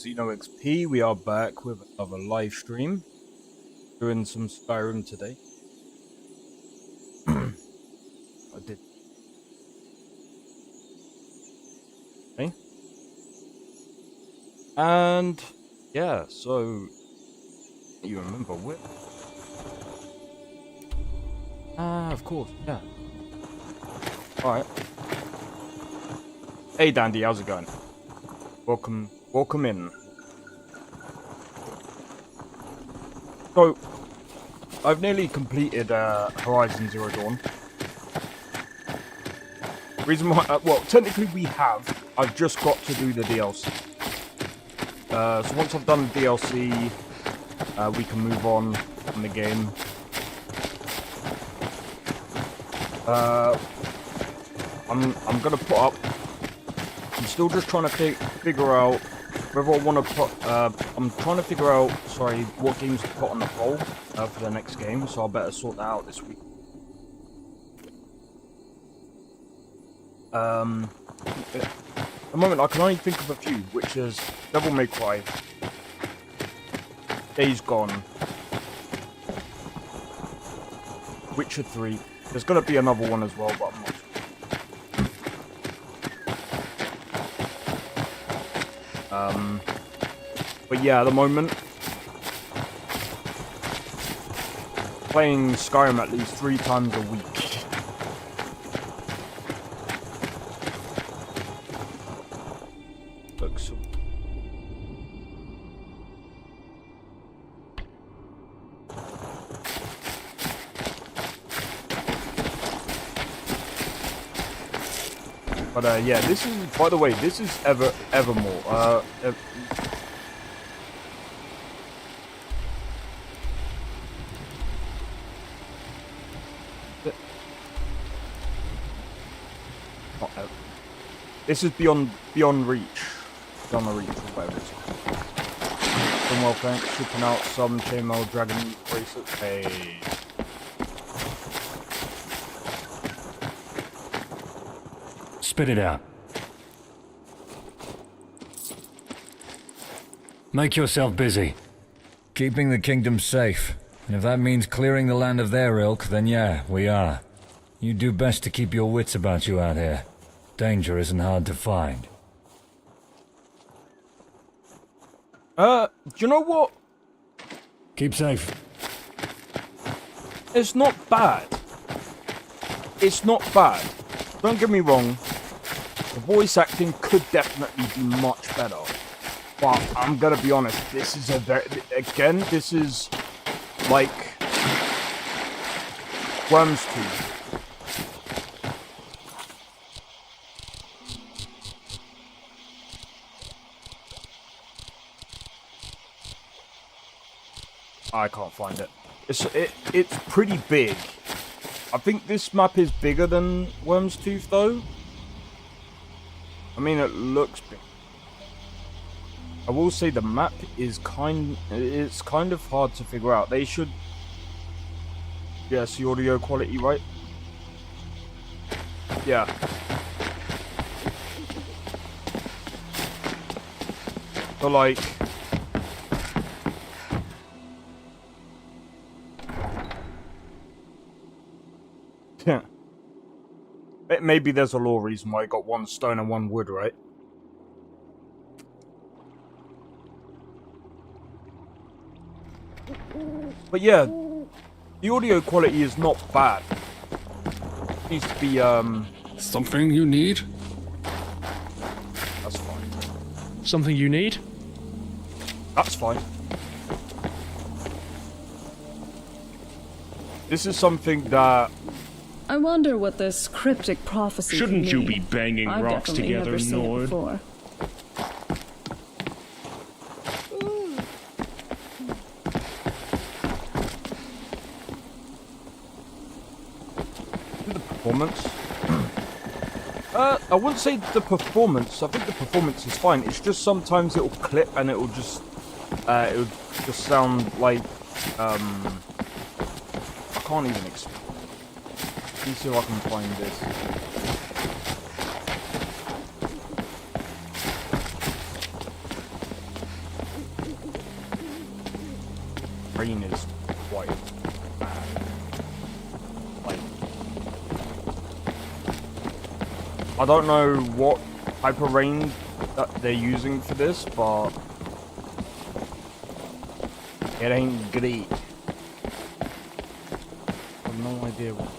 Xeno XP. We are back with another live stream. Doing some Skyrim today. I did. Okay. And yeah, so you remember Whip? Of course, yeah. Alright. Hey Dandy, how's it going? Welcome in. So, I've nearly completed Horizon Zero Dawn. Reason why, well, technically we have. I've just got to do the DLC. So once I've done the DLC, we can move on in the game. I'm gonna put up. I'm still just trying to figure out whether I want to put. I'm trying to figure out, what games to put on the poll for the next game. So I better sort that out this week. At the moment, I can only think of a few, which is Devil May Cry, Days Gone, Witcher 3. There's gonna be another one as well, but I'm not sure. But yeah, at the moment, playing Skyrim at least 3 times a week. Looks so. But yeah, this is, by the way, this is Evermore. This is Beyond Reach. Beyond the Reach, or whatever it's called. Doing well, thanks. Shipping out some chainmail dragon bracelets. Hey. Spit it out. Make yourself busy. Keeping the kingdom safe. And if that means clearing the land of their ilk, then yeah, we are. You do best to keep your wits about you out here. Danger isn't hard to find. Do you know what? Keep safe. It's not bad. It's not bad. Don't get me wrong. The voice acting could definitely be much better. But I'm gonna be honest, this is this is like Worms 2. I can't find it. It's pretty big. I think this map is bigger than Worms Tooth though. I mean, it looks big. I will say the map is it's kind of hard to figure out. They should. Yeah, see audio quality, right? Yeah. So like. Yeah. Maybe there's a law reason why I got 1 stone and 1 wood, right? But yeah, the audio quality is not bad. It needs to be, Something you need? That's fine. Something you need? That's fine. This is something that... I wonder what this cryptic prophecy Shouldn't can you mean. be banging I've rocks definitely together, never seen it Nord? before. The performance. I wouldn't say the performance. I think the performance is fine. It's just sometimes it'll clip and it'll just sound like I can't even explain. Let me see if I can find this. rain is quite bad. Like, I don't know what type of rain that they're using for this, but it ain't great. I have no idea what.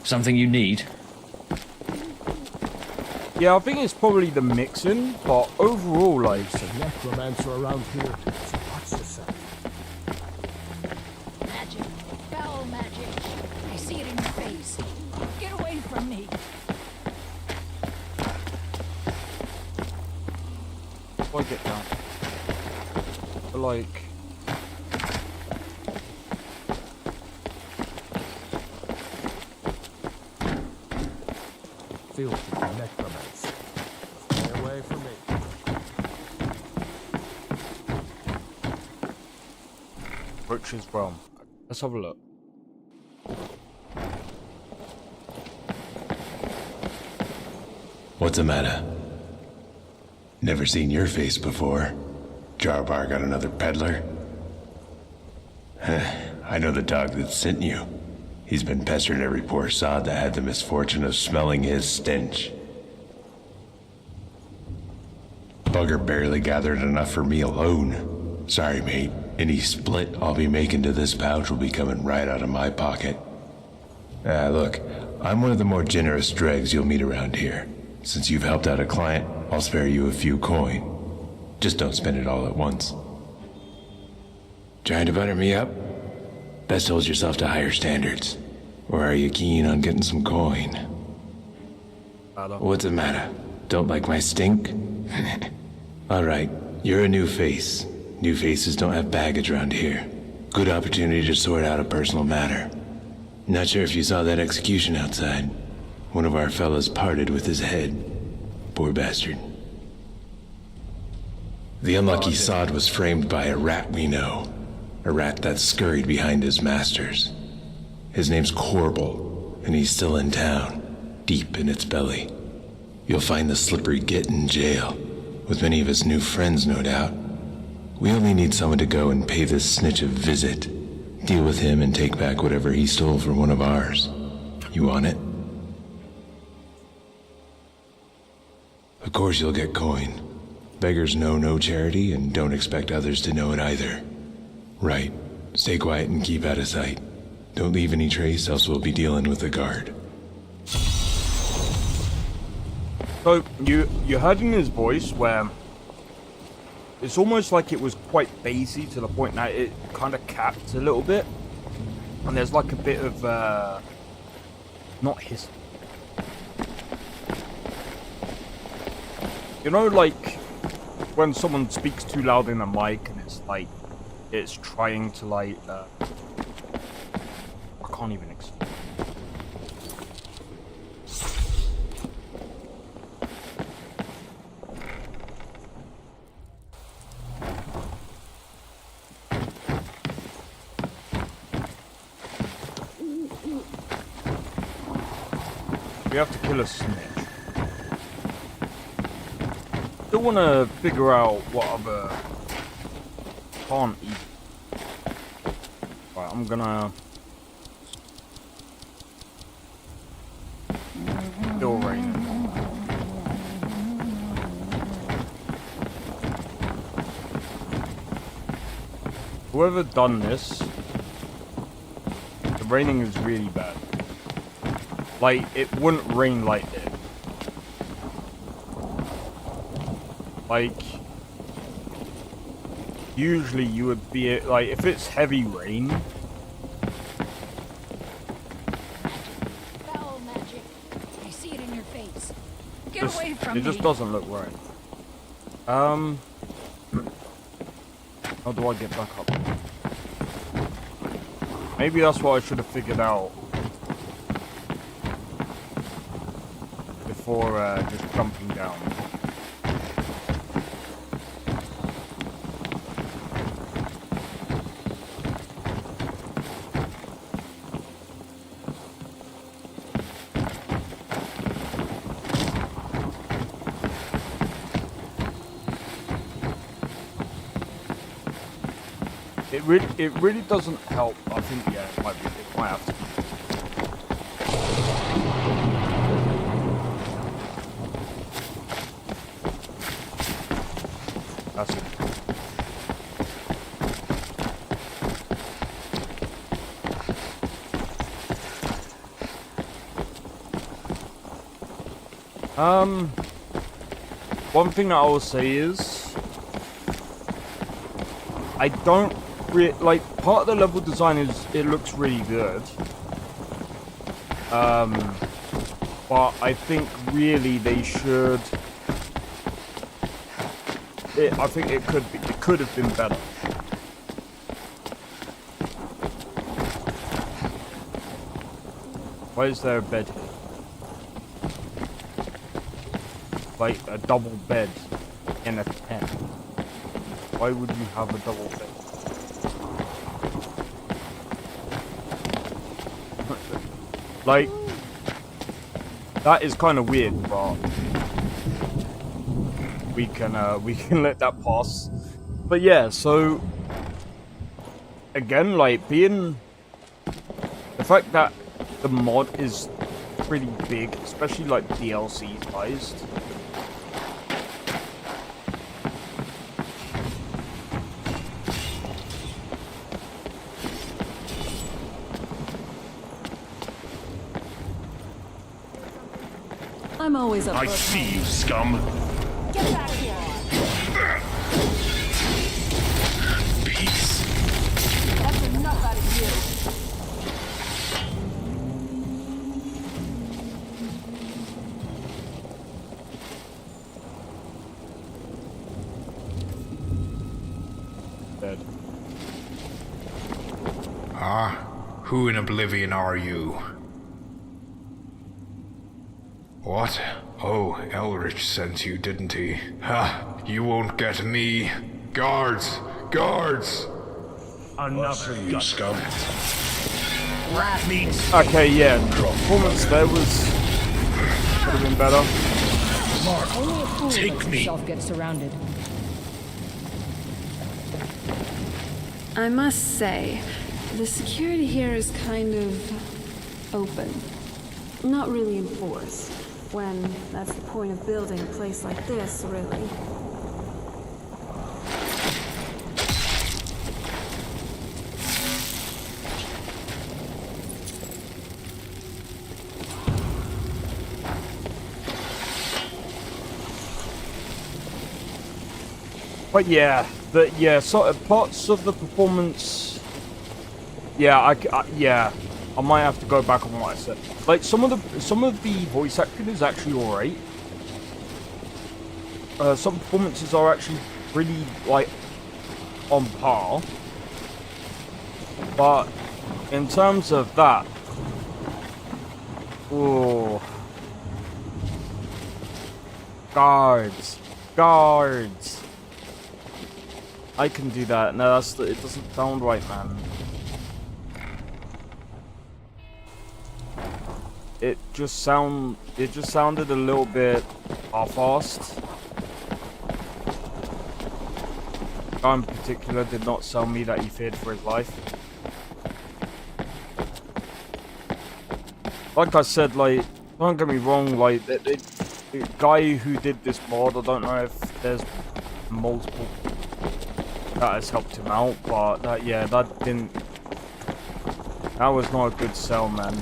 Something you need? Yeah, I think it's probably the mixing, but overall, like, There's a necromancer around here, so watch yourself. Magic. Foul magic. I see it in your face. Get away from me. I get that. But like, Filthy necromancer. Stay away from me. Richard's realm. Let's have a look. What's the matter? Never seen your face before. Jarbar got another peddler? I know the dog that sent you. He's been pestering every poor sod that had the misfortune of smelling his stench. Bugger barely gathered enough for me alone. Sorry, mate. Any split I'll be making to this pouch will be coming right out of my pocket. Look, I'm one of the more generous dregs you'll meet around here. Since you've helped out a client, I'll spare you a few coin. Just don't spend it all at once. Trying to butter me up? Best hold yourself to higher standards. Or are you keen on getting some coin? What's the matter? Don't like my stink? Alright, you're a new face. New faces don't have baggage around here. Good opportunity to sort out a personal matter. Not sure if you saw that execution outside. One of our fellas parted with his head. Poor bastard. The unlucky sod was framed by a rat we know. A rat that scurried behind his masters. His name's Corbel, and he's still in town, deep in its belly. You'll find the slippery git in jail, with many of his new friends, no doubt. We only need someone to go and pay this snitch a visit. Deal with him and take back whatever he stole from one of ours. You want it? Of course you'll get coin. Beggars know no charity and don't expect others to know it either. Right. Stay quiet and keep out of sight. Don't leave any trace, else we'll be dealing with the guard. so you heard in his voice where it's almost like it was quite bassy to the point that it kind of capped a little bit, and there's like a bit of not hiss. You know, like when someone speaks too loud in a mic and it's like it's trying to like I can't even explain. We have to kill a snitch. Still want to figure out what other can't eat. Right, I'm gonna still raining. Whoever done this, the raining is really bad. Like, it wouldn't rain like this. Like, usually you would be, like, if it's heavy rain. Foul magic. I see it in your face. Get away from It me. just doesn't look right. How do I get back up? Maybe that's what I should have figured out before just jumping down. it really doesn't help. I think yeah, it might have to be. That's it. One thing that I will say is, I don't like part of the level design is it looks really good. But I think really they should. I think it could have been better. Why is there a bed here? Like a double bed in a tent. Why would you have a double bed? Like, that is kind of weird, but we can let that pass. But yeah, so again, like the fact that the mod is pretty big, especially like DLC sized. I'm always up I for a see you, scum. Get back here. Peace. That's enough out of you. Bed. Who in oblivion are you? What? Oh, Elrich sent you, didn't he? Ha! You won't get me. Guards! Guards! Enough of You scum. rat meat. Okay, yeah, the performance there could have been better. Only a fool Take lets me. himself get surrounded. I must say, the security here is kind of open. Not really enforced, when that's the point of building a place like this, really. But yeah, sort of parts of the performance. Yeah, I might have to go back on what I said. Like some of the voice acting is actually alright. Some performances are actually pretty like on par. But in terms of that, oh, guards. I can do that. No, it doesn't sound right, man. It just sounded a little bit half-assed. The guy in particular did not tell me that he feared for his life. Like I said, like, don't get me wrong, like, the guy who did this mod, I don't know if there's multiple that has helped him out, but that was not a good sell, man.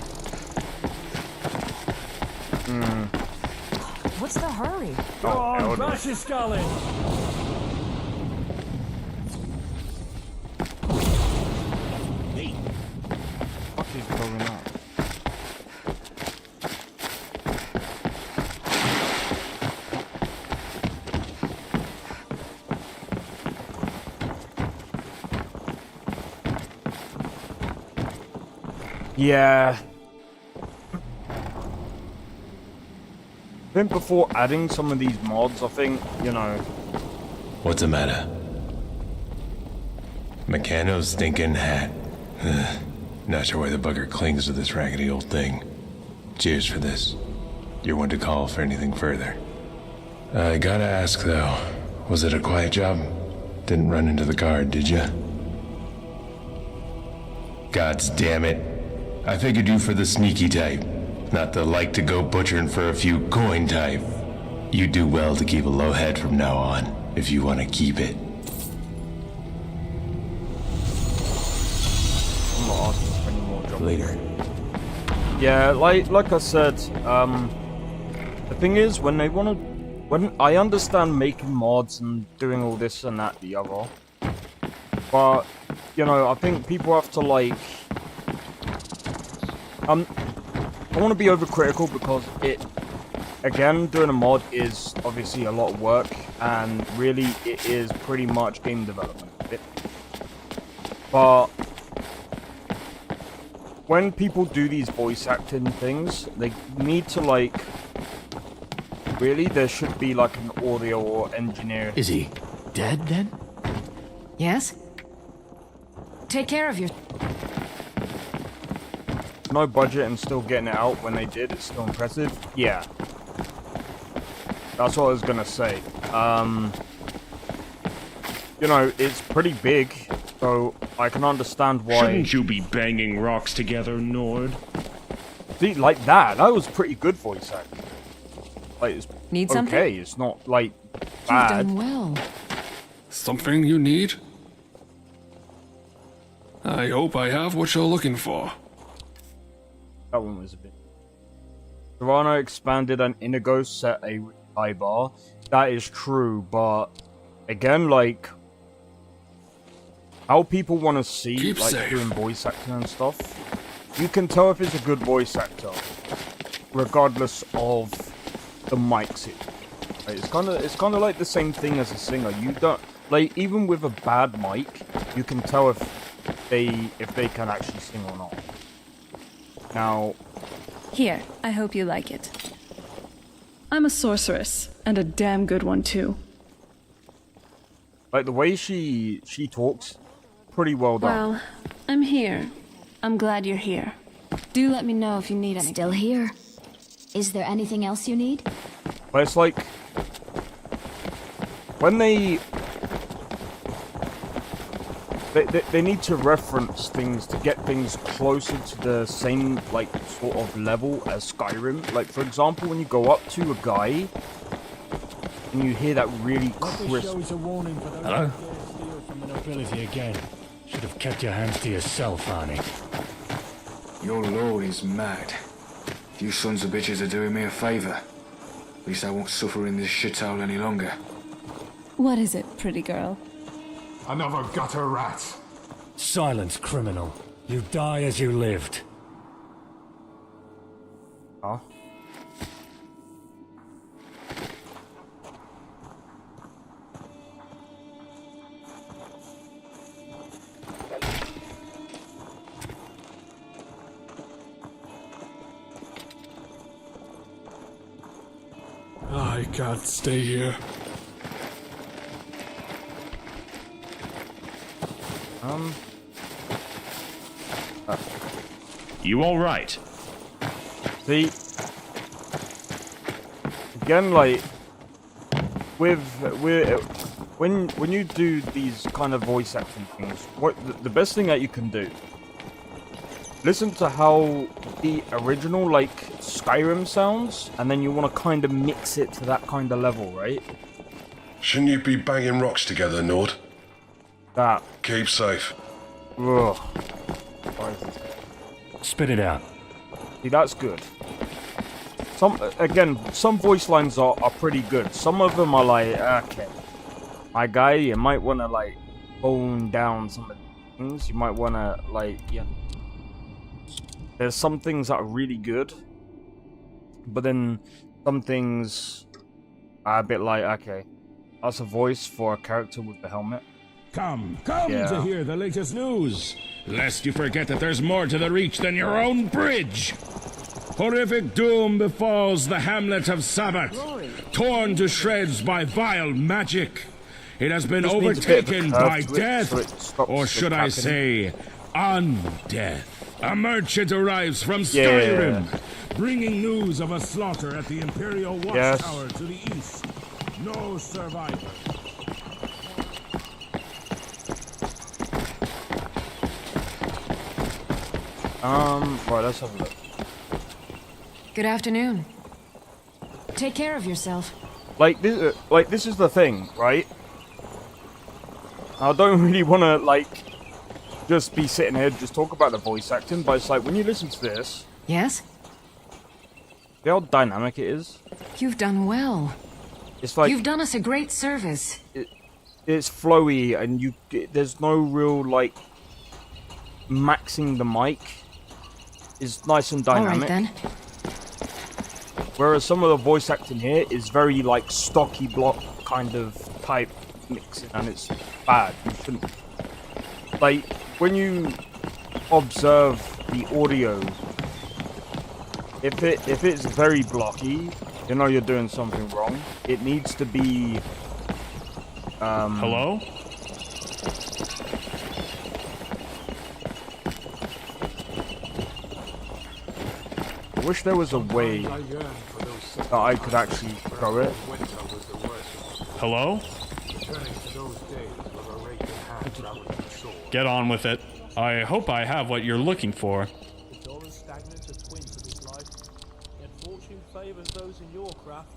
What's the hurry? Go on, Elder. crash your skull in. What is going on? Yeah. I think before adding some of these mods, I think, you know... What's the matter? Meccano's stinking hat. Ugh. Not sure why the bugger clings to this raggedy old thing. Cheers for this. You're one to call for anything further. I gotta ask though, was it a quiet job? Didn't run into the guard, did you? Gods damn it. I figured you for the sneaky type, not the like to go butchering for a few coin type. You do well to keep a low head from now on, if you want to keep it. I'm not asking for any more jobs. Later. Yeah, like I said, the thing is, when I understand making mods and doing all this and that, the other, but, you know, I think people have to, like, I want to be overcritical because again, doing a mod is obviously a lot of work, and really it is pretty much game development. But when people do these voice acting things, they need to, like, really, there should be like an audio or engineer. Is he dead then? Yes? Take care of your... No budget and still getting it out when they did, it's still impressive. Yeah. That's what I was gonna say. You know, it's pretty big, so I can understand why... Shouldn't you be banging rocks together, Nord? See, like that was pretty good voice acting. Like, it's Need okay, something? it's not, like, You've bad. done well. Something you need? I hope I have what you're looking for. That one was a bit... Toronto expanded and Inigo set a high bar. That is true, but again, like, how people want to see, Keep like, safe. doing voice acting and stuff, you can tell if it's a good voice actor, regardless of the mics. Like, it's kind of like the same thing as a singer. You don't, like, even with a bad mic, you can tell if they can actually sing or not. Now, Here, I hope you like it. I'm a sorceress, and a damn good one too. like, the way she talks, pretty well done. Well, I'm here. I'm glad you're here. Do let me know if you need anything. Still here. Is there anything else you need? But it's like, when they need to reference things to get things closer to the same, like, sort of level as Skyrim. Like, for example, when you go up to a guy and you hear that really crisp... Hello? From the nobility again. Should have kept your hands to yourself, Arnie. Your lord is mad. You sons of bitches are doing me a favour. At least I won't suffer in this shithole any longer. What is it, pretty girl? Another gutter rat. Silence, criminal. You die as you lived. Huh? I can't stay here. You all right? See, again, like, when you do these kind of voice acting things, the best thing that you can do, listen to how the original, like, Skyrim sounds, and then you want to kind of mix it to that kind of level, right? Shouldn't you be banging rocks together, Nord? That. Keep safe. Ugh. Why is this? Spit it out. See, that's good. Some voice lines are pretty good. Some of them are like, okay, my guy, you might want to, like, bone down some of the things. You might want to, like, yeah. There's some things that are really good, but then some things are a bit like, okay, that's a voice for a character with the helmet. Come Yeah. to hear the latest news. Lest you forget that there's more to the Reach than your own bridge. Horrific doom befalls the hamlet of Sabbath, torn to shreds by vile magic. It has been Just needs a bit of a overtaken curve by to it so it death, stops or the should I happening. say, undeath. A merchant arrives from Yeah. Skyrim, Bringing news of a slaughter at the Imperial Yes. Watchtower to the east. No survivor. Right, let's have a look. Good afternoon. Take care of yourself. Like this is the thing, right? I don't really want to, like, just be sitting here just talk about the voice acting, but it's like, when you listen to this... Yes? See how dynamic it is? You've done well. It's like... You've done us a great service. It's flowy, and there's no real, like, maxing the mic. It's nice and dynamic. All right, then. Whereas some of the voice acting here is very, like, stocky block kind of type mixing, and it's bad. You shouldn't... Like, when you observe the audio, if it's very blocky, you know you're doing something wrong. It needs to be... Hello? I wish there was a way that I could actually throw it. Hello? Get on with it. I hope I have what you're looking for. The dull and stagnant are twin to this life, yet fortune favors those in your craft.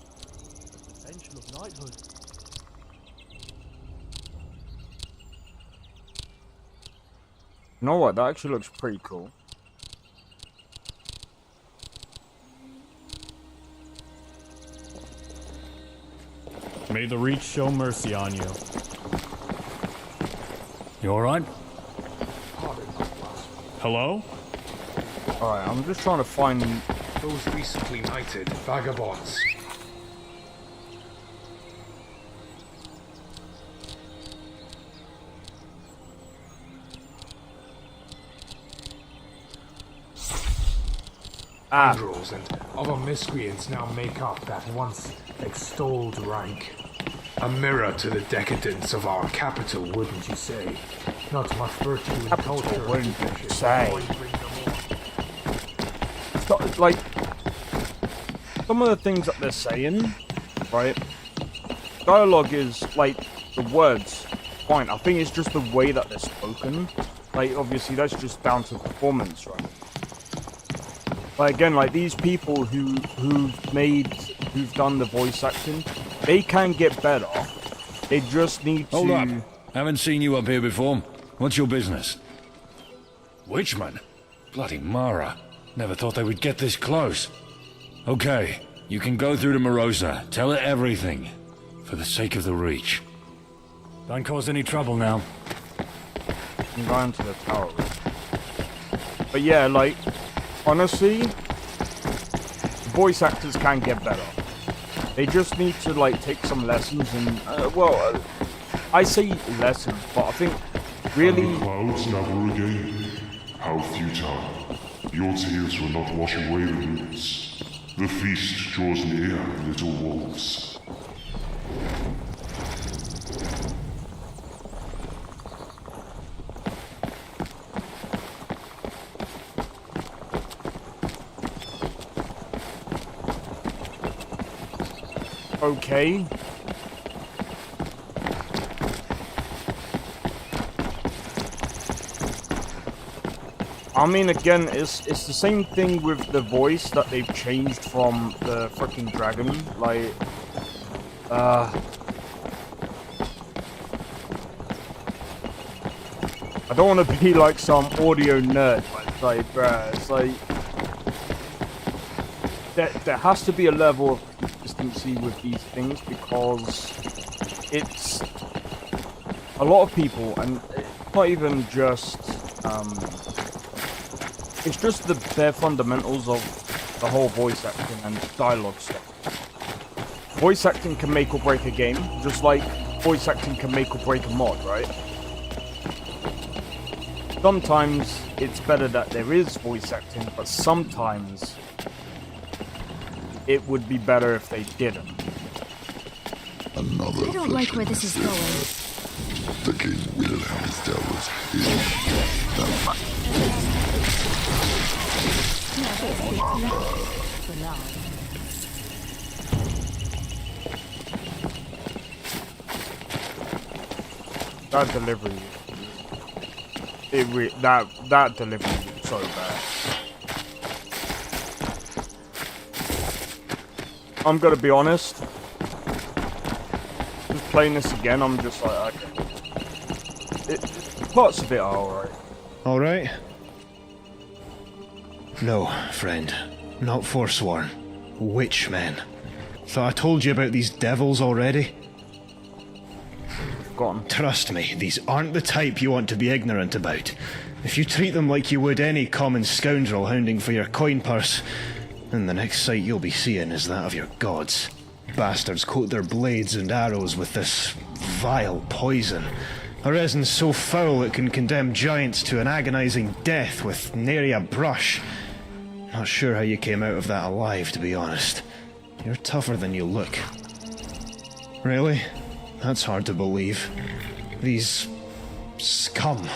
The potential of knighthood. You know what? That actually looks pretty cool. May the Reach show mercy on you. You alright? Hello? Alright, I'm just trying to find... Those recently knighted vagabonds. Andals and other miscreants now make up that once extolled rank. A mirror to the decadence of our capital, wouldn't you say? Not much virtue in culture. Wouldn't you say? It's not, like, some of the things that they're saying, right? Dialogue is, like, the words, fine. I think it's just the way that they're spoken. Like, obviously, that's just down to performance, right? But again, like, these people who've done the voice acting, they can get better. They just need to... Hold up. Haven't seen you up here before. What's your business? Witchman? Bloody Mara. Never thought they would get this close. Okay, you can go through to Morosa. Tell her everything. For the sake of the Reach. Don't cause any trouble now. I'm going to the tower. But yeah, like, honestly, voice actors can get better. They just need to, like, take some lessons and, I say lessons, but I think really... And the clouds never again. How futile. Your tears will not wash away the roots. The feast draws near, little wolves. Okay. I mean, again, it's the same thing with the voice that they've changed from the freaking dragon. Like, I don't want to be like some audio nerd, but it's like, bruh, it's like there has to be a level of consistency with these things, because it's a lot of people, and it's not even just it's just the bare fundamentals of the whole voice acting and dialogue stuff. Voice acting can make or break a game, just like voice acting can make or break a mod, right? Sometimes it's better that there is voice acting, but sometimes it would be better if they didn't. I don't like where this is going. The King Wilhelm's towers is That delivery, that delivery was so bad. I'm gonna be honest. Just playing this again, I'm just like, okay. Parts of it are alright. Alright? No, friend. Not Forsworn. Witchmen. Thought I told you about these devils already? Gone. Trust me, these aren't the type you want to be ignorant about. If you treat them like you would any common scoundrel hounding for your coin purse, then the next sight you'll be seeing is that of your gods. Bastards coat their blades and arrows with this vile poison. A resin so foul it can condemn giants to an agonizing death with nary a brush. Not sure how you came out of that alive, to be honest. You're tougher than you look. Really? That's hard to believe. These scum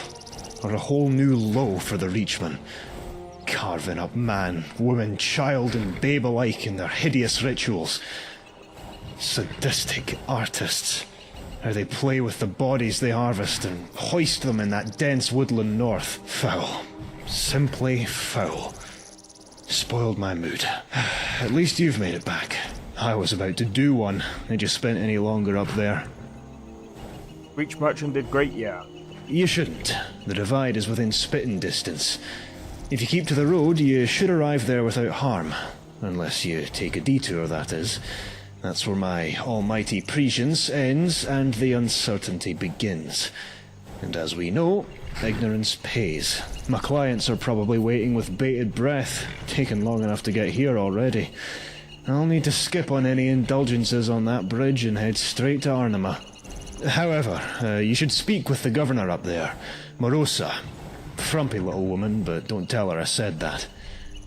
are a whole new low for the Reachmen. Carving up man, woman, child, and babe alike in their hideous rituals. Sadistic artists. How they play with the bodies they harvest and hoist them in that dense woodland north. Foul. Simply foul. Spoiled my mood. At least you've made it back. I was about to do one. Had you spent any longer up there? Reach Merchant did great, yeah. You shouldn't. The divide is within spitting distance. If you keep to the road, you should arrive there without harm. Unless you take a detour, that is. That's where my almighty prescience ends and the uncertainty begins. And as we know, ignorance pays. My clients are probably waiting with bated breath, taken long enough to get here already. I'll need to skip on any indulgences on that bridge and head straight to Arnima. However, you should speak with the governor up there, Morosa. Frumpy little woman, but don't tell her I said that.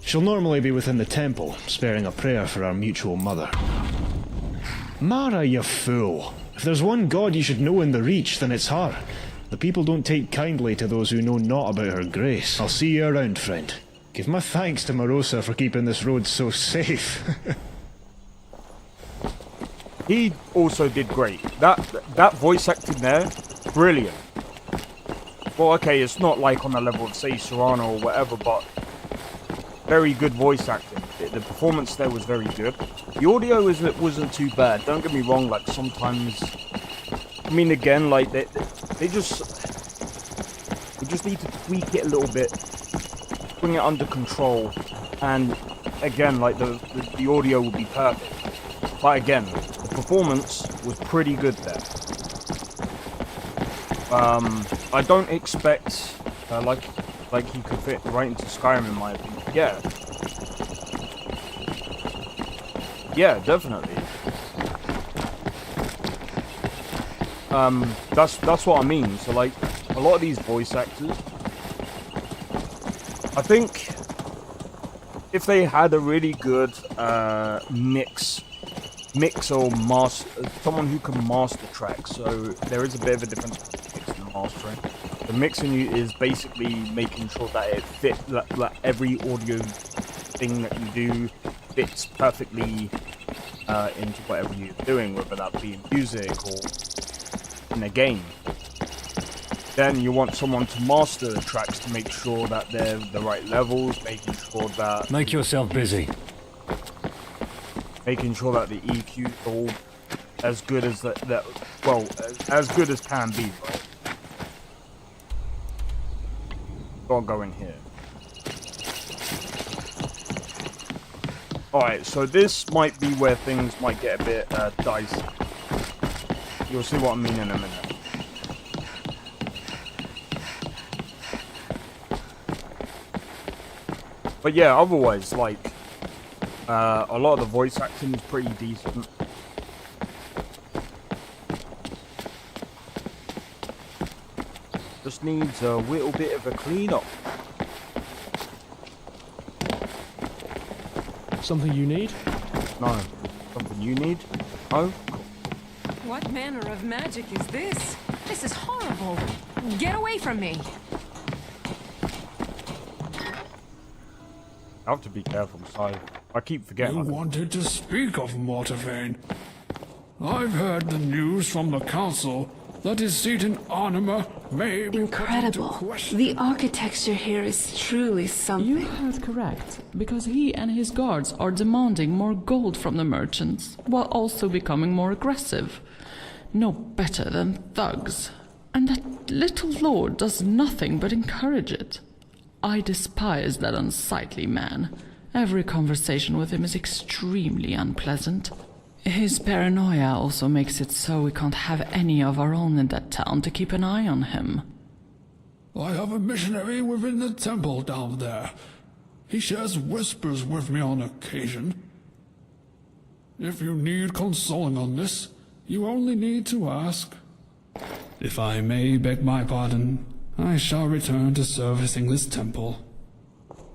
She'll normally be within the temple, sparing a prayer for our mutual mother. Mara, you fool! If there's one god you should know in the Reach, then it's her. The people don't take kindly to those who know not about her grace. I'll see you around, friend. Give my thanks to Morosa for keeping this road so safe. He also did great. That voice acting there, brilliant. Well, okay, it's not like on the level of, say, Serrano or whatever, but very good voice acting. The performance there was very good. The audio wasn't too bad. Don't get me wrong, like, sometimes... I mean, again, like, they just need to tweak it a little bit, bring it under control, and, again, like, the audio will be perfect. But again, the performance was pretty good there. I don't expect, like he could fit right into Skyrim in my opinion. Yeah, definitely. That's what I mean. So like, a lot of these voice actors, I think if they had a really good mix or master, someone who can master tracks. So there is a bit of a difference between mixing and mastering. The mixing is basically making sure that it fits, that every audio thing that you do fits perfectly into whatever you're doing, whether that be in music or in a game. Then you want someone to master the tracks to make sure that they're the right levels, making sure that... Make yourself busy. Making sure that the EQ is all as good as as good as can be, right? Gotta go in here. Alright, so this might be where things might get a bit dicey. You'll see what I mean in a minute. But yeah, otherwise, like, a lot of the voice acting is pretty decent. Just needs a little bit of a clean-up. Something you need? No. Something you need? No? What manner of magic is this? This is horrible. Get away from me. I have to be careful, so I keep forgetting. You wanted to speak of Mortavane. I've heard the news from the council that his seat in Anima may be Incredible. The architecture here is truly something. You heard correct, because he and his guards are demanding more gold from the merchants, while also becoming more aggressive. No better than thugs. And that little lord does nothing but encourage it. I despise that unsightly man. Every conversation with him is extremely unpleasant. His paranoia also makes it so we can't have any of our own in that town to keep an eye on him. I have a missionary within the temple down there. He shares whispers with me on occasion. If you need consoling on this, you only need to ask. If I may beg my pardon, I shall return to servicing this temple.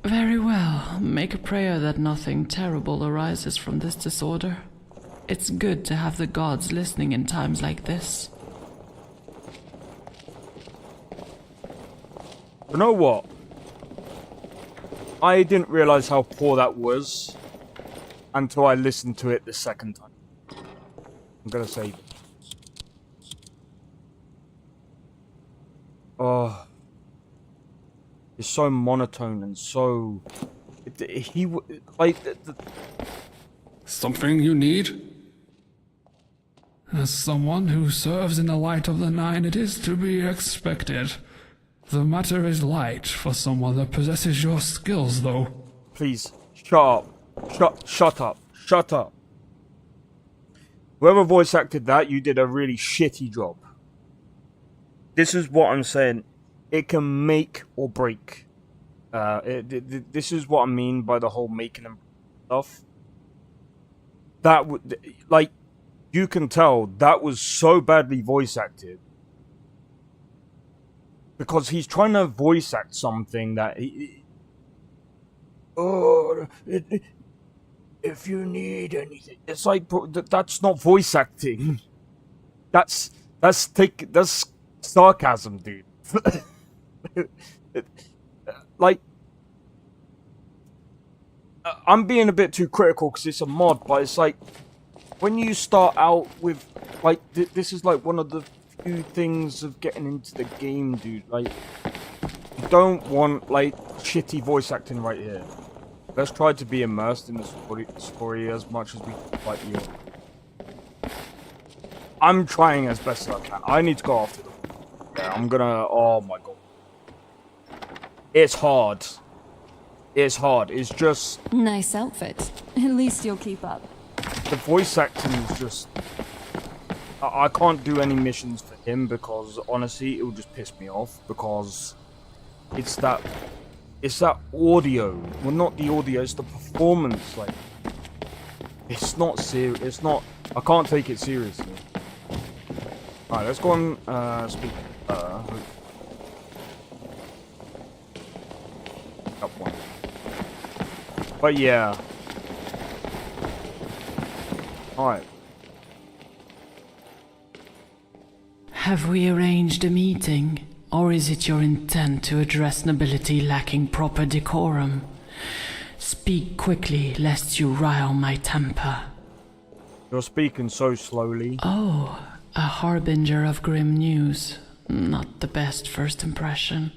Very well. Make a prayer that nothing terrible arises from this disorder. It's good to have the gods listening in times like this. You know what? I didn't realize how poor that was until I listened to it the second time. I'm gonna save it. Oh, it's so monotone and so. Something you need? As someone who serves in the light of the Nine, it is to be expected. The matter is light for someone that possesses your skills, though. Please, shut up. Shut up. Whoever voice acted that, you did a really shitty job. This is what I'm saying. It can make or break. This is what I mean by the whole making and stuff. That would, like, you can tell that was so badly voice acted because he's trying to voice act something that if you need anything, it's like, bro, that's not voice acting. That's sarcasm, dude. Like, I'm being a bit too critical because it's a mod, but it's like, when you start out with, like, this is like one of the few things of getting into the game, dude. Like, you don't want, like, shitty voice acting right here. Let's try to be immersed in the story as much as we can, like, you. I'm trying as best as I can. I need to go after them. Yeah, I'm gonna, oh my god. It's hard. It's hard. It's just... Nice outfit. At least you'll keep up. The voice acting is just... I can't do any missions for him because, honestly, it will just piss me off because it's that audio. Well, not the audio, it's the performance. Like, it's not serious. It's not... I can't take it seriously. Alright, let's go on, speak. Up one. But yeah. Alright. Have we arranged a meeting, or is it your intent to address nobility lacking proper decorum? Speak quickly, lest you rile my temper. You're speaking so slowly. Oh, a harbinger of grim news. Not the best first impression.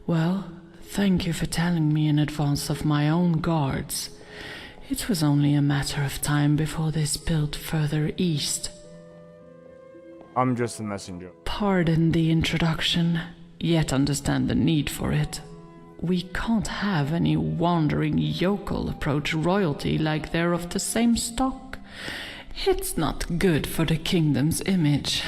Well, thank you for telling me in advance of my own guards. It was only a matter of time before they spilled further east. I'm just a messenger. Pardon the introduction, yet understand the need for it. We can't have any wandering yokel approach royalty like they're of the same stock. It's not good for the kingdom's image.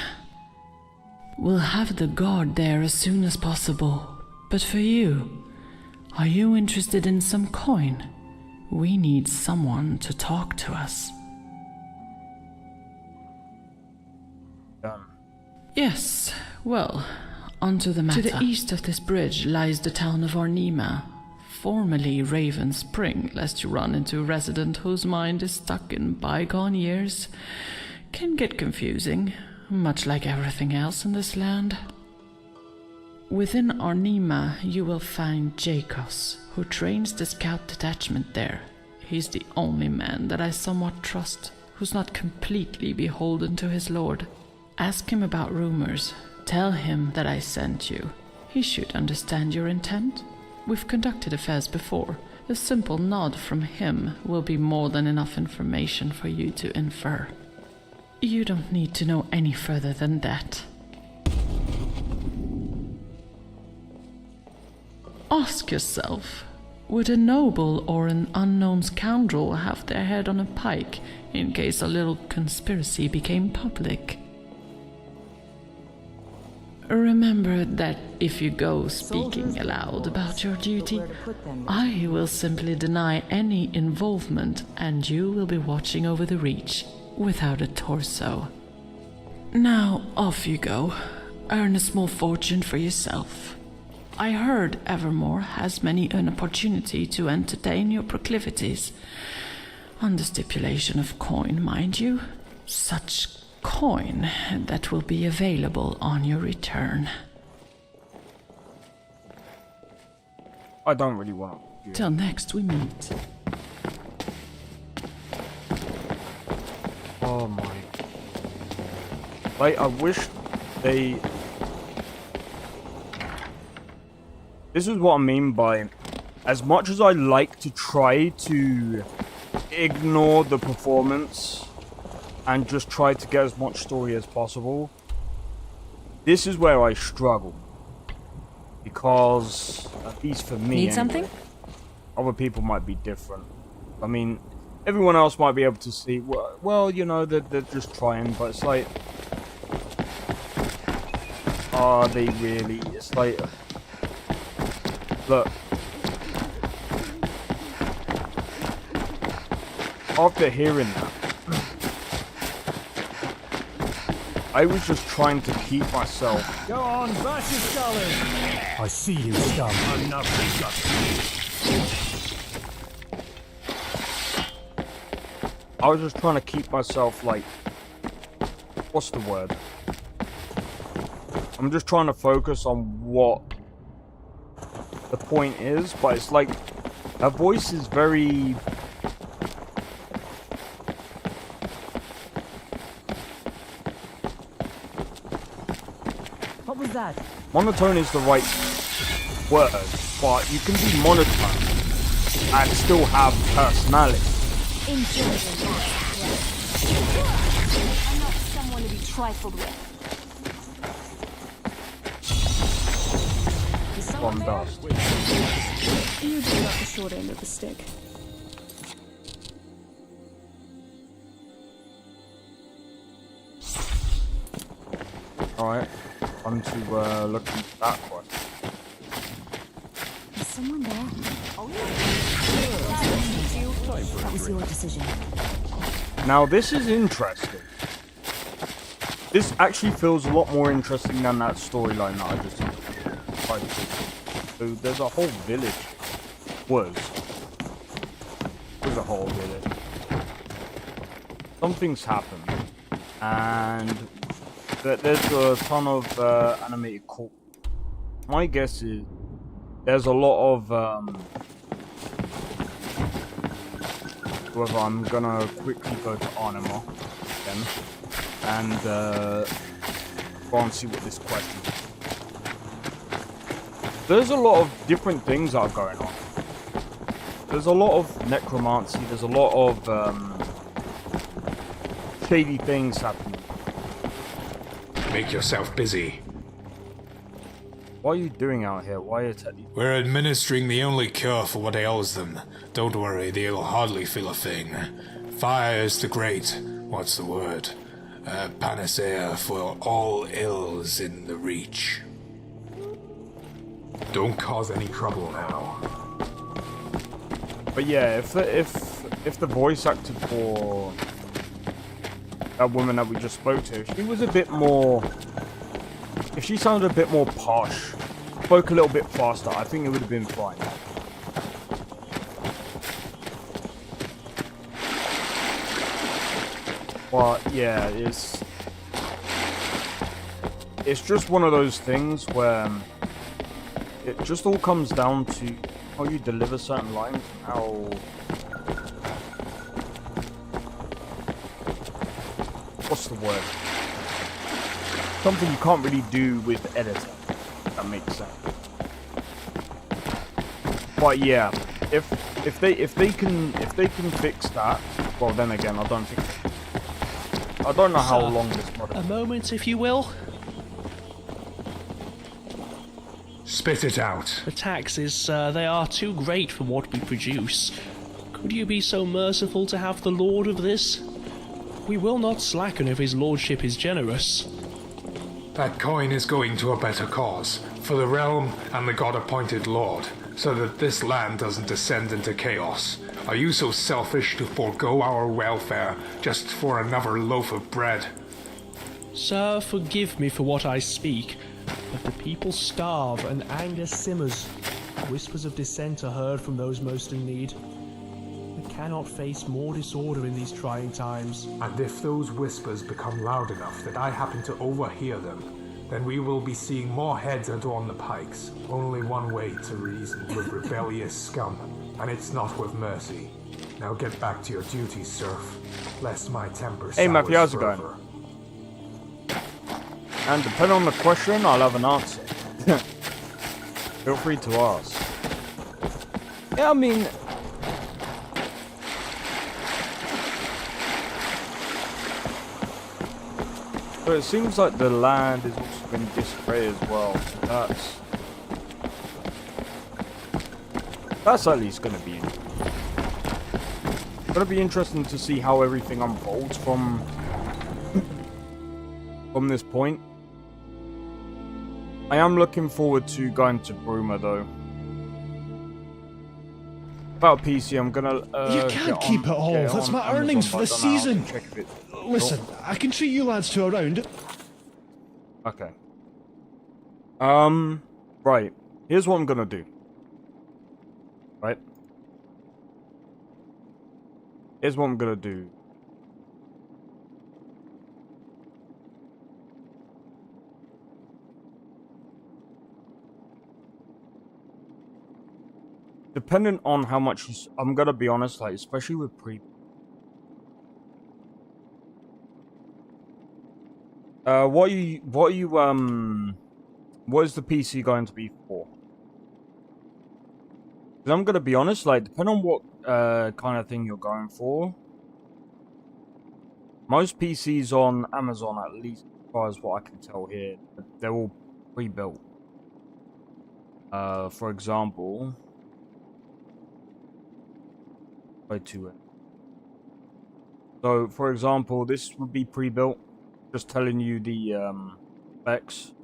We'll have the guard there as soon as possible. But for you, are you interested in some coin? We need someone to talk to us. Yes, well, onto the matter. To the east of this bridge lies the town of Ornima, formerly Raven Spring, lest you run into a resident whose mind is stuck in bygone years. Can get confusing, much like everything else in this land. Within Ornima, you will find Jakos, who trains the scout detachment there. He's the only man that I somewhat trust, who's not completely beholden to his lord. Ask him about rumors. Tell him that I sent you. He should understand your intent. We've conducted affairs before. A simple nod from him will be more than enough information for you to infer. You don't need to know any further than that. Ask yourself, would a noble or an unknown scoundrel have their head on a pike in case a little conspiracy became public? Remember that if you go speaking aloud about your duty, I will simply deny any involvement and you will be watching over the Reach without a torso. Now off you go. Earn a small fortune for yourself. I heard Evermore has many an opportunity to entertain your proclivities. On the stipulation of coin, mind you. Such coin that will be available on your return. I don't really want to. Till next we meet. Oh my. Like, I wish they... This is what I mean by... As much as I like to try to ignore the performance and just try to get as much story as possible, this is where I struggle. Because, at least for me, Need something? Other people might be different. I mean, everyone else might be able to see, well, you know, they're just trying, but it's like... Are they really? It's like... Look. After hearing that, I was just trying to keep myself... Go on, bash your scholars! I see you, scum. Enough I was just trying to keep myself, like... What's the word? I'm just trying to focus on what the point is, but it's like... Her voice is very... What was that? Monotone is the right word, but you can be monotone and still have personality. I'm not someone to be trifled with. From dust. You do got the short end of the stick. Alright, on to look into that one. Is someone there? Oh yeah. That was your decision. Now this is interesting. This actually feels a lot more interesting than that storyline that I just tried to see. So there's a whole village. There's a whole village. Something's happened. And there's a ton of animated corpses. My guess is there's a lot of whether I'm gonna quickly go to Anima again and go and see what this question is. There's a lot of different things that are going on. There's a lot of necromancy, there's a lot of shady things happening. Make yourself busy. What are you doing out here? Why are you We're administering the only cure for what ails them. Don't worry, they'll hardly feel a thing. Fire is the great... what's the word? Panacea for all ills in the Reach. Don't cause any trouble now. But yeah, if the voice actor for that woman that we just spoke to, if she was a bit more... If she sounded a bit more posh, spoke a little bit faster, I think it would have been fine. But yeah, it's just one of those things where it just all comes down to how you deliver certain lines and how... What's the word? something you can't really do with editing. If that makes sense. But yeah, if they can fix that, well then again I don't know how Sir, long this product. A moment, if you will. Spit it out. The taxes, they are too great for what we produce. Could you be so merciful to have the lord of this? We will not slacken if his lordship is generous. That coin is going to a better cause, for the realm and the god-appointed lord, so that this land doesn't descend into chaos. Are you so selfish to forego our welfare just for another loaf of bread? Sir, forgive me for what I speak, but the people starve and Anger simmers. Whispers of dissent are heard from those most in need. We cannot face more disorder in these trying times. And if those whispers become loud enough that I happen to overhear them, then we will be seeing more heads adorn the pikes. Only one way to reason with rebellious scum, and it's not with mercy. Now get back to your duties, serf, lest my temper Hey Matthew, how's it sours going? further. And depending on the question, I'll have an answer. Feel free to ask. Yeah, I mean... But it seems like the land is also in disarray as well. So that's at least going to be interesting. It's going to be interesting to see how everything unfolds from this point. I am looking forward to going to Bruma though. About PC, I'm gonna. You can't keep it all. That's my earnings for the season. Listen, I can treat you lads to a round. Okay. Right. Here's what I'm gonna do. Right. Here's what I'm gonna do. Depending on how much I'm gonna be honest, like especially with what is the PC going to be for? 'Cause I'm gonna be honest, like depending on what kind of thing you're going for. Most PCs on Amazon, at least as far as what I can tell here, they're all pre-built. For example, to it. So, for example, this would be pre-built. Just telling you the specs.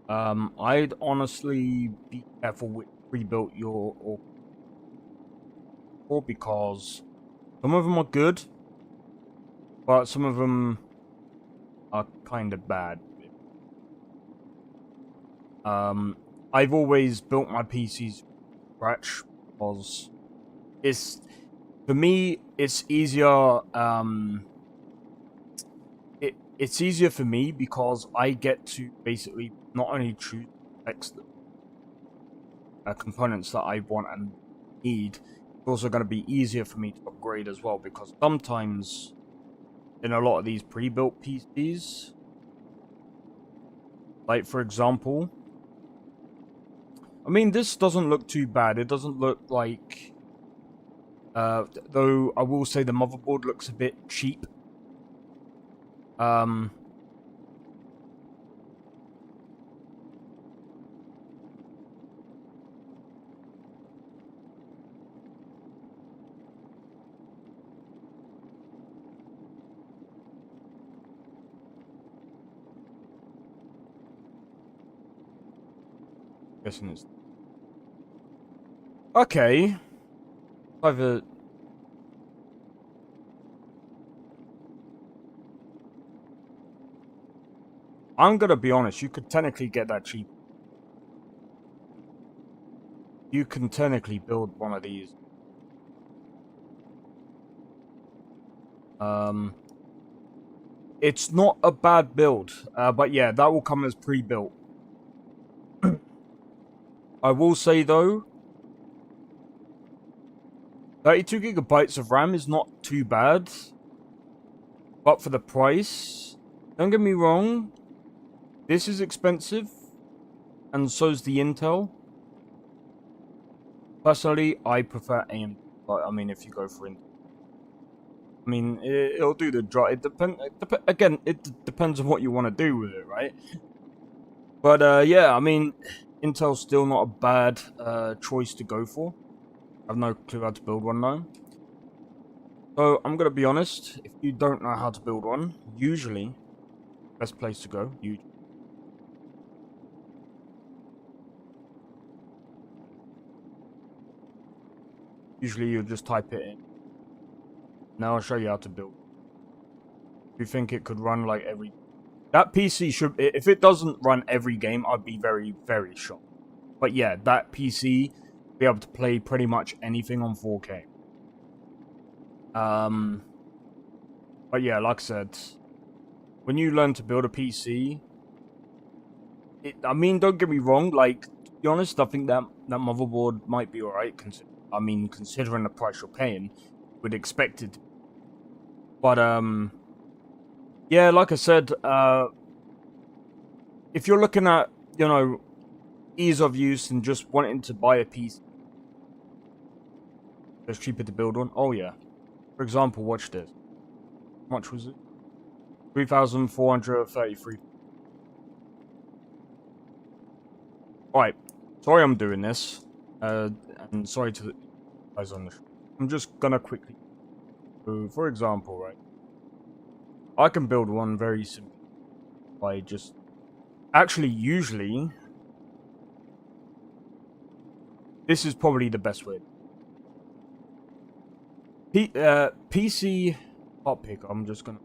I'd honestly be careful with pre-built or because some of them are good, but some of them are kind of bad. I've always built my PCs from scratch. It's for me it's easier it's easier for me because I get to basically not only choose components that I want and need, it's also going to be easier for me to upgrade as well, because sometimes in a lot of these pre-built PCs, like for example, I mean, this doesn't look too bad. It doesn't look like... though I will say the motherboard looks a bit cheap. Guessing it's... Okay. Either... I'm gonna be honest, you could technically get that cheap. You can technically build one of these. It's not a bad build, but yeah, that will come as pre-built. I will say though, 32 gigabytes of RAM is not too bad, but for the price, Don't get me wrong. This is expensive. And so's the Intel. Personally, I prefer AMD. But I mean, if you go for Intel. I mean, it'll do the job. Again, it depends on what you want to do with it, right? But yeah, I mean, Intel's still not a bad choice to go for. I have no clue how to build one now. So I'm gonna be honest. If you don't know how to build one, usually best place to go. Usually you just type it in. Now I'll show you how to build. If you think it could run like every... That PC should... If it doesn't run every game, I'd be very, very shocked. But yeah, that PC will be able to play pretty much anything on 4K. But yeah, like I said, when you learn to build a PC... I mean, don't get me wrong, like, to be honest, I think that motherboard might be alright. I mean, considering the price you're paying, would expect it. But yeah, like I said, if you're looking at, you know, ease of use and just wanting to buy a piece that's cheaper to build one, oh yeah. For example, watch this. How much was it? 3,433. Alright, sorry I'm doing this. And sorry to the guys on the show. I'm just gonna quickly... So, for example, right? I can build one very simply by just... Actually, usually... This is probably the best way. PC hot pick, I'm just gonna...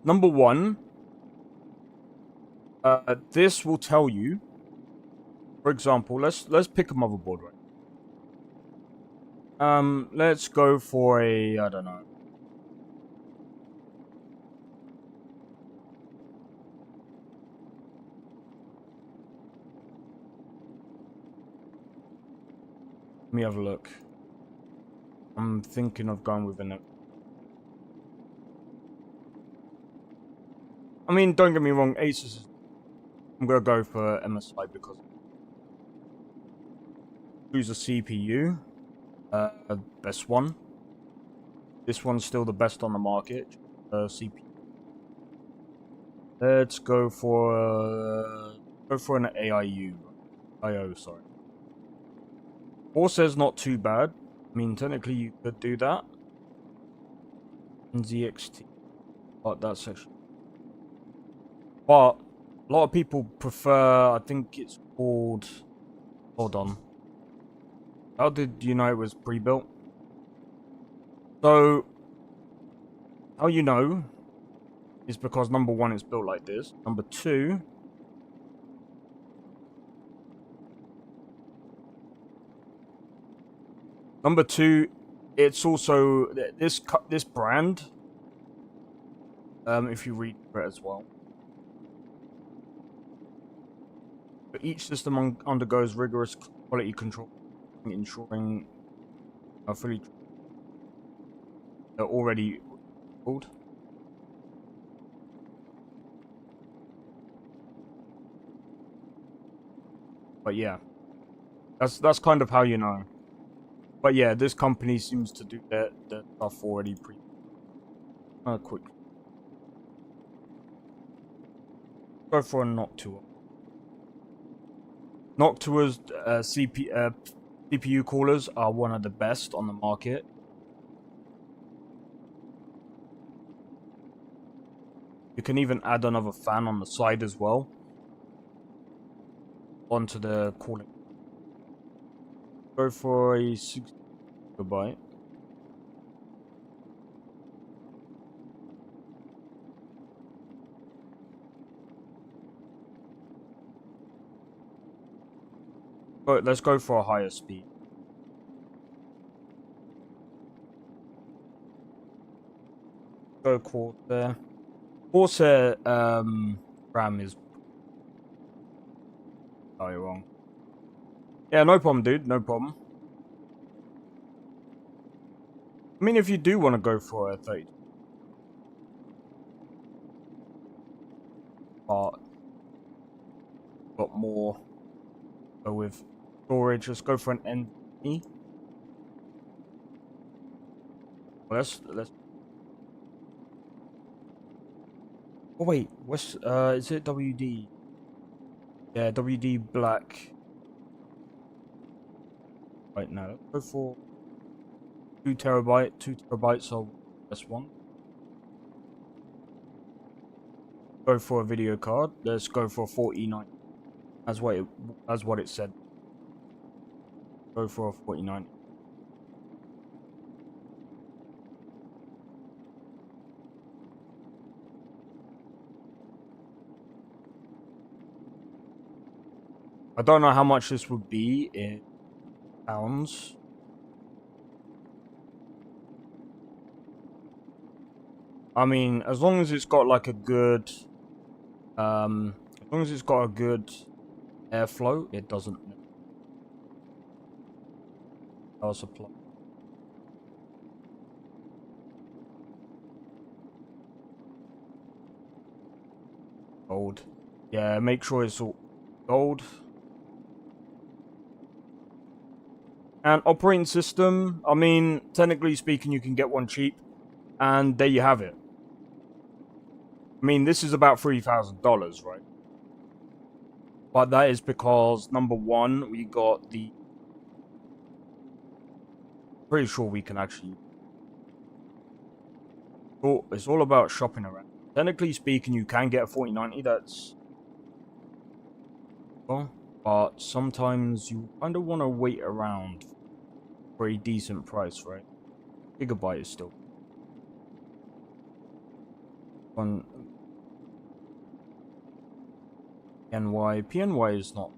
Number one... this will tell you... For example, let's pick a motherboard, right? Let's go for a, I don't know. Let me have a look. I'm thinking of going with an... I mean, don't get me wrong, Asus is... I'm gonna go for MSI because... Choose a CPU. Best one. This one's still the best on the market. CPU. Let's go for an AIU. IO, sorry. Corsair's not too bad. I mean, technically you could do that. And ZXT. But that's actually... But a lot of people prefer, I think it's called... Hold on. How did you know it was pre-built? So, how you know is because number one, it's built like this. Number two, it's also this brand. If you read it as well, but each system undergoes rigorous quality control, ensuring are fully they're already called. But yeah, that's kind of how you know. But yeah, this company seems to do their stuff already quick. Go for a Noctua. Noctua's CPU coolers are one of the best on the market. You can even add another fan on the side as well. Onto the cooling. Go for a 6 GB. But let's go for a higher speed. Go Corsair. Corsair RAM is... Oh, you're wrong. Yeah, no problem, dude. No problem. I mean, if you do want to go for a 30, but got more. Go with storage. Let's go for an NE. Well, let's. Oh wait, what's is it WD? Yeah, WD black. Right now, let's go for 2 terabytes of S1. Go for a video card. Let's go for 4090. That's what it said. Go for a 4090. I don't know how much this would be in pounds. I mean, as long as it's got like a good, as long as it's got a good airflow, it doesn't power supply. Gold. Yeah, make sure it's all gold. And operating system, I mean, technically speaking, you can get one cheap, and there you have it. I mean, this is about $3,000, right? But that is because, number one, we got the... Pretty sure we can actually... Oh, it's all about shopping around. Technically speaking, you can get a 4090, that's... Well, but sometimes you kind of want to wait around for a decent price, right? Gigabyte is still... on PNY is not.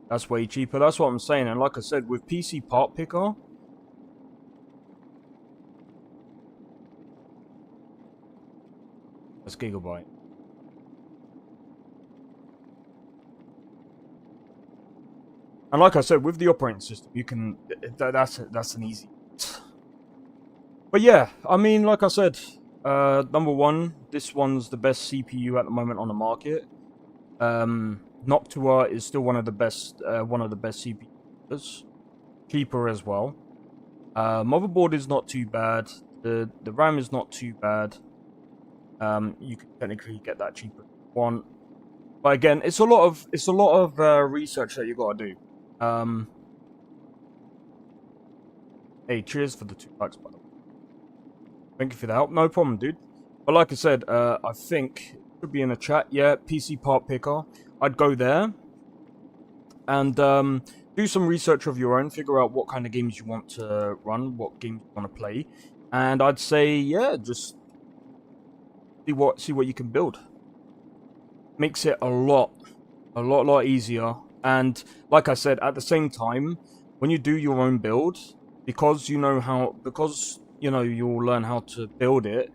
That's way cheaper. That's what I'm saying. And like I said, with PC Part Picker, that's Gigabyte. And like I said, with the operating system, you can. That's an easy. But yeah, I mean, like I said, number one, this one's the best CPU at the moment on the market. Noctua is still one of the best CPUs, cheaper as well. Motherboard is not too bad. The RAM is not too bad. You can technically get that cheaper if you want, but again, it's a lot of research that you gotta do. Hey, cheers for the $2, by the way. Thank you for the help. No problem, dude. But like I said, I think it could be in the chat. Yeah, PC Part Picker. I'd go there and do some research of your own. Figure out what kind of games you want to run, what games you want to play, and I'd say, yeah, just see what you can build. Makes it a lot easier. And like I said, at the same time, when you do your own build, because you'll learn how to build it.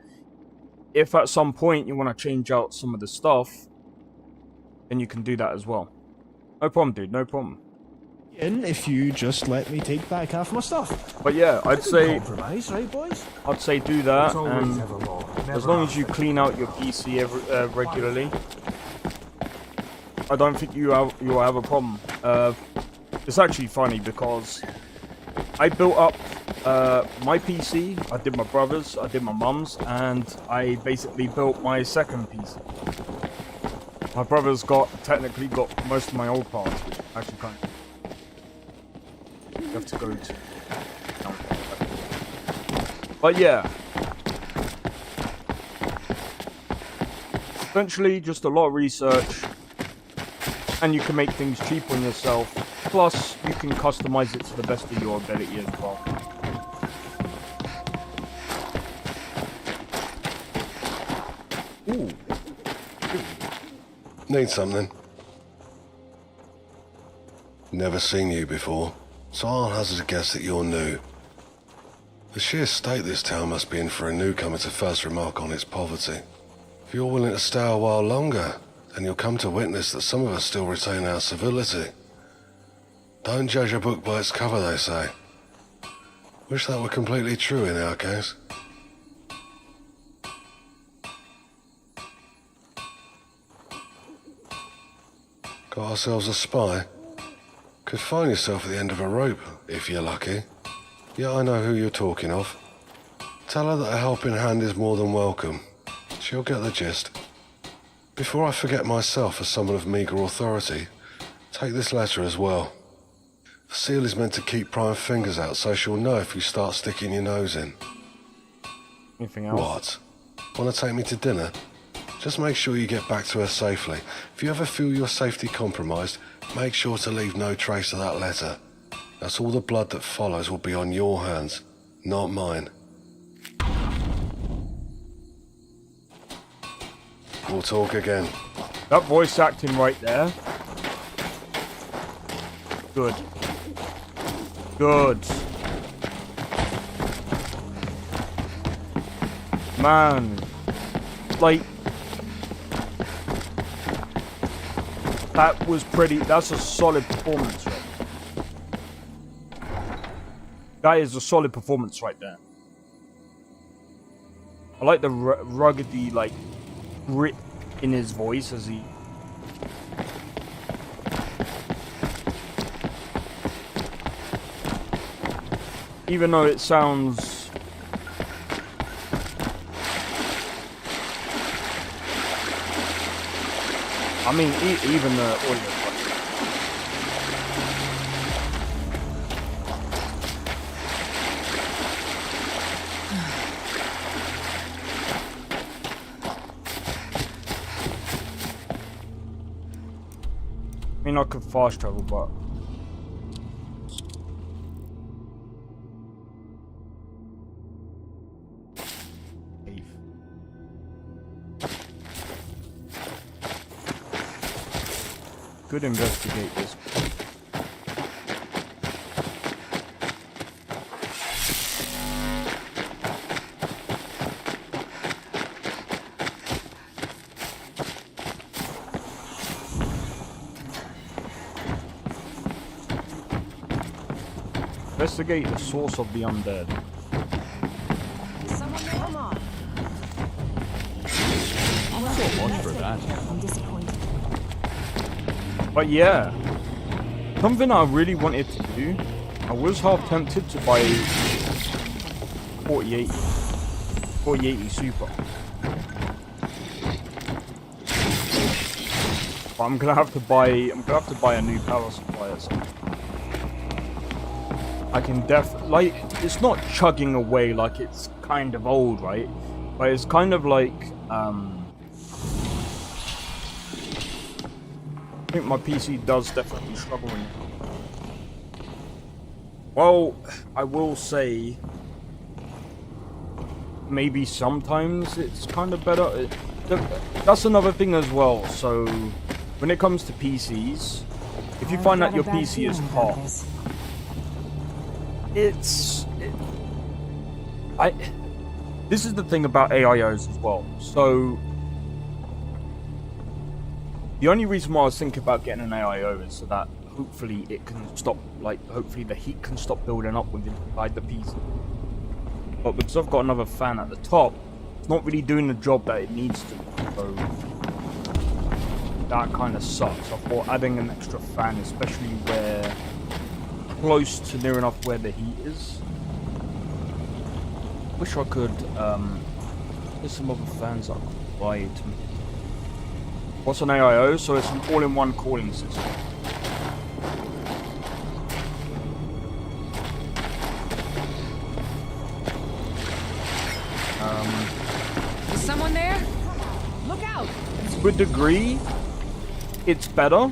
If at some point you want to change out some of the stuff, then you can do that as well. No problem, dude. No problem. If you just let me take back half my stuff. But yeah, I'd say compromise, right, boys? I'd say do that, and as long as you clean out your PC regularly, I don't think you'll have a problem. It's actually funny because I built up my PC, I did my brother's, I did my mum's, and I basically built my second PC. My brother's technically got most of my old parts, which actually kind of you have to go to. But yeah, essentially just a lot of research, and you can make things cheap on yourself. Plus, you can customize it to the best of your ability as well. Ooh. Need something? Never seen you before, so I'll hazard a guess that you're new. The sheer state this town must be in for a newcomer to first remark on its poverty. If you're willing to stay a while longer, then you'll come to witness that some of us still retain our civility. Don't judge a book by its cover, they say. Wish that were completely true in our case. Got ourselves a spy. Could find yourself at the end of a rope, if you're lucky. Yeah, I know who you're talking of. Tell her that a helping hand is more than welcome. She'll get the gist. Before I forget myself as someone of meagre authority, take this letter as well. The seal is meant to keep prying fingers out, so she'll know if you start sticking your nose in. Anything else? What? Want to take me to dinner? Just make sure you get back to her safely. If you ever feel your safety compromised, make sure to leave no trace of that letter. That's all the blood that follows will be on your hands, not mine. We'll talk again. That voice acting right there. Good. Good. Man. Like, that was pretty, that's a solid performance right there. That is a solid performance right there. I like the ruggedy, like, grit in his voice as he... Even though it sounds... I mean, even the audio... I mean, I could fast travel, but... Could investigate this. Investigate the source of the undead. Someone come on. Not so much for that. I'm disappointed. But yeah, something I really wanted to do, I was half tempted to buy 4080 Super. But I'm gonna have to buy a new power supply or something. I can like, it's not chugging away like it's kind of old, right? But it's kind of like, I think my PC does definitely struggle in it. Well, I will say, maybe sometimes it's kind of better. That's another thing as well. So, when it comes to PCs, if you find that your PC is hot, this is the thing about AIOs as well. So, the only reason why I was thinking about getting an AIO is so that hopefully it can stop, like, hopefully the heat can stop building up within inside the PC. But because I've got another fan at the top, it's not really doing the job that it needs to. So that kind of sucks. I thought adding an extra fan, especially where close to near enough where the heat is. Wish I could. There's some other fans I could buy to. What's an AIO? So it's an all-in-one cooling system. Is someone there? Look out! To a degree, it's better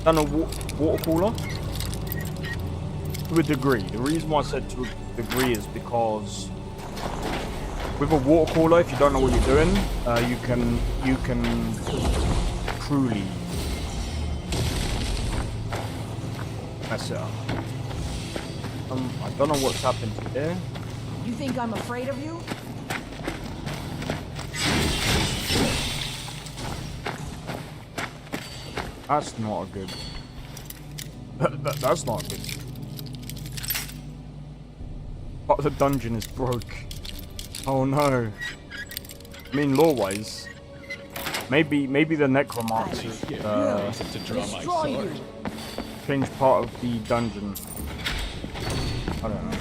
than a water cooler. To a degree. The reason why I said to a degree is because with a water cooler, if you don't know what you're doing, you can truly mess it up. I don't know what's happened here. You think I'm afraid of you? That's not a good. That's not good. Part of the dungeon is broke. Oh no. I mean, lore-wise, maybe the necromancer changed part of the dungeon. I don't know.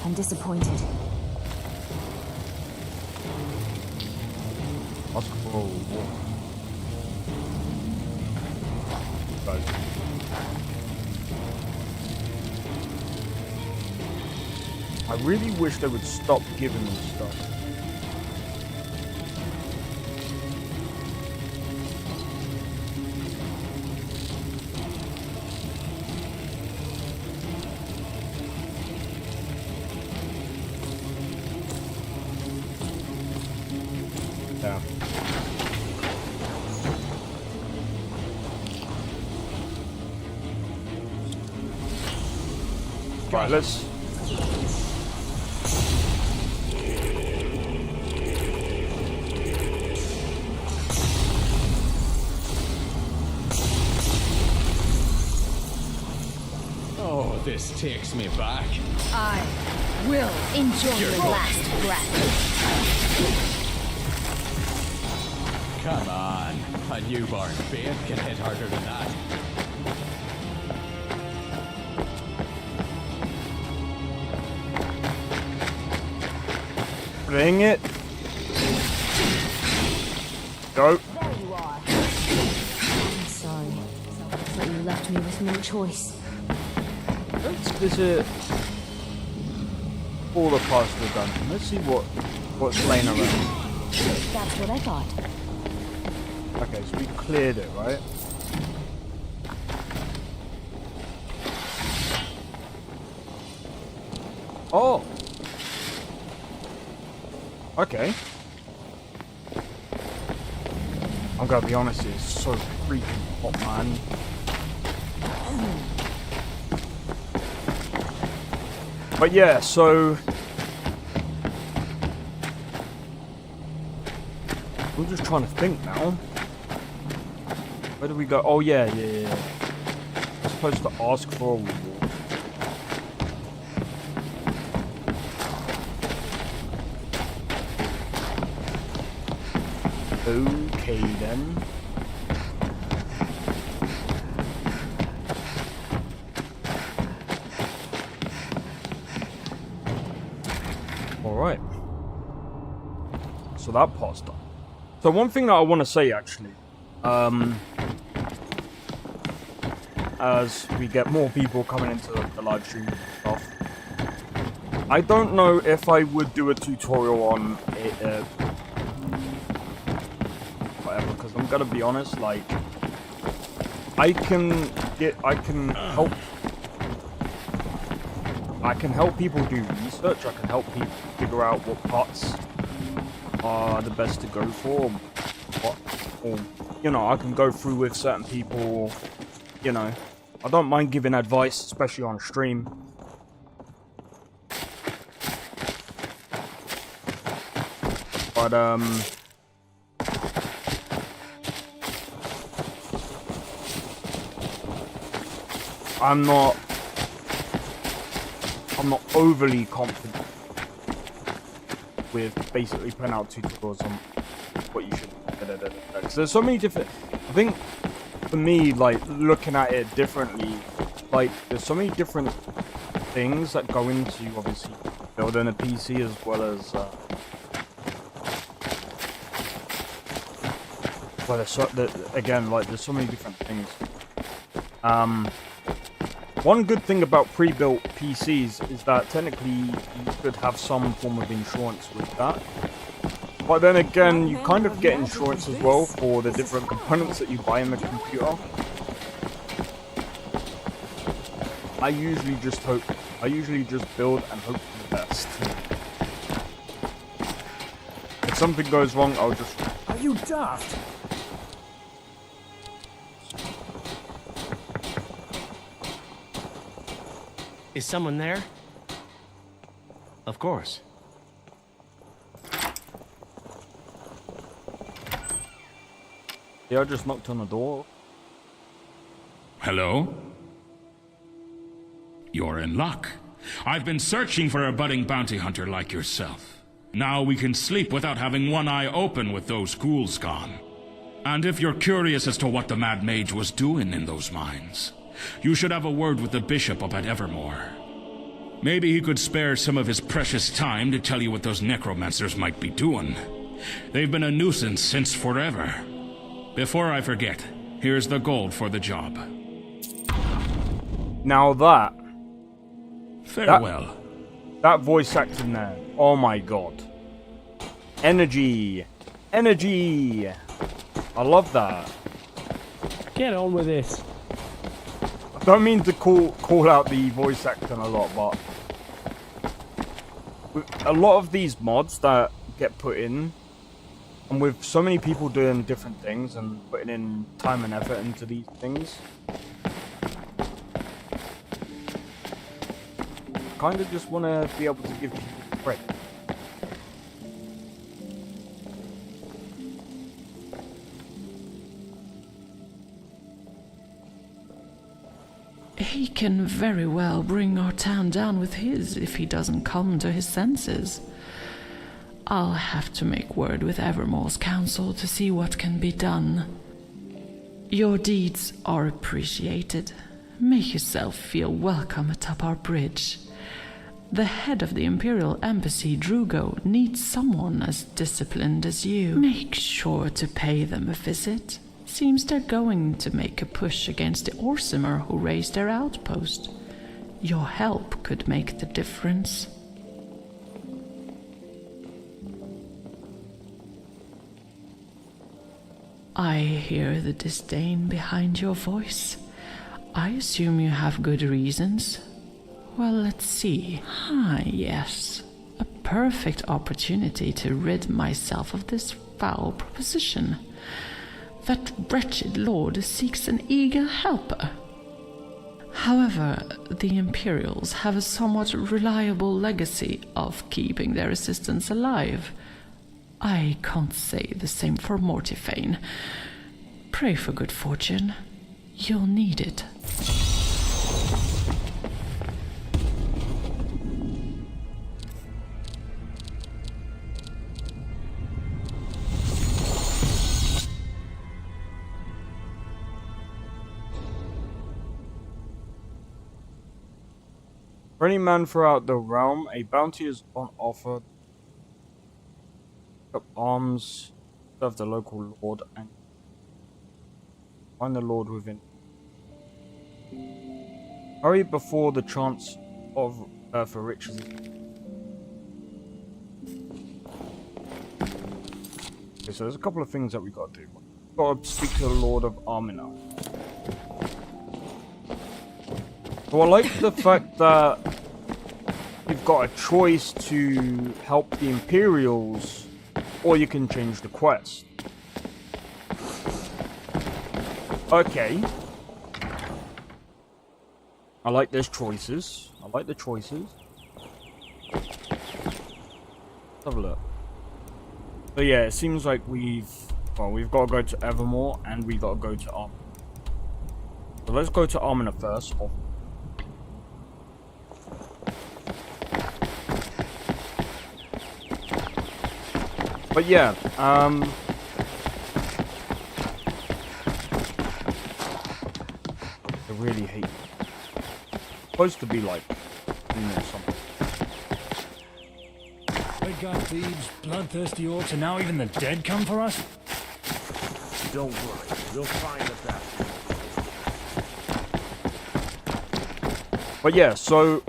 I'm disappointed. Ask for war. Guys. I really wish they would stop giving me stuff. Yeah. Right, let's... Oh, this takes me back. I will enjoy your last breath. Come on, a newborn babe can hit harder than that. Bring it. Go. There you are. I'm sorry, but you left me with no choice. Let's visit all the parts of the dungeon. Let's see what's laying around. That's what I thought. Okay, so we cleared it, right? Oh! Okay. I'm gonna be honest, it's so freaking hot, man. But yeah, so... we're just trying to think now. Where do we go? Oh yeah. I'm supposed to ask for a reward. Okay then. Alright. So that part's done. So one thing that I want to say actually, as we get more people coming into the live stream and stuff, I don't know if I would do a tutorial on it, whatever, because I'm gonna be honest, like, I can help people do research. I can help people figure out what parts are the best to go for, or you know, I can go through with certain people, you know. I don't mind giving advice, especially on stream. But I'm not overly confident with basically putting out tutorials on what you should do. Because there's so many different... I think, for me, like, looking at it differently, like, there's so many different things that go into, obviously, building a PC as well as... well, again, like, there's so many different things. One good thing about pre-built PCs is that technically you could have some form of insurance with that. But then again, you kind of get insurance as well for the different components that you buy in the computer. I usually just build and hope for the best. If something goes wrong, I'll just... Are you daft? Is someone there? Of course. Yeah, I just knocked on the door. Hello? You're in luck. I've been searching for a budding bounty hunter like yourself. Now we can sleep without having one eye open with those ghouls gone. And if you're curious as to what the Mad Mage was doing in those mines, you should have a word with the bishop up at Evermore. Maybe he could spare some of his precious time to tell you what those necromancers might be doing. They've been a nuisance since forever. Before I forget, here's the gold for the job. Now that... Farewell. That voice acting there. Oh my god. Energy. Energy. I love that. Get on with it. I don't mean to call out the voice acting a lot, but with a lot of these mods that get put in, and with so many people doing different things and putting in time and effort into these things, I kind of just want to be able to give people credit. He can very well bring our town down with his if he doesn't come to his senses. I'll have to make word with Evermore's council to see what can be done. Your deeds are appreciated. Make yourself feel welcome atop our bridge. The head of the Imperial Embassy, Drugo, needs someone as disciplined as you. Make sure to pay them a visit. Seems they're going to make a push against the Orsimer who raised their outpost. Your help could make the difference. I hear the disdain behind your voice. I assume you have good reasons. Well, let's see. Yes. A perfect opportunity to rid myself of this foul proposition. That wretched lord seeks an eager helper. However, the Imperials have a somewhat reliable legacy of keeping their assistants alive. I can't say the same for Mortifane. Pray for good fortune. You'll need it. For any man throughout the realm, a bounty is on offer. Pick up arms, serve the local lord, and find the lord within. Hurry before the chance of for riches. Okay, so there's a couple of things that we got to do. We've got to speak to the Lord of Armina. So I like the fact that you've got a choice to help the Imperials, or you can change the quest. Okay. I like those choices. I like the choices. Let's have a look. So yeah, it seems like we've got to go to Evermore and we've got to go to Armina. So let's go to Armina first. But yeah, I really hate it. It's supposed to be like, something. Big gun thieves, bloodthirsty orcs, and now even the dead come for us? Don't worry, we'll find a path. But yeah, so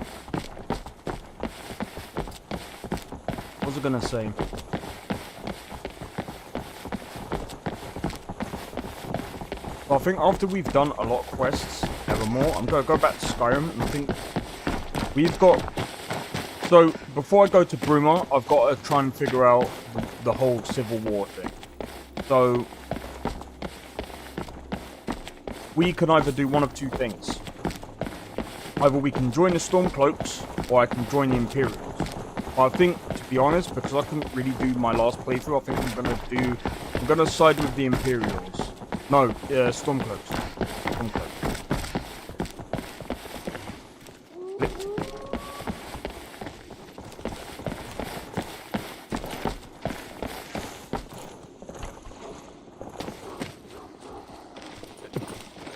what was I gonna say? Well, I think after we've done a lot of quests, Evermore, I'm gonna go back to Skyrim and I think we've got. So before I go to Bruma, I've got to try and figure out the whole Civil War thing. So we can either do one of two things. Either we can join the Stormcloaks, or I can join the Imperials. But I think, to be honest, because I couldn't really do my last playthrough, I think I'm gonna side with the Imperials. No, Stormcloaks. Stormcloaks.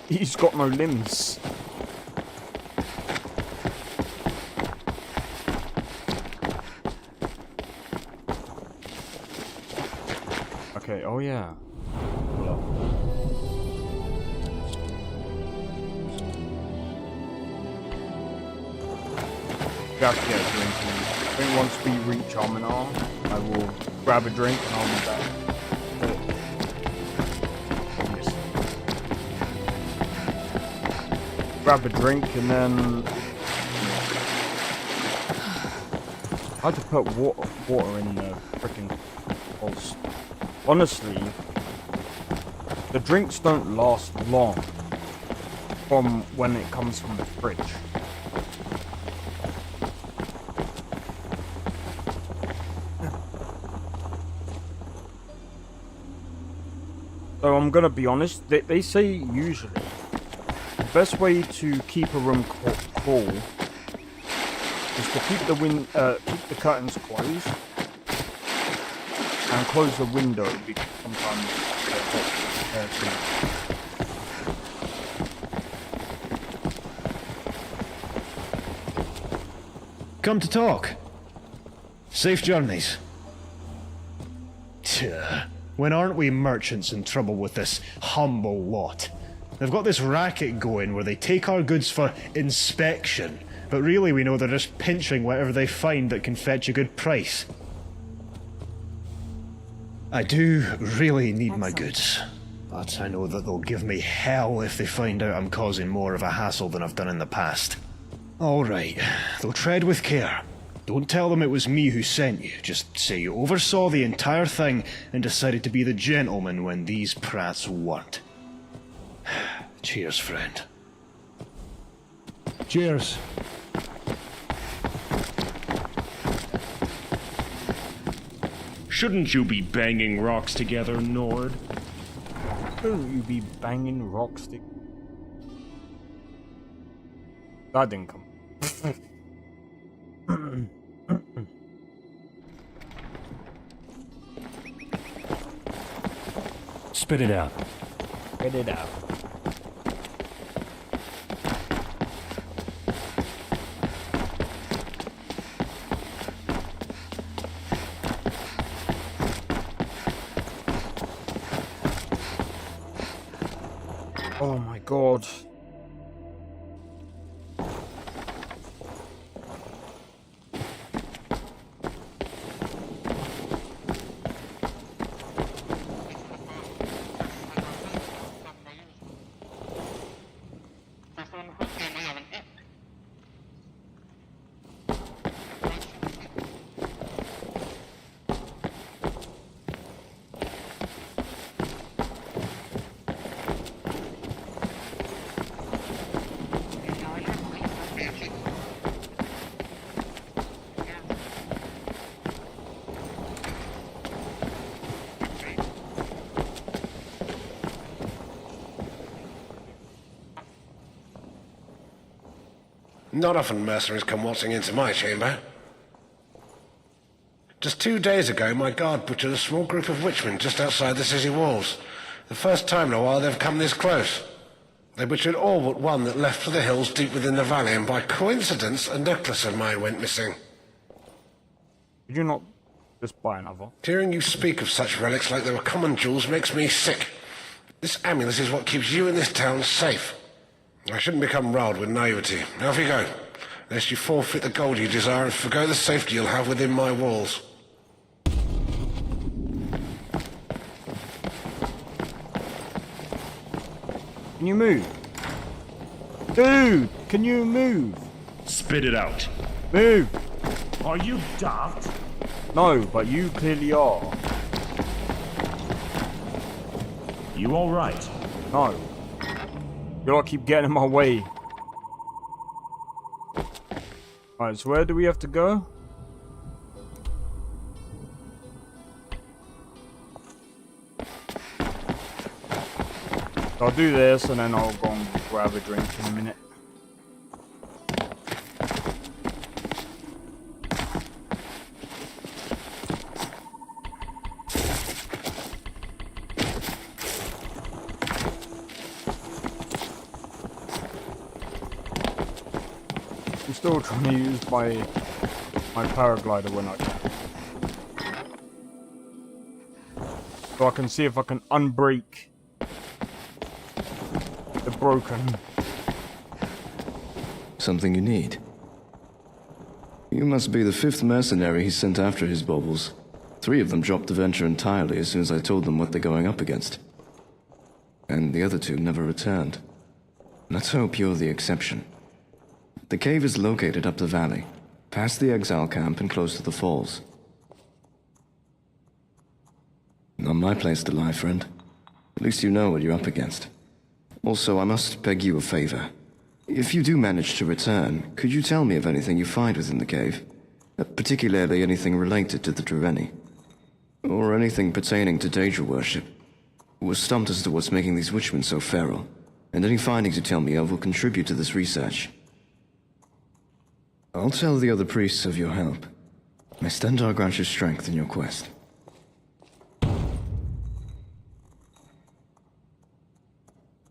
He's got no limbs. Okay, oh yeah. We have to get a drink. I think once we reach Arminar, I will grab a drink and I'll be back. Grab a drink and then I had to put water in the freaking bottles. Honestly, the drinks don't last long from when it comes from the fridge. So I'm gonna be honest, they say usually the best way to keep a room cool is to keep the curtains closed and close the window because sometimes it's Come to talk. Safe journeys. When aren't we merchants in trouble with this humble lot? They've got this racket going where they take our goods for inspection, but really we know they're just pinching whatever they find that can fetch a good price. I do really need my goods, but I know that they'll give me hell if they find out I'm causing more of a hassle than I've done in the past. Alright, they'll tread with care. Don't tell them it was me who sent you, just say you oversaw the entire thing and decided to be the gentleman when these prats weren't. Cheers, friend. Cheers. Shouldn't you be banging rocks together, Nord? Shouldn't you be banging rocks together? That didn't come. Spit it out. Spit it out. Oh my god. Not often mercenaries come waltzing into my chamber. Just 2 days ago, my guard butchered a small group of witchmen just outside the city walls. The first time in a while they've come this close. They butchered all but one that left for the hills deep within the valley, and by coincidence, a necklace of mine went missing. Did you not just buy another? Hearing you speak of such relics like they were common jewels makes me sick. This amulet is what keeps you in this town safe. I shouldn't become riled with naivety. Off you go, lest you forfeit the gold you desire and forgo the safety you'll have within my walls. Can you move? Dude, can you move? Spit it out. Move! Are you daft? No, but you clearly are. You alright? No. You all keep getting in my way. Alright, so where do we have to go? So I'll do this and then I'll go and grab a drink in a minute. I'm still trying to use my paraglider when I can. So I can see if I can unbreak the broken. Something you need. You must be the 5th mercenary he sent after his baubles. 3 of them dropped the venture entirely as soon as I told them what they're going up against. And the other 2 never returned. Let's hope you're the exception. The cave is located up the valley, past the exile camp and close to the falls. Not my place to lie, friend. At least you know what you're up against. Also, I must beg you a favor. If you do manage to return, could you tell me of anything you find within the cave? Particularly anything related to the Dreveni? Or anything pertaining to Daedra worship? We're stumped as to what's making these witchmen so feral, and any findings you tell me of will contribute to this research. I'll tell the other priests of your help. May Stendarr grant you strength in your quest.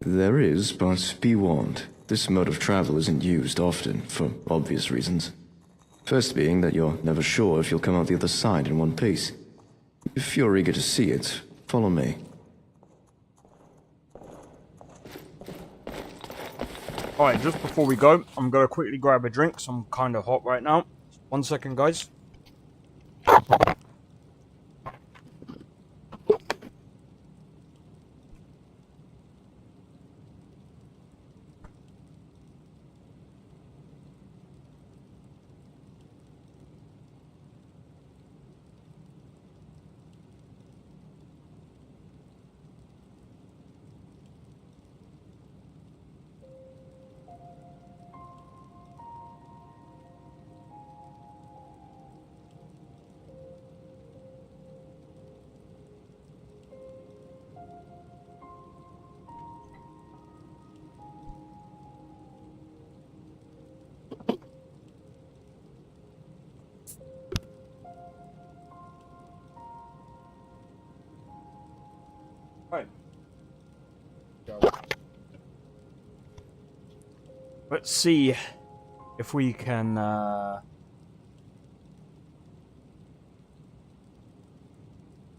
There is, but be warned, this mode of travel isn't used often, for obvious reasons. First being that you're never sure if you'll come out the other side in one piece. If you're eager to see it, follow me. Alright, just before we go, I'm going to quickly grab a drink, so I'm kind of hot right now. 1 second, guys. Right. Let's see if we can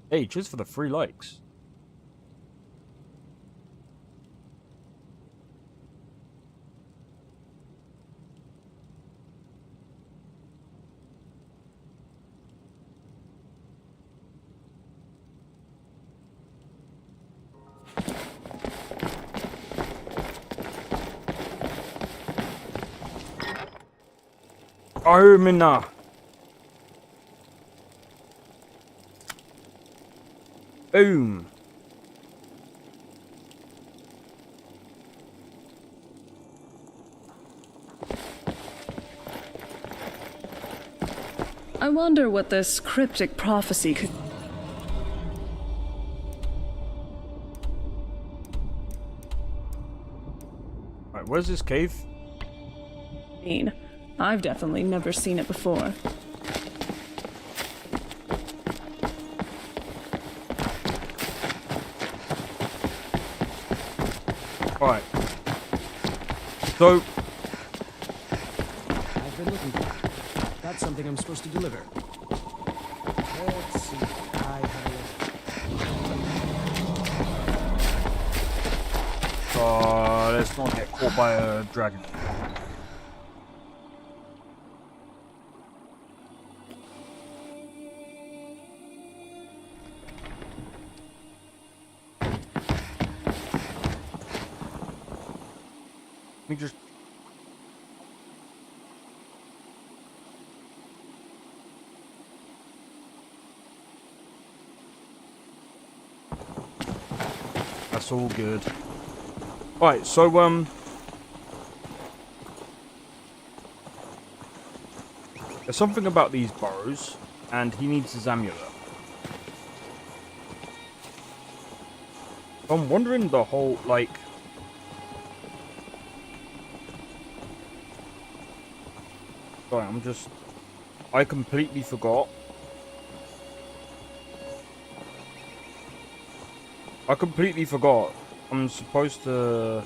Hey, cheers for the 3 likes. Armina. Boom. I wonder what this cryptic prophecy could... Alright, where's this cave? mean. I've definitely never seen it before. Alright. So... I've been looking for it. That's something I'm supposed to deliver. Let's see. I have let's not get caught by a dragon. Let me just... That's all good. Right, so, there's something about these burrows, and he needs his amulet. I'm wondering the whole, like... Sorry, I completely forgot. I'm supposed to...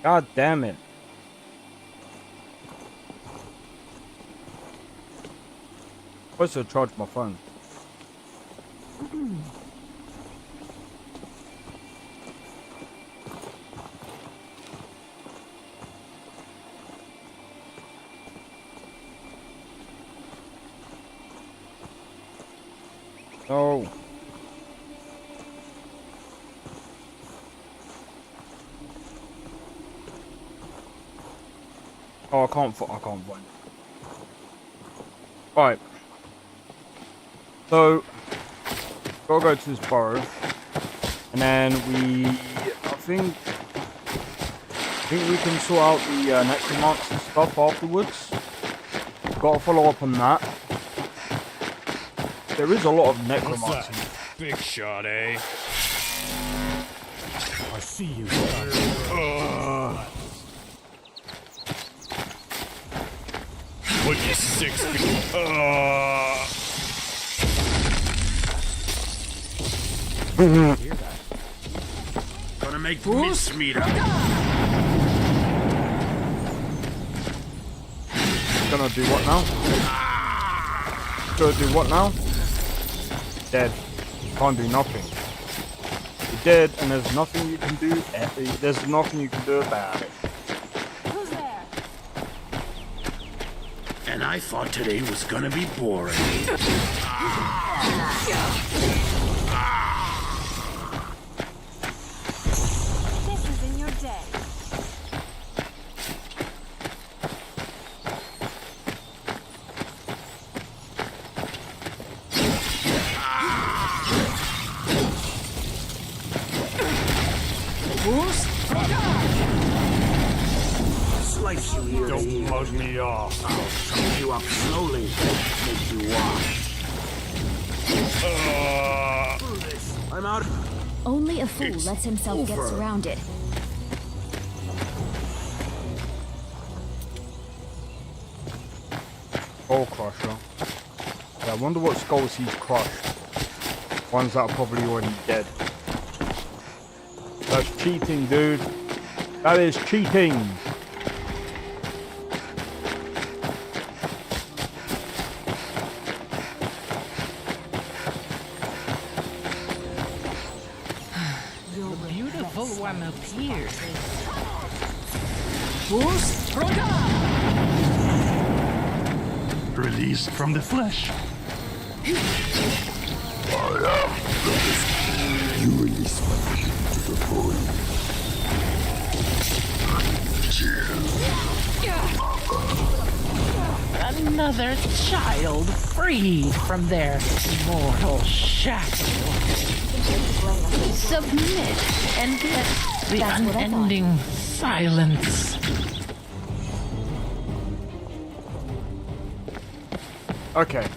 God damn it. I'm supposed to charge my phone. No. Oh, I can't find it. Right. So, gotta go to this burrow, and then I think we can sort out the necromancer stuff afterwards. Gotta follow up on that. There is a lot of necromancy. Big shot, eh? I see you. Put you 6 feet. Gonna make mincemeat out. Gonna do what now? Gonna do what now? Dead. Can't do nothing. You're dead, and there's nothing you can do. There's nothing you can do about it. Who's there? And I thought today was gonna be boring. This is in your day. Slice you here. Don't mug me off. I'll chop you up slowly. Make you wash. I'm out. Only a fool lets himself get over. surrounded. Skull crusher. Yeah, I wonder what skulls he's crushed. Ones that are probably already dead. That's cheating, dude. That is cheating. The beautiful one appears. Released from the flesh. You release my vision to the void. Another child freed from their mortal shackle. Submit and get the unending silence. Okay.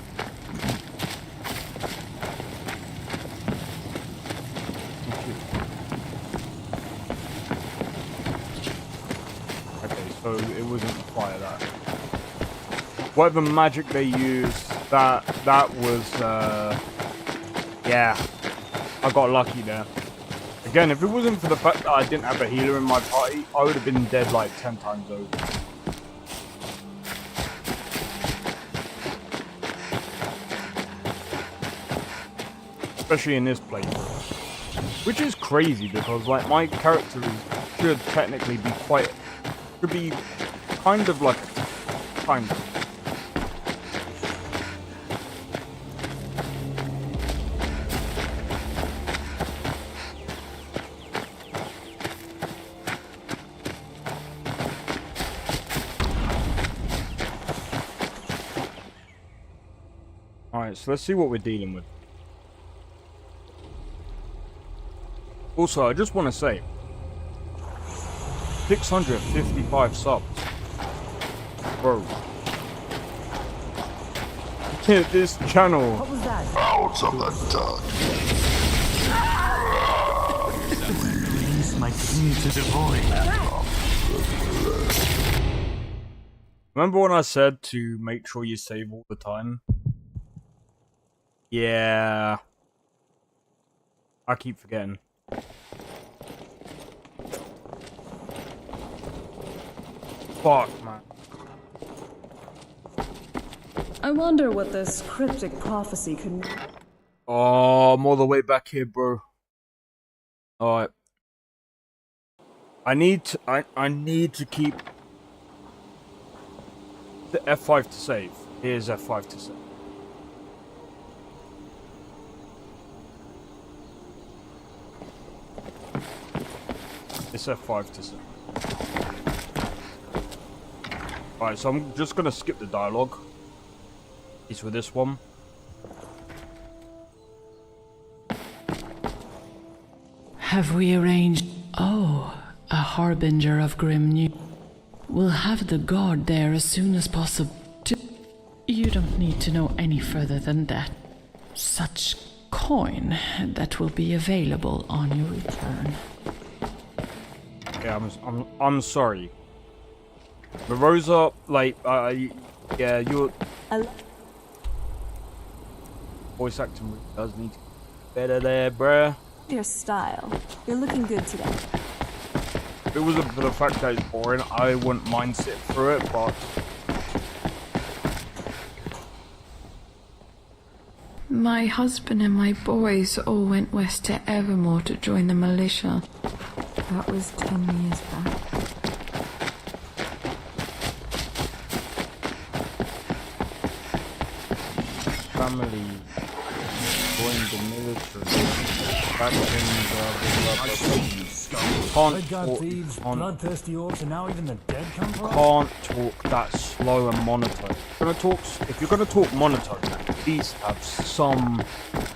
Okay, so it wasn't the fire that. Whatever magic they used, that was, yeah. I got lucky there. Again, if it wasn't for the fact that I didn't have a healer in my party, I would have been dead like 10 times over. Especially in this playthrough. Which is crazy because like my character should technically be should be kind of like kind of. Alright, so let's see what we're dealing with. Also, I just want to say, 655 subs. Bro. this channel. What was that? Out of the dark. Release my king to the void. Remember when I said to make sure you save all the time? Yeah. I keep forgetting. Fuck, man. I wonder what this cryptic prophecy could mean. Oh, I'm all the way back here, bro. Alright. I need to keep the F5 to save. Here's F5 to save. It's F5 to save. Alright, so I'm just gonna skip the dialogue. It's with this one. Have we arranged? Oh, a harbinger of grim news. We'll have the guard there as soon as possible. You don't need to know any further than that. Such coin that will be available on your return. Yeah, I'm sorry. But Rosa, like, yeah, you're... Voice acting really does need to get better there, bruh. Your style. You're looking good today. If it wasn't for the fact that it's boring, I wouldn't mind sitting through it, but... My husband and my boys all went west to Evermore to join the militia. That was 10 years back. Family joined the military. Back thieves, bloodthirsty orcs, and now even the dead come you can't talk that slow and monotone. If you're gonna talk monotone, at least have some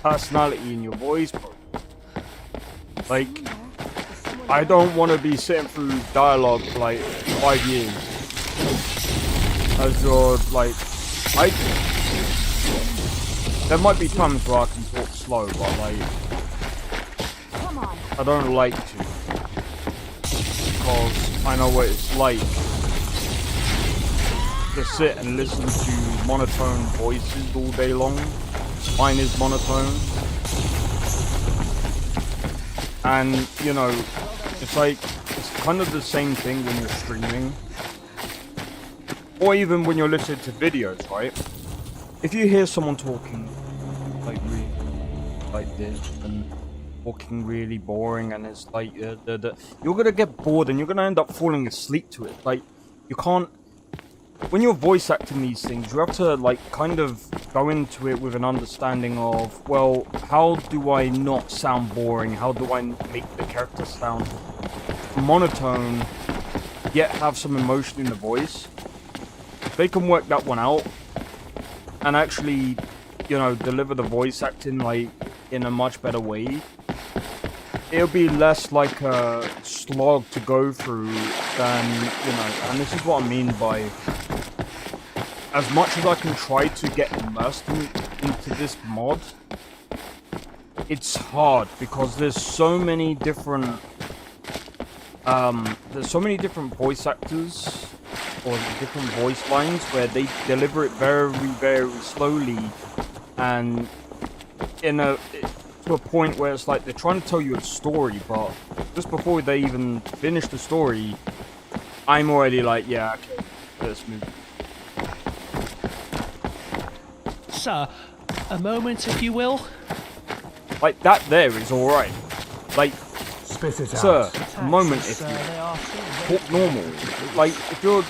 personality in your voice, bro. Like, I don't want to be sitting through dialogue for like 5 years as you're like, there might be times where I can talk slow, but like, I don't like to, because I know what it's like to sit and listen to monotone voices all day long. Mine is monotone. And, you know, it's like, it's kind of the same thing when you're streaming. Or even when you're listening to videos, right? If you hear someone talking, like, really, like this, and talking really boring, and it's like, you're gonna get bored, and you're gonna end up falling asleep to it. Like, you can't... When you're voice acting these things, you have to, like, kind of go into it with an understanding of, well, how do I not sound boring? How do I make the character sound monotone, yet have some emotion in the voice? If they can work that one out, and actually, you know, deliver the voice acting, like, in a much better way, it'll be less like a slog to go through than, you know, and this is what I mean by... As much as I can try to get immersed into this mod, it's hard because there's so many different voice actors or different voice lines where they deliver it very, very slowly, and to a point where it's like they're trying to tell you a story, but just before they even finish the story, I'm already like, yeah, okay, let's move. Sir, a moment, if you will. Like, that there is alright. Like, spit it sir, out. a moment if you talk normal. Like, if you're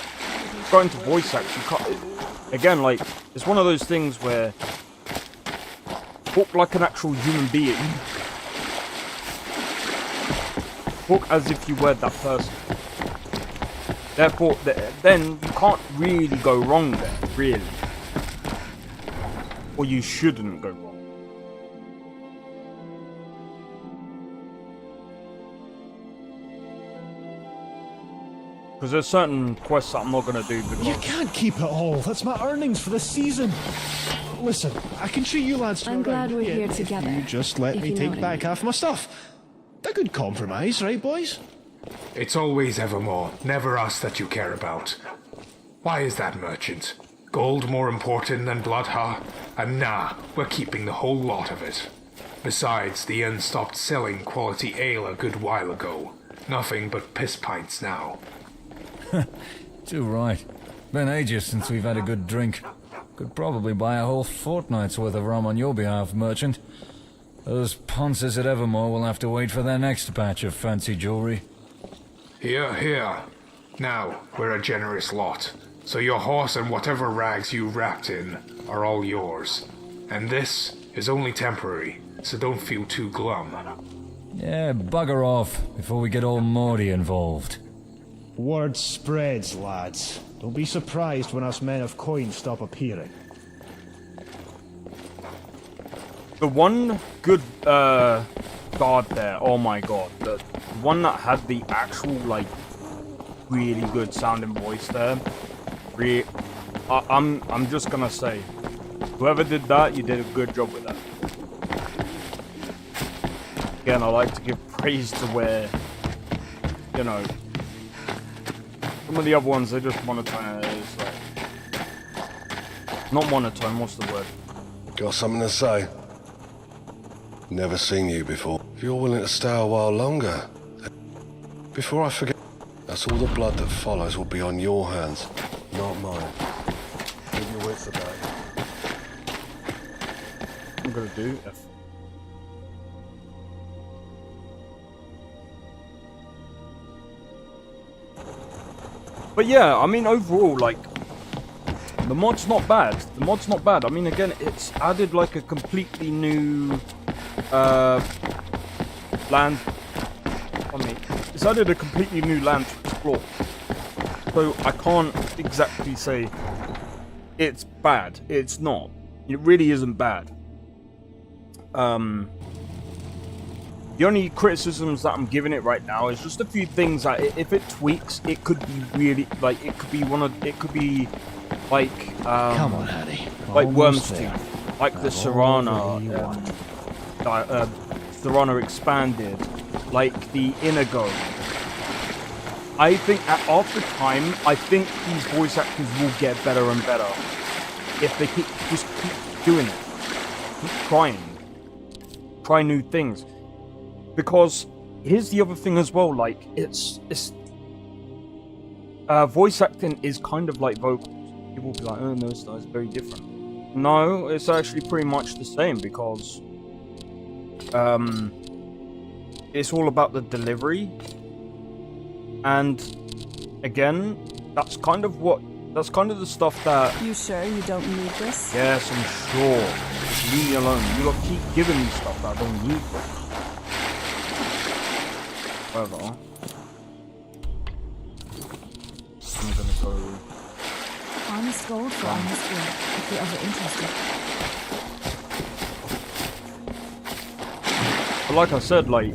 going to voice act, you can't... Again, like, it's one of those things where... Talk like an actual human being. Talk as if you were that person. Therefore, then you can't really go wrong there, really. Or you shouldn't go wrong. Because there's certain quests that I'm not going to do because... You can't keep it all. That's my earnings for the season. Listen, I can treat you lads to I'm a glad round we're here if together, You just let if me you know take what I back mean. half my stuff. A good compromise, right, boys? It's always Evermore, never us that you care about. Why is that, merchant? Gold more important than blood, huh? And nah, we're keeping the whole lot of it. Besides, the inn stopped selling quality ale a good while ago. Nothing but piss pints now. Too right. Been ages since we've had a good drink. Could probably buy a whole fortnight's worth of rum on your behalf, merchant. Those ponces at Evermore will have to wait for their next batch of fancy jewelry. Here, here. Now, we're a generous lot. So your horse and whatever rags you wrapped in are all yours. And this is only temporary, so don't feel too glum. Yeah, bugger off before we get all Morty involved. Word spreads, lads. Don't be surprised when us men of coin stop appearing. The one good guard there, oh my god, the one that had the actual, like, really good sounding voice there, I'm just gonna say, whoever did that, you did a good job with that. Again, I like to give praise to where, you know, some of the other ones, they just monotone. It's like, not monotone, what's the word? Got something to say? Never seen you before. If you're willing to stay a while longer... Before I forget, that's all the blood that follows will be on your hands, not mine. Keep your wits about it. I'm gonna do F. But yeah, I mean, overall, like, the mod's not bad. The mod's not bad. I mean, again, it's added, like, a completely new, land. I mean, it's added a completely new land to explore. So, I can't exactly say it's bad. It's not. It really isn't bad. The only criticisms that I'm giving it right now is just a few things that if it tweaks, it could be really, like, it could be like, Come on, Harry. like Almost Worm's there. Tooth, like the Serana, Serana Expanded, like the Inigo. I think after time, I think these voice actors will get better and better if they keep doing it, keep try new things. Because here's the other thing as well, like, it's voice acting is kind of like vocals. People will be like, oh no, it's very different. No, it's actually pretty much the same because it's all about the delivery. And again, that's kind of the stuff that... You sure you don't need this? Yes, I'm sure. Just leave me alone. You gotta keep giving me stuff that I don't need. However, I'm gonna go... Honest gold for honest gold, if you're ever interested. But like I said, like,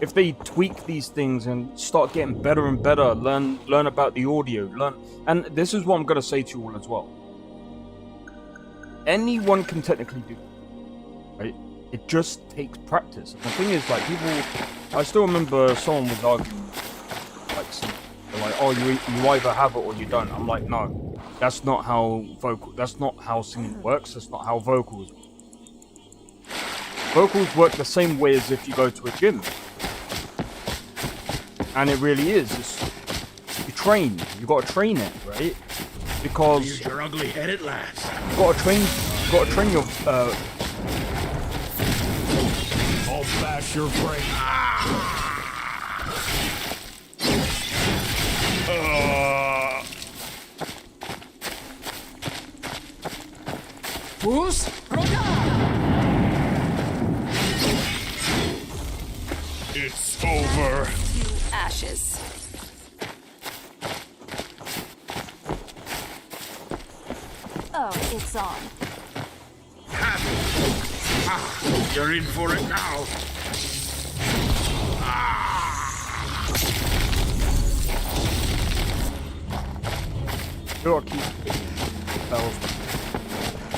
if they tweak these things and start getting better and better, learn about the audio, and this is what I'm gonna say to you all as well. Anyone can technically do it, right? It just takes practice. And the thing is, like, I still remember someone was arguing, like, they're like, oh, you either have it or you don't. I'm like, no, that's not how singing works. That's not how vocals work. Vocals work the same way as if you go to a gym. And it really is. You train. You got to train it, right? Because Use your ugly head at last. you got to train your I'll bash your brain. Bruce? It's over. To ashes. Oh, it's on. You're in for it now. gotta keep spells.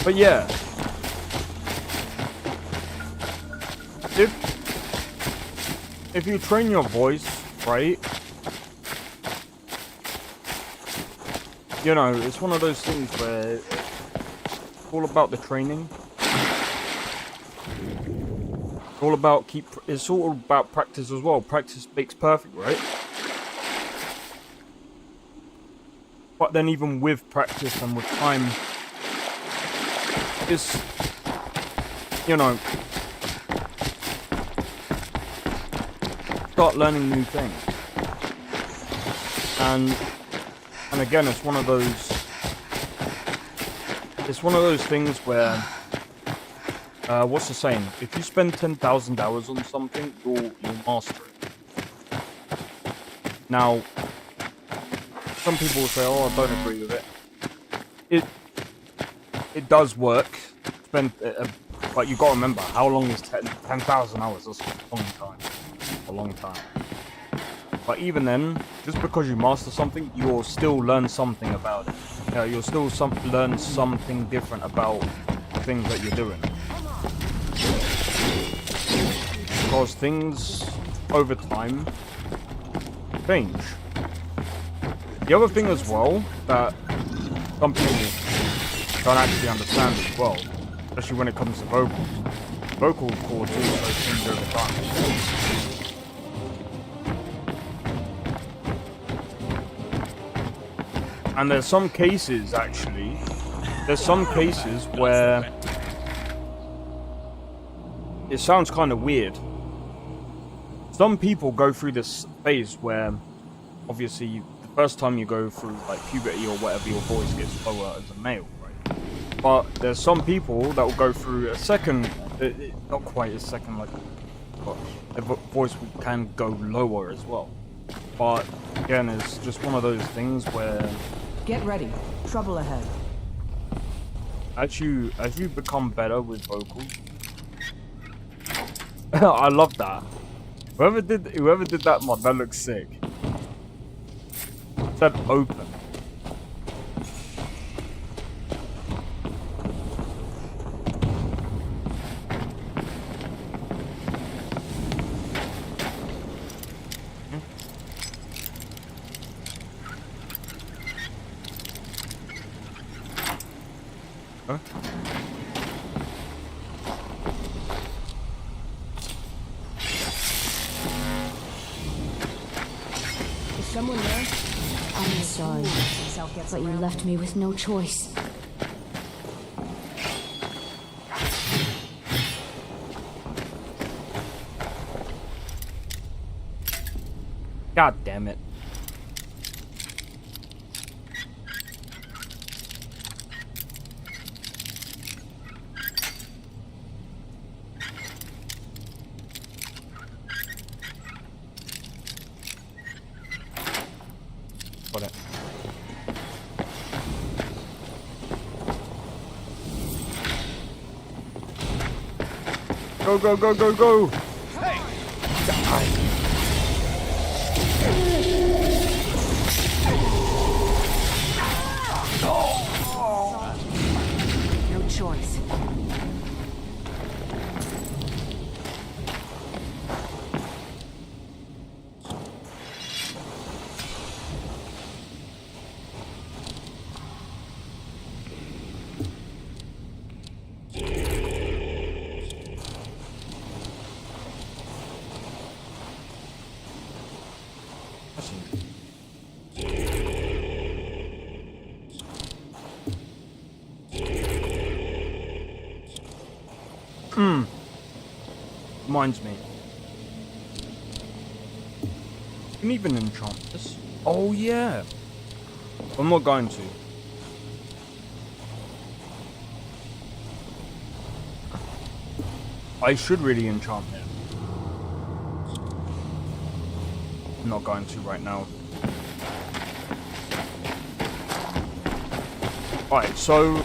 But yeah. If you train your voice right, you know, it's one of those things where it's all about the training. It's all about practice as well. Practice makes perfect, right? But then even with practice and with time, it's, you know, start learning new things. And again, it's one of those things where, what's the saying? If you spend 10,000 hours on something, you'll master it. Now, some people will say, "Oh, I don't agree with it." It does work. But you got to remember, how long is 10,000 hours? That's a long time. A long time. But even then, just because you master something, you'll still learn something about it. You know, you'll still learn something different about things that you're doing. Because things, over time, change. The other thing as well, that some people don't actually understand as well, especially when it comes to vocals. Vocal cords also change over time. And there's some cases, actually, where it sounds kind of weird. Some people go through this phase where, obviously, the first time you go through, like, puberty or whatever, your voice gets lower as a male, right? But there's some people that will go through a second, not quite a second, like, but their voice can go lower as well. But, again, it's just one of those things where... Get ready. Trouble ahead. As you become better with vocals... I love that. Whoever did that mod, that looks sick. It said open. Huh? Someone there? I'm sorry, but you left me with no choice. God damn it. Got it. Go, go, go, go, go! Hey! No choice. Reminds me. You can even enchant this. Oh yeah. I'm not going to. I should really enchant it. I'm not going to right now. Alright, so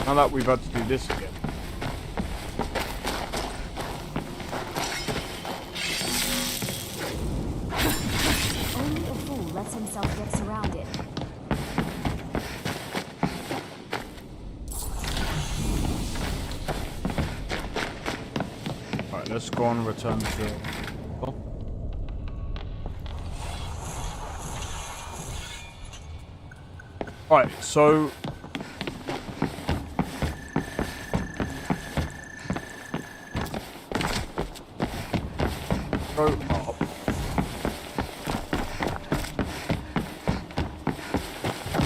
now that we've had to do this again. Only a fool myself get surrounded. Alright, let's go and return to... Oh. Alright, so... Go up.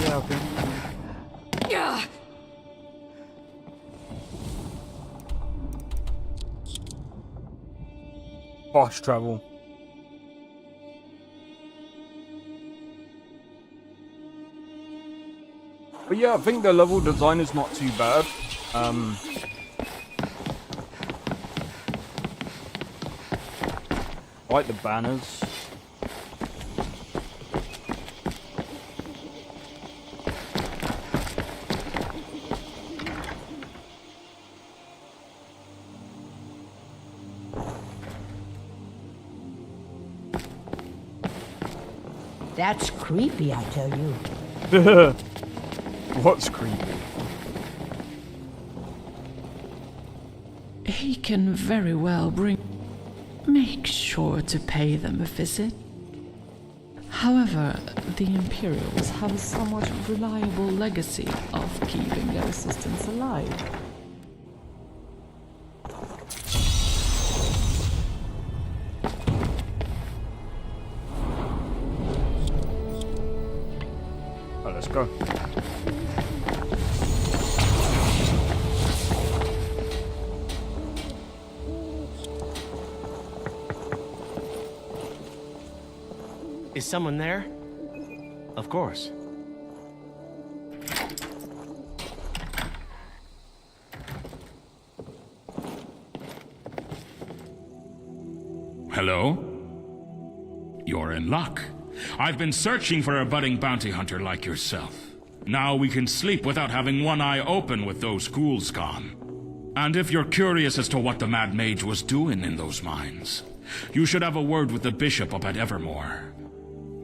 Yeah, okay. Yeah. Fast travel. But yeah, I think the level design is not too bad. I like the banners. That's creepy, I tell you. What's creepy? He can very well bring... Make sure to pay them a visit. However, the Imperials have a somewhat reliable legacy of keeping their assistants alive. Oh, let's go. Is someone there? Of course. Hello? You're in luck. I've been searching for a budding bounty hunter like yourself. Now we can sleep without having one eye open with those ghouls gone. And if you're curious as to what the Mad Mage was doing in those mines, you should have a word with the bishop up at Evermore.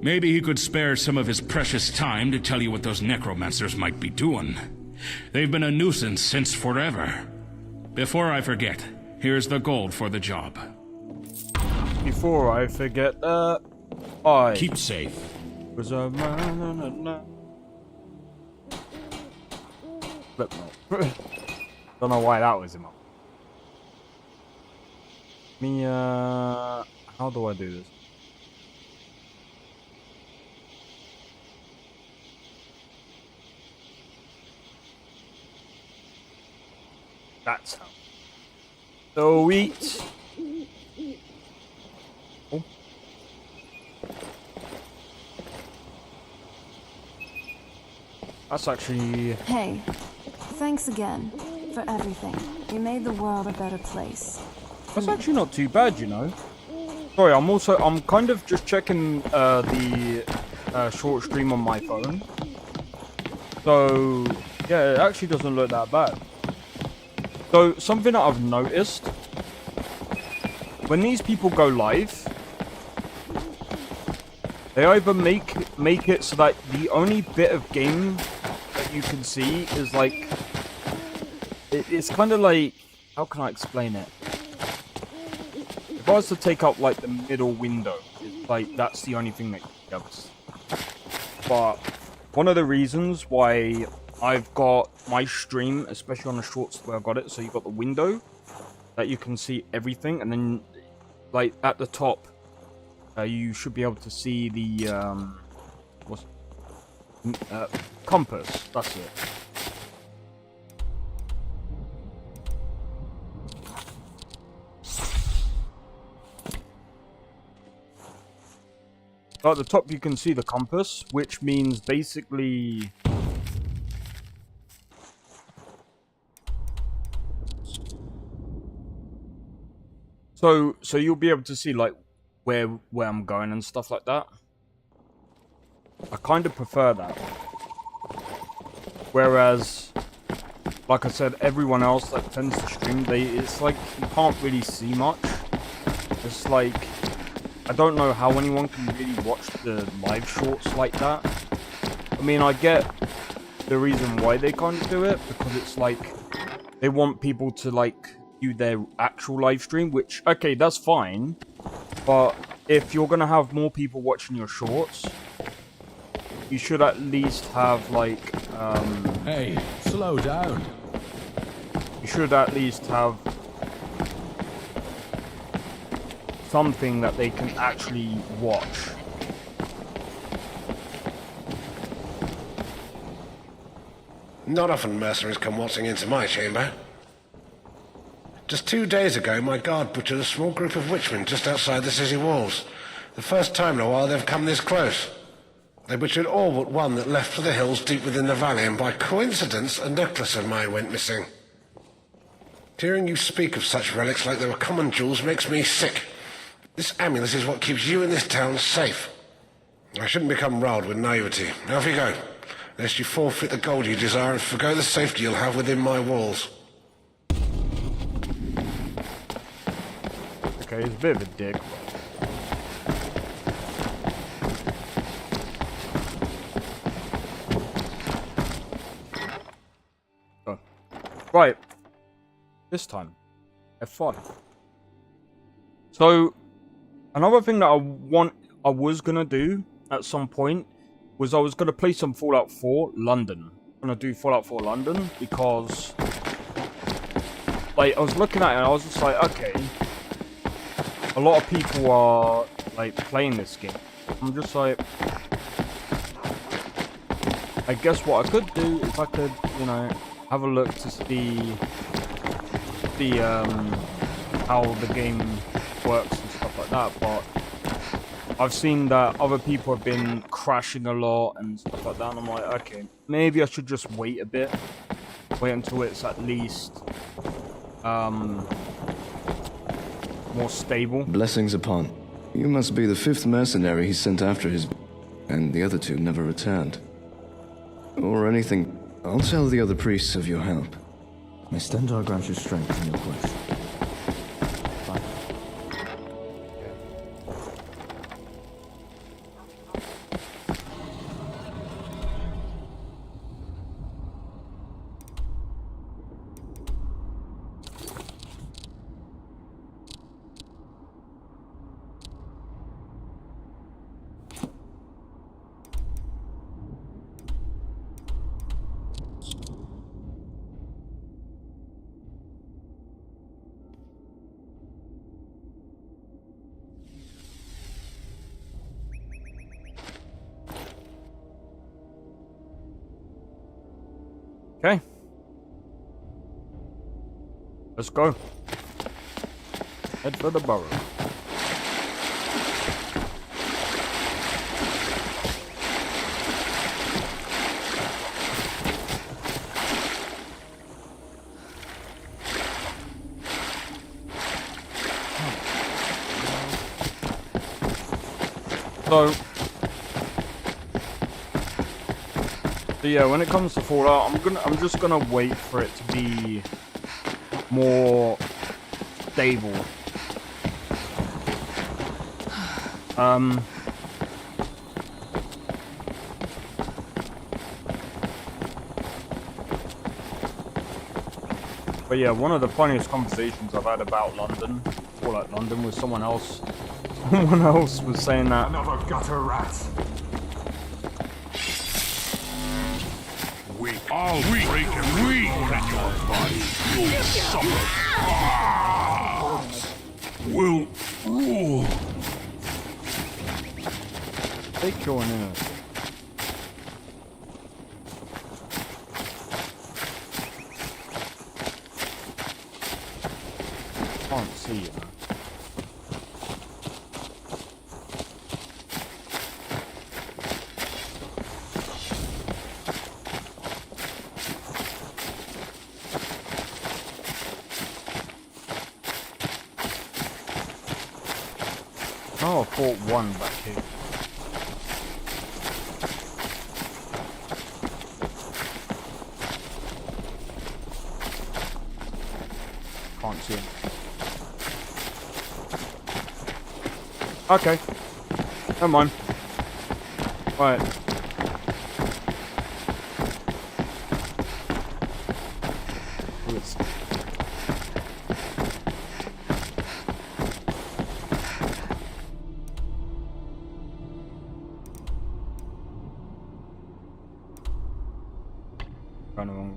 Maybe he could spare some of his precious time to tell you what those necromancers might be doing. They've been a nuisance since forever. Before I forget, here's the gold for the job. Before I forget, I... Keep safe. Was a man... Flip mode. Don't know why that was in my... how do I do this? That's how. Sweet. Oh. That's actually... Hey, thanks again for everything. You made the world a better place. That's actually not too bad, you know. Sorry, I'm kind of just checking the short stream on my phone. So, yeah, it actually doesn't look that bad. So, something that I've noticed, when these people go live, they either make it so that the only bit of game that you can see is like, it's kind of like, how can I explain it? If I was to take up like the middle window, it's like that's the only thing that you can see. But one of the reasons why I've got my stream, especially on the shorts where I got it, so you've got the window that you can see everything, and then like at the top you should be able to see the compass. That's it. At the top you can see the compass, which means basically so you'll be able to see like where I'm going and stuff like that. I kind of prefer that. Whereas, like I said, everyone else that tends to stream, it's like you can't really see much. It's like I don't know how anyone can really watch the live shorts like that. I mean, I get the reason why they can't do it, because it's like they want people to like view their actual live stream, which, okay, that's fine, but if you're gonna have more people watching your shorts, you should at least have like hey, slow down. You should at least have something that they can actually watch. Not often mercenaries come waltzing into my chamber. Just 2 days ago, my guard butchered a small group of witchmen just outside the city walls. The first time in a while they've come this close. They butchered all but one that left for the hills deep within the valley, and by coincidence, a necklace of mine went missing. Hearing you speak of such relics like they were common jewels makes me sick. This amulet is what keeps you in this town safe. I shouldn't become riled with naivety. Off you go, lest you forfeit the gold you desire and forgo the safety you'll have within my walls. Okay, he's a bit of a dick. Oh. Right. This time. F5. So, another thing that I was gonna do at some point was I was gonna play some Fallout 4 London. I'm gonna do Fallout 4 London because, like, I was looking at it and I was just like, okay, a lot of people are like playing this game. I'm just like, I guess what I could do is I could, you know, have a look to see how the game works and stuff like that, but I've seen that other people have been crashing a lot and stuff like that, and I'm like, okay, maybe I should just wait a bit. Wait until it's at least more stable. Blessings upon. You must be the 5th mercenary he sent after his... and the other 2 never returned. Or anything. I'll tell the other priests of your help. May Stendarr grant you strength in your quest. Bye. Okay. Let's go. Head for the burrow. So yeah, when it comes to Fallout, I'm just gonna wait for it to be more stable. But yeah, one of the funniest conversations I've had about London, Fallout London, was someone else. Someone else was saying that. Another gutter rat. I'll break and weaken your body. You'll suffer. Will rule. Take your name. Can't see you. Oh, I fought one back here. Can't see him. Okay. Never mind. Right. Kind of wrong.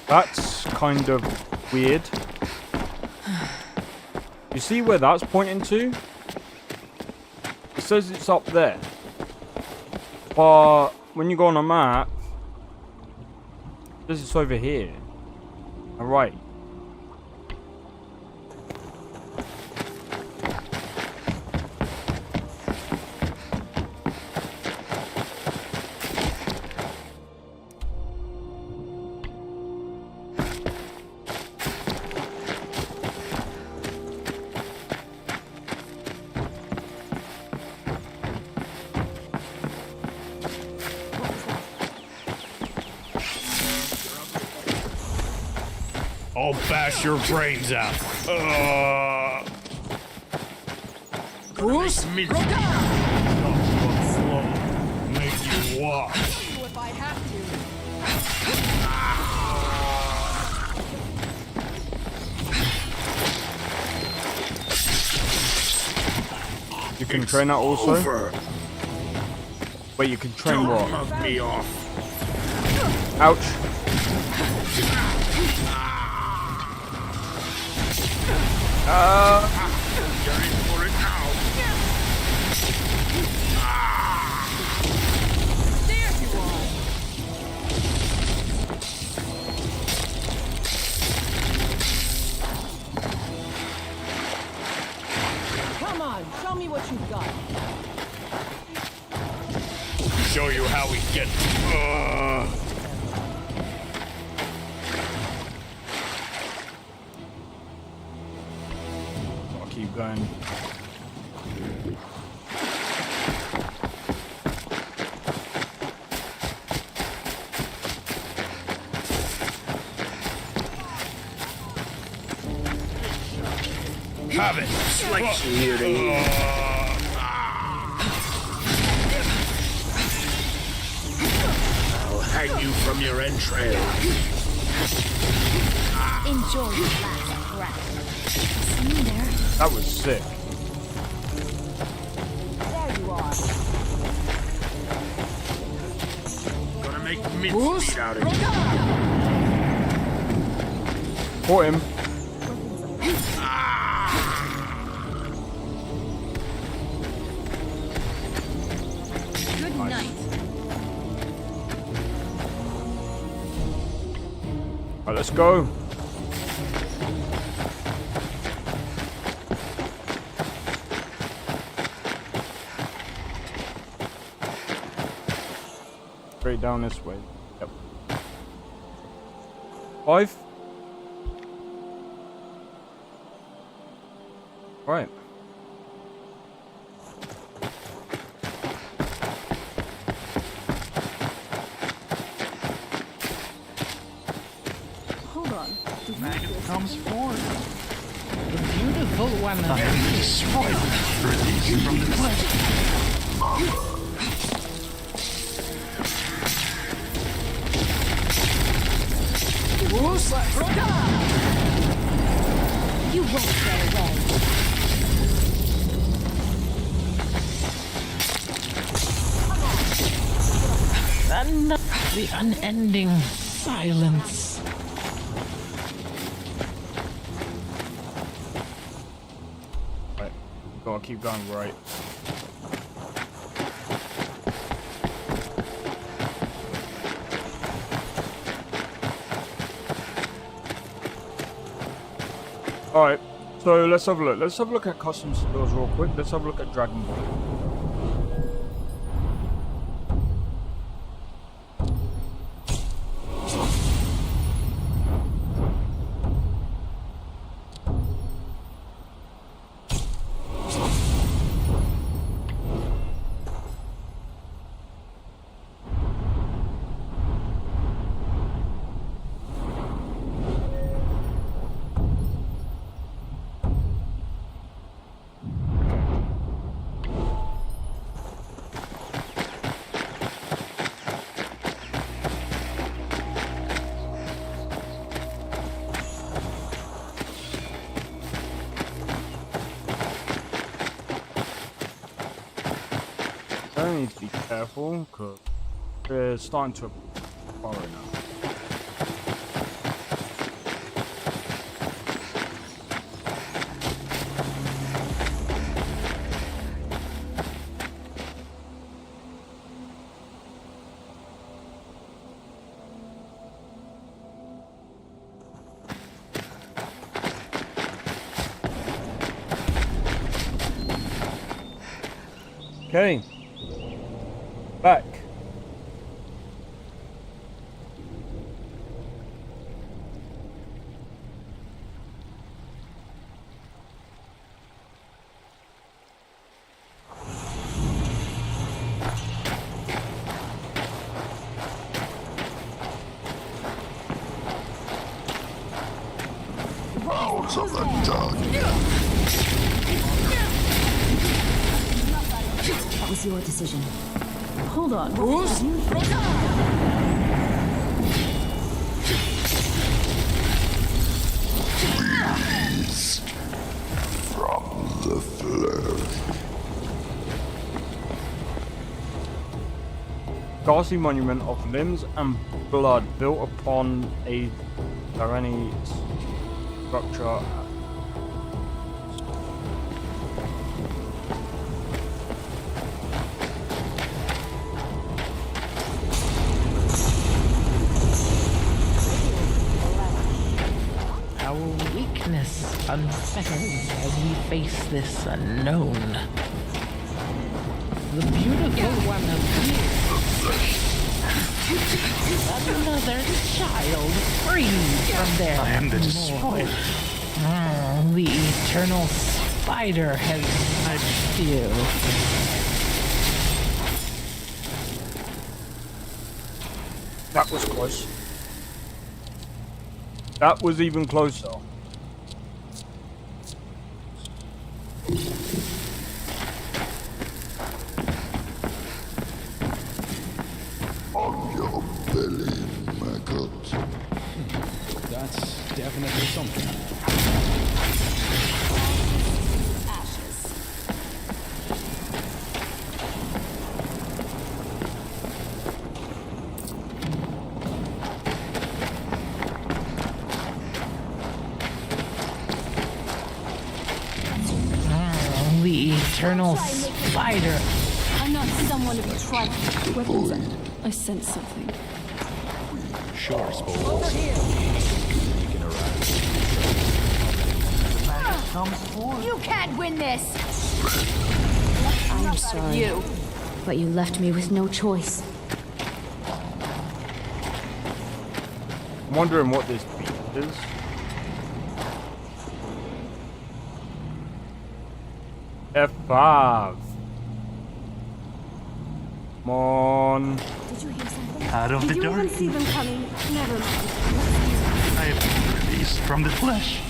That's kind of weird. You see where that's pointing to? It says it's up there. But when you go on a map, it says it's over here. Alright. I'll bash your brains out. Bruce? Make you walk. If I have You can train that also? Wait, you can train what? Mug me off. Ouch. You're in for it now. There you are. Come on, show me what you've got. Show you how we get. I'll keep going. Have it. Slice you here to eat. I'll hang you from your entrails. Enjoy your last breath. See you there. That was sick. There you are. Gonna make mincemeat out of you. Caught him. Good night. Right, let's go. Straight down this way. Yep. 5. Right. Hold on. Maggot comes forth. The beautiful one. I am destroyed. Released from the quest. You won't get away. And the unending silence. Right. Gotta keep going right. Alright, so let's have a look. Let's have a look at custom skills real quick. Let's have a look at Dragon Ball. need to be careful because we're starting to borrow now. Okay, back. Rounds of the dark. What was your decision? Hold on. Feast from the flesh. Ghastly monument of limbs and blood built upon a Tyranny structure. Our weakness unsettles as we face this unknown. The beautiful one appears. Another child freed from their I am the destroyer. The eternal spider has touched you. That was close. That was even closer. On your belly, maggot. That's definitely something. The eternal spider. I'm not someone to be trifled. Weapons end. I sense something. Sure, suppose. Over here. You can't win this! I'm sorry. You. But you left me with no choice. I'm wondering what this beat is. F5. Come on. Did you hear something? Out of Did the you dark. even see them coming? Never mind. I have been released from the flesh.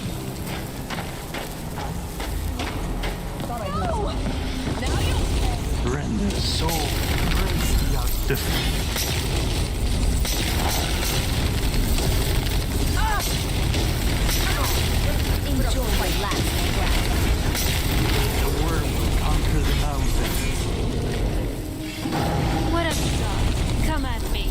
Render soul. Enjoy my last breath. The worm will conquer the mountain. What have you done? Come at me.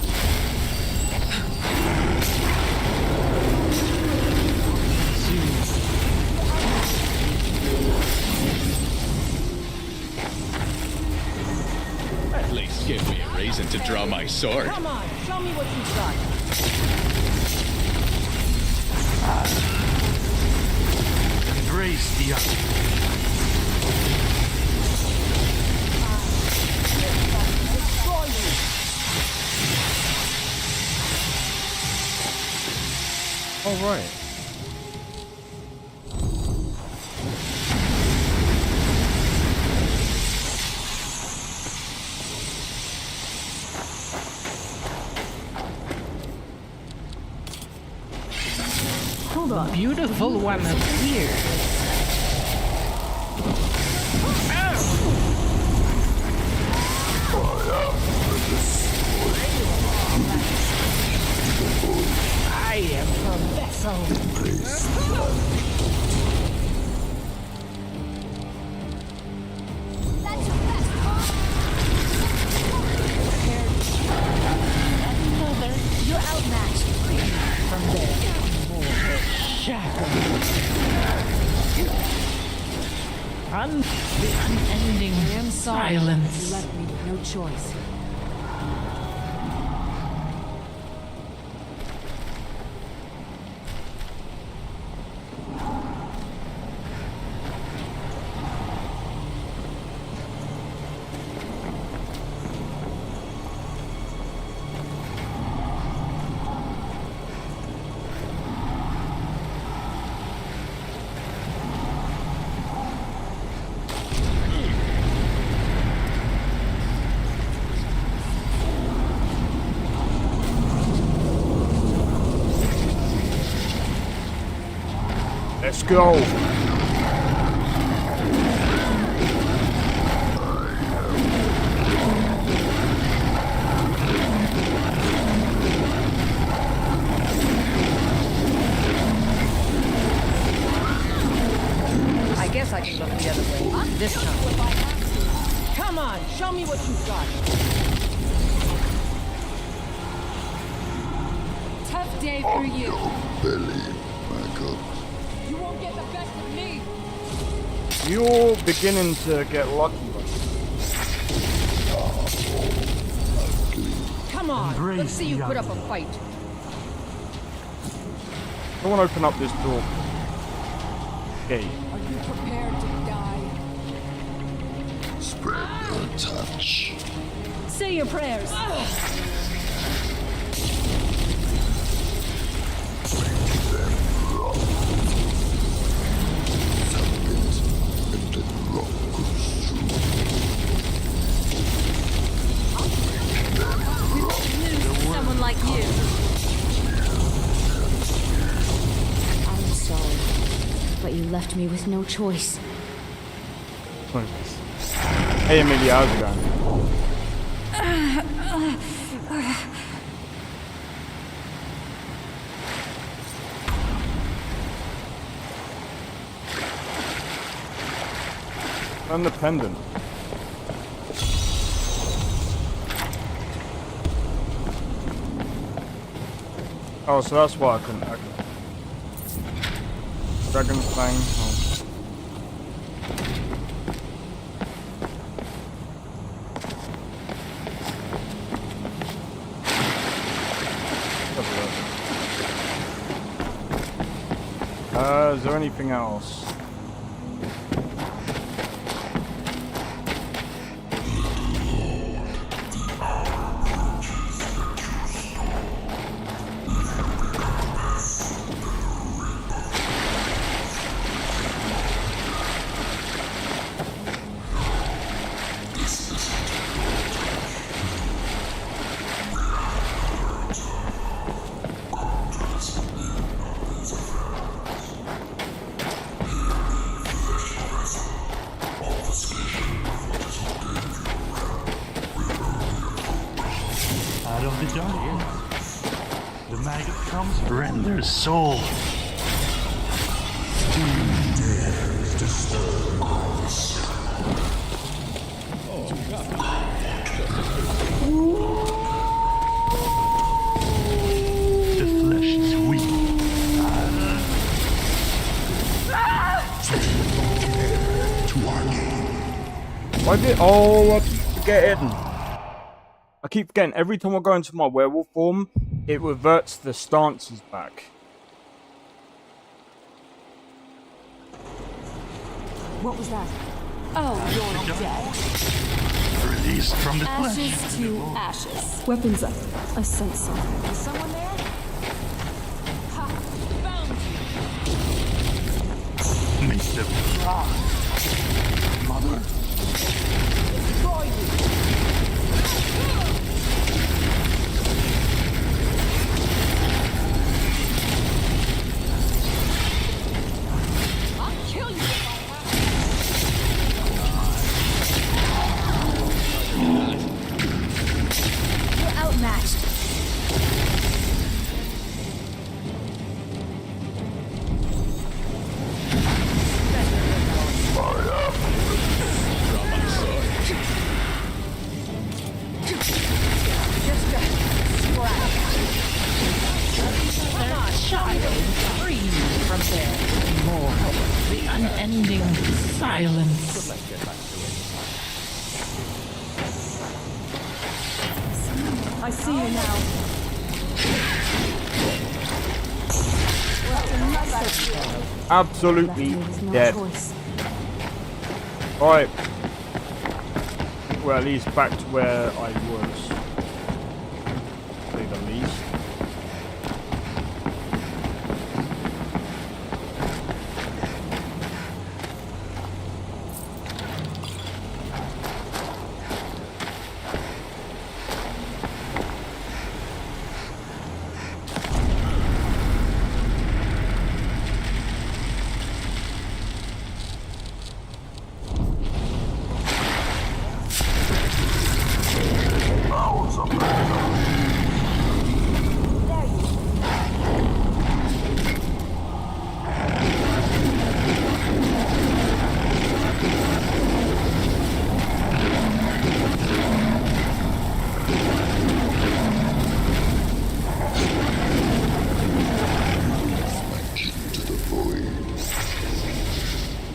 At least give me a reason to draw my sword. Come on, show me what you've got. Embrace the other. Destroy you. All right. Hold on. Beautiful one appears. I am her vessel. down there. And the unending silence. You left me with no choice. Let's go. I guess I can look the other way. This time. Come on, show me what you've got. Tough day for you. Belly, my God. You won't get the best of me. You're beginning to get lucky. Come on, let's see you put up a fight. I want to open up this door. Okay. Are you prepared to die? Spread your touch. Say your prayers. Someone like you. I'm sorry, but you left me with no choice. Hey Amelia, how's it going? Turn the pendant. Oh, so that's why I couldn't. Okay. Dragon's Fang. Oh. Is there anything else? Out of the darkness, the maggot comes to rend their soul. The flesh is weak. Why did? Oh, I keep forgetting. I keep forgetting. Every time I go into my werewolf form, it reverts the stances back. What was that? Oh, you're dead. Released from the flesh. Ashes to ashes. Weapons up. I sense something. Is someone there? Ha! Found you. Make them cry. Mother. Destroy you. I'll kill you if I You're outmatched. child, free from their mortal, the unending silence. I see you now. Absolutely dead. Alright. Well, at least back to where I was. To say the least.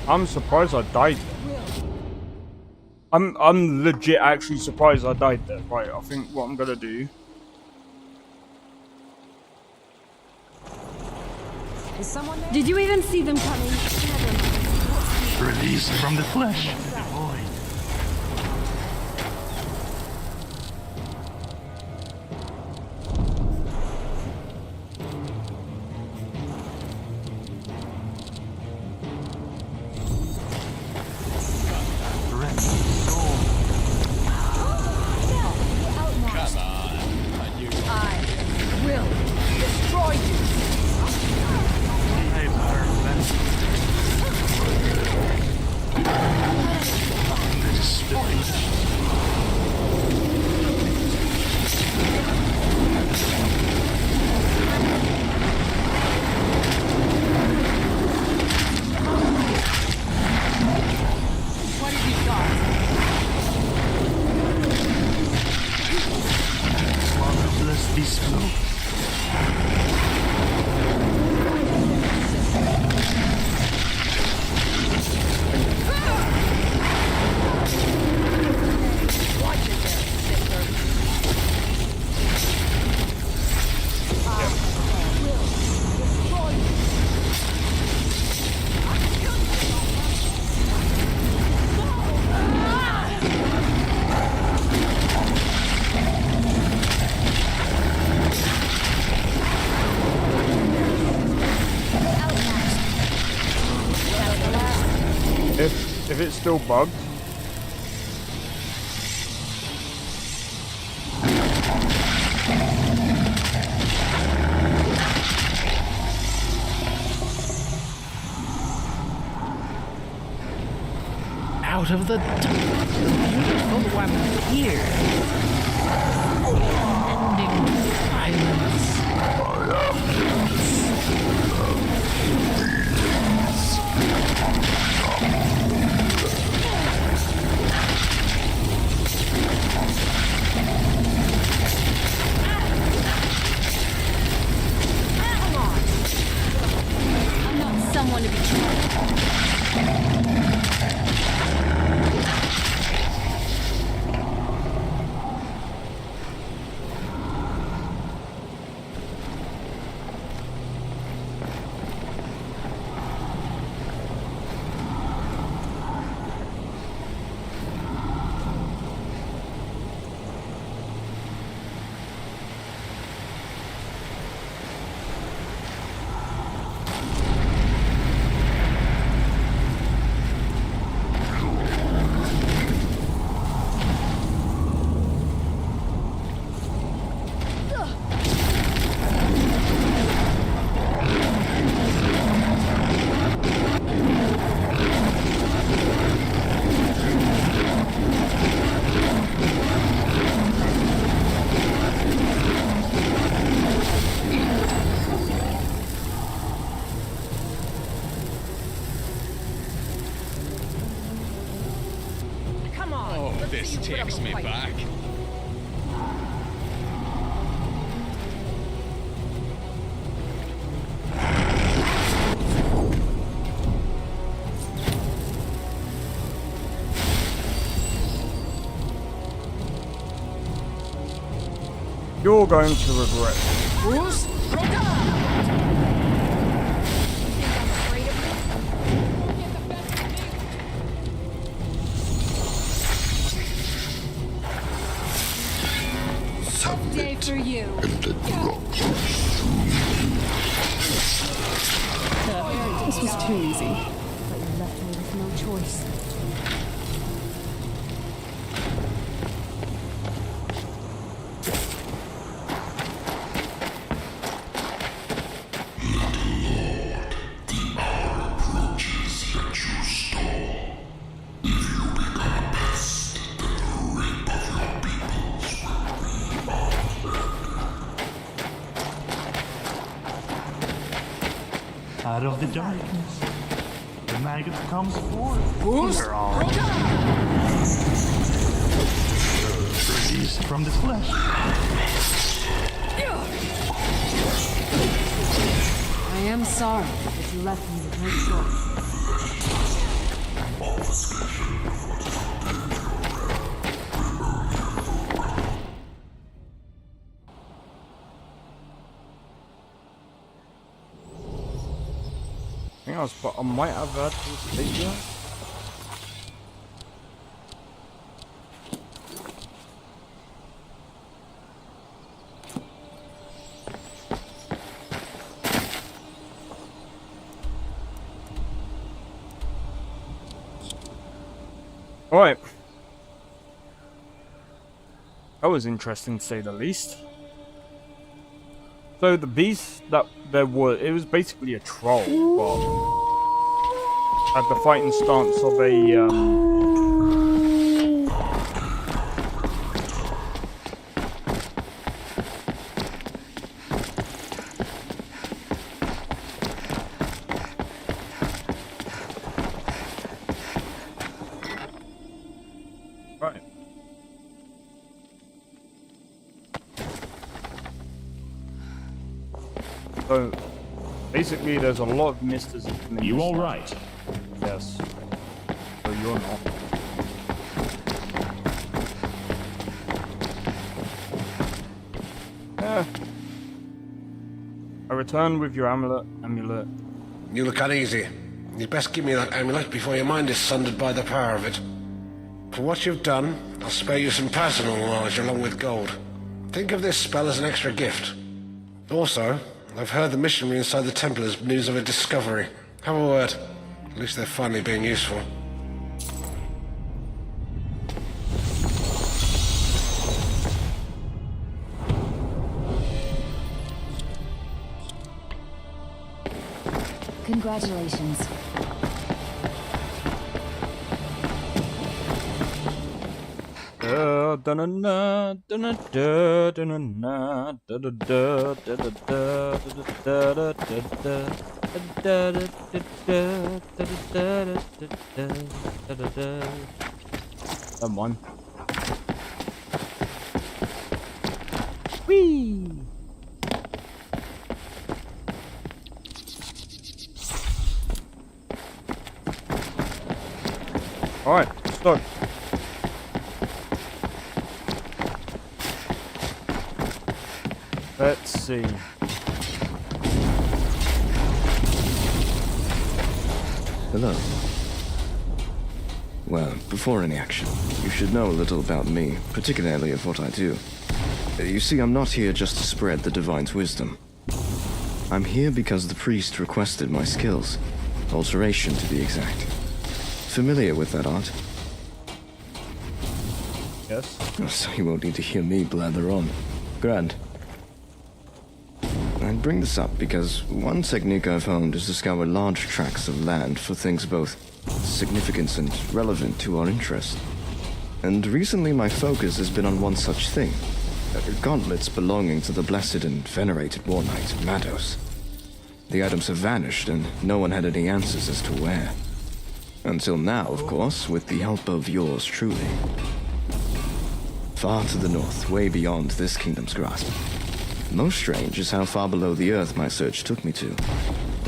I'm surprised I died there. I'm legit actually surprised I died there. Right, I think what I'm gonna do. Is someone there? Did you even see them coming? Released from the flesh. If it's still bugged. Out of the beautiful one here. Unending silence. Someone to be This takes me back. You're going to regret it. Day for you. This was too easy. But you left me with no choice. Out of the darkness, the maggot comes forth. We're all released from the flesh. I am sorry that you left me with no But I might have had this later. Alright. That was interesting to say the least. So the beast that there was, it was basically a troll, but had the fighting stance of a right. So basically there's a lot of mysticism in this. You all right? Yes. So you're not. Yeah. I return with your amulet. You look uneasy. You'd best give me that amulet before your mind is sundered by the power of it. For what you've done, I'll spare you some personal knowledge along with gold. Think of this spell as an extra gift. Also, I've heard the missionary inside the temple has news of a discovery. Have a word. At least they're finally being useful. Congratulations. Come on. Whee! Alright, start. Let's see. Hello. Well, before any action, you should know a little about me, particularly of what I do. You see, I'm not here just to spread the Divine's wisdom. I'm here because the priest requested my skills. Alteration, to be exact. Familiar with that art? Yes. So you won't need to hear me blather on. Grand. I bring this up because one technique I've honed is to scour large tracts of land for things both significant and relevant to our interest. And recently my focus has been on one such thing. Gauntlets belonging to the blessed and venerated war knight, Mados. The items have vanished and no one had any answers as to where. Until now, of course, with the help of yours truly. Far to the north, way beyond this kingdom's grasp. Most strange is how far below the earth my search took me to.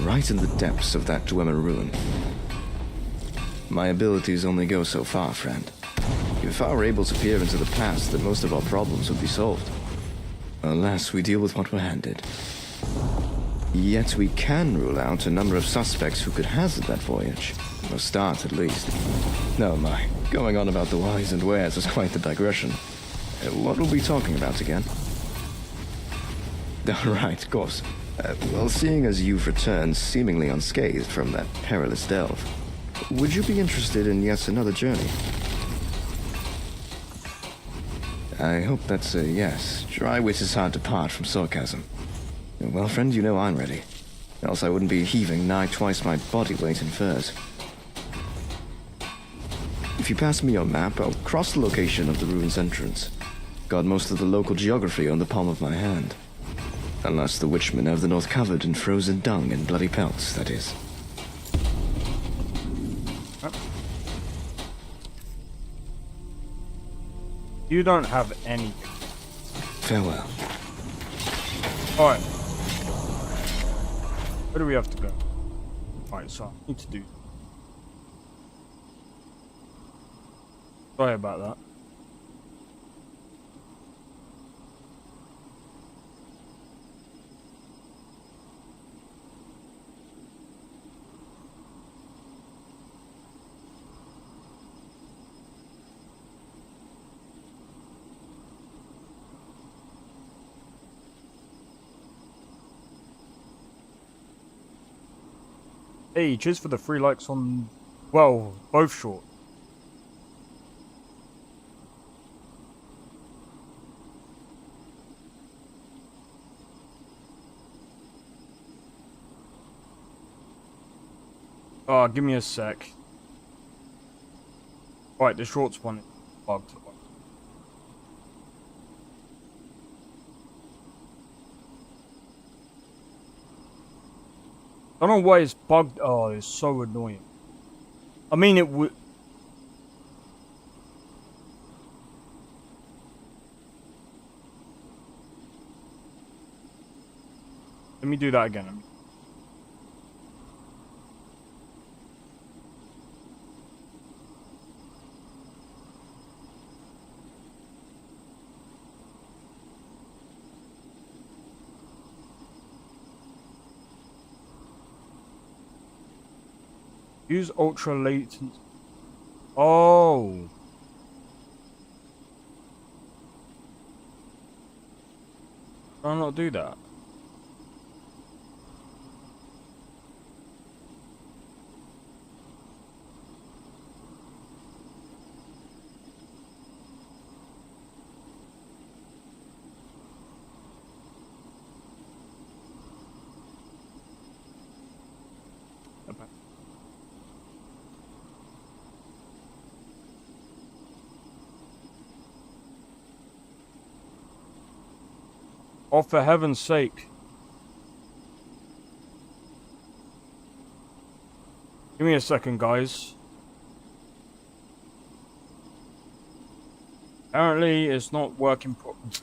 Right in the depths of that Dwemer ruin. My abilities only go so far, friend. If I were able to peer into the past, then most of our problems would be solved. Alas, we deal with what we're handed. Yet we can rule out a number of suspects who could hazard that voyage. Or start, at least. No, my. Going on about the whys and wheres is quite the digression. What were we talking about again? Right, of course. Well, seeing as you've returned seemingly unscathed from that perilous delve, would you be interested in yet another journey? I hope that's a yes. Dry wit is hard to part from sarcasm. Well, friend, you know I'm ready. Else I wouldn't be heaving nigh twice my body weight in furs. If you pass me your map, I'll cross the location of the ruins entrance. Got most of the local geography on the palm of my hand. Unless the witchmen have the north covered in frozen dung and bloody pelts, that is. You don't have any. Farewell. Alright. Where do we have to go? Alright, so I need to do. Sorry about that. Hey, cheers for the 3 likes on, well, both short. Oh, give me a sec. Right, the shorts one is bugged. I don't know why it's bugged. Oh, it's so annoying. I mean, it would. Let me do that again. Use ultra latent. Oh. Can I not do that? Oh, for heaven's sake. Give me a second, guys. Apparently, it's not working properly.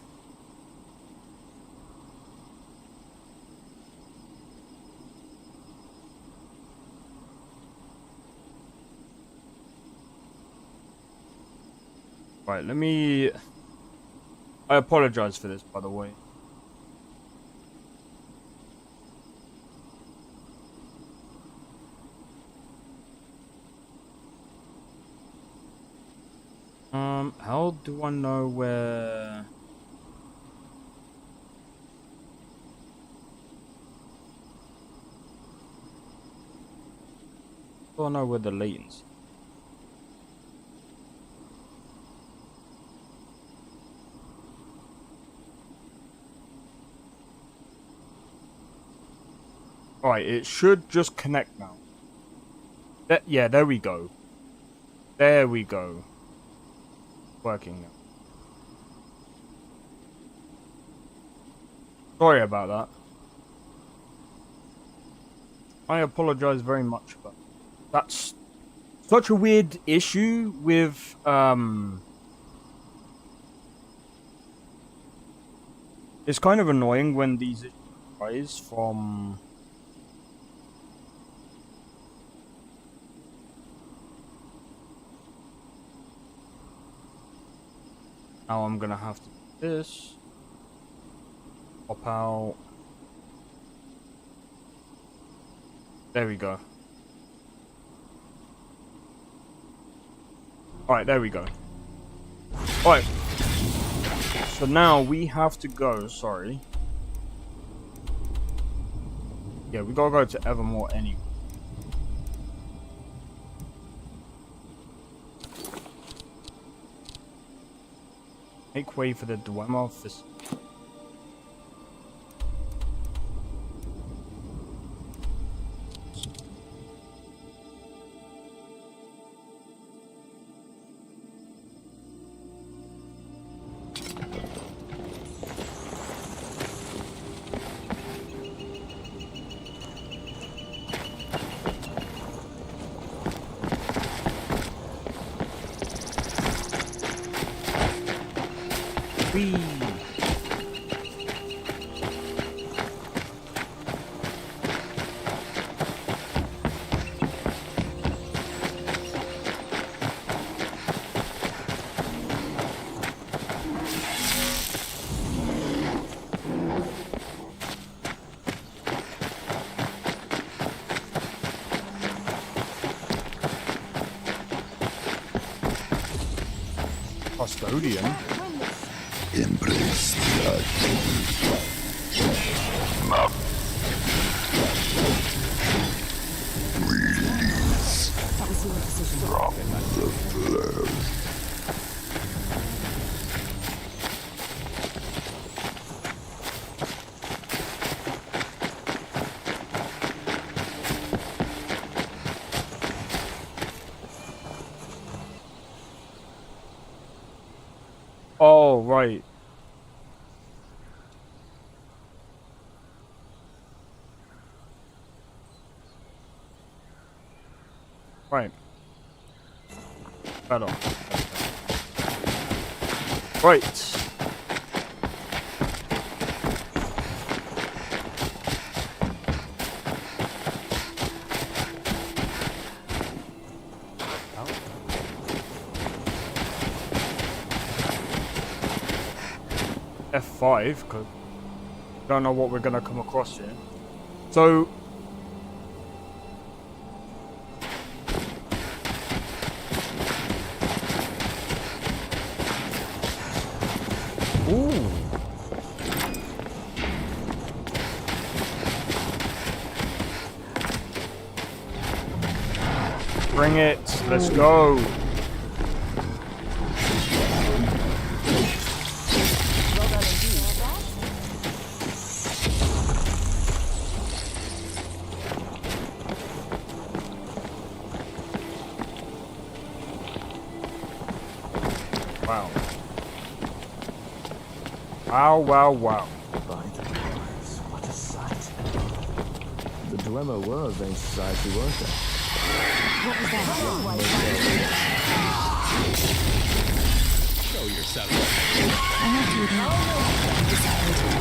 Right, let me... I apologize for this, by the way. How do I know where... How do I know where the latents? Alright, it should just connect now. Yeah, there we go. There we go. Working now. Sorry about that. I apologize very much, but that's such a weird issue with it's kind of annoying when these issues arise from now I'm gonna have to do this. Pop out. There we go. Alright, there we go. Alright. So now we have to go, sorry. Yeah, we gotta go to Evermore anyway. Make way for the Dwemer office. Whee! Custodian? Embrace blood. Release from the flesh. Oh, right. Right. Better. Right. F5, because don't know what we're gonna come across here. So ooh. Bring it. Let's go. Wow. Wow, wow, wow. By the gods, what a sight. The Dwemer were a vain society, weren't they? What was that? Show yourself. I have to admit, I'm disappointed.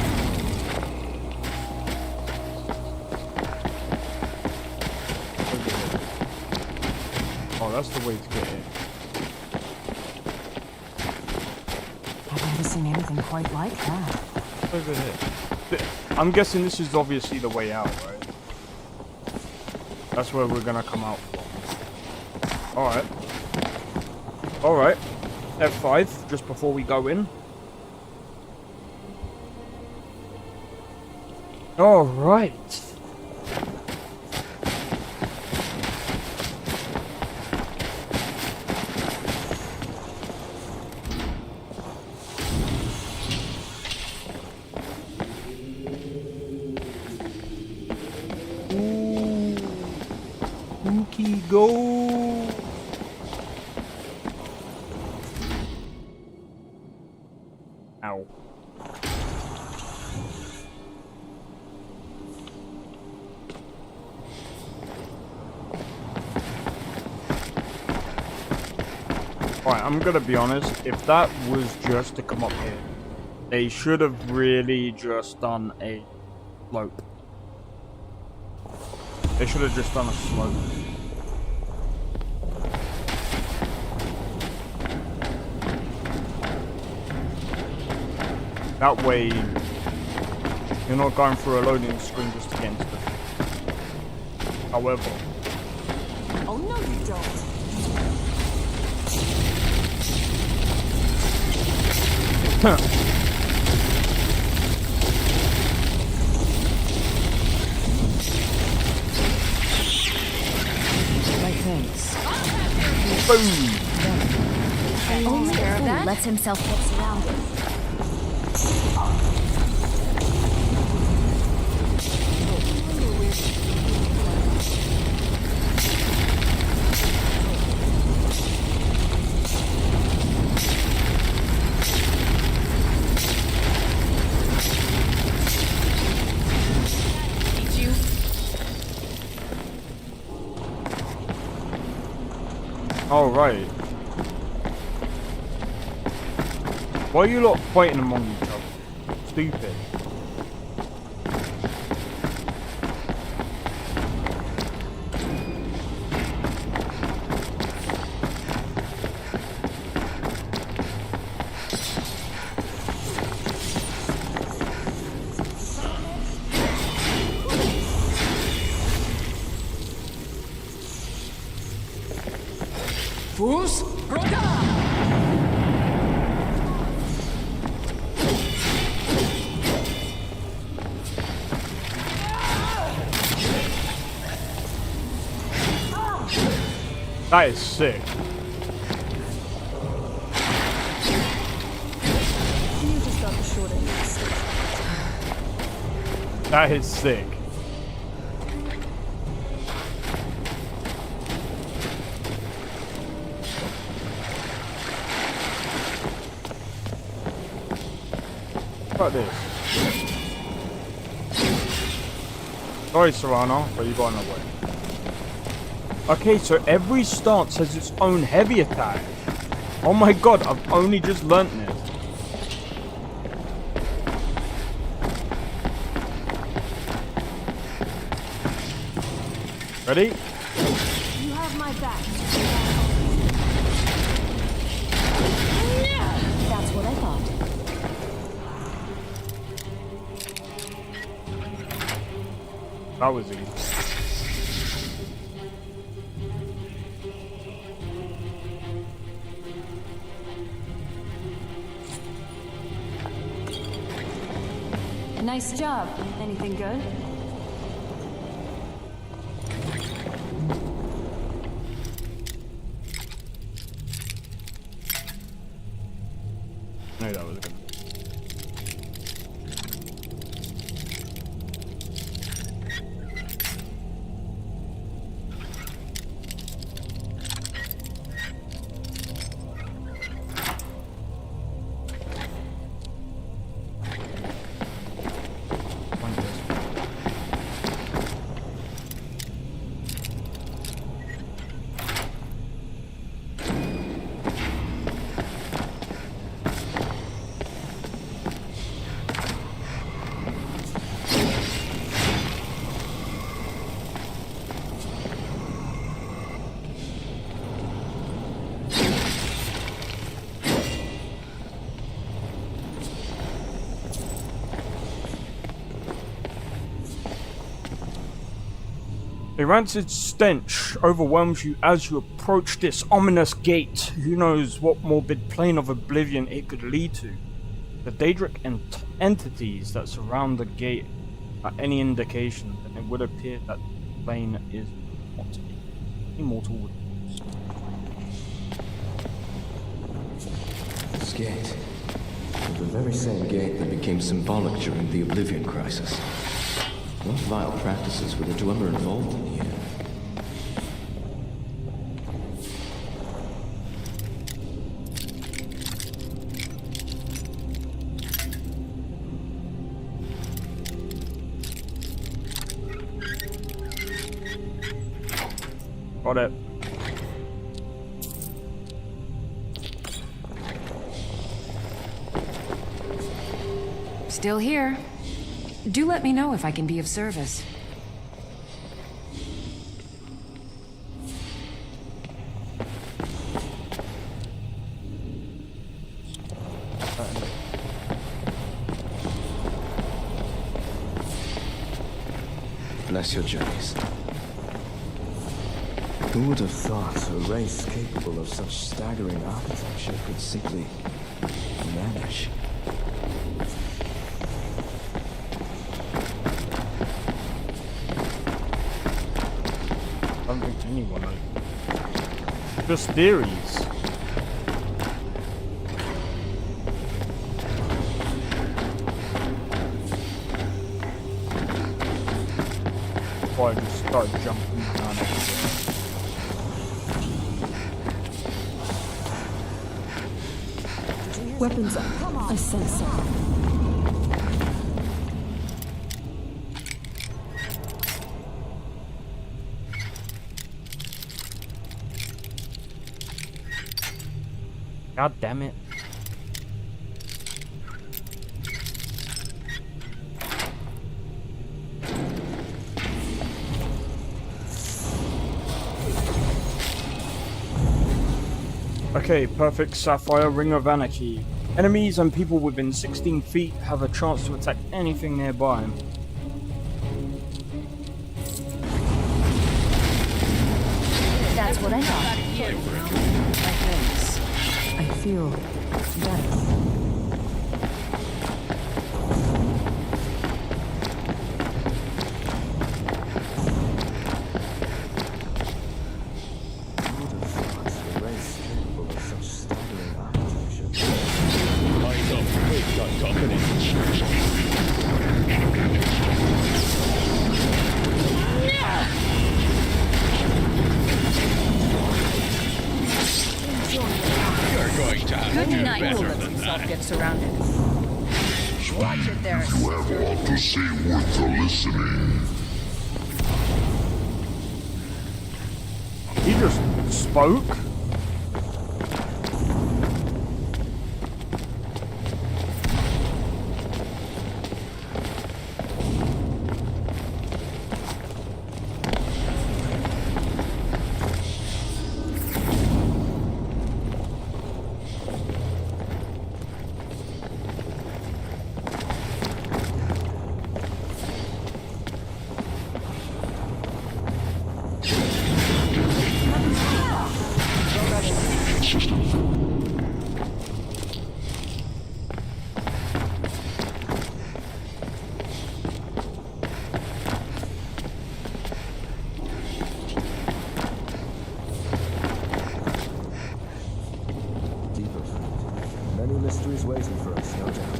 Oh, that's the way to get in. I've never seen anything quite like that. Over here. I'm guessing this is obviously the way out, right? That's where we're gonna come out from. Alright. Alright. F5, just before we go in. Alright. Go. Ow. Alright, I'm gonna be honest, if that was just to come up here, they should have really just done a slope. They should have just done a slope. That way, You're not going through a loading screen just to get into the... However... Oh, no, you don't. My thanks. Boom! Only a fool lets himself get surrounded. Oh, right. Why are you lot fighting among each other? Stupid. Fus Roda! That is sick. You just got the short end of the stick. That is sick. Look at this. Sorry, Serrano, but you got in the way. Okay, so every stance has its own heavy attack. Oh my god, I've only just learnt this. Ready? You have my back. That's what I thought. That was easy. Nice job. Anything good? No, that was good. A rancid stench overwhelms you as you approach this ominous gate. Who knows what morbid plane of oblivion it could lead to? The Daedric entities that surround the gate are any indication, then it would appear that the plane is not immortal. This gate. The very same gate that became symbolic during the Oblivion Crisis. What vile practices were the Dwemer involved in here? Got it. Still here. Do let me know if I can be of service. bless your journeys. Who would have thought a race capable of such staggering architecture could simply vanish? I don't think anyone knows. Just theories. Before I just start jumping down everywhere. Weapons up. I sense something. God damn it. Okay, perfect Sapphire Ring of Anarchy. Enemies and people within 16 feet have a chance to attack anything nearby. That's what I thought. I feel death. Good night. Who lets himself get surrounded? Watch it there. You have a lot to say worth the listening. He just spoke? Many mysteries waiting for us, no doubt.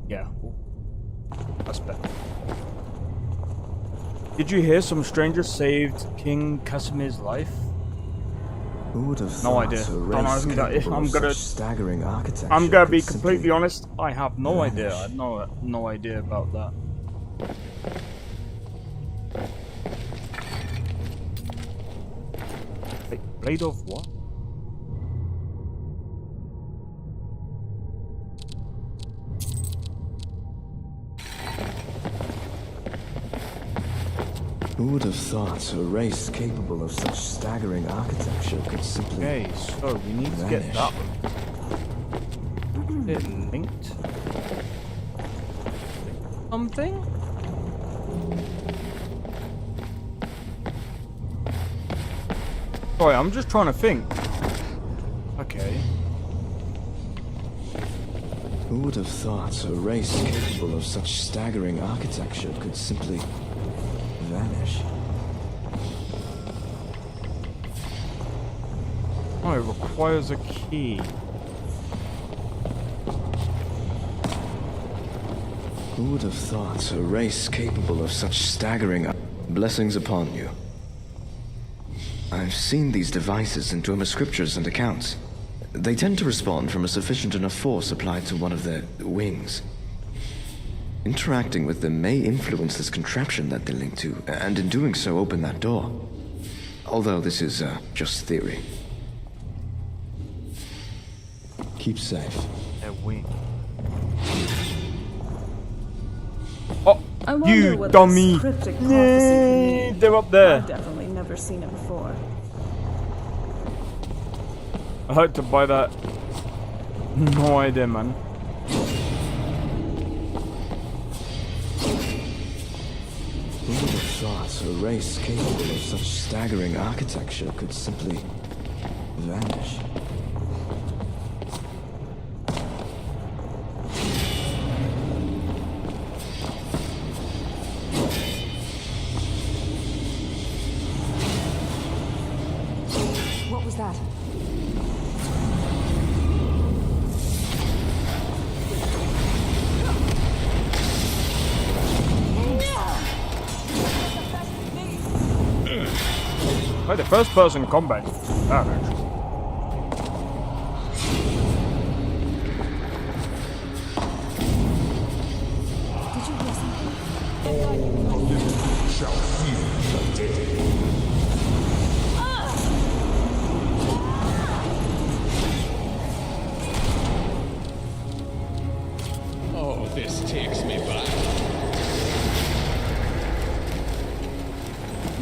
Yeah. That's better. Did you hear some stranger saved King Casimir's life? Who would have No thought idea. a Don't know race who that is. capable I'm of gonna. such staggering architecture I'm gonna could be simply completely honest. I have no vanish? idea. I had no idea about that. Blade of what? Who would have thought a race capable of such staggering architecture could simply Okay, so we need to get vanish? that one. Is it linked? Something? Sorry, I'm just trying to think. Okay. Who would have thought a race capable of such staggering architecture could simply vanish? Oh, it requires a key. Who would have thought a race capable of such staggering blessings upon you? I've seen these devices in Dwemer scriptures and accounts. They tend to respond from a sufficient enough force applied to one of their wings. Interacting with them may influence this contraption that they link to, and in doing so open that door. Although this is just theory. Keep safe. Their wing. Oh! I wonder You what dummy. this cryptic prophecy can mean. They're up there. I've definitely never seen it before. I hope to buy that. No idea, man. Who would have thought a race capable of such staggering architecture could simply vanish? What was that? Like the first person combat. Savage. Did you hear something? Shall feel the dead. Oh, this takes me back.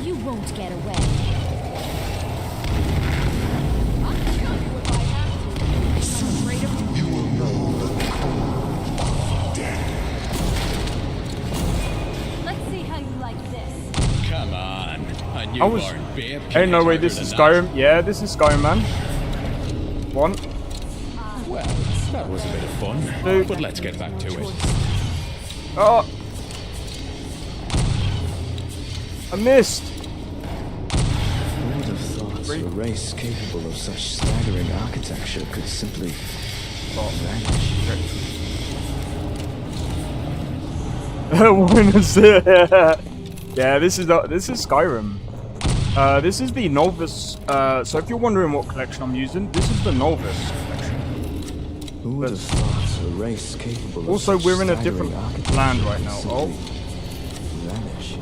You won't get away. You will know the cold of death. Let's see how you like this. Come on. A I was. newborn babe. Ain't no way this is Skyrim. Yeah, this is Skyrim, man. One. Well, that was a bit of fun. Dude. But let's get back to it. Oh. I missed. Who would have thought a race capable of such staggering architecture could simply vanish? When is it? Yeah, this is Skyrim. This is the Nolvus. So if you're wondering what collection I'm using, this is the Nolvus collection. Who would have thought a race capable of Also, such we're in a staggering different architecture land right could now. simply Oh, vanish?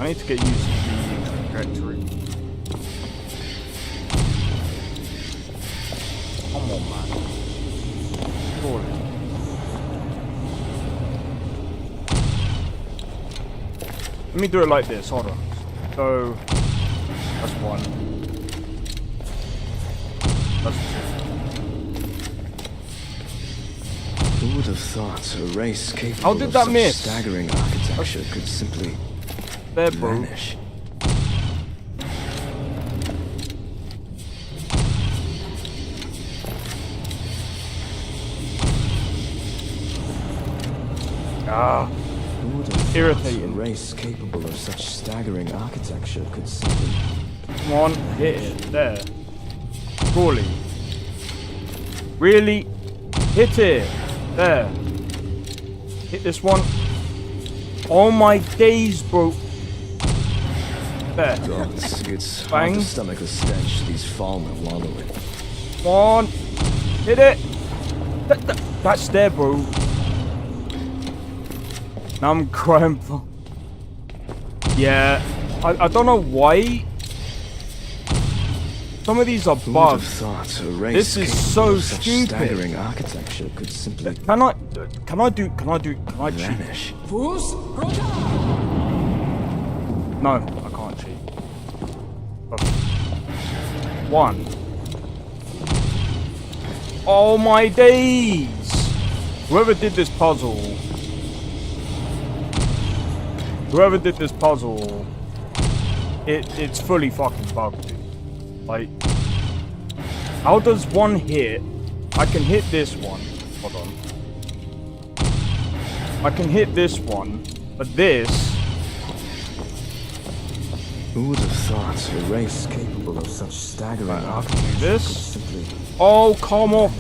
I need to get used to the trajectory. Come on, man. Surely. Let me do it like this. Hold on. So that's one. That's two. Who would have thought a race capable How did of that such miss? staggering architecture could simply There, bro. vanish? Ah, Who would have thought irritating. a race capable of such staggering architecture could simply Come on, hit it. There. Surely. Really? Hit it. There. Hit this one. Oh my days, bro. There. It's hard Bang. to stomach the stench these fallen wallow in. Come on. Hit it. That's there, bro. Now I'm crying for... Yeah. I don't know why. Some of these are Who would have bugs. thought a race This is capable so of such stupid. staggering architecture could simply Can I cheat? vanish? No, I can't cheat. Okay. One. Oh my days! Whoever did this puzzle, it's fully fucking bugged, dude. Like, how does one hit? I can hit this one. Hold on. I can hit this one, but this. Who would have thought a race capable of such staggering Right, I can do architecture this. could simply Oh, come off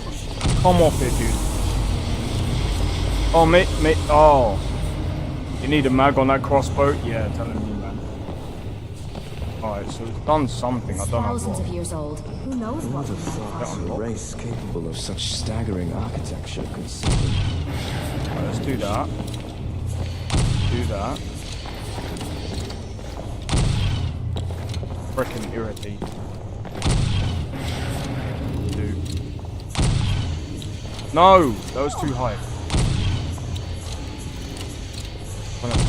it, dude. Oh, mate. Oh, you need a mag on that crossbow? Yeah, telling me, man. Alright, so it's done something. I don't know Thousands what. of years old. Who knows Who what? would have thought a race capable of such staggering architecture could simply Right, let's do that. Do that. Freaking irritate. Dude. No, that was too high.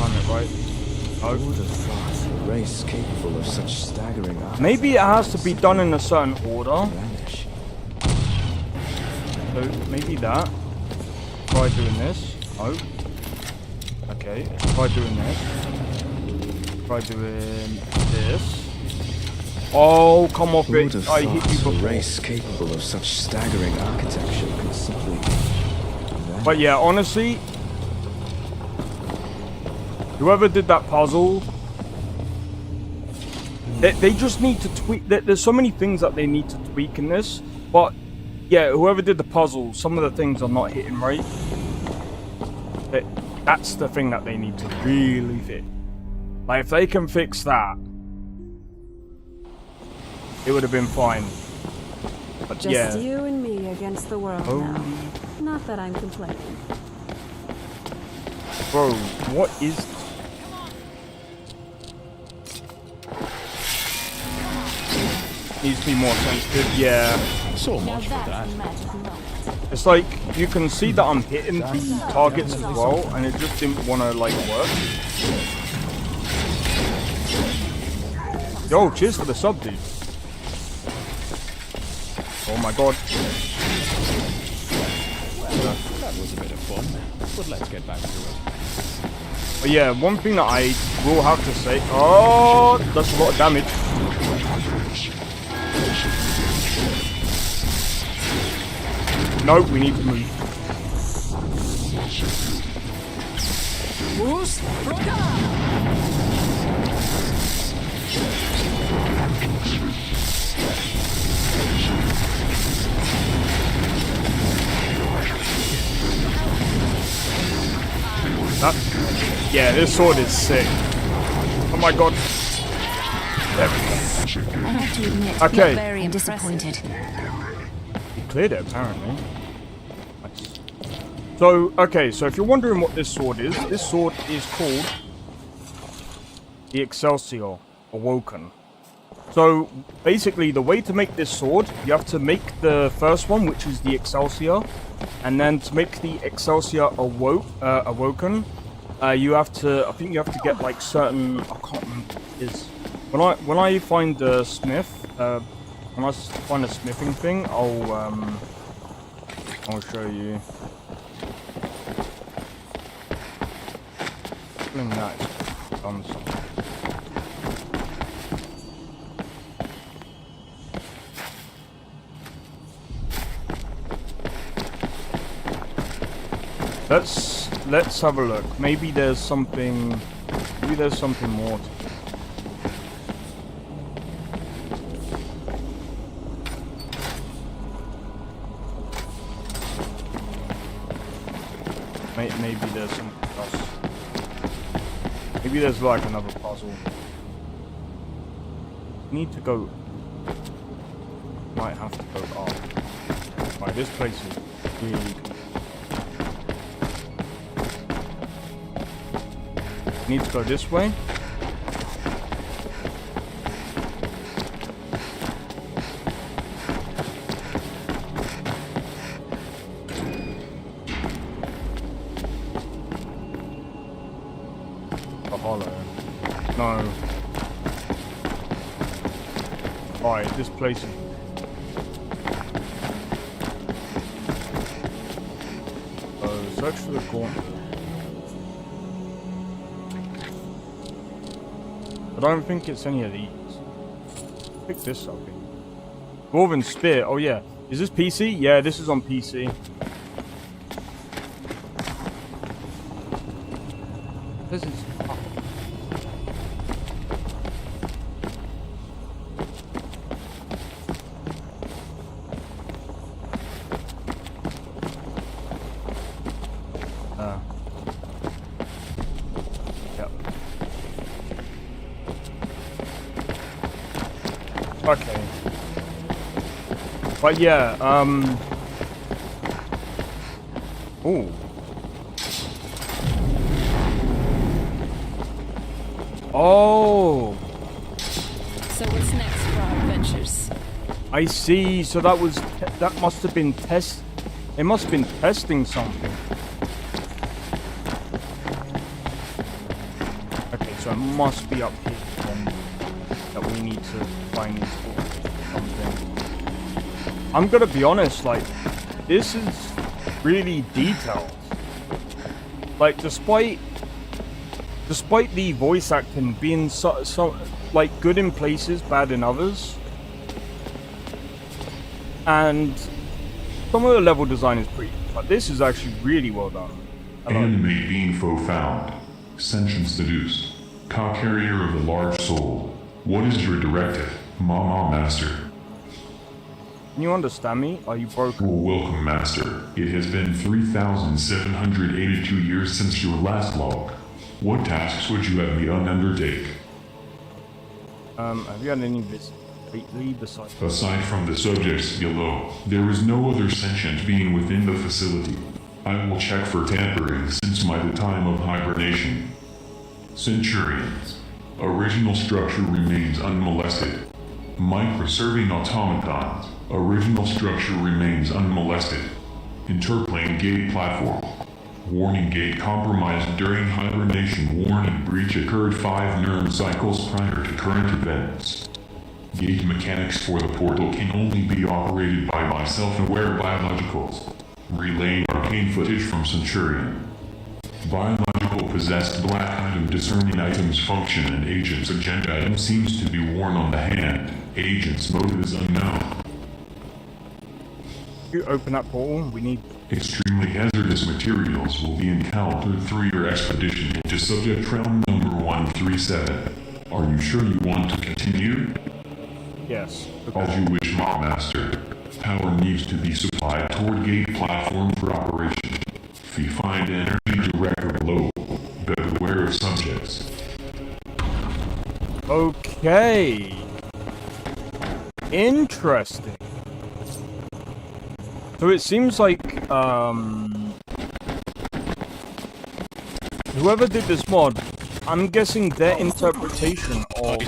time it right. Who would have thought a race capable of such staggering arts? Maybe it has to be done in a certain order. So maybe that. Try doing this. Oh. Okay. Try doing this. Try doing this. Oh, come off Who would it. have I hit you thought before. a race capable of such staggering architecture could simply... But yeah, honestly, whoever did that puzzle, they just need to tweak. There's so many things that they need to tweak in this. But yeah, whoever did the puzzle, some of the things are not hitting right. That's the thing that they need to really fix. Like, if they can fix that, it would have been fine. But Just yeah. you and me against the world now. Not that I'm complaining. Bro, what is... Needs to be more sensitive, yeah. So much for that. It's like, you can see that I'm hitting the targets as well, and it just didn't want to, like, work. Yo, cheers for the sub, dude. Oh my god. That was a bit of fun, but let's get back to it. But yeah, one thing that I will have to say... Oh, that's a lot of damage. No, we need to move. Yeah, this sword is sick. Oh my god. There we go. I have to admit, Okay. not very disappointed. He cleared it, apparently. Nice. So, okay, so if you're wondering what this sword is called the Excelsior Awoken. So, basically, the way to make this sword, you have to make the first one, which is the Excelsior, and then to make the Excelsior Awoken, you have to, I think you have to get like certain, I can't remember what it is. When I find the smith, when I find a smithing thing, I'll show you. Fling that done something. Let's have a look. Maybe there's something more to it. Maybe there's something else. Maybe there's like another puzzle. Need to go. Might have to go up. Right, this place is really cool. Need to go this way. A hollow. No. Alright, this place is... search for the gauntlet. I don't think it's any of these. Pick this up. Dwarven Spear. Oh yeah. Is this PC? Yeah, this is on PC. This is... Yep. Okay. But yeah, ooh. Oh. So what's next for our adventures? I see. So that must have been They must have been testing something. so it must be up here then that we need to find these something. I'm gonna be honest, like, this is really detailed. Like, despite the voice acting being so like good in places, bad in others, and some of the level design is pretty, but this is actually really well done. Animate being foe found. Sentient seduced. Car-carrier of the large soul. What is your directive, Mama Master? Can you understand me? Are you broken? Oh, welcome, Master. It has been 3,782 years since your last log. What tasks would you have me undertake? Have you had any visits lately besides... Aside from the subjects below, there is no other sentient being within the facility. I will check for tampering since the time of hibernation. Centurions. Original structure remains unmolested. Microserving automatons. Original structure remains unmolested. Interplane gate platform. Warning gate compromised during hibernation. Warning breach occurred 5 nerve cycles prior to current events. Gate mechanics for the portal can only be operated by self-aware biologicals. Relaying arcane footage from Centurion. Biological possessed black item discerning items function and agent's agenda item seems to be worn on the hand. Agent's motive is unknown. You open that portal, we need... Extremely hazardous materials will be encountered through your expedition into subject realm number 137. Are you sure you want to continue? Yes. As you wish, my master. Power needs to be supplied toward gate platform for operation. If you find energy director below, be aware of subjects. Okay. Interesting. So it seems like, whoever did this mod, I'm guessing their interpretation of...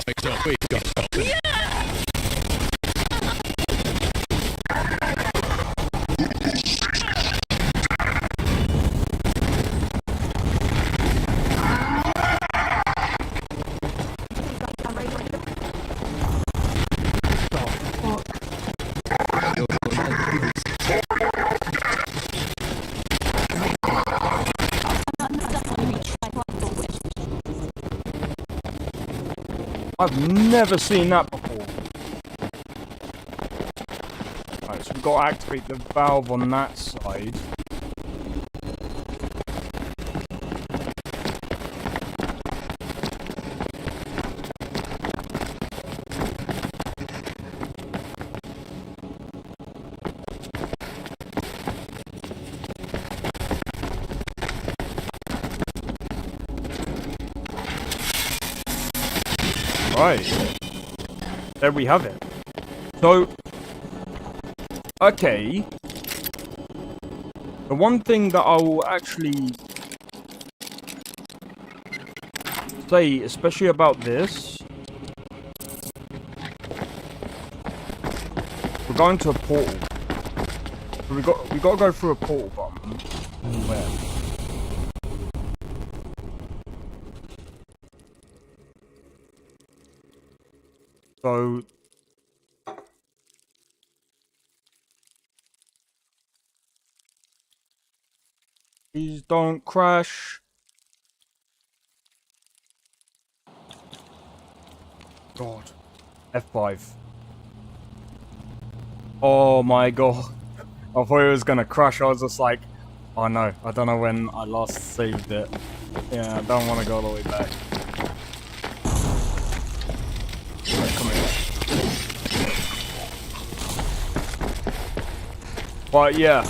I've never seen that before. Alright, so we've got to activate the valve on that side. Right, there we have it. So, okay, the one thing that I will actually say, especially about this, we're going to a portal. So we got to go through a portal button. Where? So, please don't crash. God. F5. Oh my god. I thought it was gonna crash. I was just like, oh no, I don't know when I last saved it. Yeah, I don't want to go all the way back. But yeah.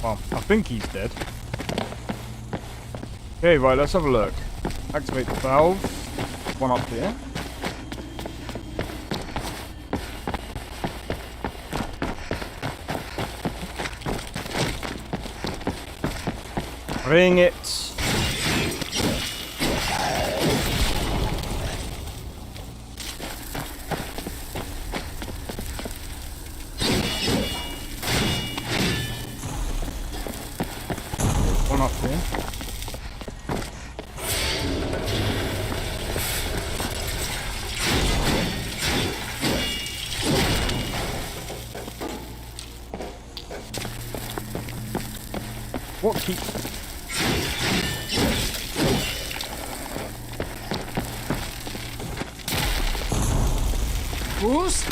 Well, I think he's dead. Okay, right, let's have a look. Activate the valve. One up here. Bring it. what keeps... Who's?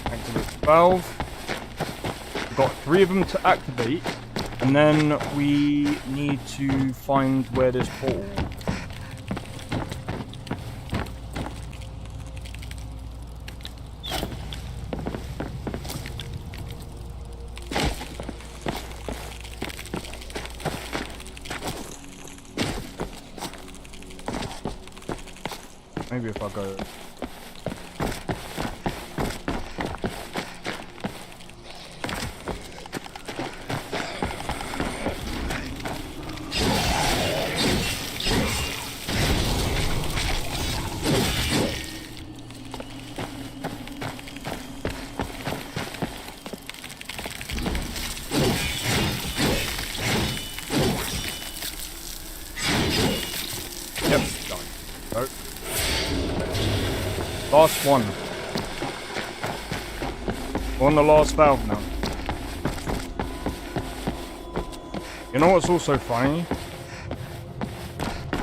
Activate the valve. We've got 3 of them to activate, and then we need to find where this portal. Maybe if I go... Yep, done. Go. Last one. We're on the last valve now. You know what's also funny?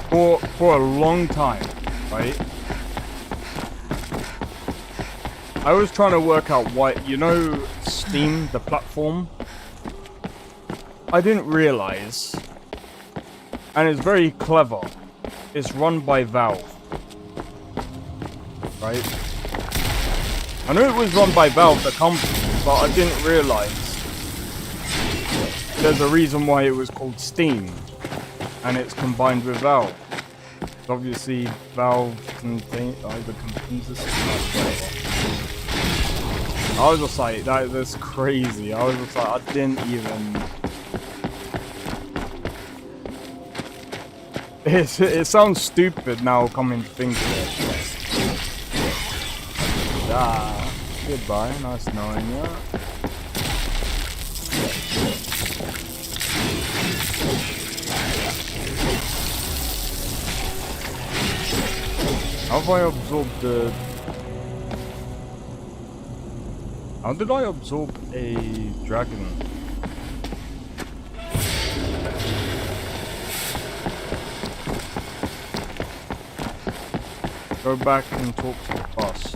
For a long time, right? I was trying to work out why, you know, Steam, the platform? I didn't realize, and it's very clever, it's run by Valve. Right? I knew it was run by Valve, the company, but I didn't realize there's a reason why it was called Steam, and it's combined with Valve. Obviously, Valve either contains this or whatever. I was just like, that's crazy. I was just like, I didn't even... It sounds stupid now coming to think of it. Ah, goodbye. Nice knowing you. How have I absorbed the... How did I absorb a dragon? Go back and talk to the boss.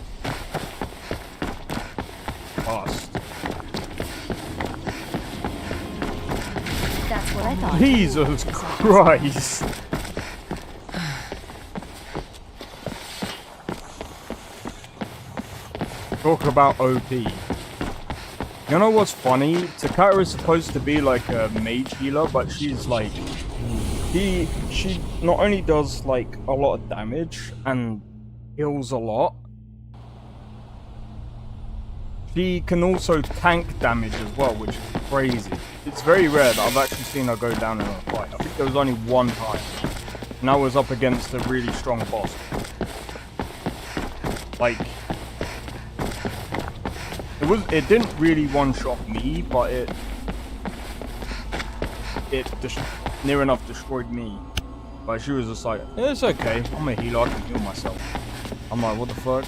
That's what I thought. Jesus Christ! Talk about OP. You know what's funny? Takara is supposed to be like a mage healer, but she's like... She not only does like a lot of damage and heals a lot, she can also tank damage as well, which is crazy. It's very rare that I've actually seen her go down in a fight. I think there was only one time, and I was up against a really strong boss. Like, it didn't really one-shot me, but it just near enough destroyed me. But she was just like, it's okay, I'm a healer, I can heal myself. I'm like, what the fuck?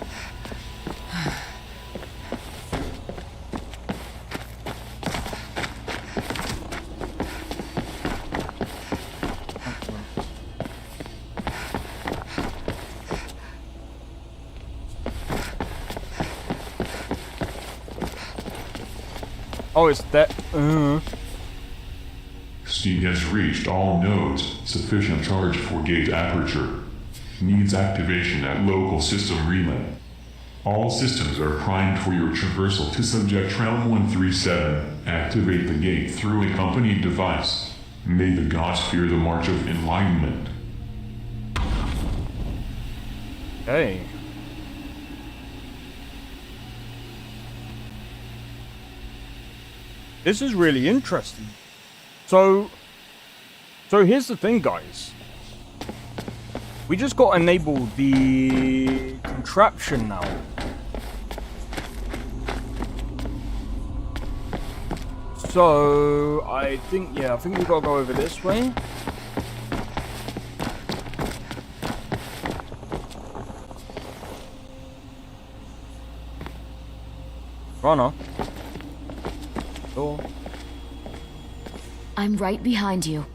Oh, it's that. Steam has reached all nodes. Sufficient charge for gate aperture. Needs activation at local system relay. All systems are primed for your traversal to subject Realm 137. Activate the gate through a company device. May the gods fear the march of enlightenment. Hey. This is really interesting. So here's the thing, guys. We just got to enable the contraption now. So I think we gotta go over this way. Runner. Door. I'm right behind you.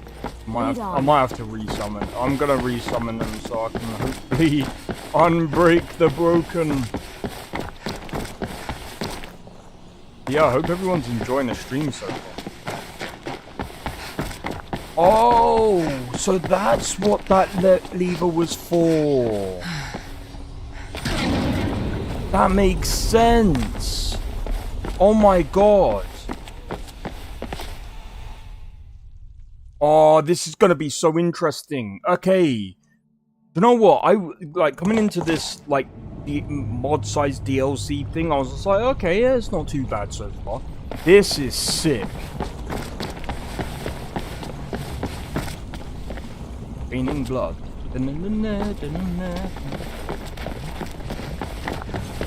I might have to resummon. I'm gonna resummon them so I can hopefully unbreak the broken. Yeah, I hope everyone's enjoying the stream so far. Oh, so that's what that lever was for. That makes sense. Oh my god. Oh, this is gonna be so interesting. Okay. You know what? I like coming into this like the mod-sized DLC thing. I was just like, okay, yeah, it's not too bad so far. This is sick. Raining blood.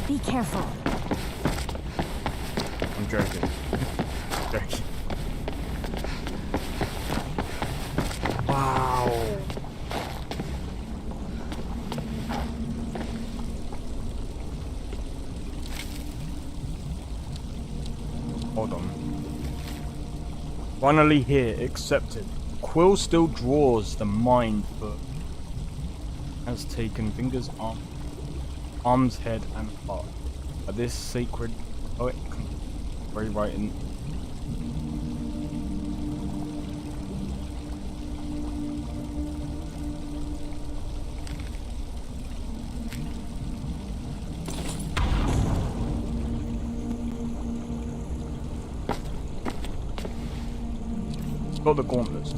Be careful. I'm joking. Joking. Wow. Hold on. Finally here, accepted. Quill still draws the mind book. Has taken fingers, arms, head, and heart. This sacred poet very right in. Got the gauntlets.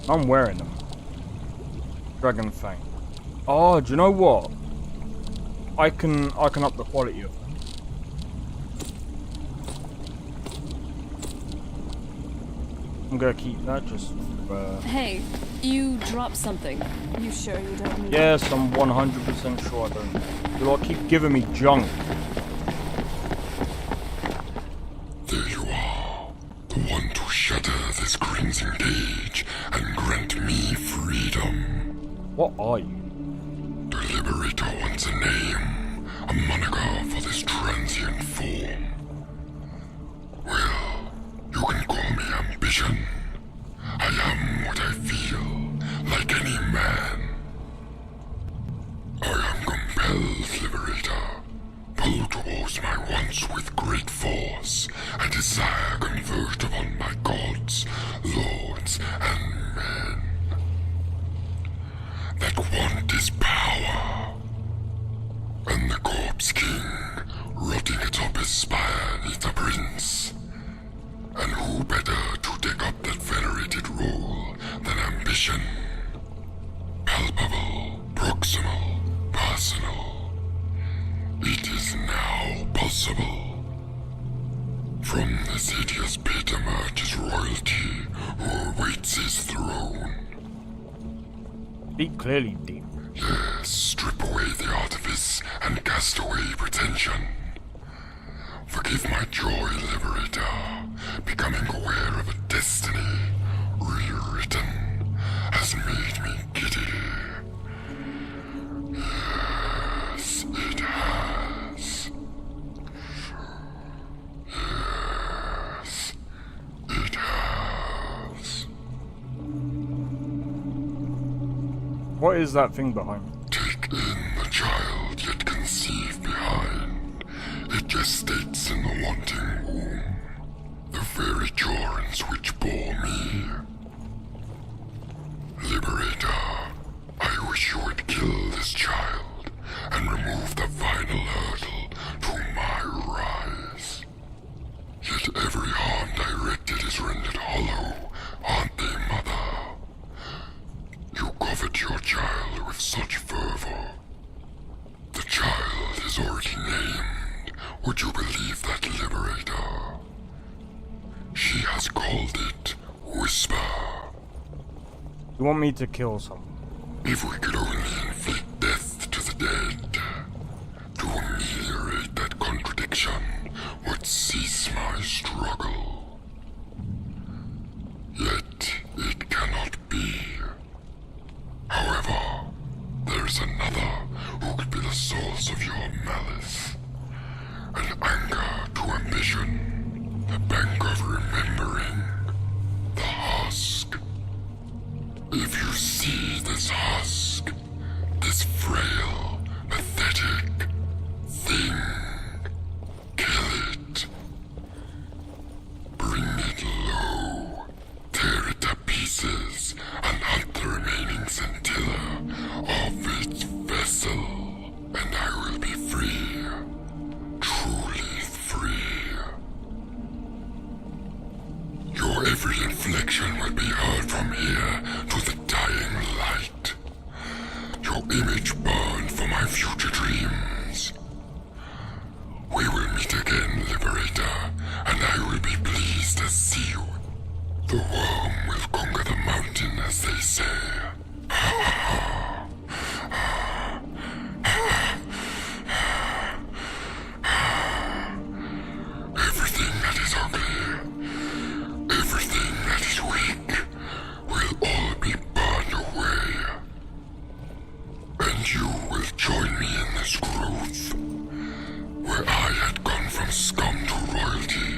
I'm wearing them. Dragon Fang. Oh, do you know what? I can up the quality of them. I'm gonna keep that just. Hey, you dropped something. You sure you don't need Yes, I'm 100% sure I don't. You lot keep giving me junk. There you are, the one to shatter this crimson cage and grant me freedom. What are you? The Liberator wants a name, a moniker for this transient form. Well, you can call me ambition. I am what I feel, like any man. I am compelled, Liberator. Pull towards my wants with great force, a desire converged upon my gods, lords, and men. That want is power, and the corpse king, rotting atop his spire, needs a prince. And who better to take up that venerated role than ambition? Palpable, proximal, personal. It is now possible. From this hideous pit emerges royalty who awaits his throne. Speak clearly, Deep. Yes, strip away the artifice and cast away pretension. Forgive my joy, Liberator. Becoming aware of a destiny rewritten has made me giddy. Yes, it has. Yes, it has. What is that thing behind me? Take in the child yet conceived behind. It gestates in the wanting womb. The very jorns which bore me. Liberator, I wish you would kill this child and remove the final hurdle to my rise. Yet every harm directed is rendered hollow, aren't they, Mother? You covet your child with such fervor. The child is already named. Would you believe that, Liberator? She has called it Whisper. You want me to kill someone? If we could only inflict death to the dead, to ameliorate that contradiction would cease my struggle. Yet it cannot be. However, there is another who could be the source of your malice, an anger to if you see this husk, this frail, pathetic thing, kill it. Bring it low, tear it to pieces, and hunt the remaining scintilla of its vessel, and I will be free, truly free. Your every inflection will be heard from here to the dying light. Your image burned for my future dreams. We will meet again, Liberator, and I will be pleased to see you. The worm will conquer the mountain, as they say. Everything that is ugly, everything that is weak, will all be burned away. And you will join me in this growth. Where I had gone from scum to royalty,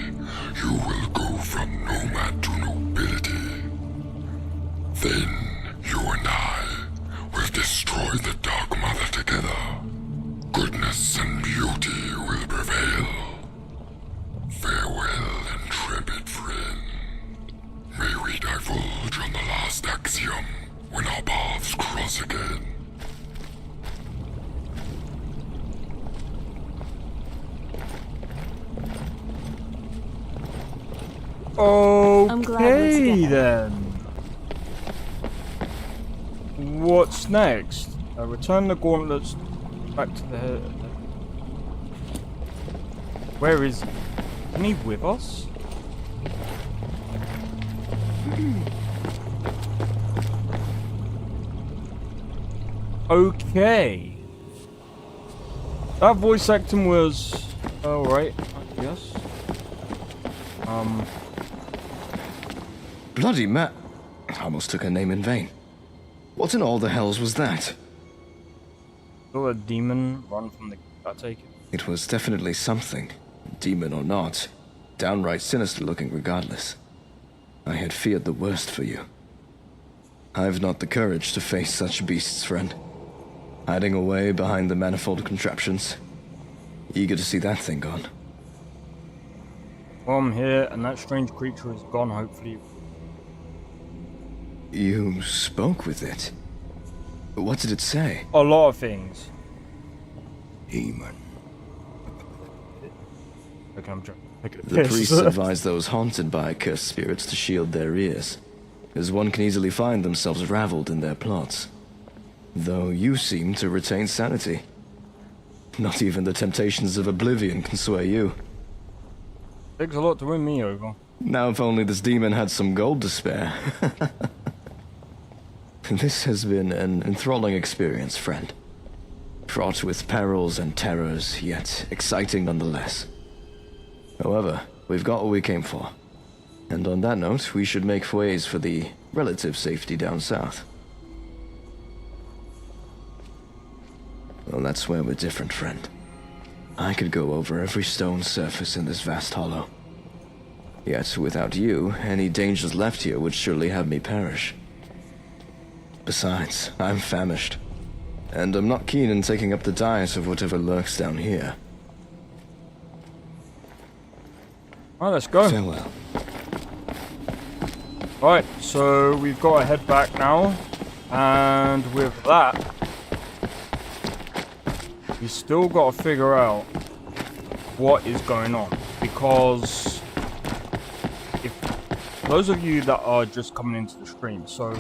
you will go from nomad to nobility. Then you and I will destroy the Dark Mother together. Goodness and beauty will prevail. Farewell, intrepid friend. May we divulge on the last axiom when our paths cross again. I'm glad we're Okay together. then. What's next? Return the gauntlets back to the... Where is he? Isn't he with us? Okay. That voice acting was... alright, I guess. Bloody Matt. I almost took her name in vain. What in all the hells was that? Saw a demon run from the... I take it. It was definitely something, demon or not. Downright sinister looking regardless. I had feared the worst for you. I've not the courage to face such beasts, friend. Hiding away behind the manifold contraptions. Eager to see that thing gone. Well, I'm here, and that strange creature is gone, hopefully. You spoke with it? What did it say? A lot of things. Demon. Okay, I'm joking. The priests advise those haunted by cursed spirits to shield their ears, as one can easily find themselves raveled in their plots. Though you seem to retain sanity. Not even the temptations of oblivion can sway you. Takes a lot to win me over. Now if only this demon had some gold to spare. This has been an enthralling experience, friend. Fraught with perils and terrors, yet exciting nonetheless. However, we've got what we came for. And on that note, we should make ways for the relative safety down south. Well, that's where we're different, friend. I could go over every stone surface in this vast hollow. Yet, without you, any dangers left here would surely have me perish. Besides, I'm famished. And I'm not keen in taking up the diet of whatever lurks down here. Alright, let's go. Farewell. Alright, so we've got to head back now. And with that, we still got to figure out what is going on. Because if those of you that are just coming into the stream, so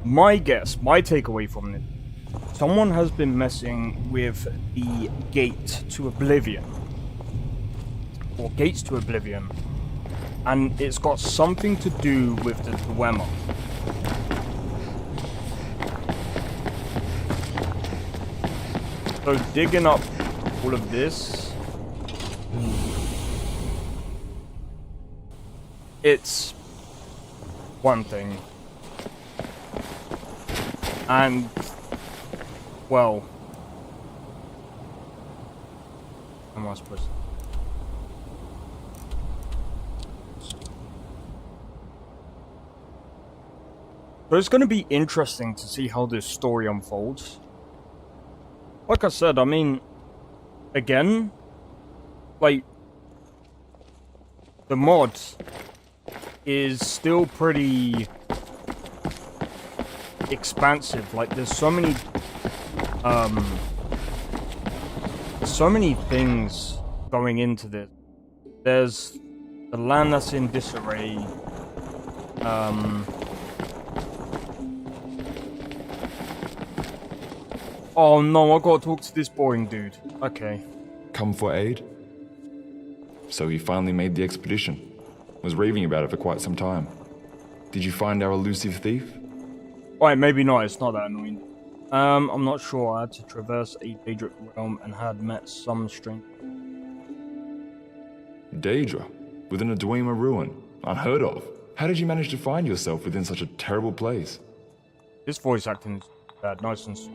my guess, my takeaway from it, someone has been messing with the gate to oblivion. Or gates to oblivion. And it's got something to do with the Dwemer. So digging up all of this, it's one thing. And, well, how am I supposed to? So it's going to be interesting to see how this story unfolds. Like I said, I mean, again, like, the mod is still pretty expansive. Like, there's so many things going into this. There's the land that's in disarray. Oh no, I gotta talk to this boring dude. Okay. Come for aid? So he finally made the expedition. Was raving about it for quite some time. Did you find our elusive thief? Alright, maybe not, it's not that annoying. I'm not sure. I had to traverse a Daedric realm and had met some strange... Daedra? Within a Dwemer ruin? Unheard of. How did you manage to find yourself within such a terrible place? This voice acting is bad, nice and sweet.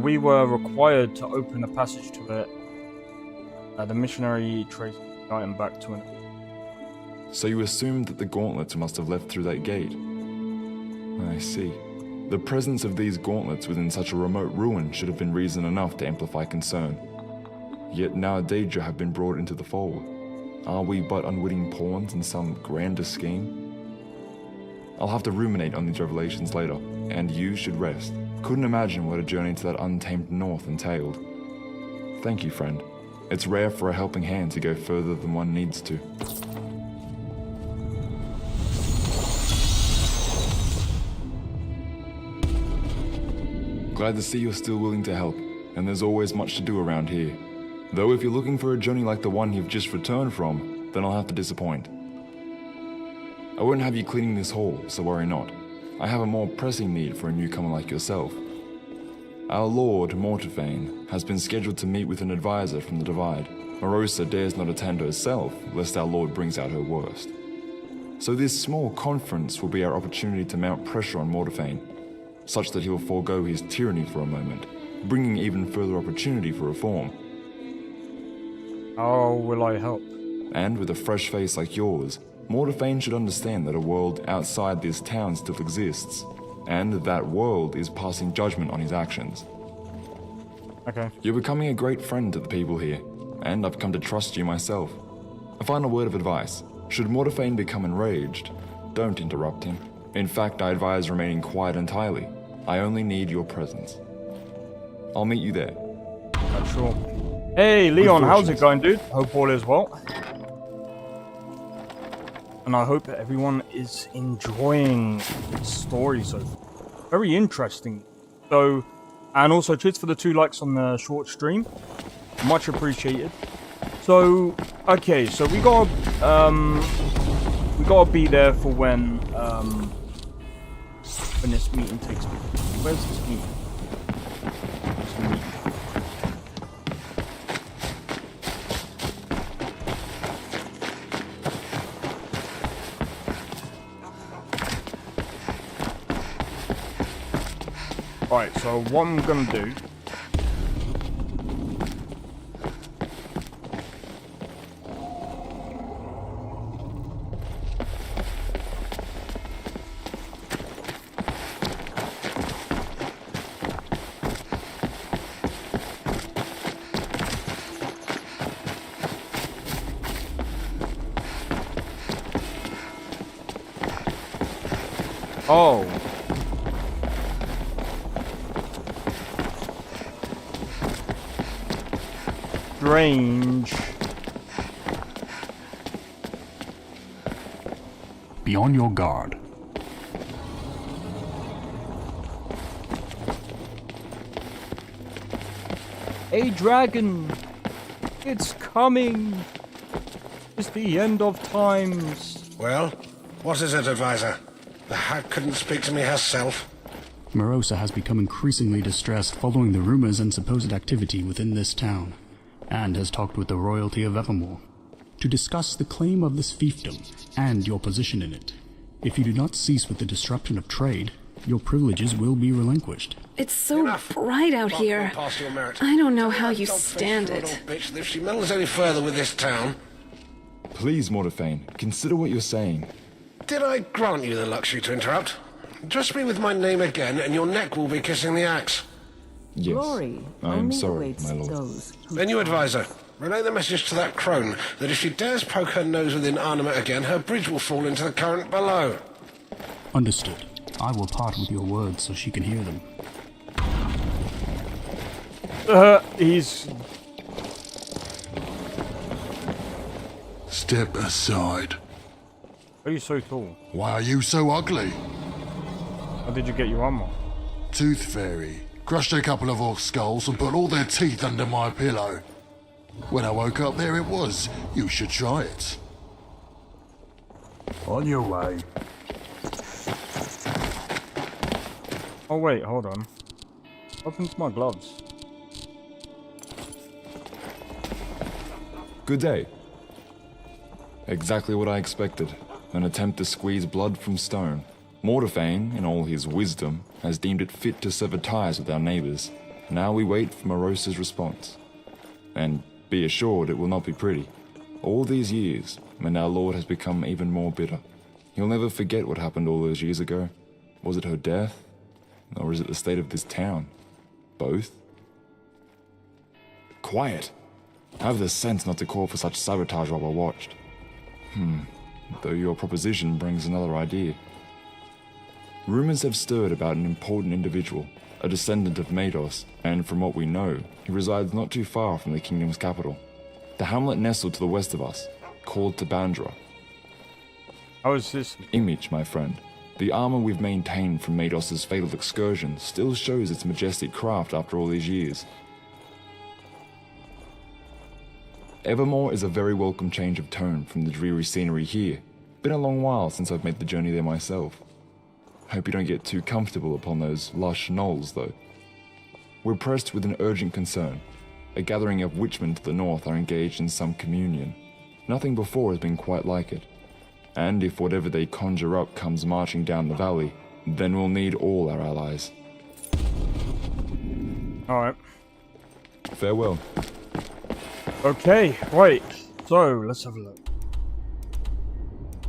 We were required to open a passage to it. The missionary traced the item back to an... So you assumed that the gauntlets must have left through that gate? I see. The presence of these gauntlets within such a remote ruin should have been reason enough to amplify concern. Yet now Daedra have been brought into the fold. Are we but unwitting pawns in some grander scheme? I'll have to ruminate on these revelations later, and you should rest. Couldn't imagine what a journey to that untamed north entailed. Thank you, friend. It's rare for a helping hand to go further than one needs to. Glad to see you're still willing to help, and there's always much to do around here. Though if you're looking for a journey like the one you've just returned from, then I'll have to disappoint. I won't have you cleaning this hall, so worry not. I have a more pressing need for a newcomer like yourself. Our Lord, Mortiphane, has been scheduled to meet with an advisor from the Divide. Morosa dares not attend herself, lest our Lord brings out her worst. So this small conference will be our opportunity to mount pressure on Mortiphane, such that he'll forego his tyranny for a moment, bringing even further opportunity for reform. How will I help? And with a fresh face like yours, Mortiphane should understand that a world outside this town still exists, and that world is passing judgment on his actions. Okay. You're becoming a great friend to the people here, and I've come to trust you myself. A final word of advice. Should Mortiphane become enraged, don't interrupt him. In fact, I advise remaining quiet entirely. I only need your presence. I'll meet you there. Sure. Hey, Leon, how's it going, dude? Hope all is well. And I hope everyone is enjoying the story so far. Very interesting. So, and also cheers for the 2 likes on the short stream. Much appreciated. So, okay, so we gotta be there for when this meeting takes place. Where's this meeting? Alright, so what I'm gonna do... Oh. Strange. Be on your guard. A dragon! It's coming! It's the end of times. Well, what is it, advisor? The hag couldn't speak to me herself. Morosa has become increasingly distressed following the rumors and supposed activity within this town, and has talked with the royalty of Evermore to discuss the claim of this fiefdom and your position in it. If you do not cease with the disruption of trade, your privileges will be relinquished. It's so bright out here. I don't know how you stand it. Bitch, if she meddles any further with this town... Please, Mortiphane, consider what you're saying. Did I grant you the luxury to interrupt? Trust me with my name again, and your neck will be kissing the axe. Yes, Glory I am only sorry, awaits my lord. those who Then you, advisor, relay the message to that crone that if she dares poke her nose within Arnhem again, her bridge will fall into the current below. Understood. I will part with your words so she can hear them. He's... Step aside. Why are you so tall? Why are you so ugly? How did you get your armor? Tooth Fairy crushed a couple of orc skulls and put all their teeth under my pillow. When I woke up, there it was. You should try it. On your way. Oh wait, hold on. Open my gloves. Good day. Exactly what I expected. An attempt to squeeze blood from stone. Mortafane, in all his wisdom, has deemed it fit to sever ties with our neighbors. Now we wait for Morosa's response. And be assured it will not be pretty. All these years, and our lord has become even more bitter. He'll never forget what happened all those years ago. Was it her death? Or is it the state of this town? Both? Quiet! Have the sense not to call for such sabotage while we're watched. Though your proposition brings another idea. Rumors have stirred about an important individual, a descendant of Mados, and from what we know, he resides not too far from the kingdom's capital. The hamlet nestled to the west of us, called Tabandra. How is this? Image, my friend. The armor we've maintained from Mados' fatal excursion still shows its majestic craft after all these years. Evermore is a very welcome change of tone from the dreary scenery here. Been a long while since I've made the journey there myself. Hope you don't get too comfortable upon those lush knolls, though. We're pressed with an urgent concern. A gathering of witchmen to the north are engaged in some communion. Nothing before has been quite like it. And if whatever they conjure up comes marching down the valley, then we'll need all our allies. Alright. Farewell. Okay, right. So, let's have a look.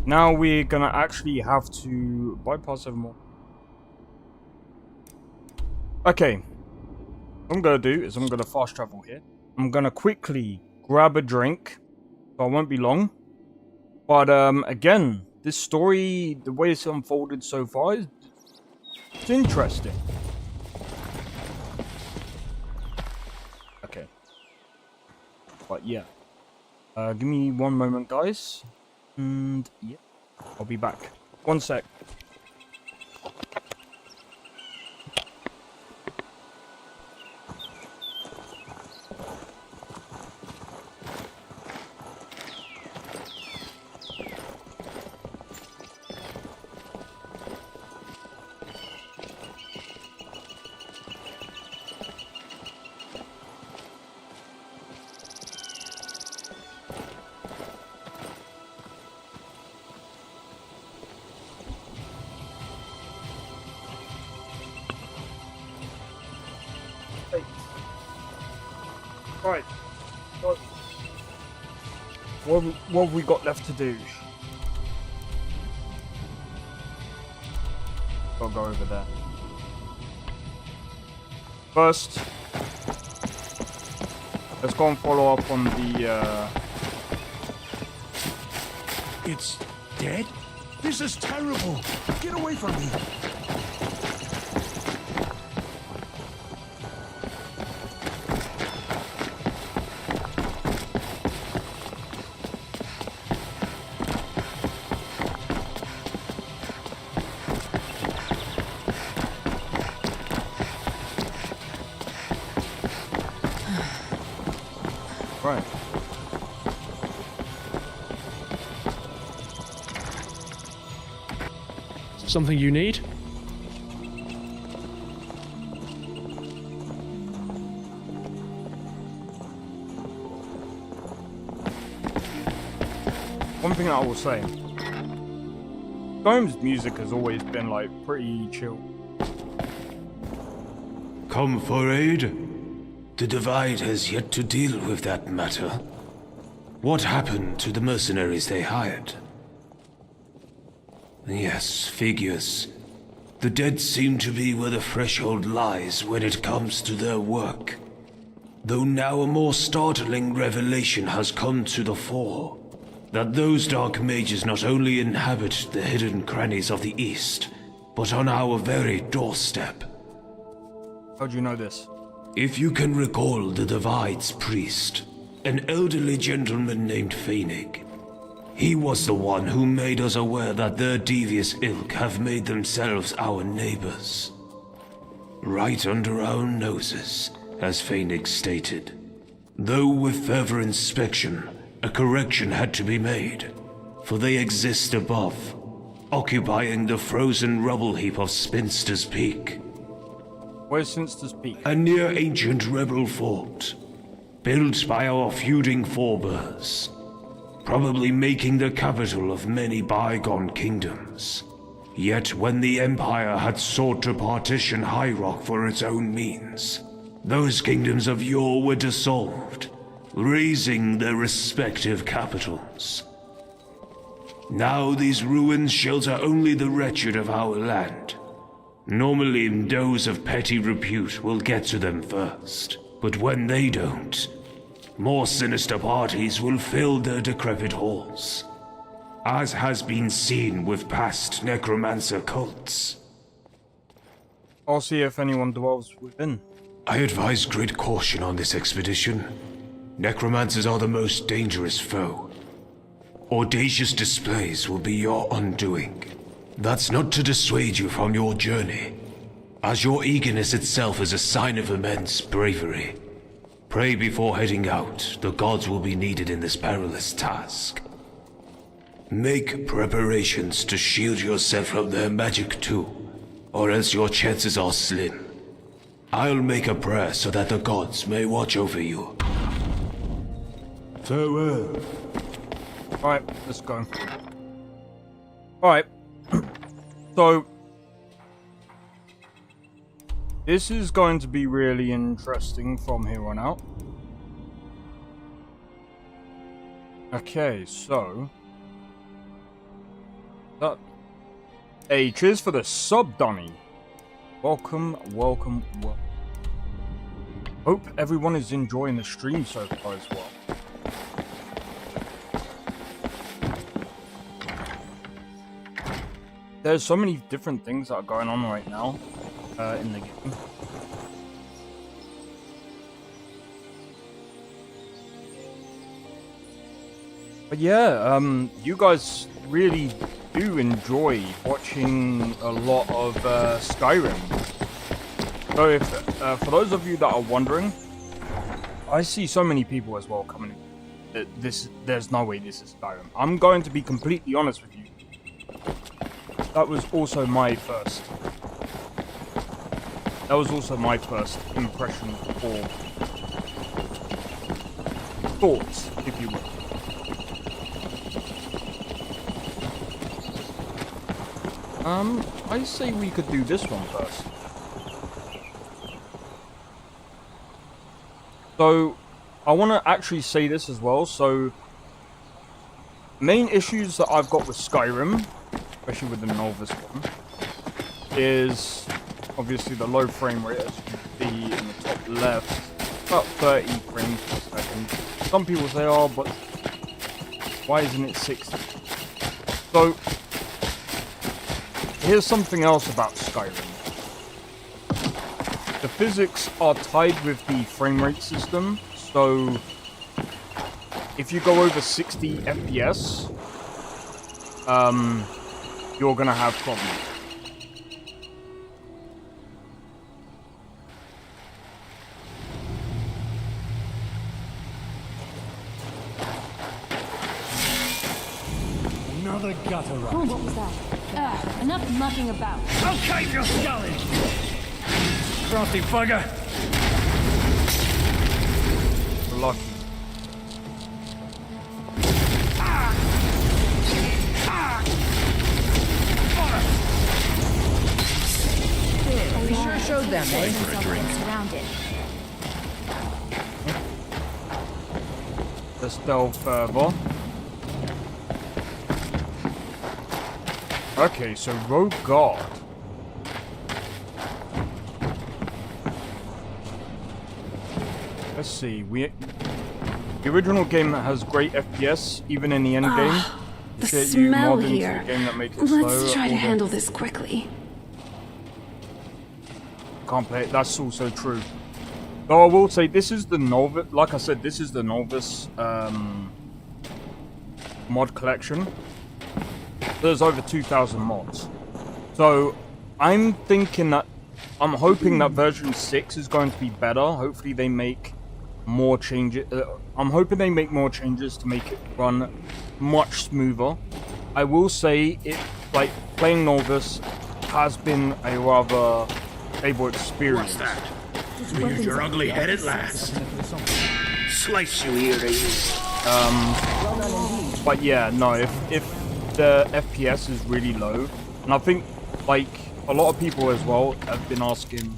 Now we're gonna actually have to bypass Evermore. Okay. What I'm gonna do is I'm gonna fast travel here. I'm gonna quickly grab a drink. So I won't be long. But again, this story, the way it's unfolded so far, it's interesting. Okay. But yeah. Give me one moment, guys. And yeah, I'll be back. One sec. Right. What have we got left to do? Gotta go over there. First, let's go and follow up on the, It's dead? This is terrible! Get away from me! Right. Something you need? One thing I will say, Skyrim's music has always been like pretty chill. Come for aid? The Divide has yet to deal with that matter. What happened to the mercenaries they hired? Yes, figures. The dead seem to be where the threshold lies when it comes to their work. Though now a more startling revelation has come to the fore, that those dark mages not only inhabit the hidden crannies of the East, but on our very doorstep. How'd you know this? If you can recall the Divide's priest, an elderly gentleman named Phoenix, he was the one who made us aware that their devious ilk have made themselves our neighbors. Right under our noses, as Phoenix stated. Though with further inspection, a correction had to be made, for they exist above, occupying the frozen rubble heap of Spinster's Peak. Where's Spinster's Peak? A near ancient rebel fort, built by our feuding forebears, probably making the capital of many bygone kingdoms. Yet when the Empire had sought to partition High Rock for its own means, those kingdoms of yore were dissolved, razing their respective capitals. Now these ruins shelter only the wretched of our land. Normally those of petty repute will get to them first, but when they don't, more sinister parties will fill their decrepit halls, as has been seen with past necromancer cults. I'll see if anyone dwells within. I advise great caution on this expedition. Necromancers are the most dangerous foe. Audacious displays will be your undoing. That's not to dissuade you from your journey, as your eagerness itself is a sign of immense bravery. Pray before heading out. The gods will be needed in this perilous task. Make preparations to shield yourself from their magic too, or else your chances are slim. I'll make a prayer so that the gods may watch over you. Farewell. Alright, let's go. Alright. So, this is going to be really interesting from here on out. Okay, so... Hey, cheers for the sub, Donnie. Welcome, welcome, welcome. Hope everyone is enjoying the stream so far as well. There's so many different things that are going on right now in the game. But yeah, you guys really do enjoy watching a lot of Skyrim. So if for those of you that are wondering, I see so many people as well coming in. There's no way this is Skyrim. I'm going to be completely honest with you. That was also my first impression or thoughts, if you will. I say we could do this one first. So, I want to actually say this as well. So, main issues that I've got with Skyrim, especially with the Nolvus one, is obviously the low frame rate, as you can see in the top left, about 30 frames per second. Some people say, oh, but why isn't it 60? So, here's something else about Skyrim. The physics are tied with the frame rate system, so if you go over 60 FPS, you're gonna have problems. Another gutter rat. Oh, what was that? Enough mucking about. Okay, you're sculling! Crafty bugger! Lucky. We sure showed them, eh? Surrounded. Let's delve further. Okay, so Rogue Guard. Let's see. The original game has great FPS, even in the end game. The Appreciate you smell modding to here. the game that make it Let's slower, try to all the- handle this quickly. Can't play it. That's also true. Though I will say, this is the Nolvus. Like I said, this is the Nolvus mod collection. There's over 2,000 mods. So I'm hoping that version 6 is going to be better. Hopefully they make more changes. I'm hoping they make more changes to make it run much smoother. I will say it, like, playing Nolvus has been a rather stable experience. What's that? You use your ugly head at last. Slice you ear to ear. But yeah, no, if the FPS is really low, and I think, like, a lot of people as well have been asking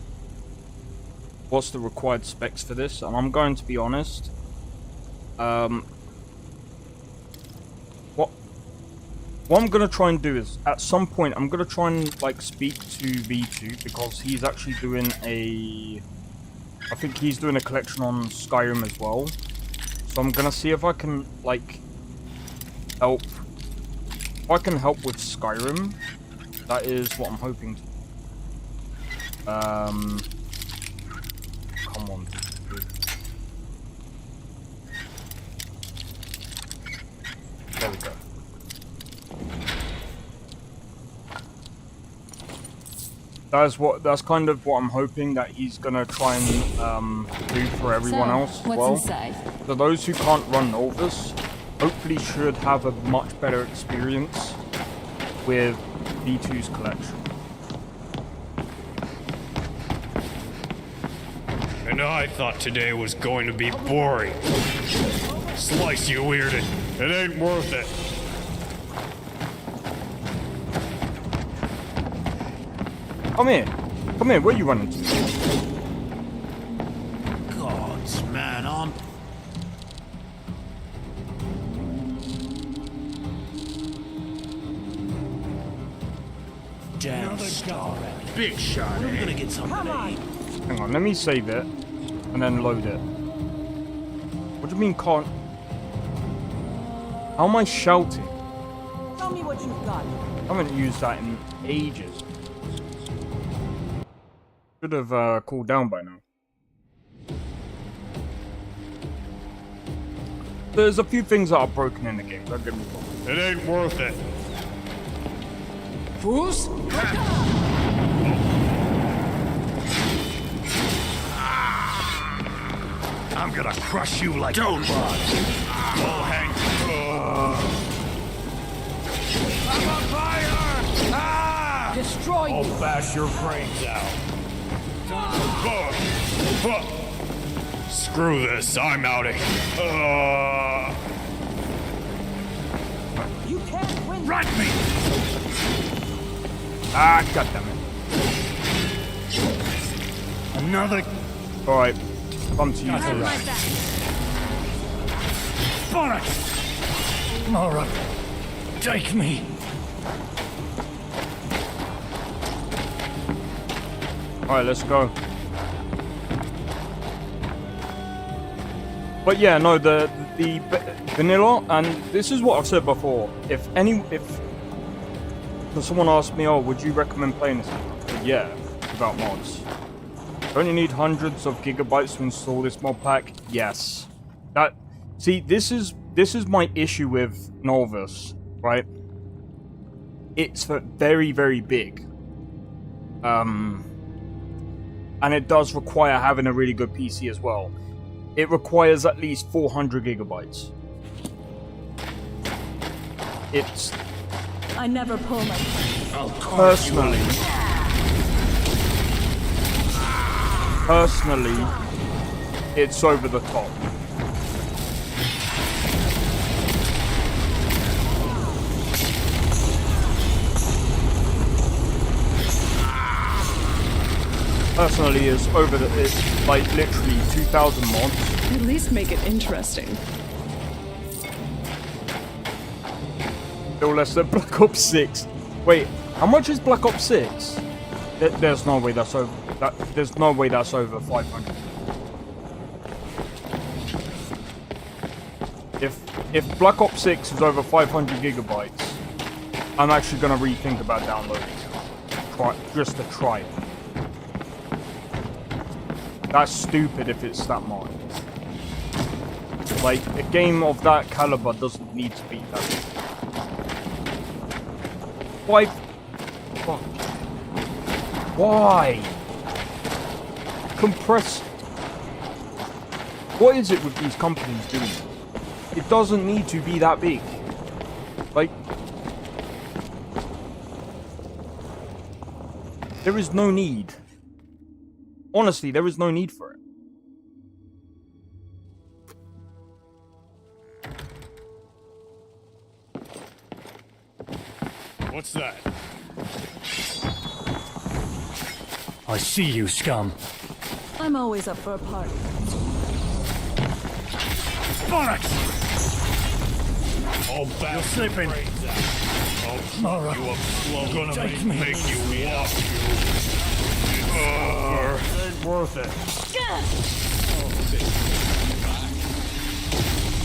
what's the required specs for this, and I'm going to be honest. What I'm gonna try and do is, at some point, I'm gonna try and, like, speak to V2, because he's actually doing I think he's doing a collection on Skyrim as well. So I'm gonna see if I can, like, help. If I can help with Skyrim, that is what I'm hoping to. Come on, dude. There we go. That's kind of what I'm hoping that he's gonna try and do for everyone else as well. Inside? So those who can't run Nolvus hopefully should have a much better experience with V2's collection. And I thought today was going to be boring. Slice you weirded. It ain't worth it. Come here. Come here, where are you running to? Gods, man, I'm... Damn star. Big shot, I'm gonna get something to eat. Hang on, let me save it and then load it. What do you mean can't? How am I shouting? Tell me what you've got. I haven't used that in ages. Should have cooled down by now. There's a few things that are broken in the game, don't get me wrong. It ain't worth it. Fools? I'm gonna crush you like a bug. I'll hang. I'm on fire! Ah! Destroy you! I'll bash your brains out. Screw this, I'm out of here. You can't win! Run me! Ah, goddammit. Another... Alright, come to you Got first. right back. Bollocks! Alright. Take me. Alright, let's go. But yeah, no, the vanilla, and this is what I've said before. If someone asked me, oh, would you recommend playing this? Yeah, without mods. Don't you need hundreds of gigabytes to install this mod pack? Yes. See, this is my issue with Nolvus, right? It's very, very big. And it does require having a really good PC as well. It requires at least 400 gigabytes. It's... I never pull my... Personally, it's over the top. Personally, it's like literally 2,000 mods. At least make it interesting. Still less than Black Ops 6. Wait, how much is Black Ops 6? There's no way that's over. There's no way that's over 500. if Black Ops 6 is over 500 gigabytes, I'm actually gonna rethink about downloading it. Just to try it. That's stupid if it's that much. Like, a game of that caliber doesn't need to be that big. Why? Fuck. Why? Compress. What is it with these companies doing? It doesn't need to be that big. Like, there is no need. Honestly, there is no need for it. What's that? I see you, scum. I'm always up for a party. Bollocks! I'll bat You're sleeping. I'll Mara, you up slow. gonna Take make make you walk you. Ain't worth it.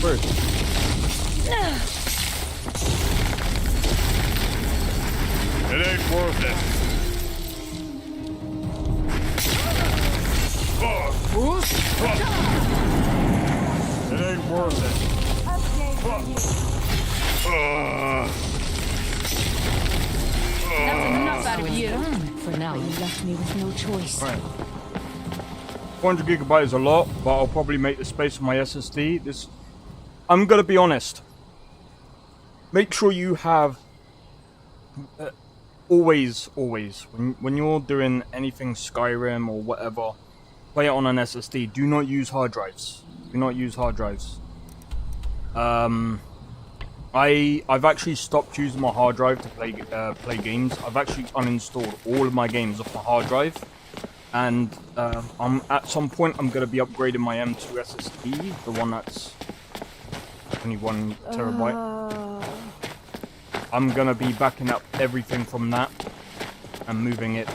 First. It ain't worth it. It ain't worth it. That's enough out of you. For now, you left me with no choice. Right. 400 gigabytes is a lot, but I'll probably make the space on my SSD. I'm gonna be honest. Make sure you have always when you're doing anything Skyrim or whatever, play it on an SSD. Do not use hard drives. Do not use hard drives. I've actually stopped using my hard drive to play games. I've actually uninstalled all of my games off my hard drive, and at some point I'm gonna be upgrading my M2 SSD, the one that's only 1 terabyte. I'm gonna be backing up everything from that and moving it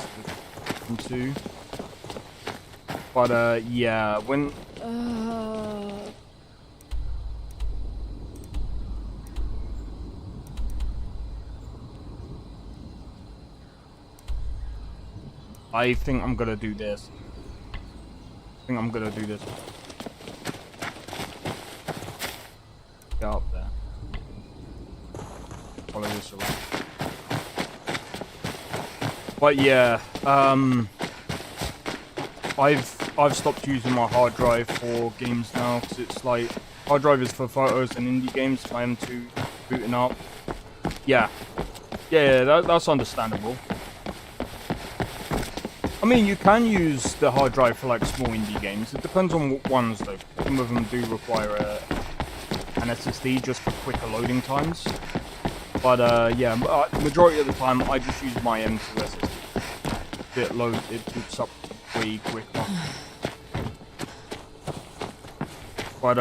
into. But yeah, when I think I'm gonna do this. Get up there. Follow this around. But yeah, I've stopped using my hard drive for games now, because it's like, hard drive is for photos and indie games, my M2 booting up. Yeah, that's understandable. I mean, you can use the hard drive for like small indie games. It depends on what ones though. Some of them do require an SSD just for quicker loading times. But yeah, majority of the time I just use my M2 SSD. It boots up way quicker. But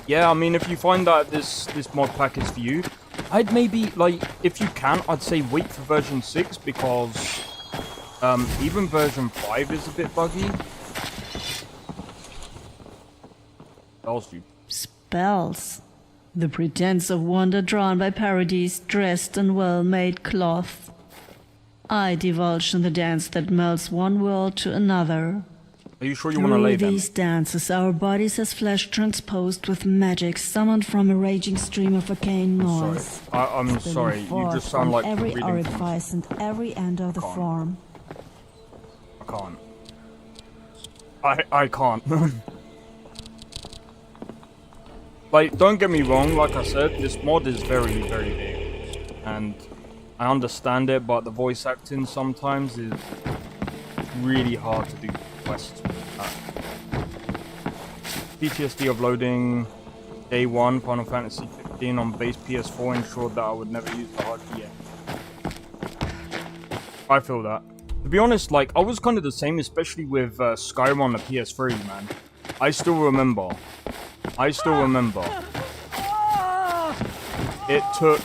yeah, I mean, if you find that this mod pack is for you, I'd maybe, like, if you can, I'd say wait for version 6, because even version 5 is a bit buggy. Spells you. Spells. The pretense of wonder drawn by parodies dressed in well-made cloth. I divulge in the dance that melts one world to another. Are you sure you want to lay Through them? these dances, our bodies as flesh transposed with magic summoned from a raging stream of arcane noise. I'm spilling sorry, you forth just sound from like every reading orifice and every end of the form. I can't. I can't. Like, don't get me wrong, like I said, this mod is very, very big. And I understand it, but the voice acting sometimes is really hard to do quests with that. PTSD of loading day 1 Final Fantasy 15 on base PS4 ensured that I would never use the hard key. I feel that. To be honest, like, I was kind of the same, especially with Skyrim on the PS3, man. I still remember. It took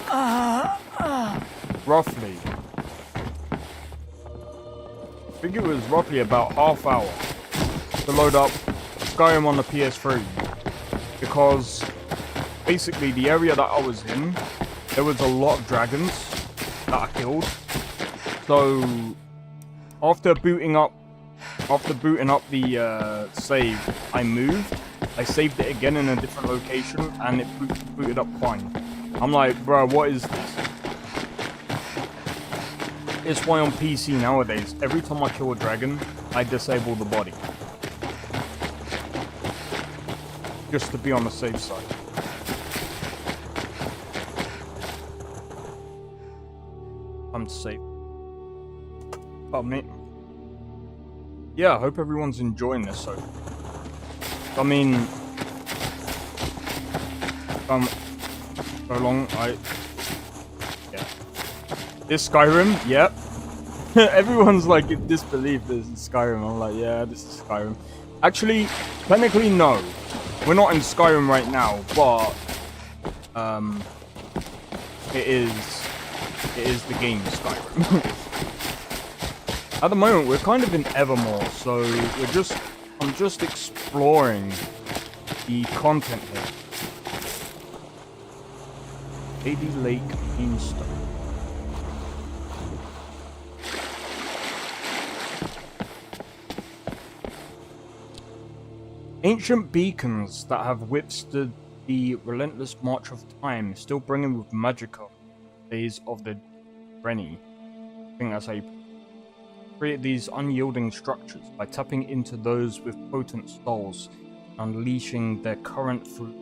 roughly, I think it was roughly about half hour to load up Skyrim on the PS3, because basically the area that I was in, there was a lot of dragons that I killed. So after booting up the save, I moved. I saved it again in a different location, and it booted up fine. I'm like, bro, what is this? It's why on PC nowadays, every time I kill a dragon, I disable the body. Just to be on the safe side. I'm safe. Pardon me. Yeah, I hope everyone's enjoying this. So, I mean, so long. Yeah. This Skyrim, yep. Everyone's like in disbelief. This is Skyrim. I'm like, yeah, this is Skyrim. Actually, technically, no. We're not in Skyrim right now, but it is the game Skyrim. At the moment, we're kind of in Evermore, so I'm just exploring the content here. Lady Lake Beanstalk. Ancient beacons that have withstood the relentless march of time, still bringing with magical days of the Rennie. I think that's how you create these unyielding structures by tapping into those with potent souls, unleashing their current through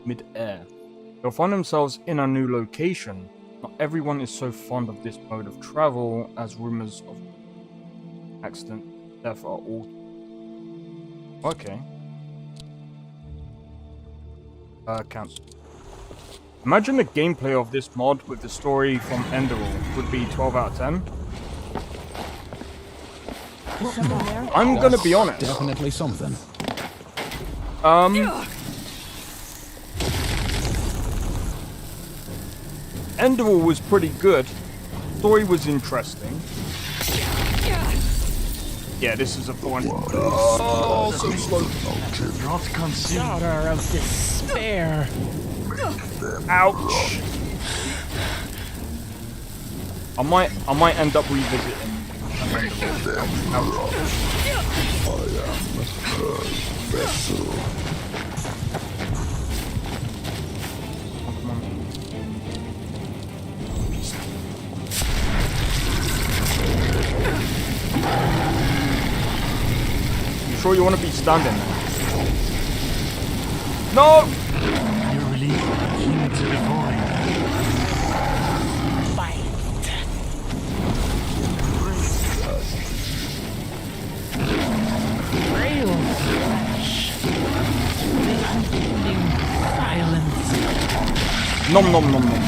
mid-air. They'll find themselves in a new location. Not everyone is so fond of this mode of travel, as rumors of accident, death are all. Okay. Cancel. Imagine the gameplay of this mod with the story from Enderall would be 12 out of 10. I'm gonna be honest. Definitely something. Enderall was pretty good. Story was interesting. Yeah, this is a fun. Oh, so slow. Not consider of despair. Ouch. I might end up revisiting. Ouch. Vessel. You sure you want to be standing there? No! Your relief into the void. Fight. Frail flesh. Bending silence. Nom nom nom nom.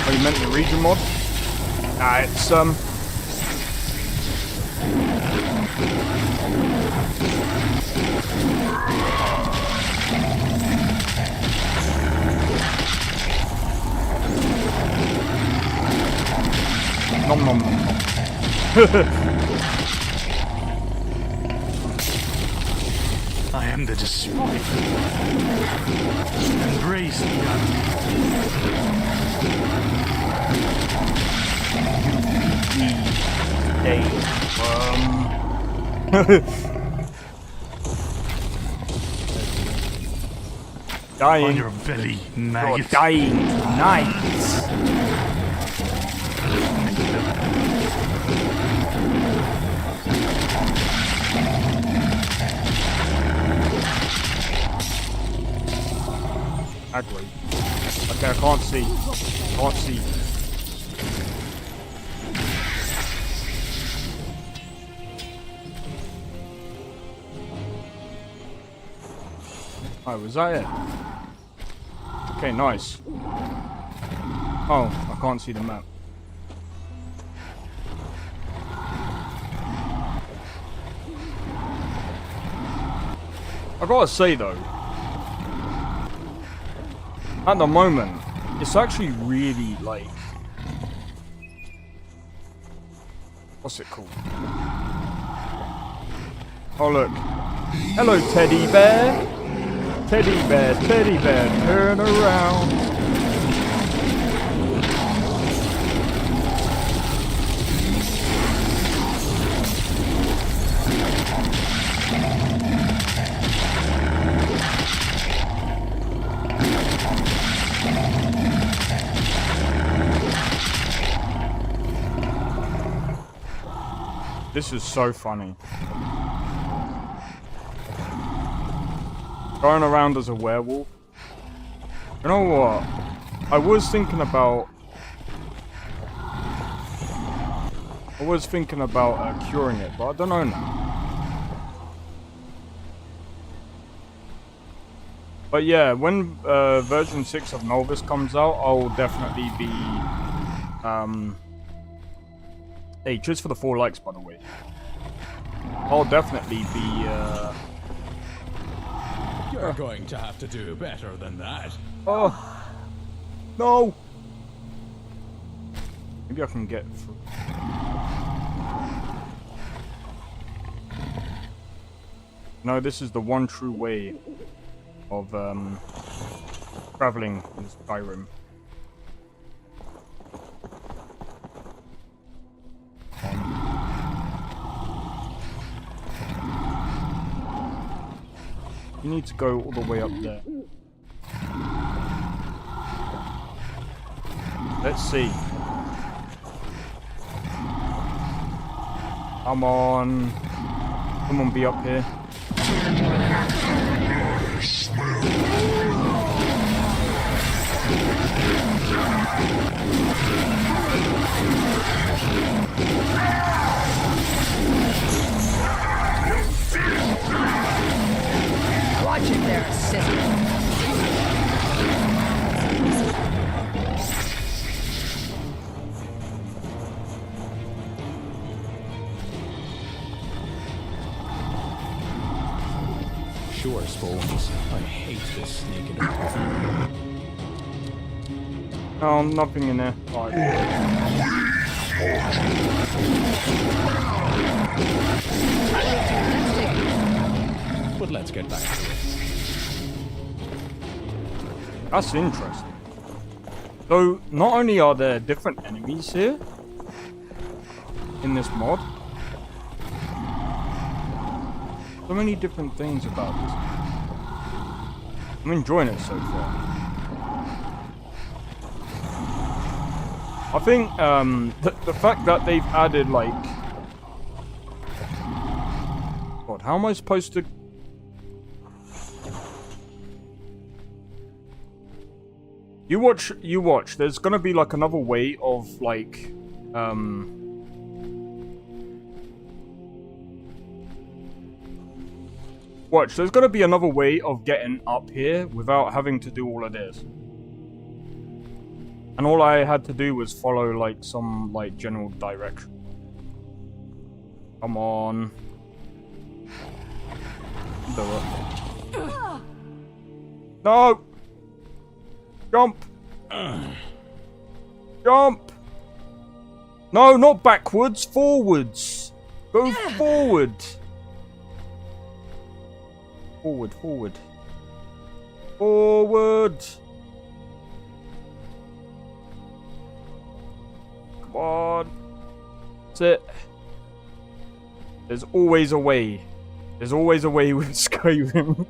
Oh, you meant the region mod? Nah, it's nom nom nom nom. I am the destroyer. Embrace the Dying. On your belly, maggot. You're dying tonight. Ugly. Okay, I can't see. Can't see. Oh, was that it? Okay, nice. Oh, I can't see the map. I gotta say though, at the moment, it's actually really like, what's it called? Oh look, hello teddy bear. teddy bear, turn around. This is so funny. Going around as a werewolf. You know what? I was thinking about curing it, but I don't know now. But yeah, when version 6 of Nolvus comes out, I'll definitely be hey, cheers for the 4 likes, by the way. I'll definitely be You're going to have to do better than that. oh no. Maybe I can get through. No, this is the one true way of traveling in Skyrim. You need to go all the way up there. Let's see. Come on. Someone be up here. Watch it there, sister. Sure, Spoons. I hate this snake in a Oh, nothing in there. Right. But let's get back to it. That's interesting. So, not only are there different enemies here in this mod, so many different things about this. I'm enjoying it so far. I think the fact that they've added like, God, how am I supposed to? You watch. There's gonna be like another way of like, watch, there's gonna be another way of getting up here without having to do all of this. And all I had to do was follow like some like general direction. Come on. Do it. No! Jump! Jump! No, not backwards, forwards! Go forward! Forward, forward. Forward! Come on. That's it. There's always a way. There's always a way with Skyrim.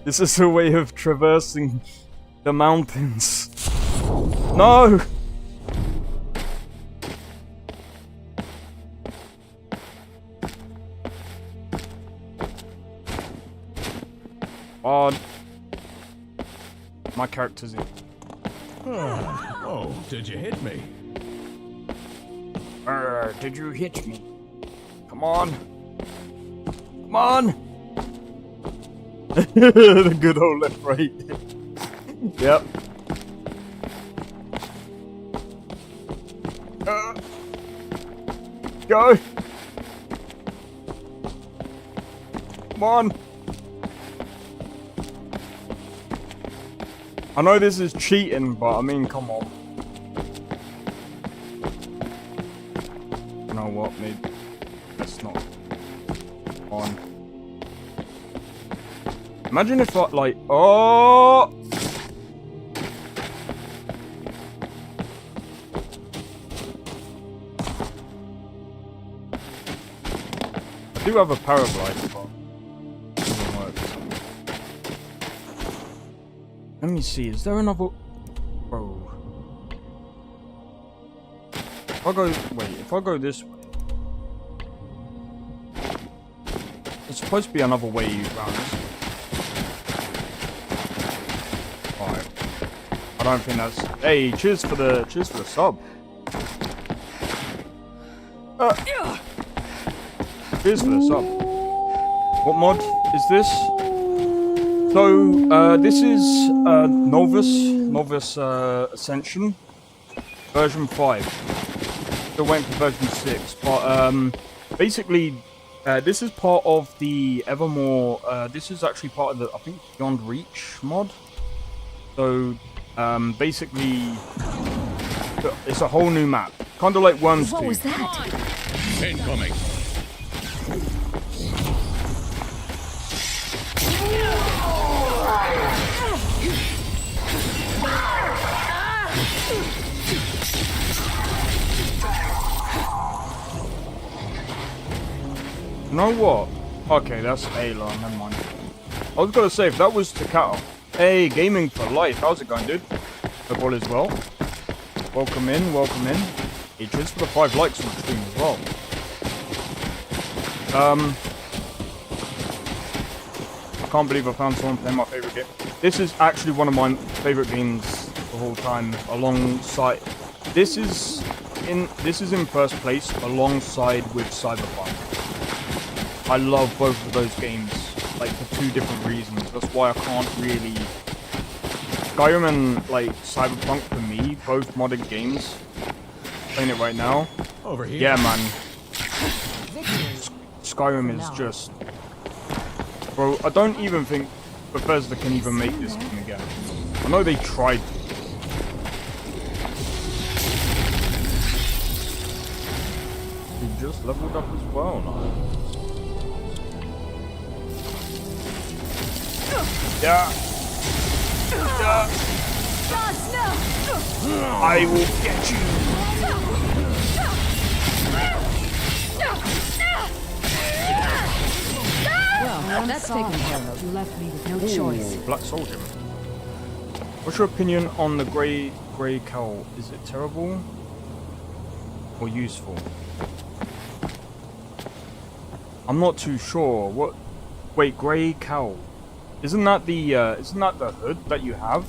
This is a way of traversing the mountains. No! Oh, my character's in. Oh, did you hit me? Did you hit me? Come on. Come on. The good old left right. Yep. Go. Come on. I know this is cheating, but I mean, come on. You know what, maybe that's not on. Imagine if like, oh! I do have a paraglider, but it doesn't work. Let me see, is there another... Bro. If I go this way... There's supposed to be another way around this. Alright. I don't think that's... Hey, cheers for the sub. Cheers for the sub. What mod is this? So, this is Nolvus Ascension, version 5. Still waiting for version 6, but basically, this is part of the Evermore. This is actually part of the, I think, Beyond Reach mod. So, basically, it's a whole new map, kind of like Worms 2. What was that? Incoming. You know what? Okay, that's Ayla, never mind. I was gonna say, if that was Takao. Hey, Gaming for Life, how's it going, dude? Hope all is well. Welcome in, welcome in. Hey, cheers for the 5 likes on the stream as well. I can't believe I found someone playing my favourite game. This is actually one of my favourite games the whole time, alongside... This is in first place, alongside with Cyberpunk. I love both of those games, like, for 2 different reasons. That's why I can't really... Skyrim and, like, Cyberpunk, for me, both modded games. Playing it right now. Over here. Yeah, man. Skyrim is just... Bro, I don't even think Bethesda can even make this game again. I know they tried to. You just leveled up as well now. Yeah. Yeah. I will get you. Well, that's taken care of. You left me with no choice. Black Soldier. What's your opinion on the grey cowl? Is it terrible or useful? I'm not too sure. What? Wait, grey cowl. Isn't that the hood that you have?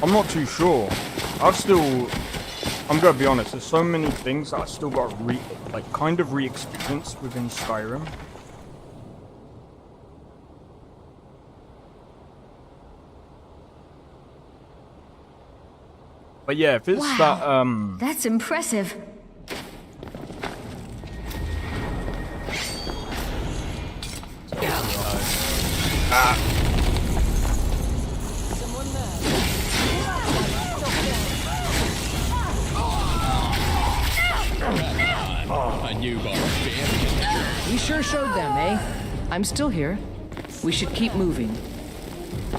I'm not too sure. I'm gonna be honest, there's so many things that I still got kind of re-experience within Skyrim. But yeah, if it's wow, that's impressive. A new barbarian. We sure showed them, eh? I'm still here. We should keep moving.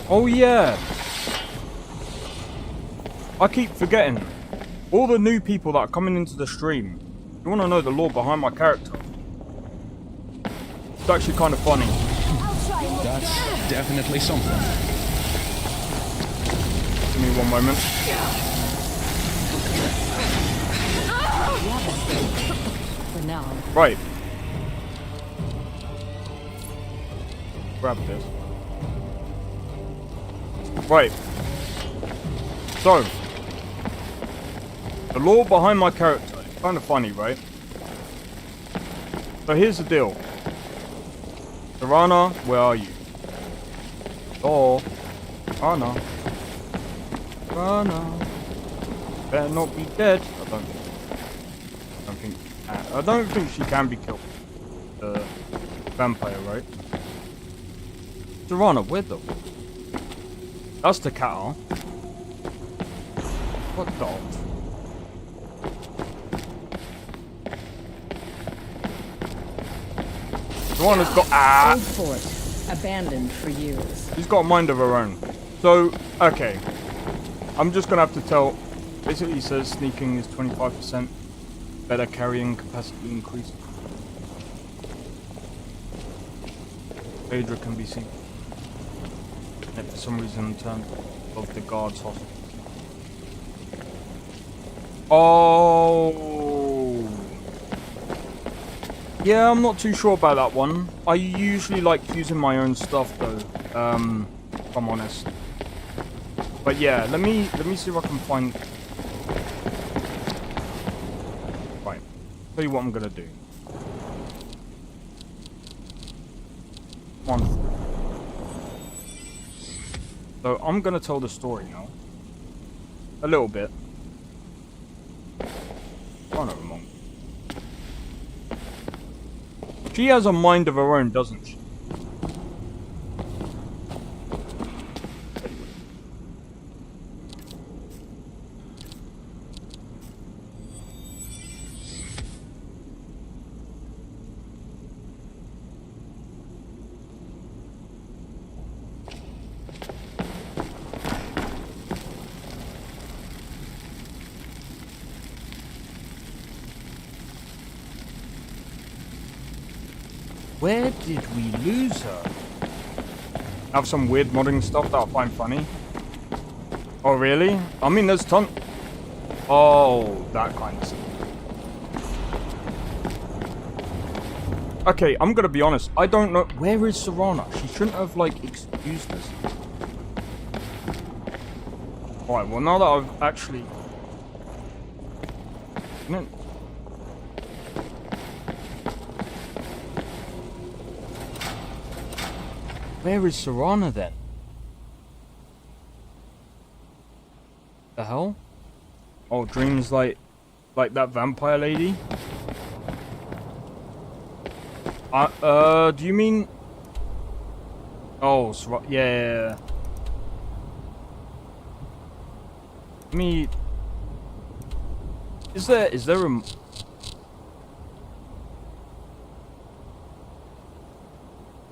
Oh yeah. I keep forgetting. All the new people that are coming into the stream. You want to know the lore behind my character? It's actually kind of funny. That's definitely something. Give me one moment. For now. Right. Grab this. Right. So, the lore behind my character is kind of funny, right? So here's the deal. Serana, where are you? Oh, Serana. Serana. Better not be dead. I don't think she can be killed. The vampire, right? Serana, where the... That's the cat, huh? What the... Serana's got... Old fort, abandoned for years. She's got a mind of her own. So, okay. I'm just gonna have to tell... Basically, it says sneaking is 25%. Better carrying capacity increase. Phaedra can be seen. And for some reason turned of the guards hostage. Oh. Yeah, I'm not too sure about that one. I usually like using my own stuff though. If I'm honest. But yeah, let me see if I can find. Right. Tell you what I'm gonna do. One. So I'm gonna tell the story now. A little bit. Oh no, wrong. She has a mind of her own, doesn't she? Where did we lose her? I have some weird modding stuff that I find funny. Oh really? I mean there's ton. Oh, that kind of stuff. Okay, I'm gonna be honest. I don't know. Where is Serana? She shouldn't have like excused us. Alright, well now that I've actually... Where is Serana then? The hell? Oh, dreams like that vampire lady? Do you mean? Oh, yeah. Me. Is there a?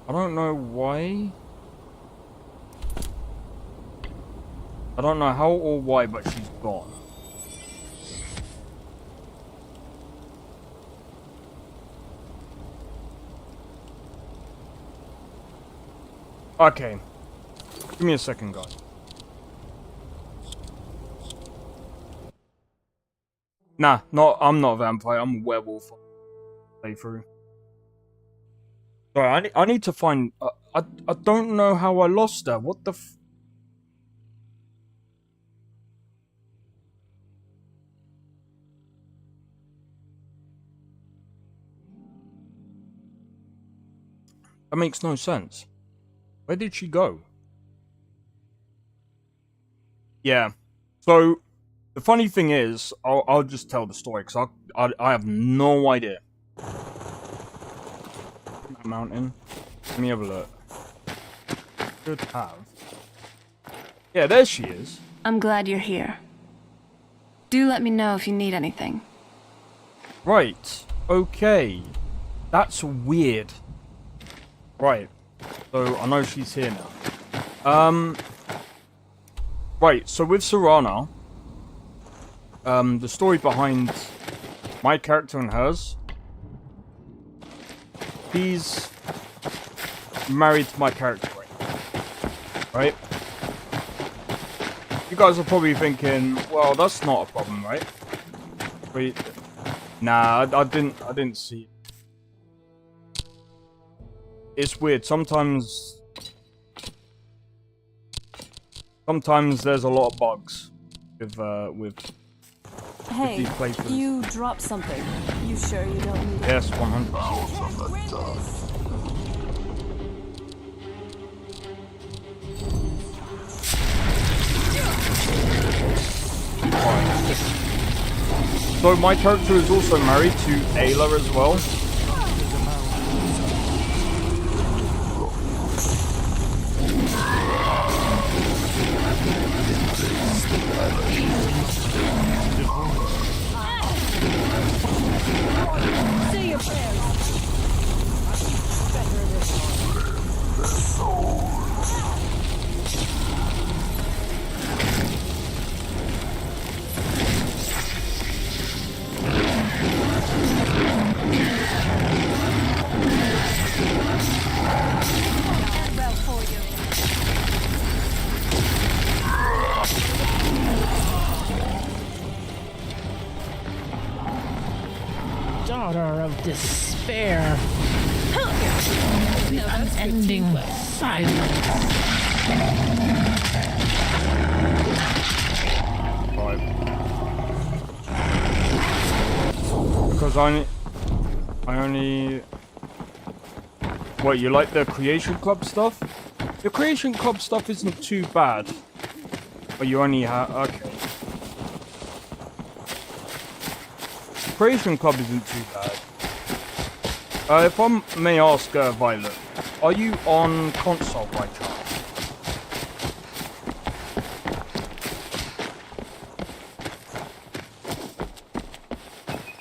I don't know why. I don't know how or why, but she's gone. Okay. Give me a second, guys. Nah, I'm not a vampire. I'm a werewolf. Playthrough. Sorry, I need to find... I don't know how I lost her. What the f... That makes no sense. Where did she go? Yeah. So, the funny thing is, I'll just tell the story, because I have no idea. Mountain. Let me have a look. Should have. Yeah, there she is. I'm glad you're here. Do let me know if you need anything. Right. Okay. That's weird. Right. So, I know she's here now. Right, so with Serana, the story behind my character and hers, he's married to my character, right? You guys are probably thinking, well, that's not a problem, right? Wait, nah, I didn't see it. It's weird. Sometimes there's a lot of bugs with Hey, these playthroughs. you dropped something. You sure you don't need it? Yes, 100%. So my character is also married to Ayla as well. Say your prayers. utter of despair. The unending silence. Because I only... What, you like the Creation Club stuff? The Creation Club stuff isn't too bad. But you only have... Okay. Creation Club isn't too bad. If I may ask, Violet, are you on console by chance?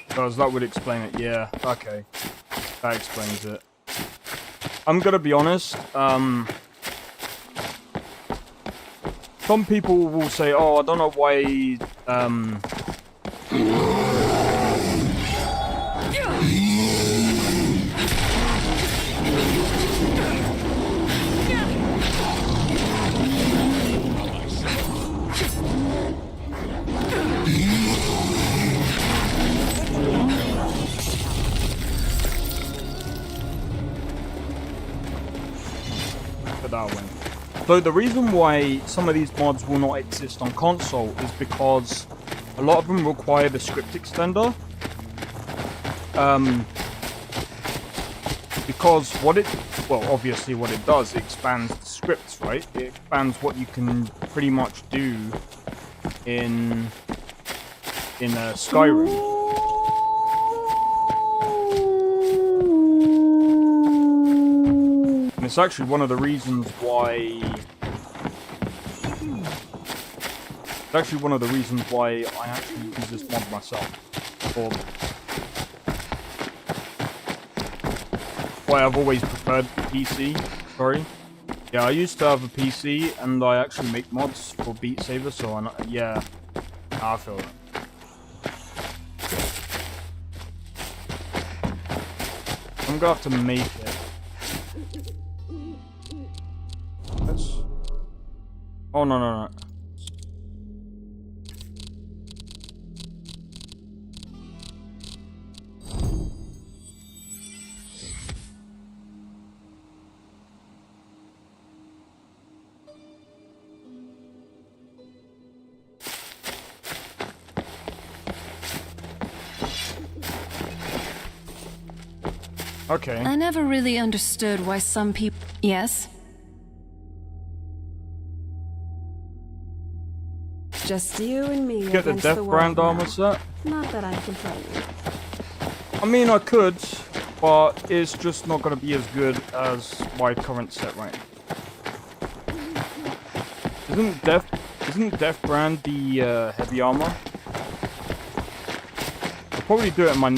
Because that would explain it, yeah. Okay. That explains it. I'm gonna be honest, some people will say, oh, I don't know why, So the reason why some of these mods will not exist on console is because a lot of them require the script extender. Because obviously what it does, it expands the scripts, right? It expands what you can pretty much do in Skyrim. It's actually one of the reasons why... It's actually one of the reasons why I actually use this mod myself. Or... why I've always preferred PC. Sorry. Yeah, I used to have a PC, and I actually make mods for Beat Saber, so yeah. I feel it. I'm gonna have to make it. Oh, no. Okay. I never really understood why some people... Yes? Just you and me. Get the Death Brand armor set? Not that I'm complaining. I mean, I could, but it's just not going to be as good as my current set right now. Isn't Death Brand the heavy armor? I'll probably do it in my...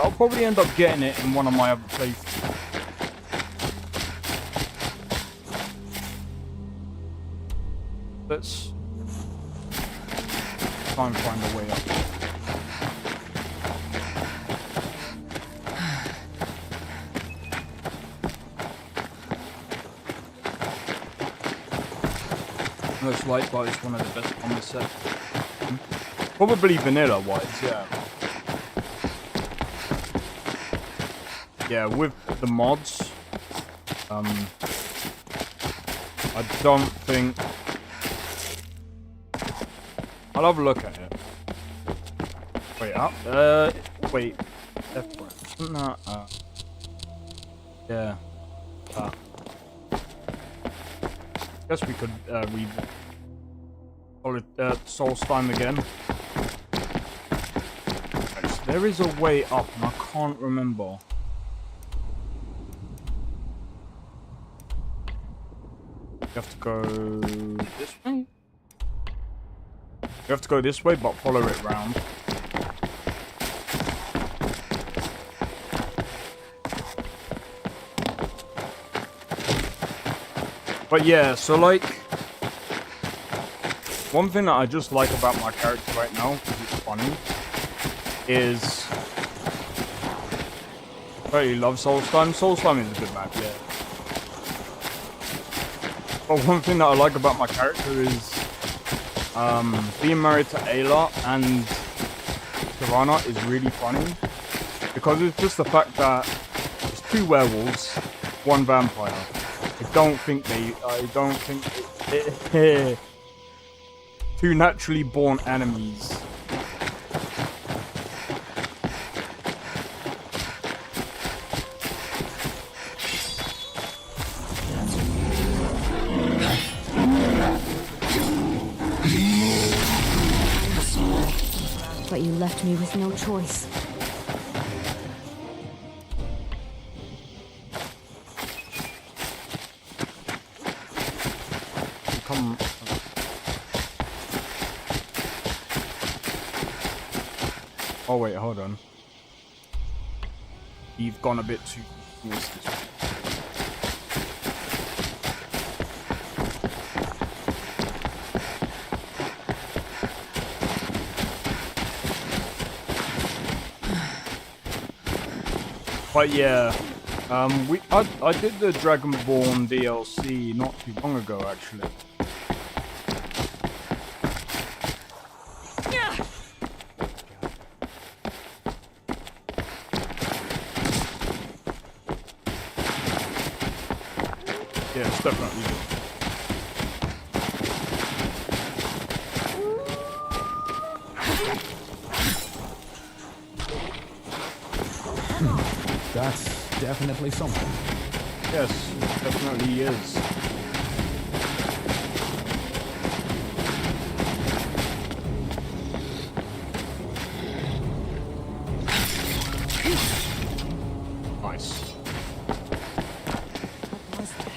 I'll probably end up getting it in one of my other playthroughs. Let's try and find a way up. Most light bar is one of the best on the set. Probably vanilla wise, yeah. Yeah, with the mods, I don't think... I'll have a look at it. Wait, wait. Left one. Isn't that, yeah. Guess we could, read Solstheim again. Right, so there is a way up, and I can't remember. You have to go this way? You have to go this way, but follow it round. But yeah, so like... one thing that I just like about my character right now, because it's funny, is... I really love Solstheim. Solstheim is a good map, yeah. But one thing that I like about my character is... being married to Ayla and Tirana is really funny. Because it's just the fact that it's 2 werewolves, 1 vampire. I don't think 2 naturally born enemies. But you left me with no choice. Come. Oh wait, hold on. You've gone a bit too close this way. But yeah, I did the Dragonborn DLC not too long ago, actually. Yeah, it's definitely good. That's definitely something. Yes, it definitely is. Nice. What was that?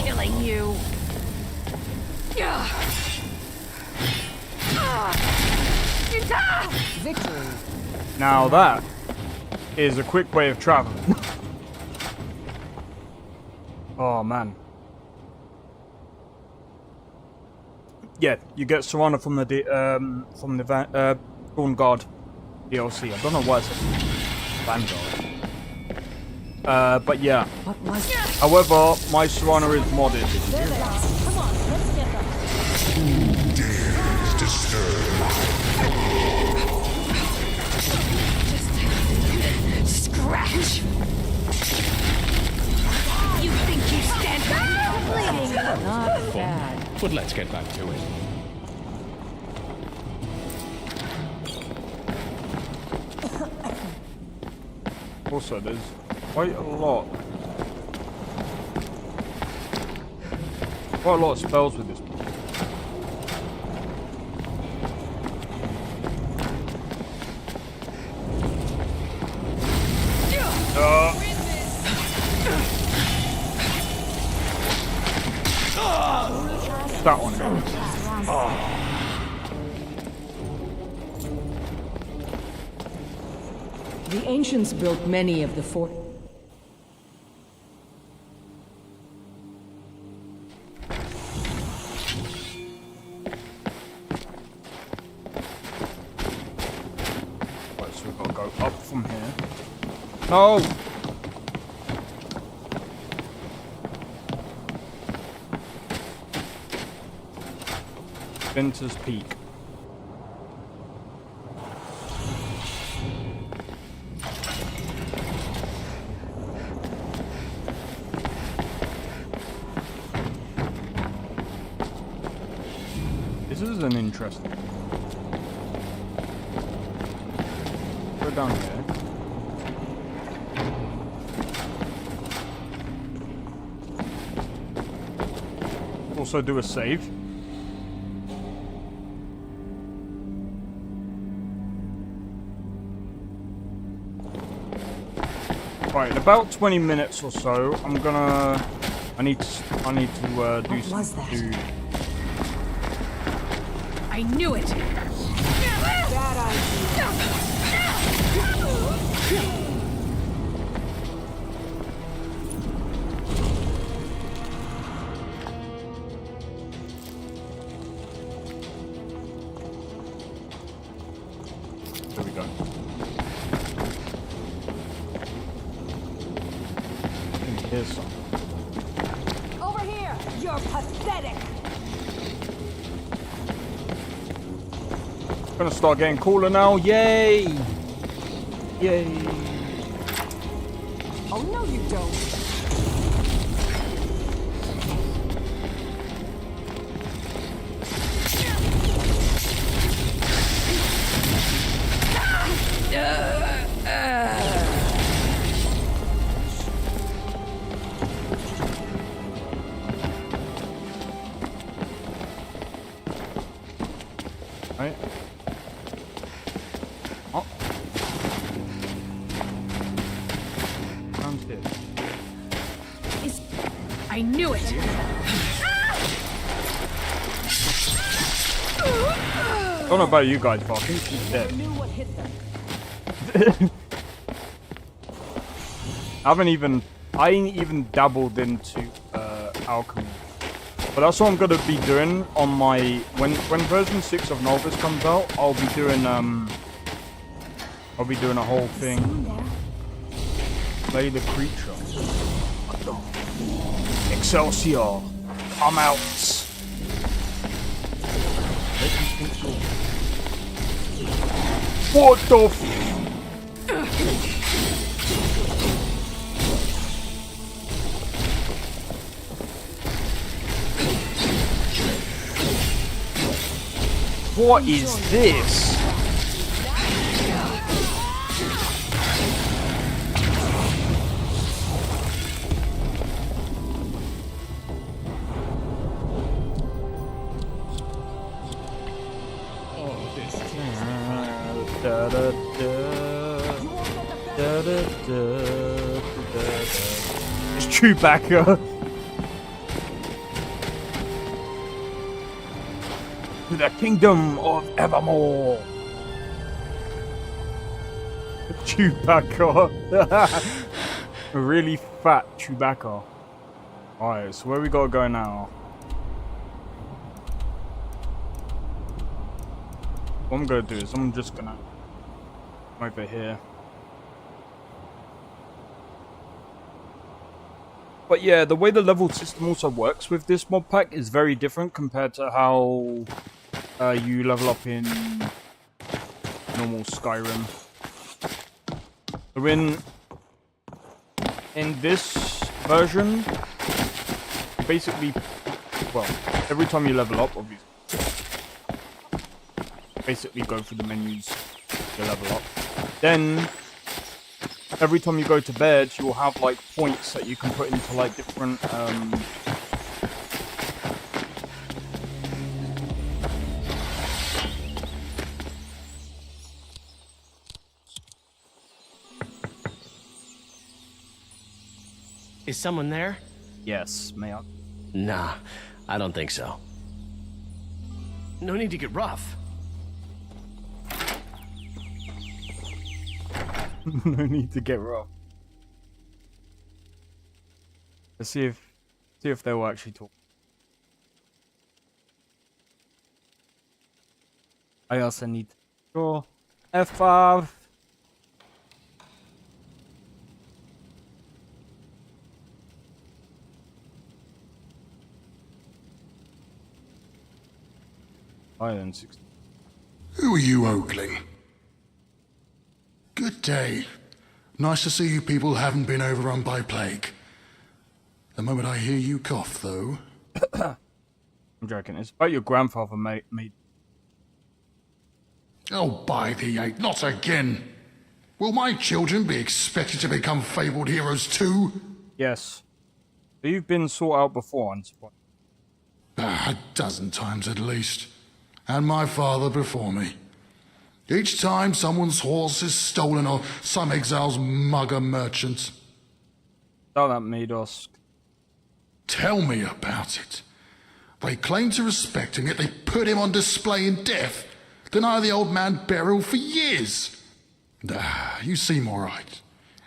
Killing you. Victory. Now that is a quick way of traveling. Oh man. Yeah, you get surrounded from the Dawn Guard DLC. I don't know why it's Vanguard. But yeah. What was that? However, my Serrano is modded. Come on, let's get them. Scratch! You think you stand bleeding? Not bad. But let's get back to it. Also, there's quite a lot of spells with this. That one. The ancients built many of the fort. Right, so we've got to go up from here. No! Venter's Peak. This is an interesting. Go down here. Also do a save. Right, in about 20 minutes or so, I need to do some food. I knew it! Bad idea. There we go. hear some. Over here! You're pathetic! It's gonna start getting cooler now. Yay! Yay! Oh, no, you don't. Right. Oh. Sounds good. I knew it. I don't know about you guys, but I think she's dead. I ain't even dabbled into alchemy. But that's what I'm gonna be doing on my when version 6 of Nolvus comes out. I'll be doing a whole thing. Play the creature. Excelsior, come out. What the f- What is this? It's Chewbacca. To the kingdom of Evermore. Chewbacca. A really fat Chewbacca. Alright, so where we gotta go now? What I'm gonna do is I'm just gonna come over here. But yeah, the way the level system also works with this mod pack is very different compared to how you level up in normal Skyrim. So in this version, basically, well, every time you level up, obviously, basically go through the menus to level up. Then every time you go to bed, you will have like points that you can put into like different Is someone there? Yes, may I? Nah, I don't think so. No need to get rough. No need to get rough. Let's see if they will actually talk. I also need to draw F5. Island 60. Who are you, Oakling? Good day. Nice to see you people haven't been overrun by plague. The moment I hear you cough, though... I'm joking. It's about your grandfather, mate. Oh, by the eight, not again! Will my children be expected to become fabled heroes too? Yes. But you've been sought out before, on spot. A dozen times at least. And my father before me. Each time someone's horse is stolen or some exile's mugger merchant. Oh, that made us. Tell me about it. They claim to respect him, yet they put him on display in death. Deny the old man burial for years. You seem all right.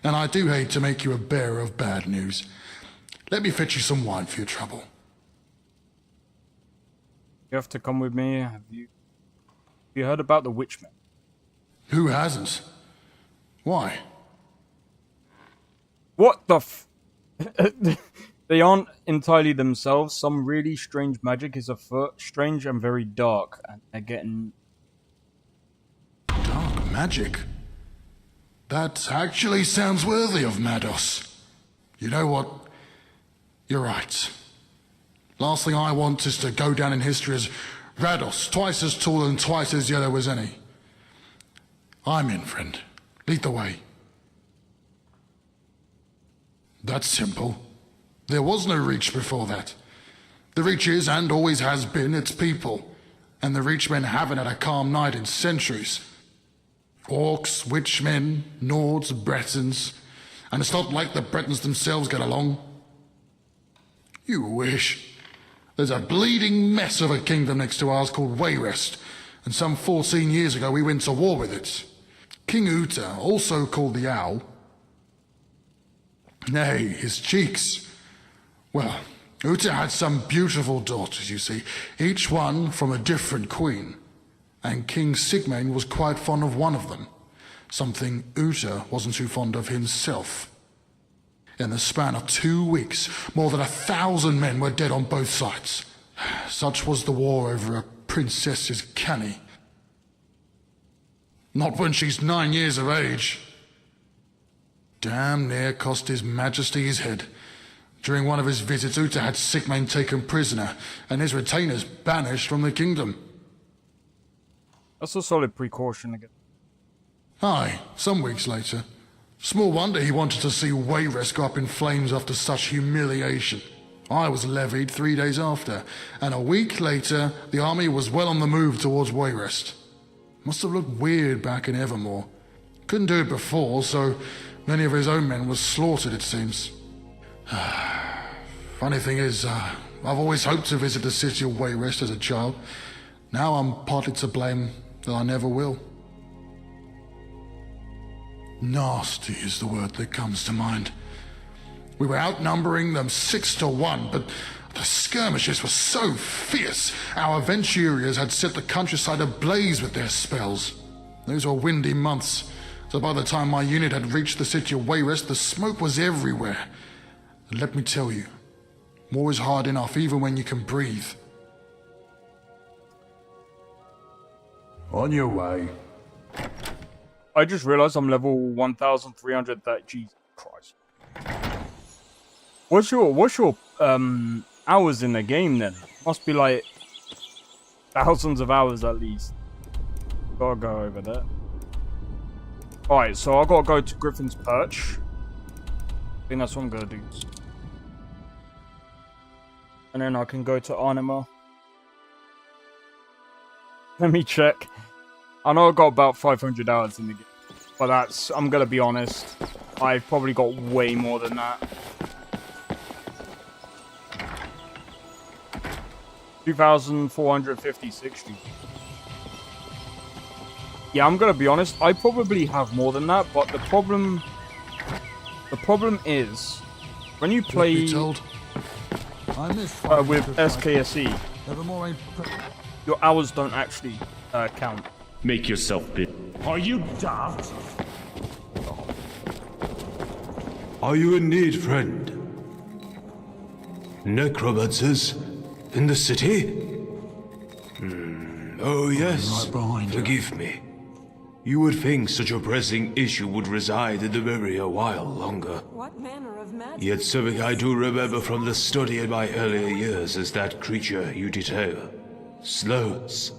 And I do hate to make you a bearer of bad news. Let me fetch you some wine for your trouble. You have to come with me. Have you heard about the Witchman? Who hasn't? Why? What the f... They aren't entirely themselves. Some really strange magic is afoot, strange and very dark, and they're getting... Dark magic? That actually sounds worthy of Mados. You know what? You're right. Last thing I want is to go down in history as Rados, twice as tall and twice as yellow as any. I'm in, friend. Lead the way. That's simple. There was no Reach before that. The Reach is, and always has been, its people. And the Reachmen haven't had a calm night in centuries. Orcs, Witchmen, Nords, Bretons. And it's not like the Bretons themselves get along. You wish. There's a bleeding mess of a kingdom next to ours called Wayrest, and some 14 years ago we went to war with it. King Uta, also called the Owl. Nay, his cheeks. Well, Uta had some beautiful daughters, you see, each one from a different queen. And King Sigmain was quite fond of one of them, something Uta wasn't too fond of himself. In the span of 2 weeks, more than 1,000 men were dead on both sides. Such was the war over a princess's canny. Not when she's 9 years of age. Damn near cost his majesty his head. During one of his visits, Uta had Sigmain taken prisoner, and his retainers banished from the kingdom. That's a solid precaution again. Aye, some weeks later. Small wonder he wanted to see Wayrest go up in flames after such humiliation. I was levied 3 days after, and a week later, the army was well on the move towards Wayrest. Must have looked weird back in Evermore. Couldn't do it before, so many of his own men were slaughtered, it seems. Funny thing is, I've always hoped to visit the city of Wayrest as a child. Now I'm partly to blame that I never will. Nasty is the word that comes to mind. We were outnumbering them 6 to 1, but the skirmishes were so fierce, our Venturiers had set the countryside ablaze with their spells. Those were windy months, so by the time my unit had reached the city of Wayrest, the smoke was everywhere. And let me tell you, war is hard enough even when you can breathe. On your way. I just realized I'm level 1,330. Jesus Christ. What's your hours in the game then? Must be like thousands of hours at least. Gotta go over there. Alright, so I gotta go to Griffin's Perch. I think that's what I'm gonna do. And then I can go to Anima. Let me check. I know I got about 500 hours in the game, but I'm gonna be honest, I've probably got way more than that. 2,450-60. Yeah, I'm gonna be honest, I probably have more than that, but the problem is, when you play with SKSE, your hours don't actually count. Make yourself big. Are you daft? Are you in need, friend? Necromancers? In the city? Oh yes, forgive me. You would think such a pressing issue would reside in the memory a while longer. What manner of magic? Yet something I do remember from the study in my earlier years is that creature you detail. Sloats.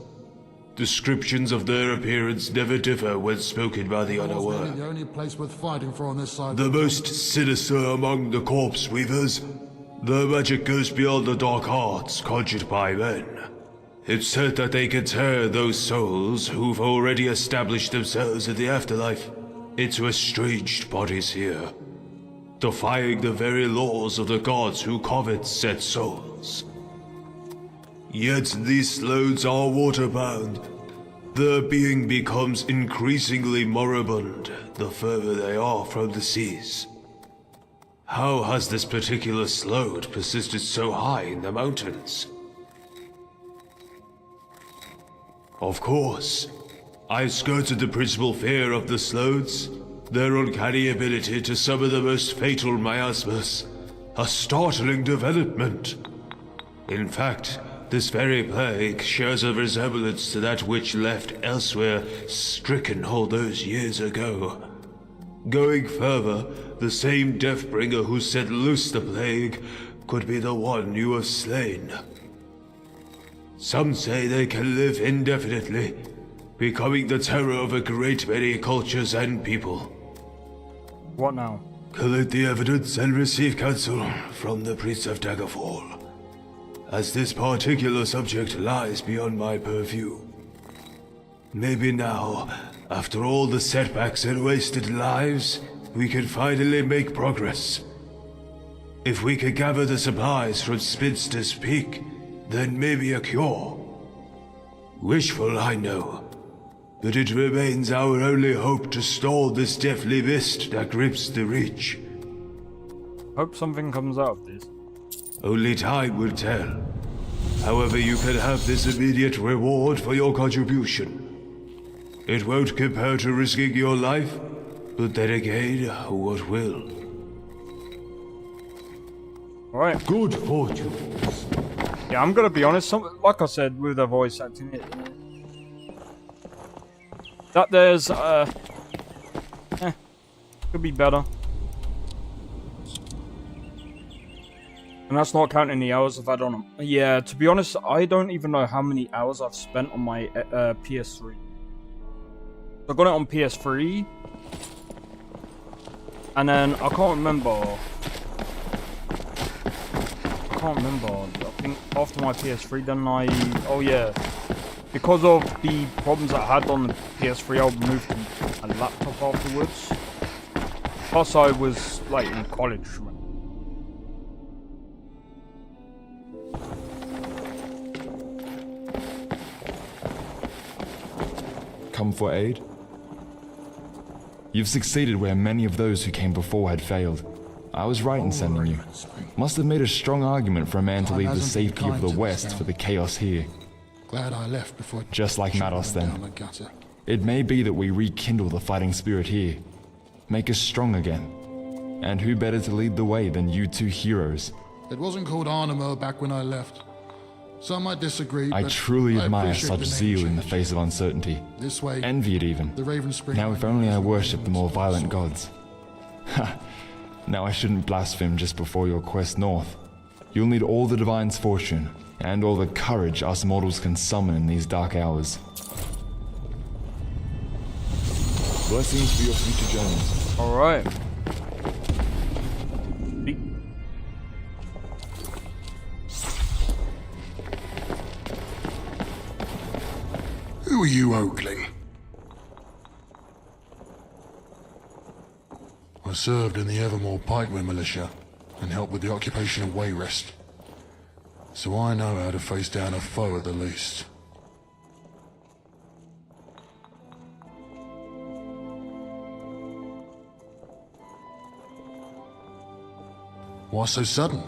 Descriptions of their appearance never differ when spoken by the unaware. The only place worth fighting for on this side. The most sinister among the corpse weavers. Their magic goes beyond the dark arts conjured by men. It's said that they can tear those souls who've already established themselves in the afterlife into estranged bodies here, defying the very laws of the gods who covet said souls. Yet these sloats are waterbound. Their being becomes increasingly moribund the further they are from the seas. How has this particular sloat persisted so high in the mountains? Of course, I skirted the principal fear of the sloats, their uncanny ability to summon the most fatal miasmas, A startling development. In fact, this very plague shares a resemblance to that which left elsewhere stricken all those years ago. Going further, the same Deathbringer who set loose the plague could be the one you have slain. Some say they can live indefinitely, becoming the terror of a great many cultures and people. What now? Collect the evidence and receive counsel from the priests of Daggerfall, as this particular subject lies beyond my purview. Maybe now, after all the setbacks and wasted lives, we can finally make progress. If we can gather the supplies from Spinster's Peak, then maybe a cure. Wishful, I know, but it remains our only hope to stall this deathly mist that grips the Reach. Hope something comes out of this. Only time will tell. However, you can have this immediate reward for your contribution. It won't compare to risking your life, but then again, what will? Alright. Good fortune. Yeah, I'm gonna be honest, like I said, with the voice acting, that there's, could be better. And that's not counting the hours I've had on them. Yeah, to be honest, I don't even know how many hours I've spent on my PS3. I got it on PS3, and then I can't remember. I think after my PS3, then oh yeah, because of the problems I had on the PS3, I moved to a laptop afterwards. Plus, I was like in college. Come for aid? You've succeeded where many of those who came before had failed. I was right in sending you. Must have made a strong argument for a man to leave the safety of the West for the chaos here. Glad I left before. Just like Mados then. It may be that we rekindle the fighting spirit here. Make us strong again. And who better to lead the way than you two heroes? It wasn't called Arnamo back when I left. Some might disagree, I but truly admire appreciate such the name zeal in the change. face of uncertainty. This way, Envy it even. the Raven Spring. Now if only I worshipped the more violent gods. Ha! Now I shouldn't blaspheme just before your quest north. You'll need all the Divine's fortune, and all the courage us mortals can summon in these dark hours. Blessings for your future journeys. Alright. Who are you, Oakling? I served in the Evermore Pikemen militia and helped with the occupation of Wayrest. So I know how to face down a foe at the least. Why so sudden?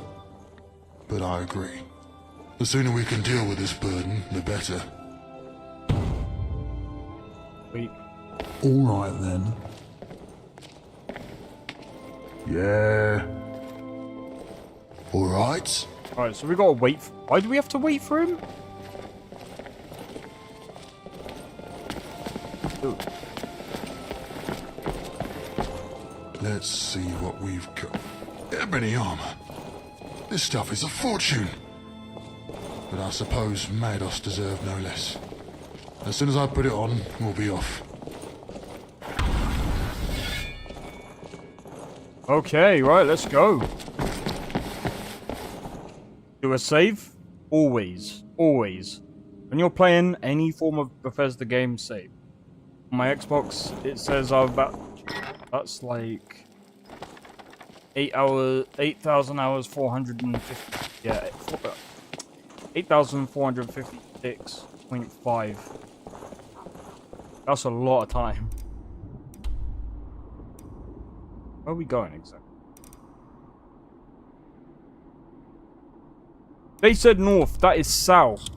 But I agree. The sooner we can deal with this burden, the better. Wait. All right then. Yeah. All right. Alright, so we gotta wait. Why do we have to wait for him? Ooh. Let's see what we've got. Ebony armor. This stuff is a fortune. But I suppose Mados deserve no less. As soon as I put it on, we'll be off. Okay, right, let's go. Do a save? Always. Always. When you're playing any form of Bethesda game, save. On my Xbox, it says I've about... That's like... 8,000 hours, 450... Yeah, 8,456.5. That's a lot of time. Where are we going exactly? They said north, that is south.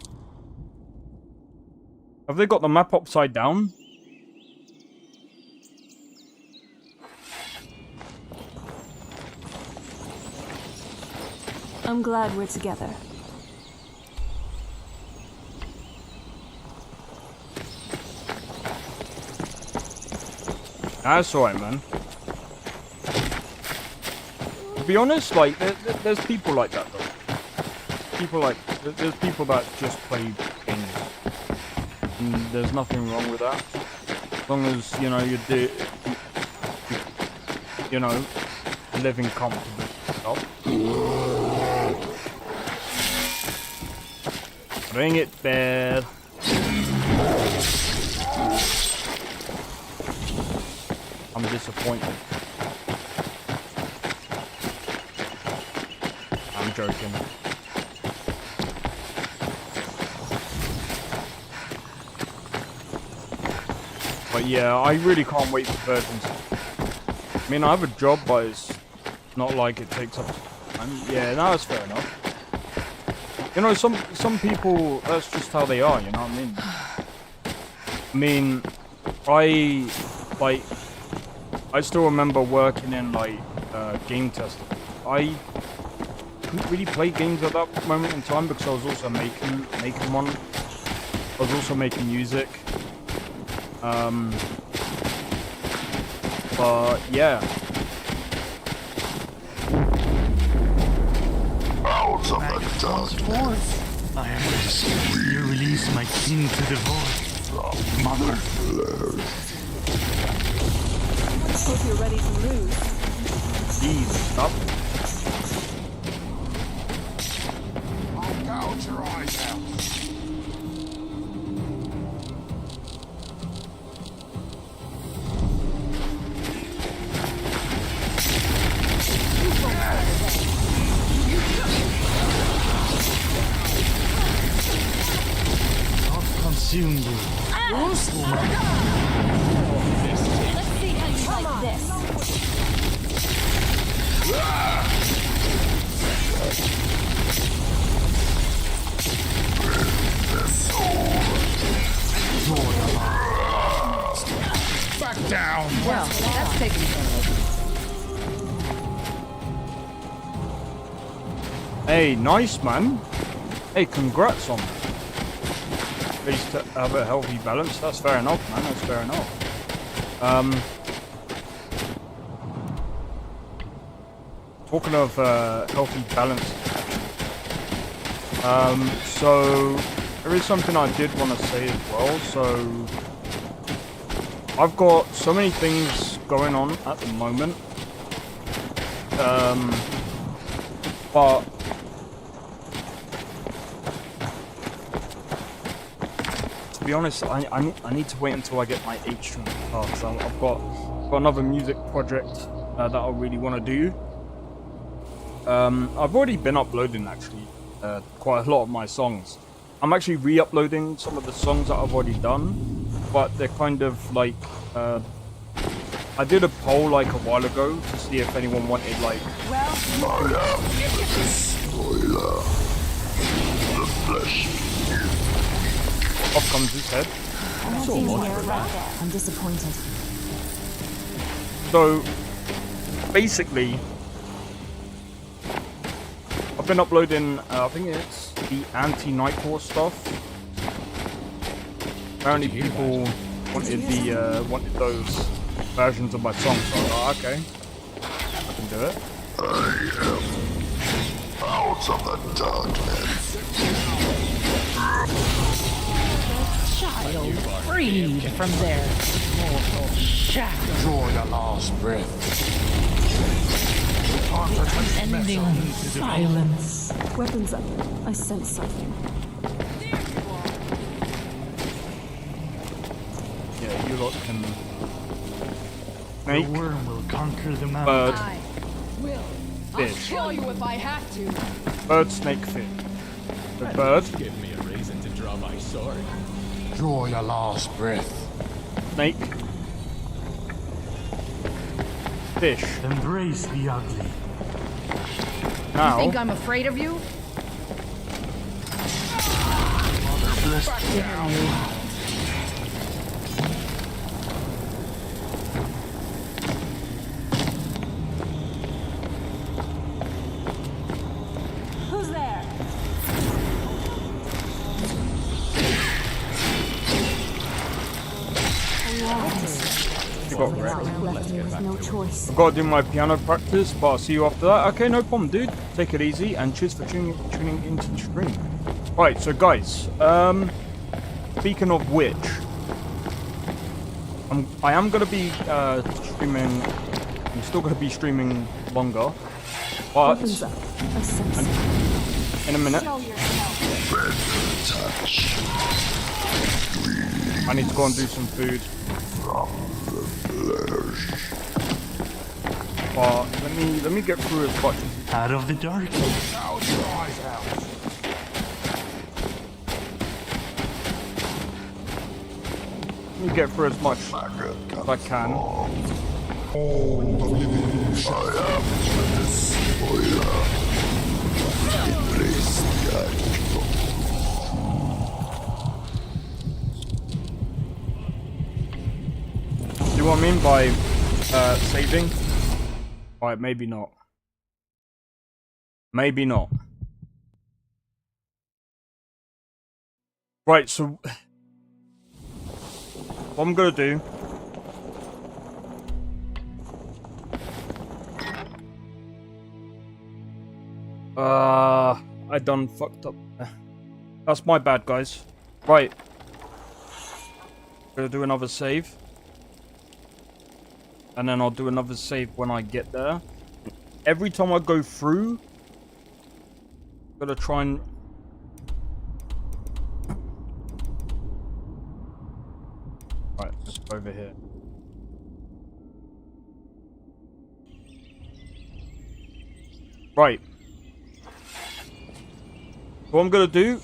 Have they got the map upside down? I'm glad we're together. That's alright, man. To be honest, like, there's people like that, though. There's people that just play games. And there's nothing wrong with that. As long as, you know, you know, living comfortably. Stop. Bring it, bear. I'm disappointed. I'm joking. But yeah, I really can't wait for versions. I mean, I have a job, but it's not like it takes up time. Yeah, no, that's fair enough. You know, some people, that's just how they are, you know what I mean? I still remember working in, like, game testing. I couldn't really play games at that moment in time because I was also making one. I was also making music. But yeah. Out of the darkness. I am going to see you release my king to the void. Mother. Hope you're ready to lose. Jeez, stop. I'll gouge your eyes out. Consume you. Let's see how you like this. Back down. Well, that's taken care of. Hey, nice, man. Hey, congrats on that. At least to have a healthy balance. That's fair enough, man. That's fair enough. Talking of healthy balance. So there is something I did want to say as well. So I've got so many things going on at the moment. But to be honest, I need to wait until I get my H string guitar. So I've got another music project that I really want to do. I've already been uploading actually quite a lot of my songs. I'm actually re-uploading some of the songs that I've already done, but they're kind of like I did a poll like a while ago to see if anyone wanted like Spoiler. The flesh. Off comes his head. I'm disappointed. So basically, I've been uploading. I think it's the anti-Nightcore stuff. Apparently, people wanted those versions of my songs. So I was like, okay, I can do it. I am out of the darkness. Child freed from their mortal shackles. Draw your last breath. Ending silence. Weapons up. I sense something. Yeah, you lot can. The worm will conquer the mountain. Bird, I will. fish. I'll kill you if I have to. Bird, snake, fish. The bird, Give me a reason to draw my sword. Draw your last breath. snake, fish. Embrace the ugly. Now, You think I'm afraid of you? Back down. Left me with no choice. I've got to do my piano practice, but I'll see you after that. Okay, no problem, dude. Take it easy, and cheers for tuning into the stream. Right, so guys, speaking of which, I am going to be streaming. I'm still going to be streaming longer, but in a minute. I need to go and do some food. But let me get through as much as out of the dark. Let me get through as much as I can. See what I mean by saving? Alright, maybe not. Maybe not. Right, so what I'm gonna do I done fucked up. That's my bad, guys. Right. Gonna do another save. And then I'll do another save when I get there. Every time I go through, I'm gonna try and... Right, let's go over here. Right. What I'm gonna do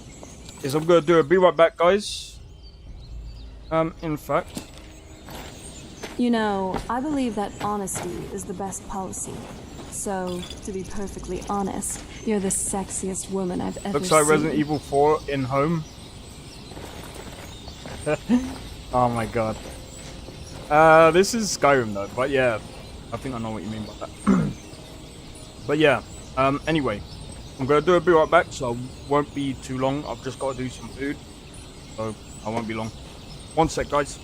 is I'm gonna do a be right back, guys. In fact... You know, I believe that honesty is the best policy. So, to be perfectly honest, you're the sexiest woman I've ever seen. Looks like Resident Evil 4 in home. Oh my god. This is Skyrim though, but yeah. I think I know what you mean by that. But yeah, anyway. I'm gonna do a be right back, so I won't be too long. I've just got to do some food. So, I won't be long. One sec, guys.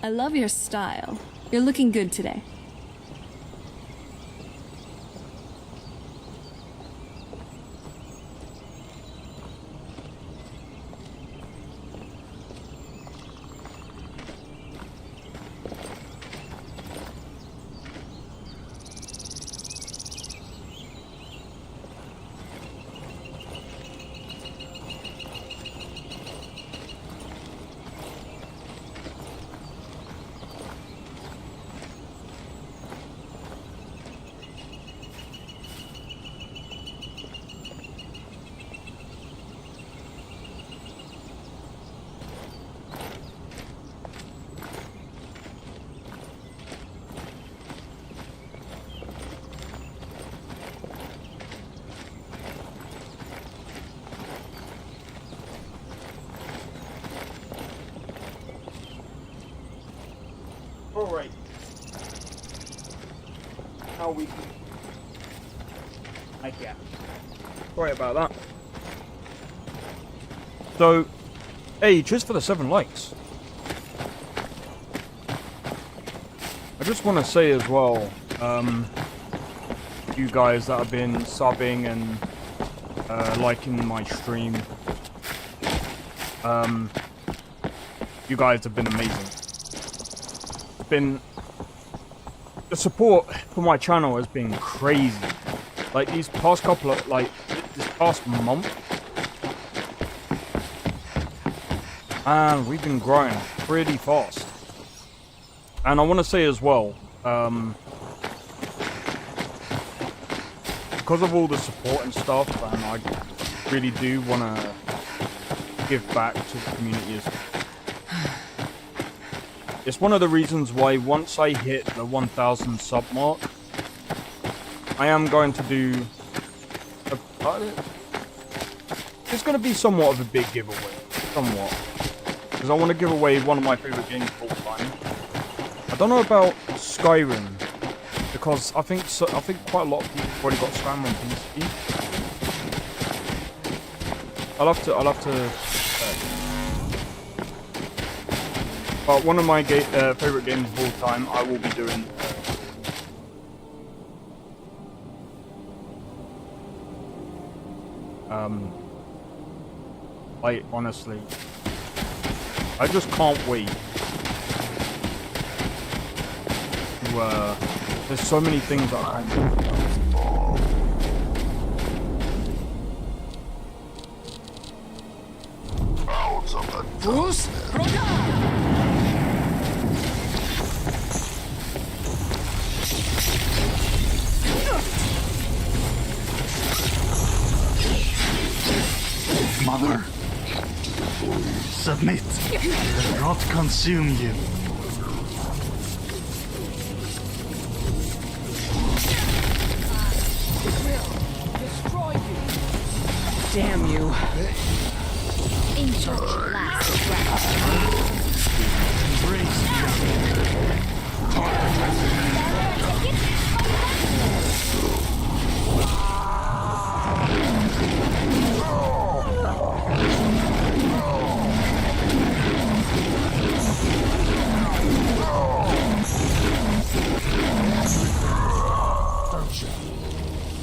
I love your style. You're looking good today. Alright. Now we can... Sorry about that. So, hey, cheers for the 7 likes. I just want to say as well, you guys that have been subbing and liking my stream, you guys have been amazing. The support for my channel has been crazy. Like these past couple of, this past month, and we've been growing pretty fast. And I want to say as well, because of all the support and stuff, and I really do want to give back to the community as well. It's one of the reasons why once I hit the 1,000 sub mark, I am going to do it's going to be somewhat of a big giveaway, somewhat, because I want to give away one of my favorite games of all time. I don't know about Skyrim, because I think quite a lot of people have already got Skyrim on PC. I'll have to but one of my favorite games of all time, I will be doing. Like honestly, I just can't wait. There's so many things that I can do. Bruce? Mother, submit. Let rot consume you. Damn you. Enjoy your last breath.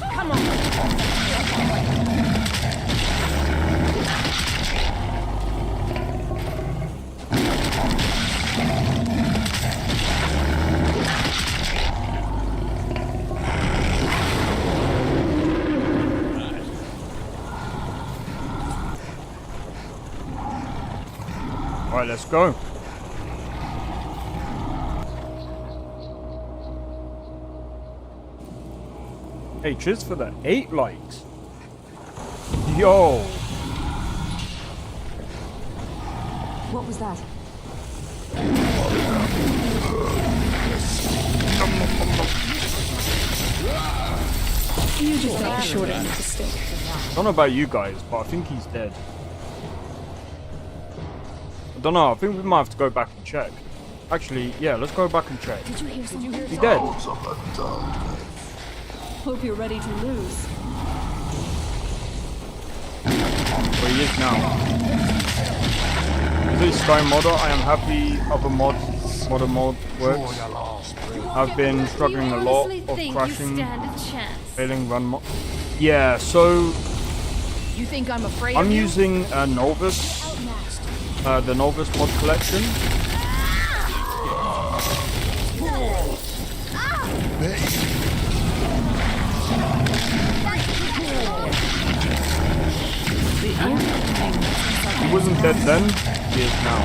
Come on. Alright, let's go. Hey, cheers for the 8 likes. Yo. What was that? You just got the short end of the stick. I don't know about you guys, but I think he's dead. I don't know, I think we might have to go back and check. Actually, yeah, let's go back and check. Did you hear something? He's dead. Hope you're ready to lose. Where he is now. This is Sky Modder. I am happy other mod works. I've been struggling a lot of crashing, failing run mod. Yeah, so You think I'm afraid I'm of you? using Nolvus, the Nolvus mod collection. He wasn't dead then, he is now.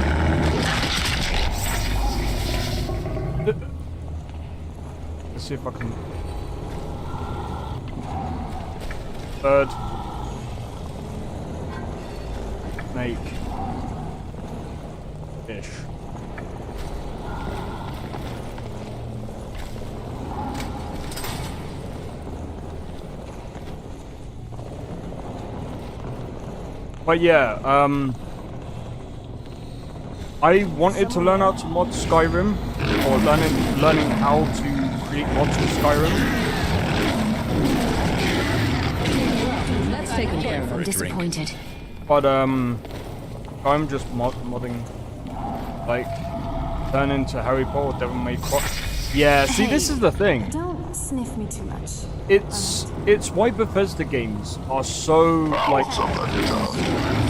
Let's see if I can. Bird. Snake. Fish. But yeah, I wanted to learn how to mod Skyrim, or learning how to create mods for Skyrim. Let's take a look. I'm disappointed. But I'm just modding, like, turn into Harry Potter, Devil May Cry. Yeah, see, this is the thing. Don't sniff me too much. It's why Bethesda games are so, like,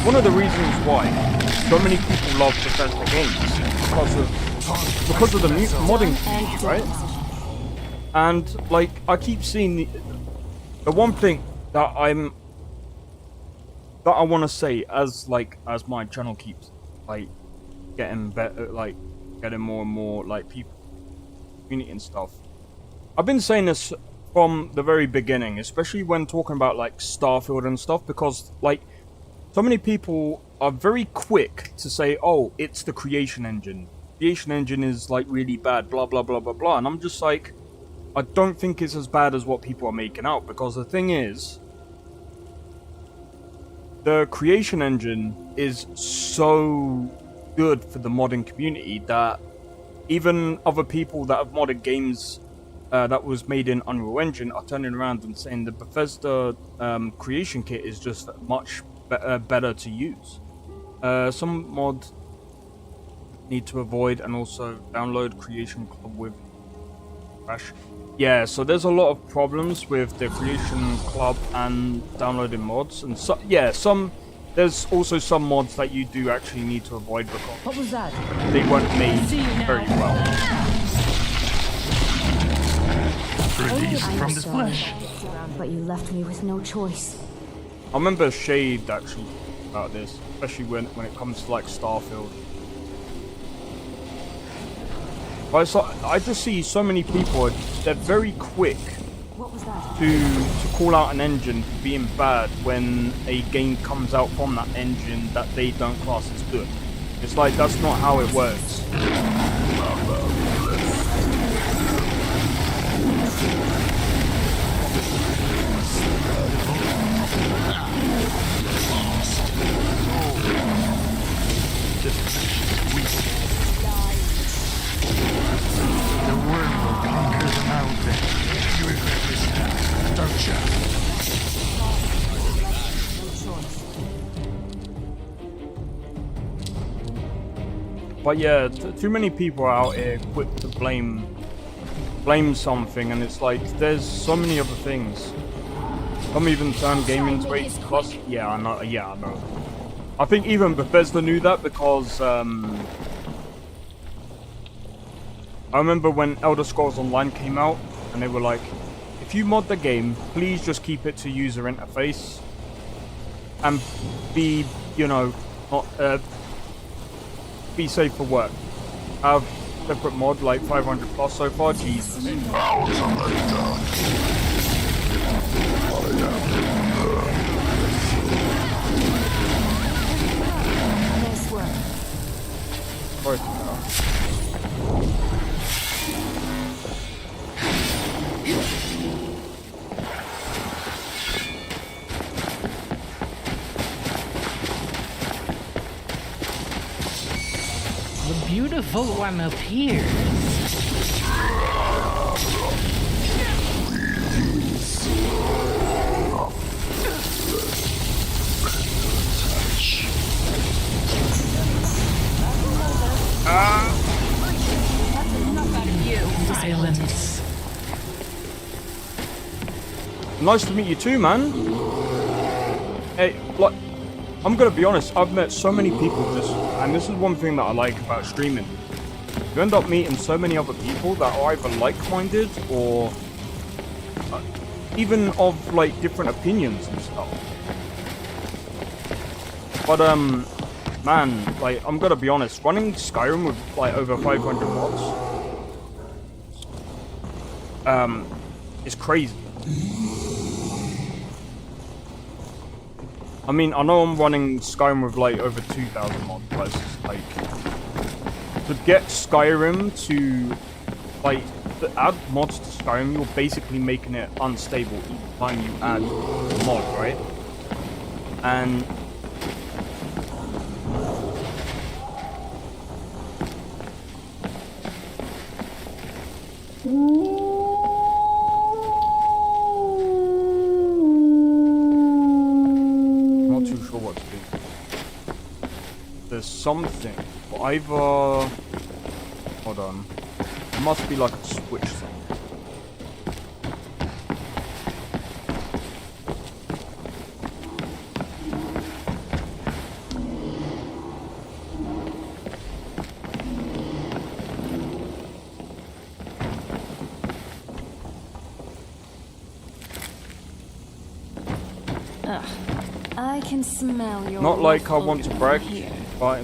one of the reasons why so many people love Bethesda games because of the modding community, right? And like, I keep seeing the one thing that I want to say as my channel keeps like getting better, like getting more and more like people, community and stuff. I've been saying this from the very beginning, especially when talking about like Starfield and stuff, because like so many people are very quick to say, oh, it's the creation engine. Creation engine is like really bad, blah blah blah blah blah, and I'm just like, I don't think it's as bad as what people are making out, because the thing is, the creation engine is so good for the modding community that even other people that have modded games that was made in Unreal Engine are turning around and saying the Bethesda creation kit is just much better to use. Some mod need to avoid and also download Creation Club with crash. Yeah, so there's a lot of problems with the Creation Club and downloading mods, and so yeah, there's also some mods that you do actually need to avoid because what was that? They weren't made very well. Released from the flesh. But you left me with no choice. I remember Shade actually about this, especially when it comes to like Starfield. But I just see so many people, they're very quick to call out an engine for being bad when a game comes out from that engine that they don't class as good. It's like, that's not how it works. The worm will conquer the mountain. You regret this now, don't you? But yeah, too many people are out here quick to blame something, and it's like, there's so many other things. Some even turn gaming into a plus. Yeah, I know. Yeah, I know. I think even Bethesda knew that because I remember when Elder Scrolls Online came out, and they were like, if you mod the game, please just keep it to user interface and be, you know, not be safe for work. Have separate mod like 500 plus so far. Jesus. Nice work. The beautiful one appears. Silence. Nice to meet you too, man. Hey, like, I'm gonna be honest, I've met so many people just, and this is one thing that I like about streaming. You end up meeting so many other people that are either like-minded or even of like different opinions and stuff. But man, like, I'm gonna be honest, running Skyrim with like over 500 mods is crazy. I mean, I know I'm running Skyrim with like over 2,000 mods, but it's just like, to get Skyrim to, like, to add mods to Skyrim, you're basically making it unstable each time you add a mod, right? And something. Either... Hold on. It must be like a switch thing. I can smell your... Not like I want to brag, but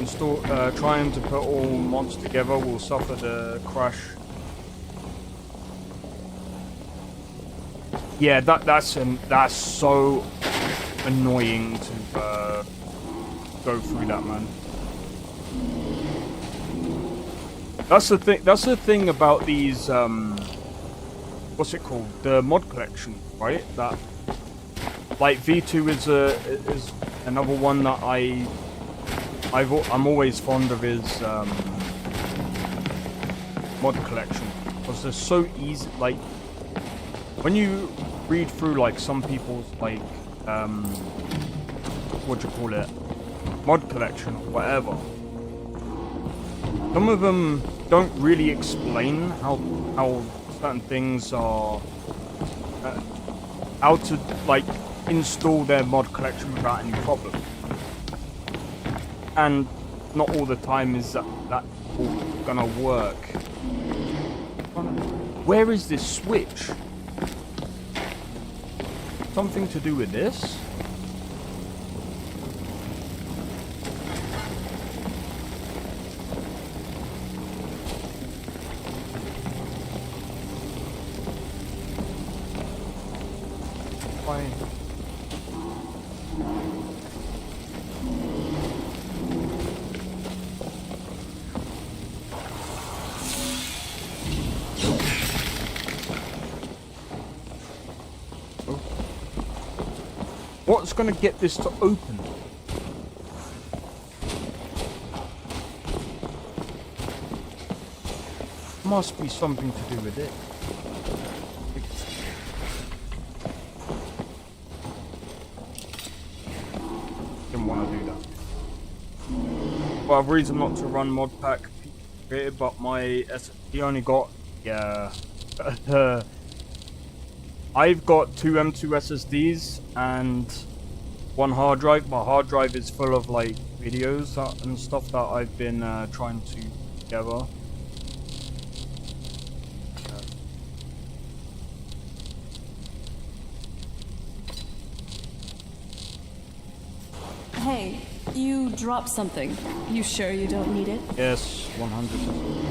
trying to put all mods together will suffer the crash. Yeah, that's so annoying to go through that, man. That's the thing about these what's it called? The mod collection, right? That like V2 is another one that I'm always fond of is mod collection, because they're so easy. Like when you read through like some people's like what do you call it, mod collection or whatever, some of them don't really explain how certain things are, how to like install their mod collection without any problem. And not all the time is that all gonna work. Where is this switch? Something to do with this? Fine. What's going to get this to open? Must be something to do with it. Didn't want to do that. Well, reason not to run mod pack created, but my SSD only got, yeah. I've got two M2 SSDs and one hard drive. My hard drive is full of like videos and stuff that I've been trying to put together. Hey, you dropped something. You sure you don't need it? Yes, 100%.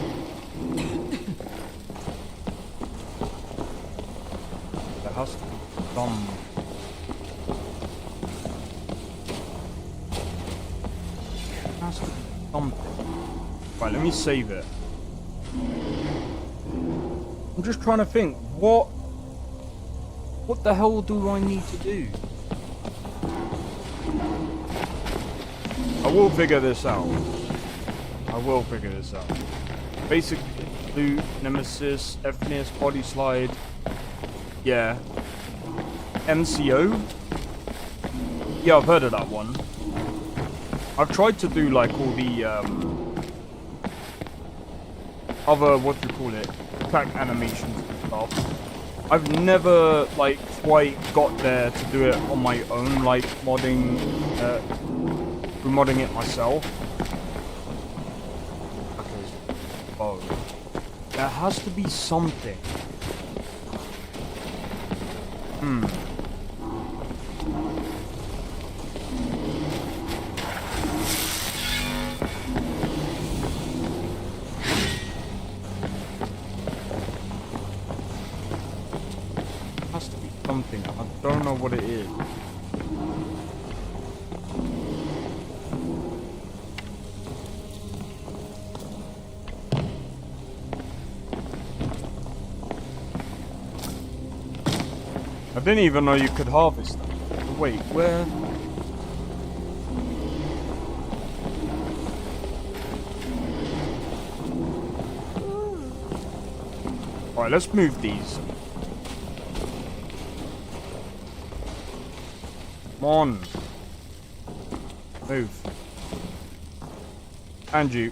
There has to be some... There has to be something. Right, let me save it. I'm just trying to think, what the hell do I need to do? I will figure this out. Basic loot, Nemesis, Fness, Body Slide. Yeah. MCO? Yeah, I've heard of that one. I've tried to do like all the other, what do you call it, attack animations and stuff. I've never like quite got there to do it on my own, like modding it myself. Okay. Oh. There has to be something. Has to be something. I don't know what it is. I didn't even know you could harvest them. Wait, where? Alright, let's move these. Come on. Move. And you.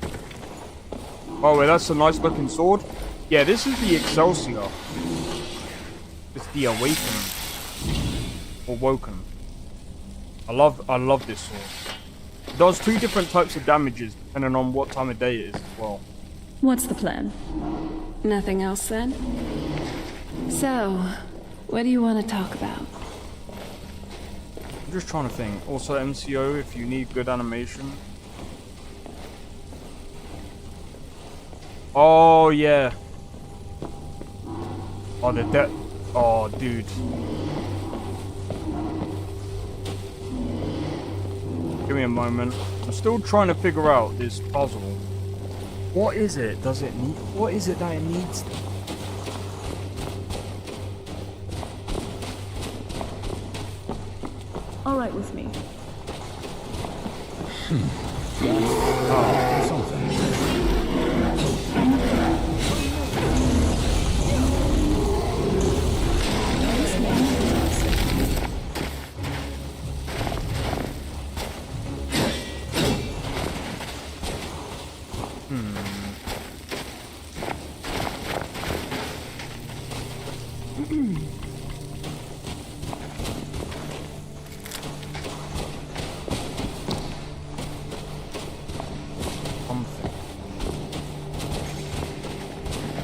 Oh, wait, that's a nice looking sword. Yeah, this is the Excelsior. It's the Awakened. Or Woken. I love this sword. It does 2 different types of damages depending on what time of day it is as well. What's the plan? Nothing else then? So, what do you want to talk about? I'm just trying to think. Also MCO if you need good animation. Oh yeah. Oh the death. Oh dude. Give me a moment. I'm still trying to figure out this puzzle. What is it? Does it need? What is it that it needs? All right with me. Oh, something.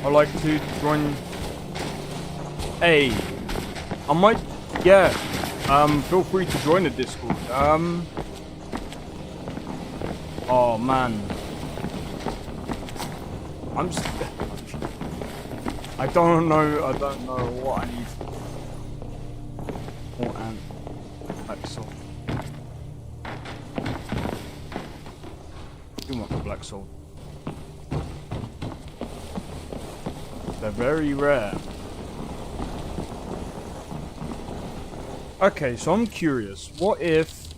I like to join. Hey, I might. Yeah. Feel free to join the Discord. Oh man. I don't know what I need. More ant. Black soul. Too much black soul. They're very rare. Okay, so I'm curious. What if...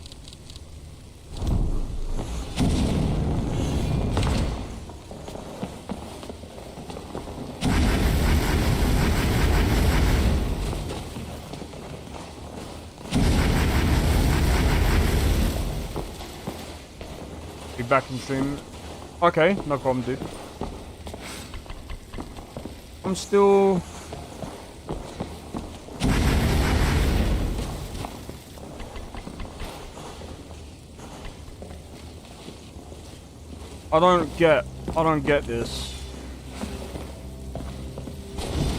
Be back in stream. Okay, no problem, dude. I'm still... I don't get this.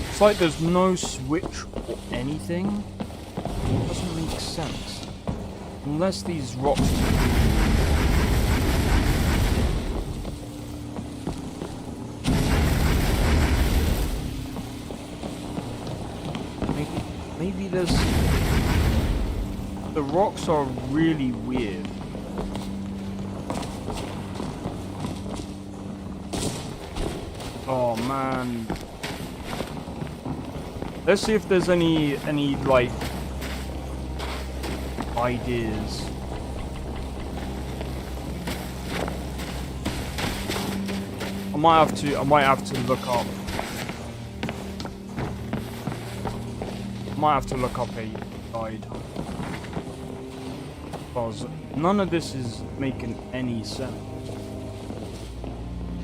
It's like there's no switch or anything. It doesn't make sense. Unless these rocks... Maybe there's... The rocks are really weird. Oh man. Let's see if there's any like ideas. I might have to look up. Might have to look up a guide. Because none of this is making any sense.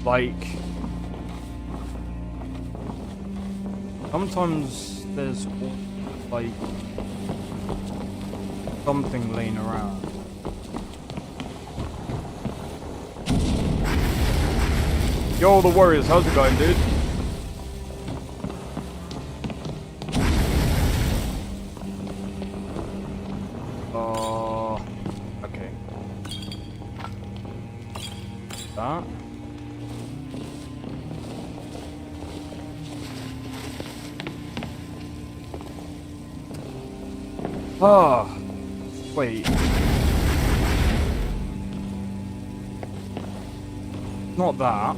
Like, sometimes there's like something laying around. Yo, the Warriors, how's it going, dude? Okay. That. Ah, wait. Not that.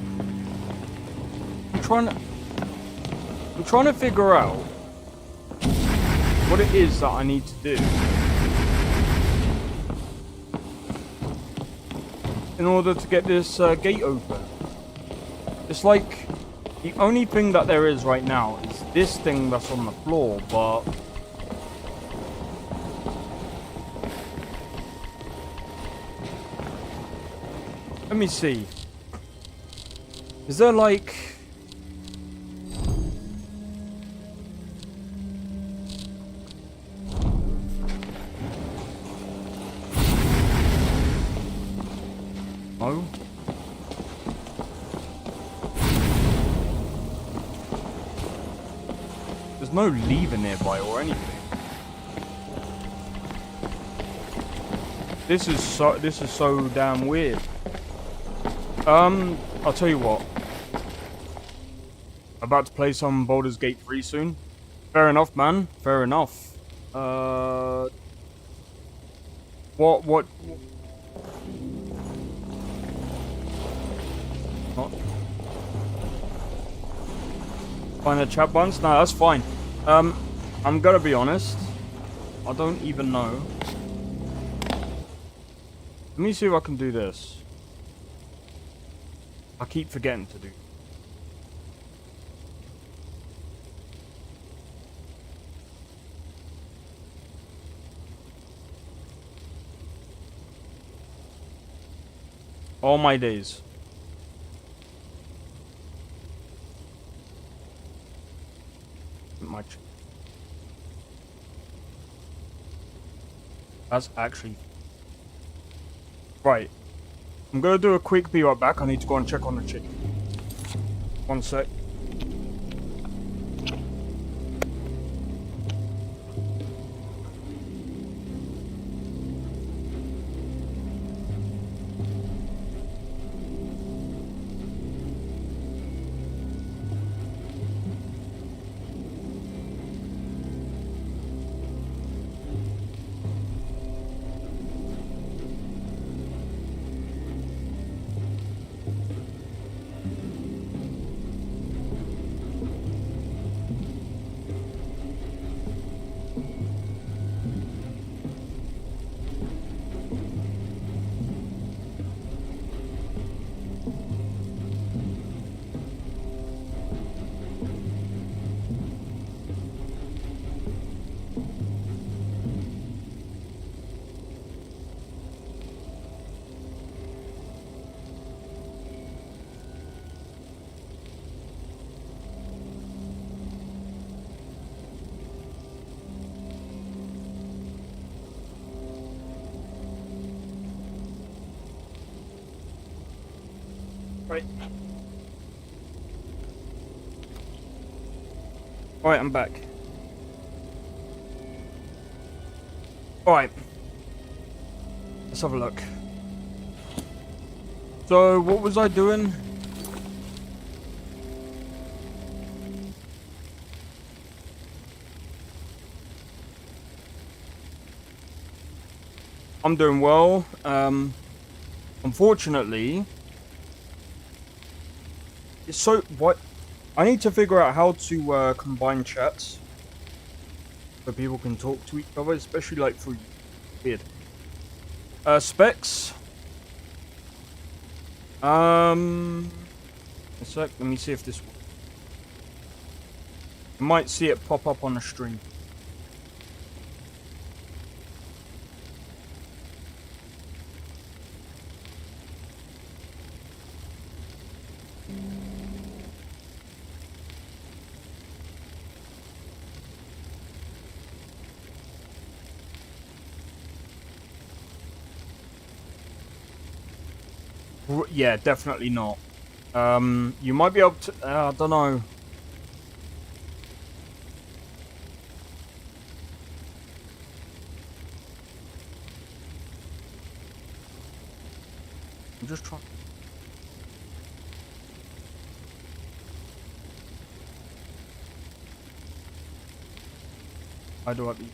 I'm trying to figure out what it is that I need to do in order to get this gate open. It's like the only thing that there is right now is this thing that's on the floor, but let me see. Is there like... No? There's no lever nearby or anything. This is so damn weird. I'll tell you what. About to play some Baldur's Gate 3 soon. Fair enough, man. Fair enough. What? Not find the chat buttons? No, that's fine. I'm gonna be honest. I don't even know. Let me see if I can do this. I keep forgetting to do. All my days. Much. That's actually right. I'm gonna do a quick be right back. I need to go and check on the chick. One sec. Right. Alright, I'm back. Alright. Let's have a look. So, what was I doing? I'm doing well. Unfortunately... It's so... What? I need to figure out how to combine chats. So people can talk to each other, especially like through... Weird. Specs. A sec, let me see if this works. You might see it pop up on the stream. Yeah, definitely not. You might be able to... I don't know. I'm just trying... How do I be...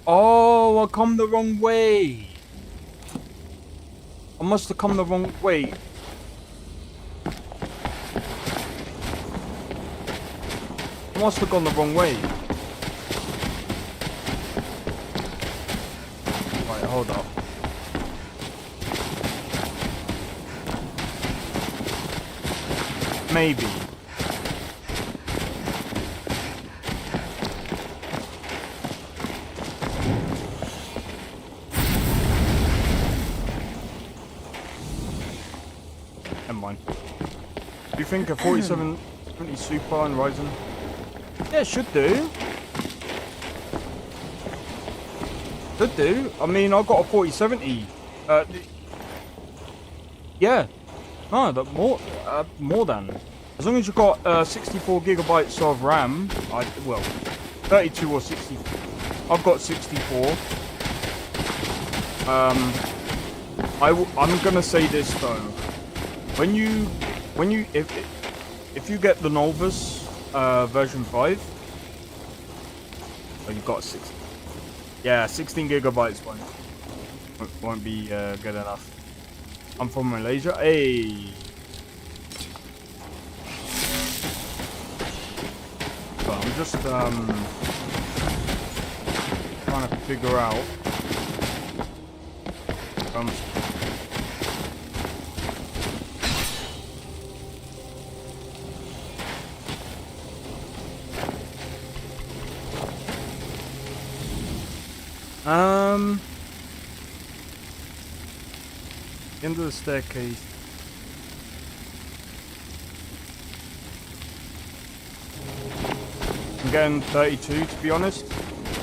Oh, I come the wrong way. I must have come the wrong way. I must have gone the wrong way. Right, hold up. Maybe. Do you think a 4770 Super and Ryzen? Yeah, it should do. Should do. I mean, I've got a 4070. Yeah. No, that more than. As long as you've got 64 gigabytes of RAM, well, 32 or 60. I've got 64. I'm gonna say this though. If you get the Nolvus version 5, oh, you've got 60. Yeah, 16 gigabytes won't be good enough. I'm from Malaysia. Hey. But I'm just trying to figure out. End of the staircase. I'm getting 32 to be honest.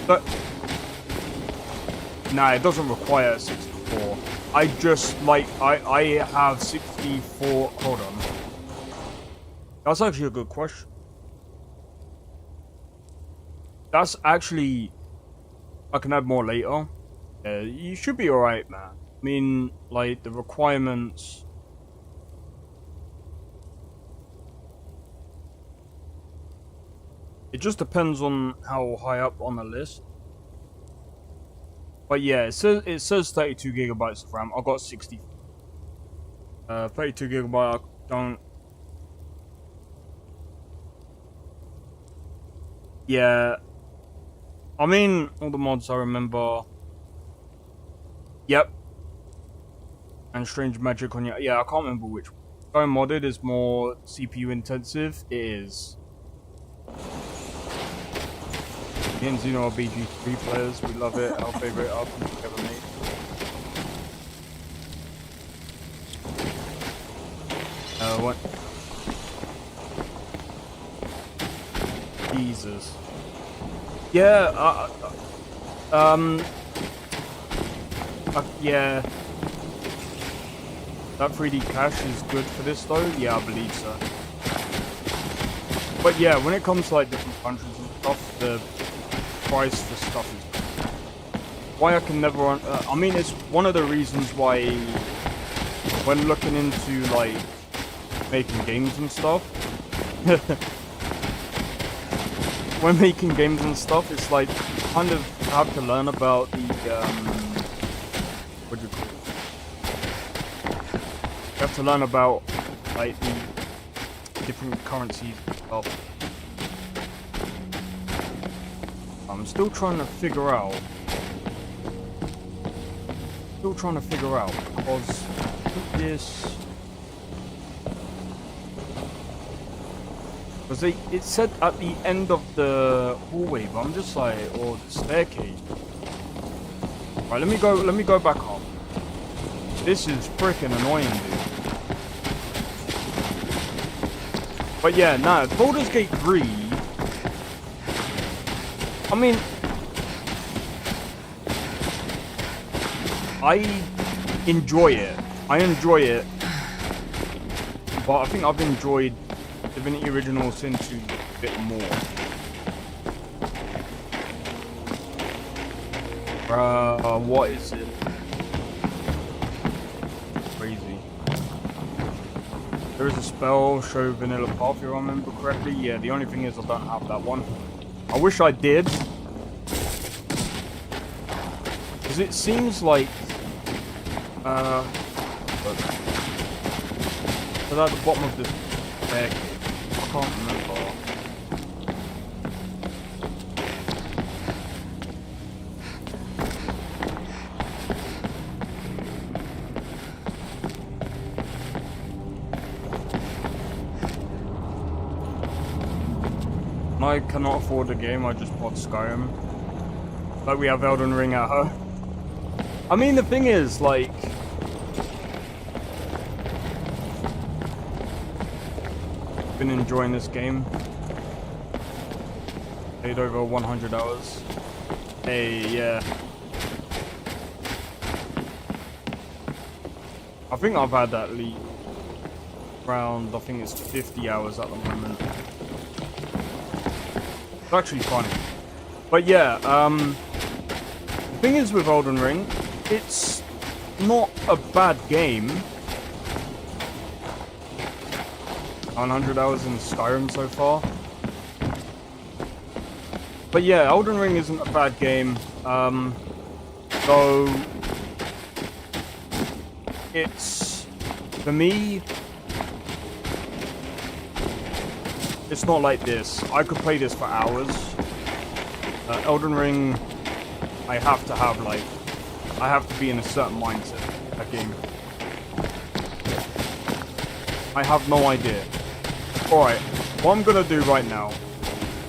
But nah, it doesn't require 64. I just like I have 64. Hold on. That's actually a good question. That's actually I can add more later. You should be alright, man. I mean, like, the requirements... It just depends on how high up on the list. But yeah, it says 32 gigabytes of RAM. I got 60. 32 gigabyte, I don't... Yeah. I mean, all the mods I remember... Yep. And Strange Magic on your... Yeah, I can't remember which one. Skyrim modded is more CPU intensive. It is. Me and Xeno are BG3 players. We love it. Our favorite RPG ever made. What? Jesus. Yeah, yeah. That 3D cache is good for this though? Yeah, I believe so. But yeah, when it comes to like different countries and stuff, the price for stuff is... Why I can never... I mean, it's one of the reasons why when looking into like making games and stuff, when making games and stuff, it's like kind of have to learn about the what do you call it? You have to learn about like the different currencies and stuff. I'm still trying to figure out. Because this. Because it said at the end of the hallway, but I'm just like, or the staircase. Right, let me go back up. This is freaking annoying, dude. But yeah, nah, Baldur's Gate 3. I mean, I enjoy it. But I think I've enjoyed Divinity Original Sin 2 a bit more. What is it? Crazy. There is a spell, show vanilla path if I remember correctly. Yeah, the only thing is I don't have that one. I wish I did. Because it seems like... So at the bottom of this deck, I can't remember. I cannot afford the game, I just bought Skyrim. Like we have Elden Ring at home. I mean, the thing is, like... been enjoying this game. Played over 100 hours. Hey, yeah. I think I've had that lead around, I think it's 50 hours at the moment. It's actually funny. But yeah, the thing is with Elden Ring, it's not a bad game. 900 hours in Skyrim so far. But yeah, Elden Ring isn't a bad game. So it's, for me, it's not like this. I could play this for hours. Elden Ring, I have to have like, I have to be in a certain mindset. That game. I have no idea. Alright, what I'm gonna do right now,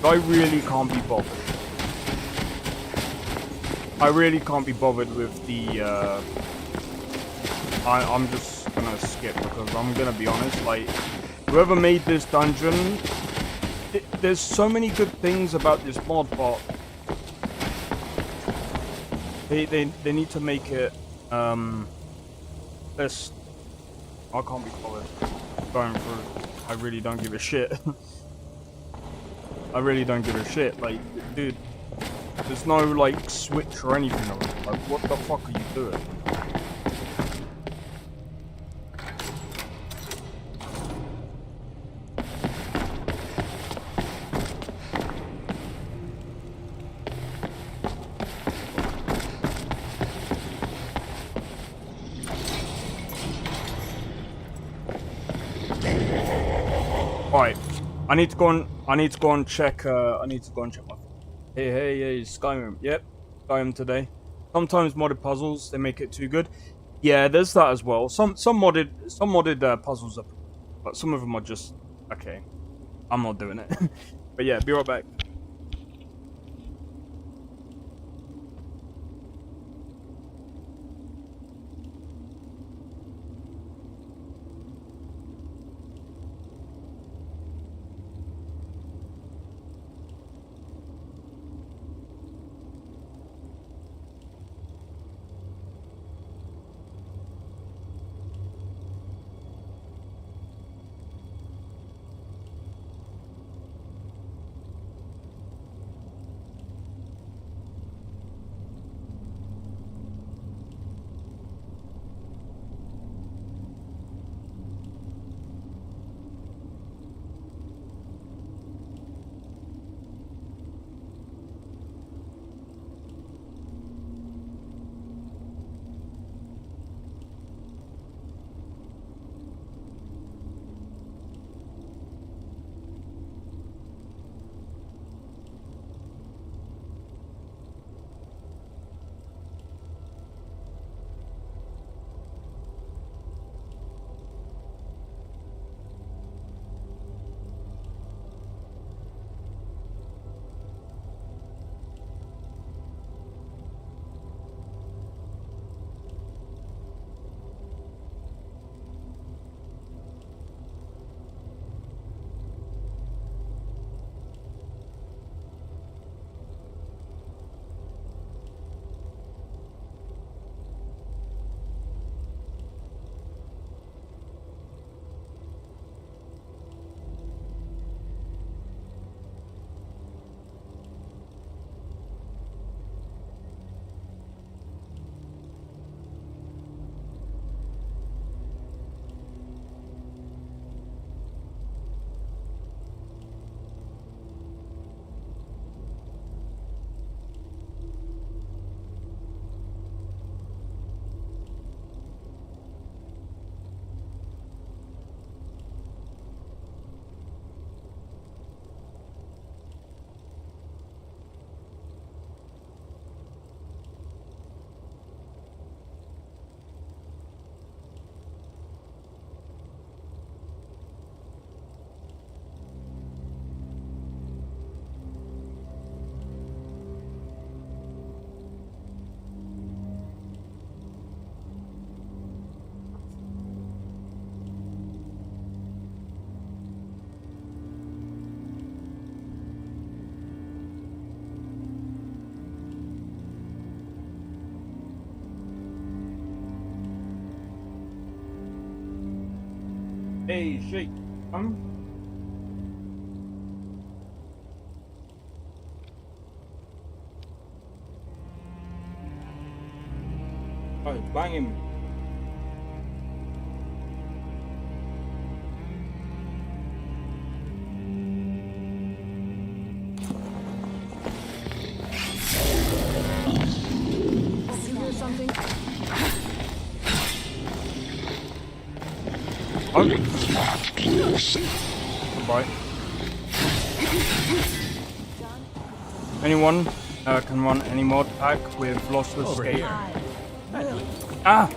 I really can't be bothered. I really can't be bothered with the, I'm just gonna skip because I'm gonna be honest, like, whoever made this dungeon, there's so many good things about this mod, but they need to make it, this, I can't be bothered going through. I really don't give a shit. I really don't give a shit. Like, dude, there's no, like, switch or anything. Like, what the fuck are you doing? Alright, I need to go and check my... Hey, Skyrim. Yep, Skyrim today. Sometimes modded puzzles, they make it too good. Yeah, there's that as well. Some modded puzzles are... But some of them are just... Okay, I'm not doing it. But yeah, be right back. Hey, shake. Oh, bang him. Something. Oh. Right. Anyone can run any mod pack with lossless Over skate. here. Ah!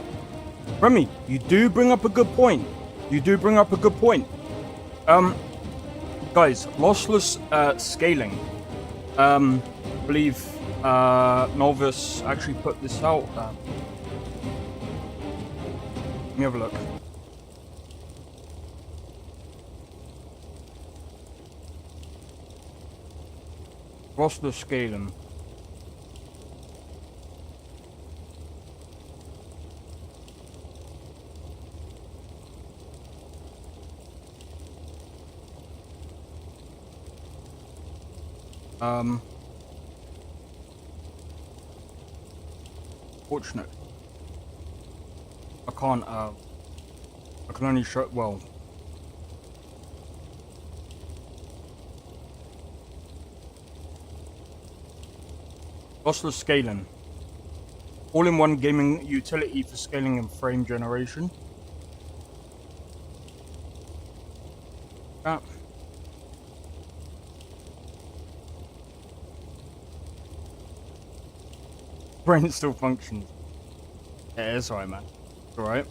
Remy, you do bring up a good point. Guys, lossless scaling. I believe Nolvus actually put this out. Let me have a look. Lossless scaling. Fortunate. I can't, I can only show, well. Lossless scaling. All-in-one gaming utility for scaling and frame generation. Ah. Brain still functions. Yeah, it's alright, man. It's alright.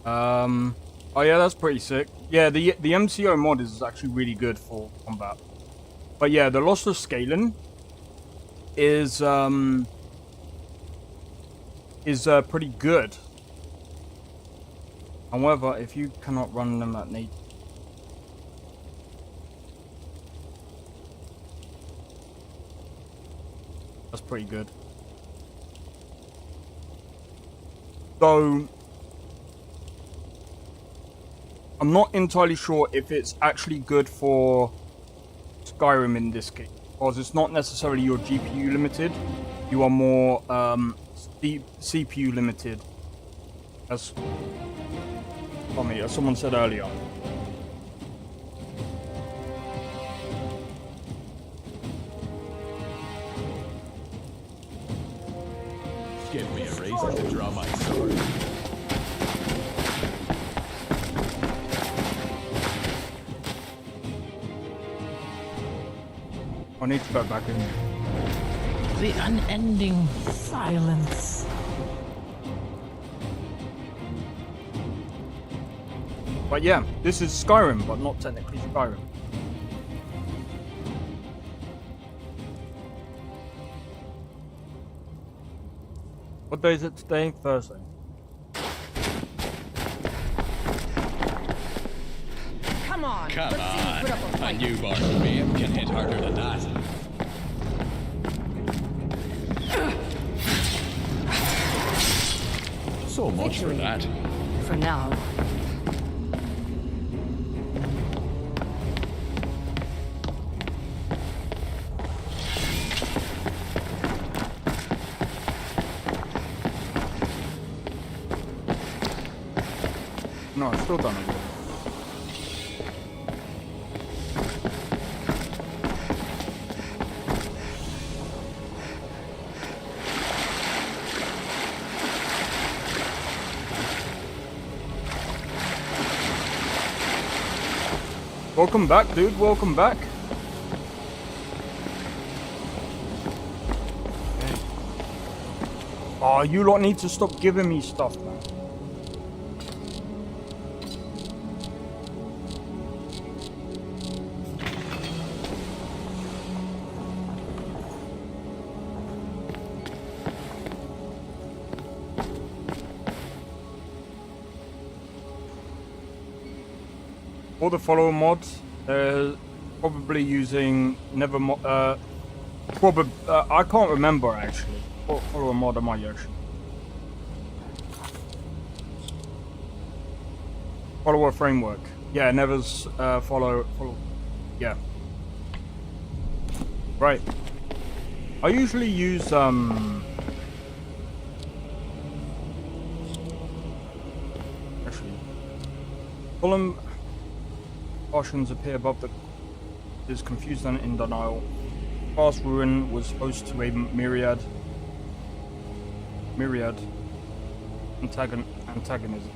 Oh yeah, that's pretty sick. Yeah, the MCO mod is actually really good for combat. But yeah, the lossless scaling is pretty good. However, if you cannot run them at native, that's pretty good. So I'm not entirely sure if it's actually good for Skyrim in this case, because it's not necessarily your GPU limited. You are more CPU limited, as someone said earlier. Give me a reason to draw my sword. I need to go back in. The unending silence. But yeah, this is Skyrim, but not technically Skyrim. What day is it today? Thursday. Come on. Come let's see you put up a on. A fight. new barbarian can hit harder than that. So much for that. For now. No, it's still done it. Welcome back, dude. Welcome back. Okay. Oh, you lot need to stop giving me stuff, man. For the follower mods, probably using I can't remember actually. What follower mod am I actually? Follow a framework. Yeah, never's follow. Yeah. Right. I usually use actually, column cautions appear above the is confused and in denial. Past ruin was host to a myriad antagonism.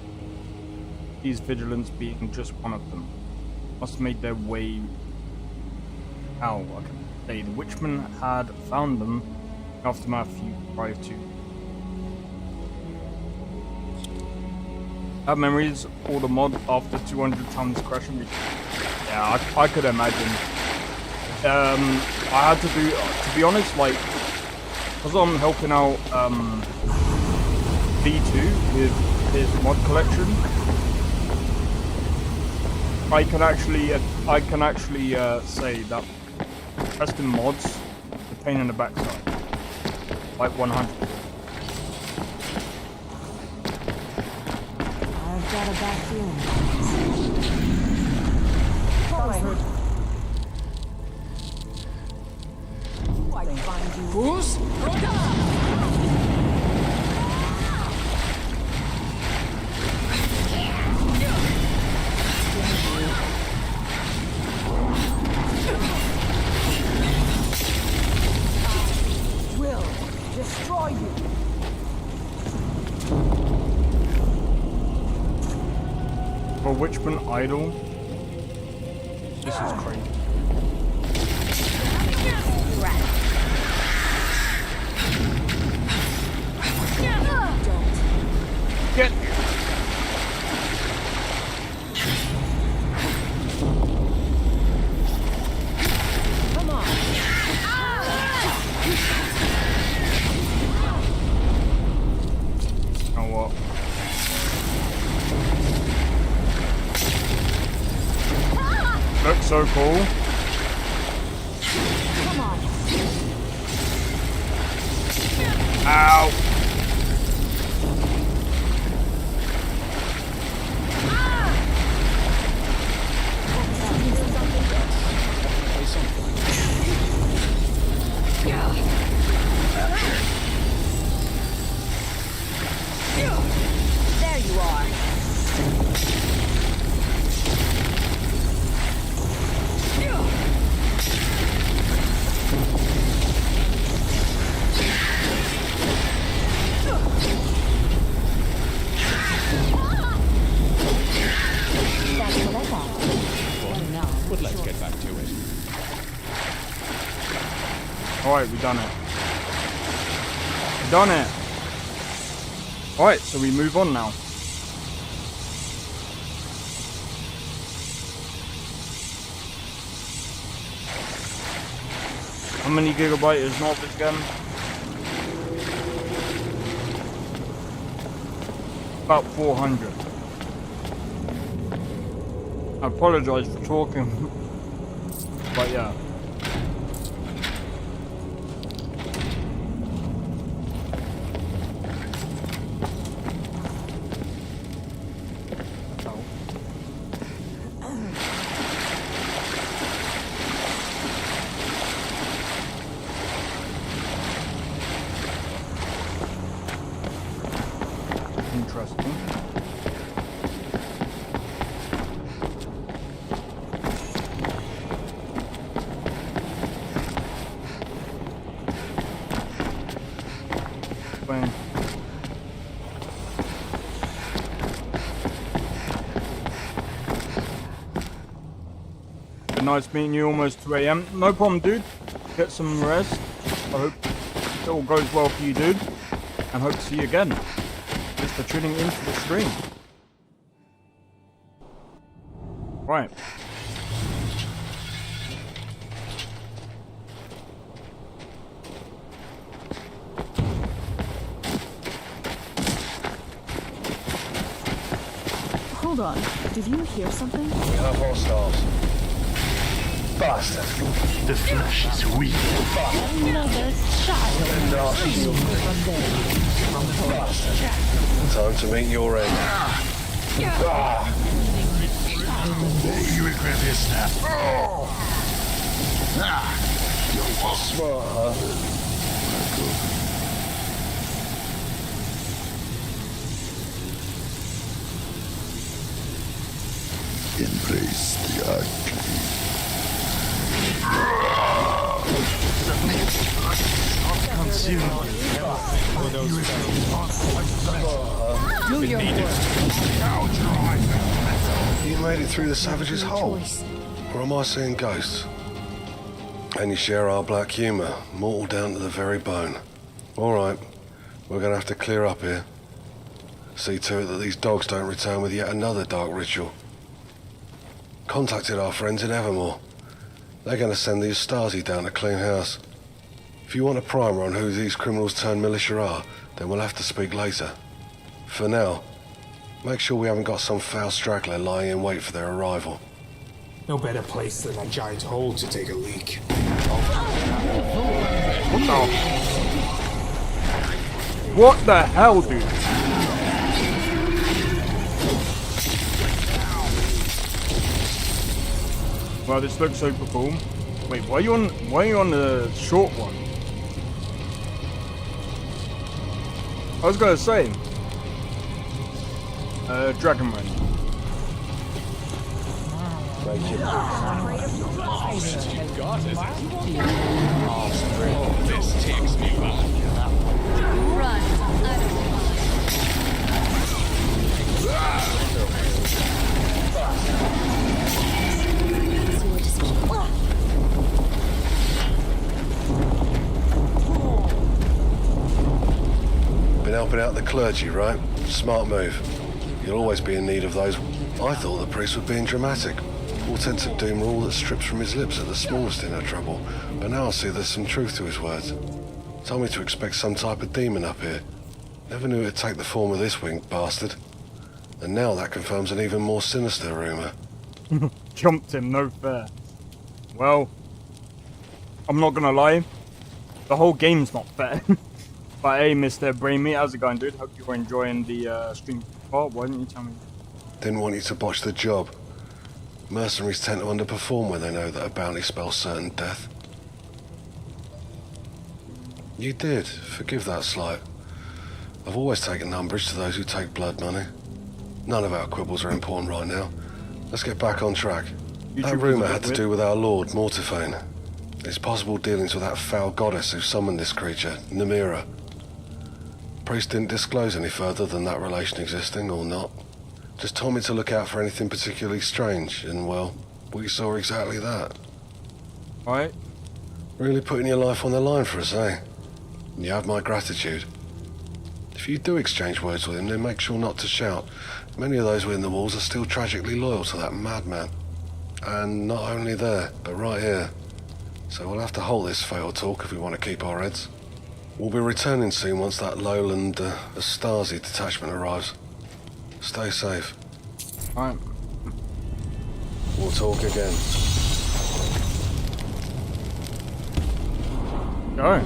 These vigilance being just one of them. Must have made their way. How I can say the Witchman had found them. Aftermath you arrived to. Have memories or the mod after 200 tons crashing. Yeah, I could imagine. I had to do, to be honest, like, because I'm helping out V2 with his mod collection. I can actually say that testing mods is a pain in the backside, like 100. I've got a bad feeling. Who's? Will destroy you. For Witchman Idol, this is crazy. Get. Come on. Oh what? Looks so cool. Come on. Ow. There you are. That's what I thought. But let's get back to it. Alright, we done it. We done it. Alright, so we move on now. How many gigabyte is Nolvus again? About 400. I apologize for talking, but yeah. Interesting. When nice meeting you, almost 2 AM. No problem, dude. Get some rest. I hope it all goes well for you, dude. And hope to see you again. Thanks for tuning in for the stream. Right. Hold on. Did you hear something? We have hostiles. Bastard. The flesh is weak. Another child. And nasty bastard. Time to meet your end. regret this now. Oh! Ah! Smart, huh? Embrace the ugly. Do your You made it through the savage's hole. Or am I seeing ghosts? And you share our black humour, mortal down to the very bone. Alright, we're gonna have to clear up here. See to it that these dogs don't return with yet another dark ritual. Contacted our friends in Evermore. They're gonna send the Stasi down to clean house. If you want a primer on who these criminals turned militia are, then we'll have to speak later. For now, make sure we haven't got some foul straggler lying in wait for their arrival. No better place than that giant hole to take a leak. What the hell, dude? Wow, this looks super cool. Wait, why are you on the short one? I was gonna say, Dragon Man. This takes me back. Been helping out the clergy, right? Smart move. You'll always be in need of those. I thought the priest was being dramatic. Portents of doom are all that strips from his lips at the smallest inner trouble. But now I see there's some truth to his words. Told me to expect some type of demon up here. Never knew it'd take the form of this winged bastard. And now that confirms an even more sinister rumour. Jumped him, no fair. Well, I'm not gonna lie. The whole game's not fair. But hey, Mr. Brainmeat, how's it going, dude? Hope you were enjoying the stream. Oh, why didn't you tell me? Didn't want you to botch the job. Mercenaries tend to underperform when they know that a bounty spells certain death. You did. Forgive that slight. I've always taken umbrage to those who take blood money. None of our quibbles are important right now. Let's get back on track. That rumour had to do with our lord, Mortiphane. His possible dealings with that foul goddess who summoned this creature, Namira. Priest didn't disclose any further than that relation existing, or not. Just told me to look out for anything particularly strange, and well, we saw exactly that. Right. Really putting your life on the line for us, eh? You have my gratitude. If you do exchange words with him, then make sure not to shout. Many of those within the walls are still tragically loyal to that madman. And not only there, but right here. So we'll have to hold this fatal talk if we want to keep our heads. We'll be returning soon once that lowland Stasi detachment arrives. Stay safe. Alright. We'll talk again. Go.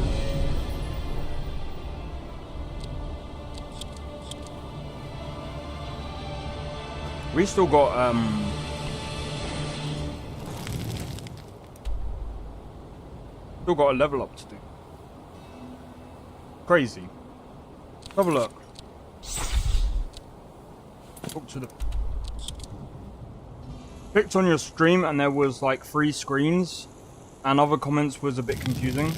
We still got still got a level up to do. Crazy. Have a look. Talk to the. Clicked on your stream and there was like 3 screens, and other comments was a bit confusing.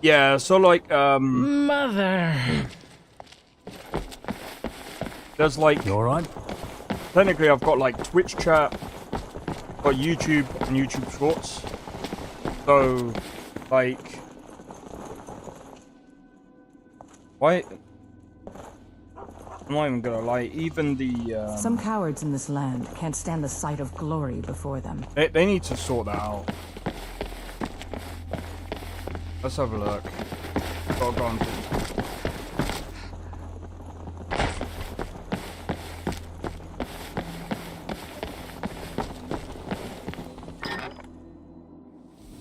Yeah, so like Mother. There's like. You alright? Technically, I've got like Twitch chat, got YouTube and YouTube Shorts. So, like, why? I'm not even gonna lie. Even the Some cowards in this land can't stand the sight of glory before them. they need to sort that out. Let's have a look. Gotta go on to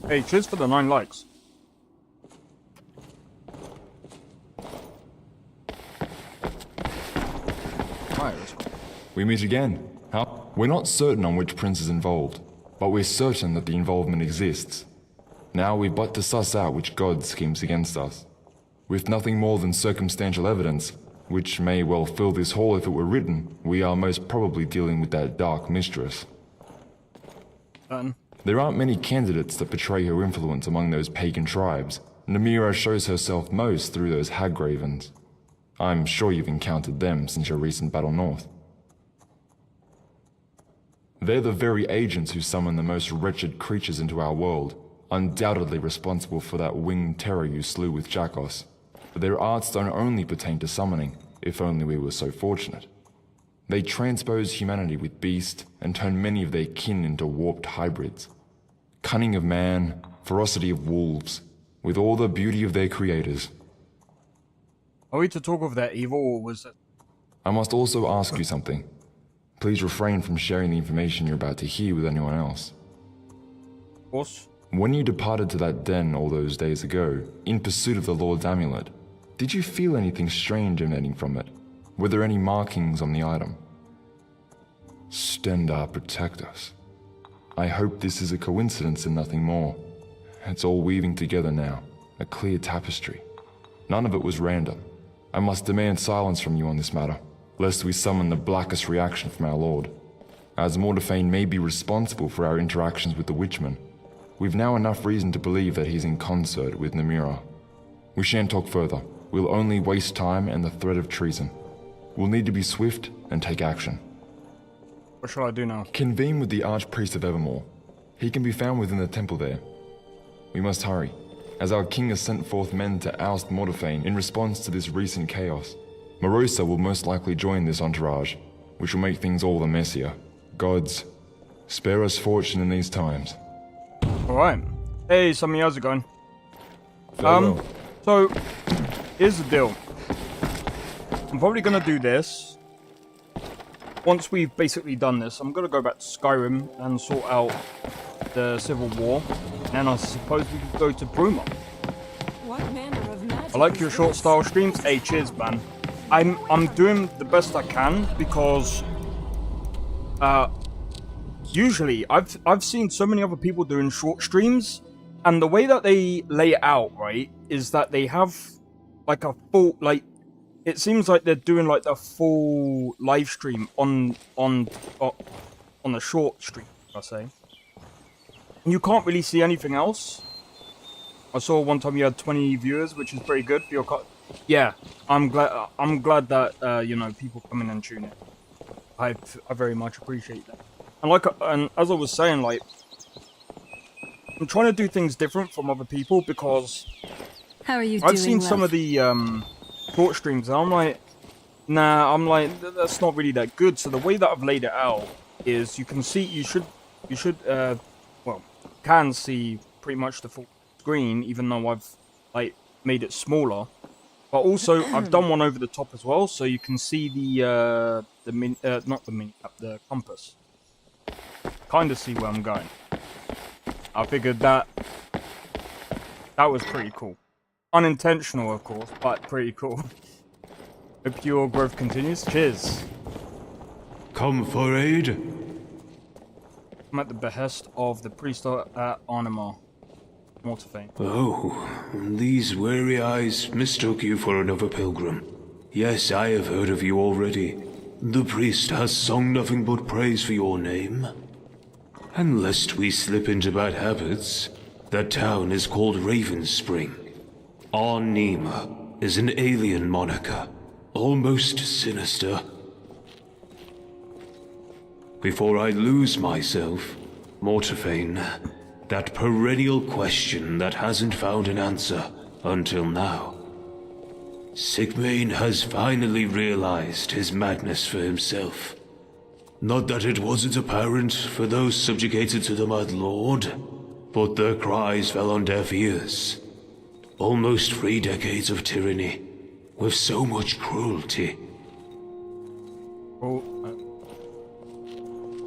Hey, cheers for the 9 likes. We meet again. How? Where We're not certain on which prince is involved, but we're certain that the involvement exists. Now we've but to suss out which god schemes against us. With nothing more than circumstantial evidence, which may well fill this hall if it were written, we are most probably dealing with that dark mistress. There aren't many candidates that portray her influence among those pagan tribes. Namira shows herself most through those hag-ravens. I'm sure you've encountered them since your recent battle north. They're the very agents who summon the most wretched creatures into our world, undoubtedly responsible for that winged terror you slew with Jakos. But their arts don't only pertain to summoning, if only we were so fortunate. They transpose humanity with beast and turn many of their kin into warped hybrids. Cunning of man, ferocity of wolves, with all the beauty of their creators. Are we to talk of their evil, or was it? I must also ask you something. Please refrain from sharing the information you're about to hear with anyone else. Of course. When you departed to that den all those days ago, in pursuit of the Lord's amulet, did you feel anything strange emanating from it? Were there any markings on the item? Stendar protect us. I hope this is a coincidence and nothing more. It's all weaving together now, a clear tapestry. None of it was random. I must demand silence from you on this matter, lest we summon the blackest reaction from our lord. As Mordephane may be responsible for our interactions with the Witchman, we've now enough reason to believe that he's in concert with Namira. We shan't talk further. We'll only waste time and the threat of treason. We'll need to be swift and take action. What shall I do now? Convene with the Archpriest of Evermore. He can be found within the temple there. We must hurry, as our king has sent forth men to oust Mordephane in response to this recent chaos. Morosa will most likely join this entourage, which will make things all the messier. Gods, spare us fortune in these times. Alright. Hey, Sammy, how's it going? Farewell. So, here's the deal. I'm probably gonna do this. Once we've basically done this, I'm gonna go back to Skyrim and sort out the Civil War. And I suppose we could go to Bruma. What manner of magic I like your short style streams. Hey, cheers, man. I'm doing the best I can because usually I've seen so many other people doing short streams, and the way that they lay it out, right, is that they have like a full, like, it seems like they're doing like the full live stream on the short stream, I say. And you can't really see anything else. I saw one time you had 20 viewers, which is pretty good for your yeah, I'm glad that you know, people come in and tune in. I very much appreciate that. And as I was saying, like, I'm trying to do things different from other people because How are you doing, I've seen some of the short streams and I'm like, nah, that's not really that good. So the way that I've laid it out is you can see, you should well, can see pretty much the full screen, even though I've like made it smaller. But also I've done one over the top as well, so you can see the compass. Kind of see where I'm going. I figured that was pretty cool. Unintentional, of course, but pretty cool. Hope your growth continues. Cheers. Come for aid. I'm at the behest of the priest at Arnima, Mortephane. Oh, these weary eyes mistook you for another pilgrim. Yes, I have heard of you already. The priest has sung nothing but praise for your name. And lest we slip into bad habits, that town is called Raven Spring. Arnima is an alien moniker, almost sinister. Before I lose myself, Mortephane, that perennial question that hasn't found an answer until now. Sigmane has finally realized his madness for himself. Not that it wasn't apparent for those subjugated to the Mud Lord, but their cries fell on deaf ears. Almost 3 decades of tyranny, with so much cruelty.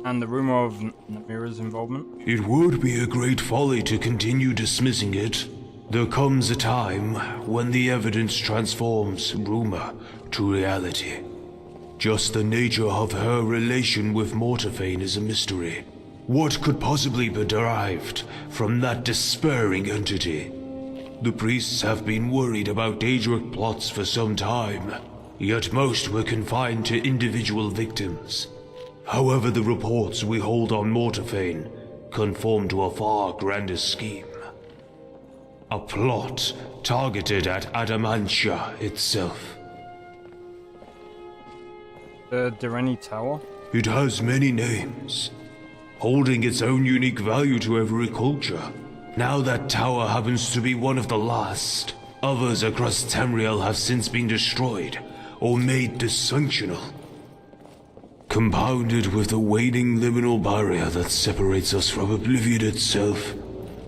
And the rumor of Namira's involvement? It would be a great folly to continue dismissing it. There comes a time when the evidence transforms rumor to reality. Just the nature of her relation with Mortiphane is a mystery. What could possibly be derived from that despairing entity? The priests have been worried about Daedric plots for some time, yet most were confined to individual victims. However, the reports we hold on Mortiphane conform to a far grander scheme. A plot targeted at Adamantia itself. The Direni Tower? It has many names, holding its own unique value to every culture. Now that tower happens to be one of the last. Others across Tamriel have since been destroyed or made dysfunctional. Compounded with the waning liminal barrier that separates us from oblivion itself,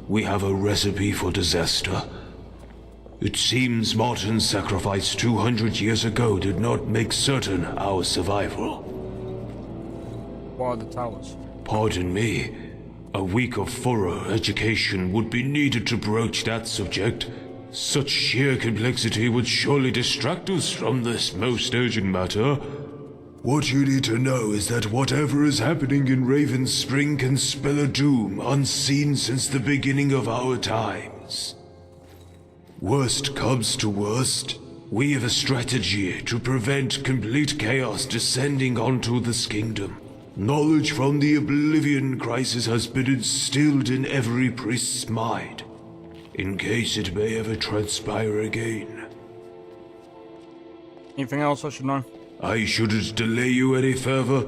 we have a recipe for disaster. It seems Martin's sacrifice 200 years ago did not make certain our survival. What are the towers? Pardon me. A week of thorough education would be needed to broach that subject. Such sheer complexity would surely distract us from this most urgent matter. What you need to know is that whatever is happening in Raven Spring can spell a doom unseen since the beginning of our times. Worst comes to worst, we have a strategy to prevent complete chaos descending onto this kingdom. Knowledge from the Oblivion Crisis has been instilled in every priest's mind, in case it may ever transpire again. Anything else I should know? I shouldn't delay you any further.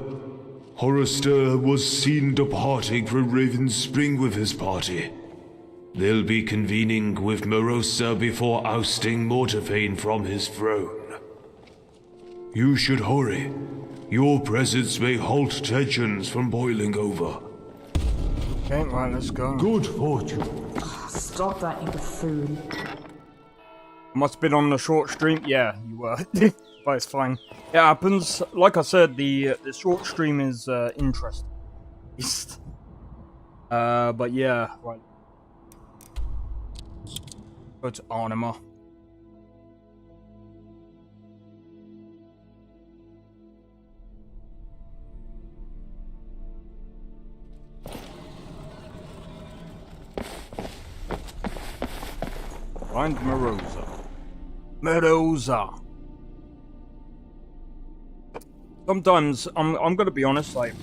Horrorster was seen departing from Raven Spring with his party. They'll be convening with Morosa before ousting Mortiphane from his throne. You should hurry. Your presence may halt tensions from boiling over. Okay, right, let's go. Good fortune. Stop that, you buffoon. Must have been on the short stream. Yeah, you were. But it's fine. It happens. Like I said, the short stream is interesting. But yeah, right. Go to Arnima. Find Morosa. Morosa. Sometimes I'm gonna be honest, like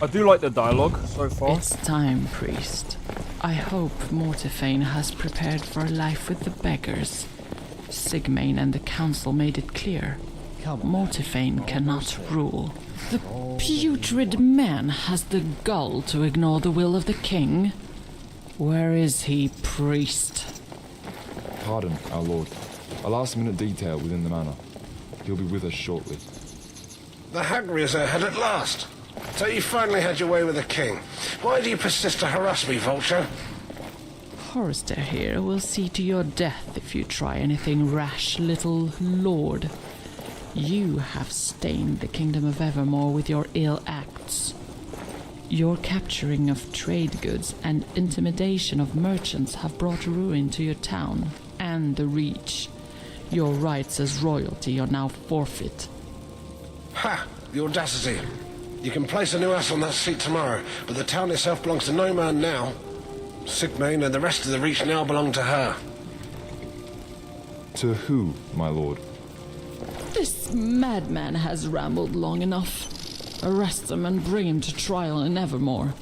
I do like the dialogue so far. It's time, priest. I hope Mortiphane has prepared for a life with the beggars. Sigmain and the council made it clear. Mortiphane cannot rule. The putrid man has the gall to ignore the will of the king. Where is he, priest? Pardon, our lord. A last-minute detail within the manor. He'll be with us shortly. The Hagrids are ahead at last. So you finally had your way with the king. Why do you persist to harass me, Vulture? Horrorster here will see to your death if you try anything rash, little lord. You have stained the kingdom of Evermore with your ill acts. Your capturing of trade goods and intimidation of merchants have brought ruin to your town and the Reach. Your rights as royalty are now forfeit. Ha! The audacity. You can place a new ass on that seat tomorrow, but the town itself belongs to no man now. Sigmain and the rest of the Reach now belong to her. To who, my lord? This madman has rambled long enough. Arrest him and bring him to trial in Evermore.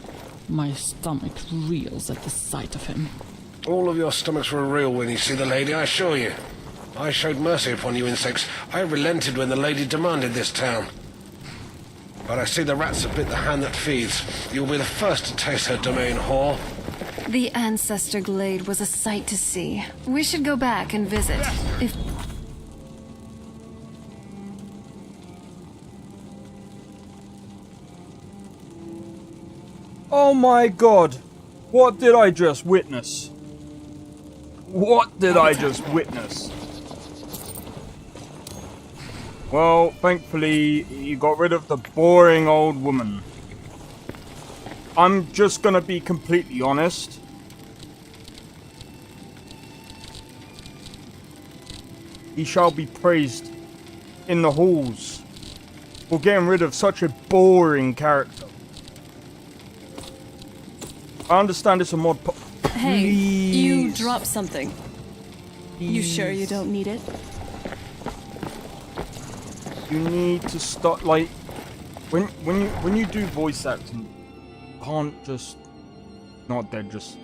My stomach reels at the sight of him. All of your stomachs were real when you see the lady, I assure you. I showed mercy upon you insects. I relented when the lady demanded this town. But I see the rats have bit the hand that feeds. You'll be the first to taste her domain, whore. The Ancestor Glade was a sight to see. We should go back and visit. If... Oh my god! What did I just witness? What did I just witness? Well, thankfully, you got rid of the boring old woman. I'm just gonna be completely honest. he shall be praised in the halls for getting rid of such a boring character. I understand it's a mod. Hey, you Please. dropped something. You sure you don't need it? You need to stop, like, when you do voice acting, you can't just not dead. Just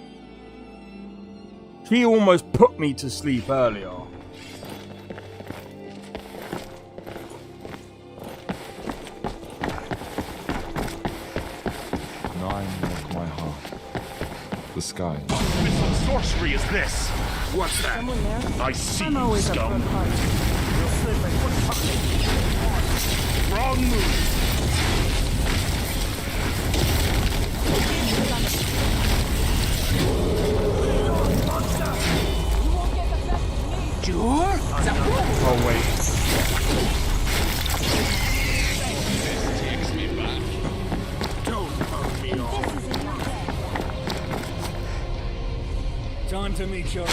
she almost put me to sleep earlier. Nine of my heart. The sky. What sorcery is this? What's that? Someone there? I see I'm you, always up for scum. a party. Wrong move. Sure? Oh wait. Takes me back. Don't pump me off. Time to meet your...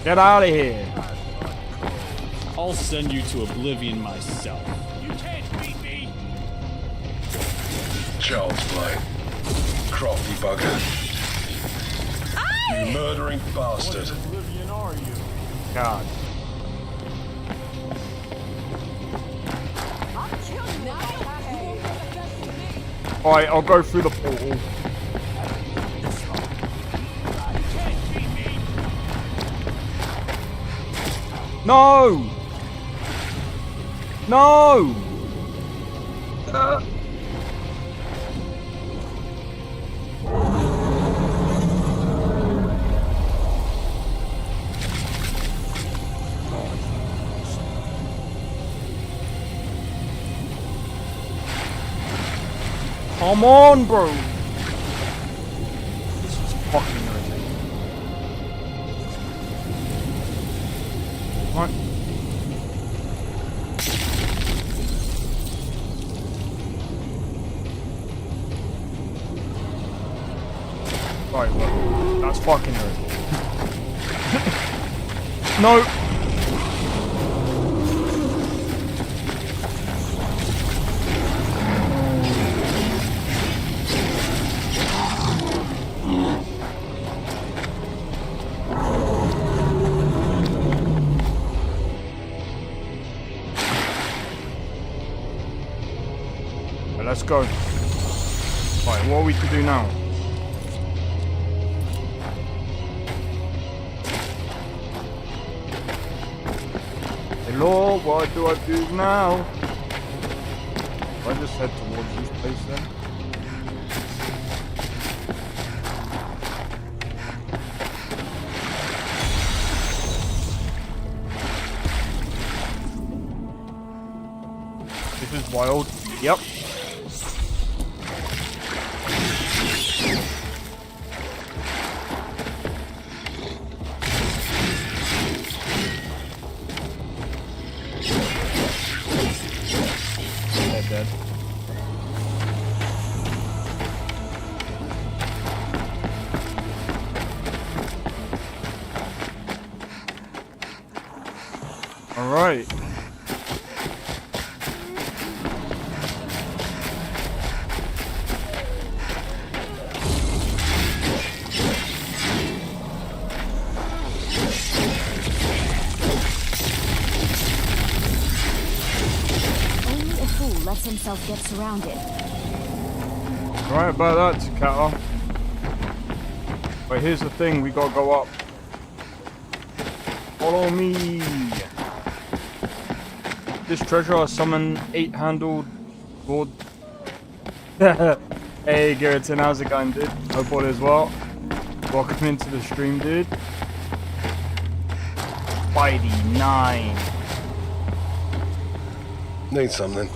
Get out of here. I'll send you to oblivion myself. You can't beat me. Child's play. Crafty bugger. You murdering bastard. Oblivion are you? God. Alright, I'll go through the portal. No! No! Come on, bro! This is fucking irritating. What? Right, well, that's fucking irritating. No! Let's go. Right, what are we to do now? Hello, what do I do now? Do I just head towards this place then? This is wild. Yep. Dead. All right. Lets himself get surrounded. Right about that, Kata. But here's the thing, we gotta go up. Follow me. This treasure I summon 8-handled Lord. Hey Garrettson, how's it going, dude? Hope all is well. Welcome into the stream, dude. Spidey 9. Need something.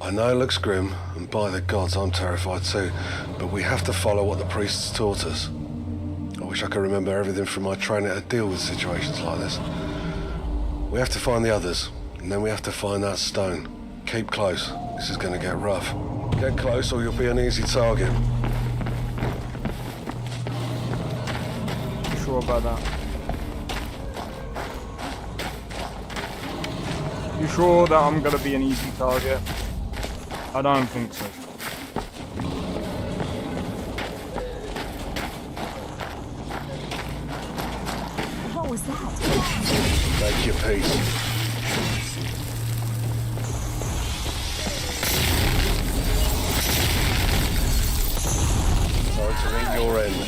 I know it looks grim, and by the gods, I'm terrified too, but we have to follow what the priests taught us. I wish I could remember everything from my training to deal with situations like this. We have to find the others, and then we have to find that stone. Keep close. This is gonna get rough. Get close or you'll be an easy target. You sure about that? You sure that I'm gonna be an easy target? I don't think so. What was that? Make your peace. Time to eat your end.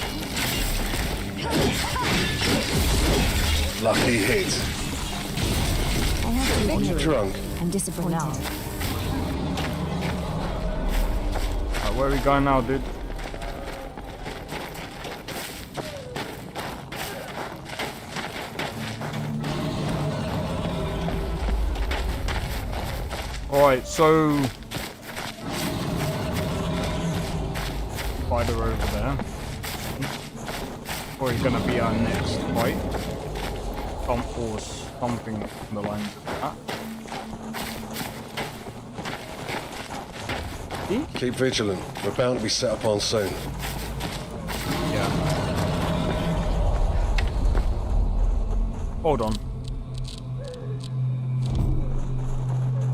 Lucky hit. Are you drunk? I'm disappointed. Alright, where are we going now, dude? Alright, so spider over there. Or he's gonna be our next fight. Or something on the lines of that. Keep vigilant. We're bound to be set upon soon. Yeah. Hold on.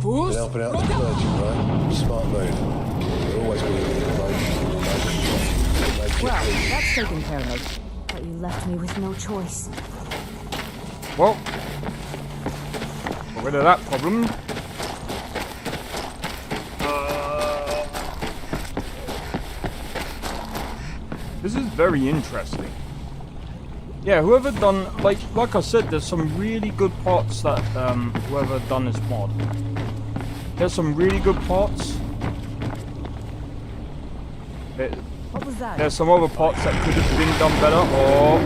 Been helping out the clergy, right? Smart move. You're always going to be Well, that's taken care of. But you left me with no choice. Well, got rid of that problem. This is very interesting. Yeah, whoever done, like I said, there's some really good parts that whoever done this mod. There's some really good parts. What was that? There's some other parts that could have been done better, or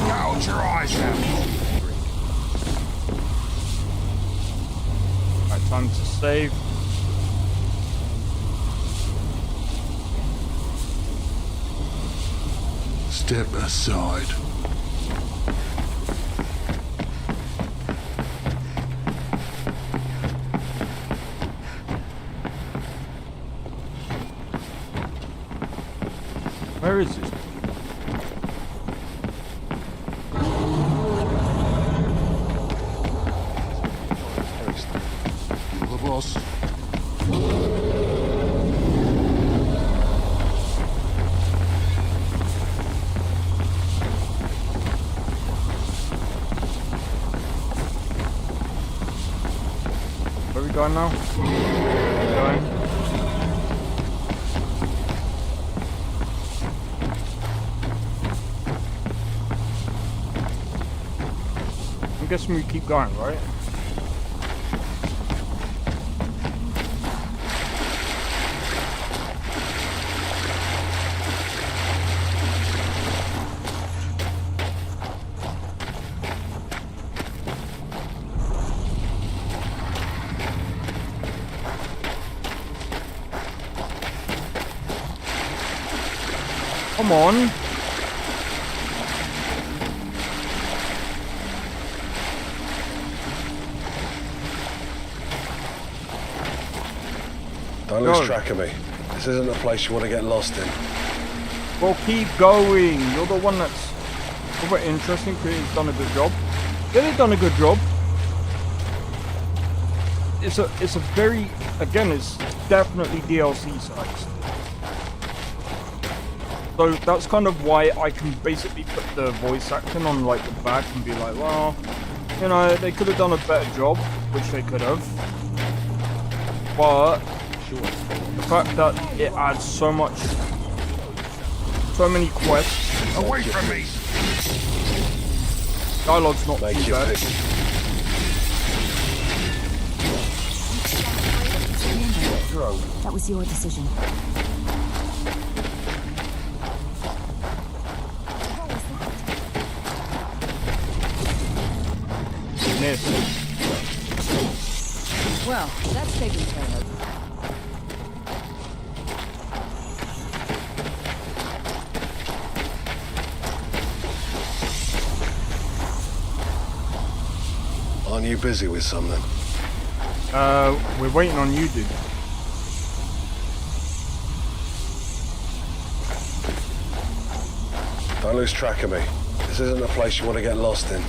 Gouge your eyes out. right, time to save. Step aside. Where is this? You're the boss. Where are we going now? Where are we going? I'm guessing we keep going, right? Come on. Don't lose track of me. This isn't a place you want to get lost in. Well, keep going. You're the one that's quite interesting. Creator's done a good job. Yeah, they've done a good job. It's a very, again, it's definitely DLC sized. So that's kind of why I can basically put the voice acting on like the back and be like, well, you know, they could have done a better job, which they could have. But the fact that it adds so much, so many quests. Away from me! Dialogue's not too bad. That was your decision. Well, that's taken care of. You busy with something? We're waiting on you, dude. Don't lose track of me. This isn't a place you want to get lost in.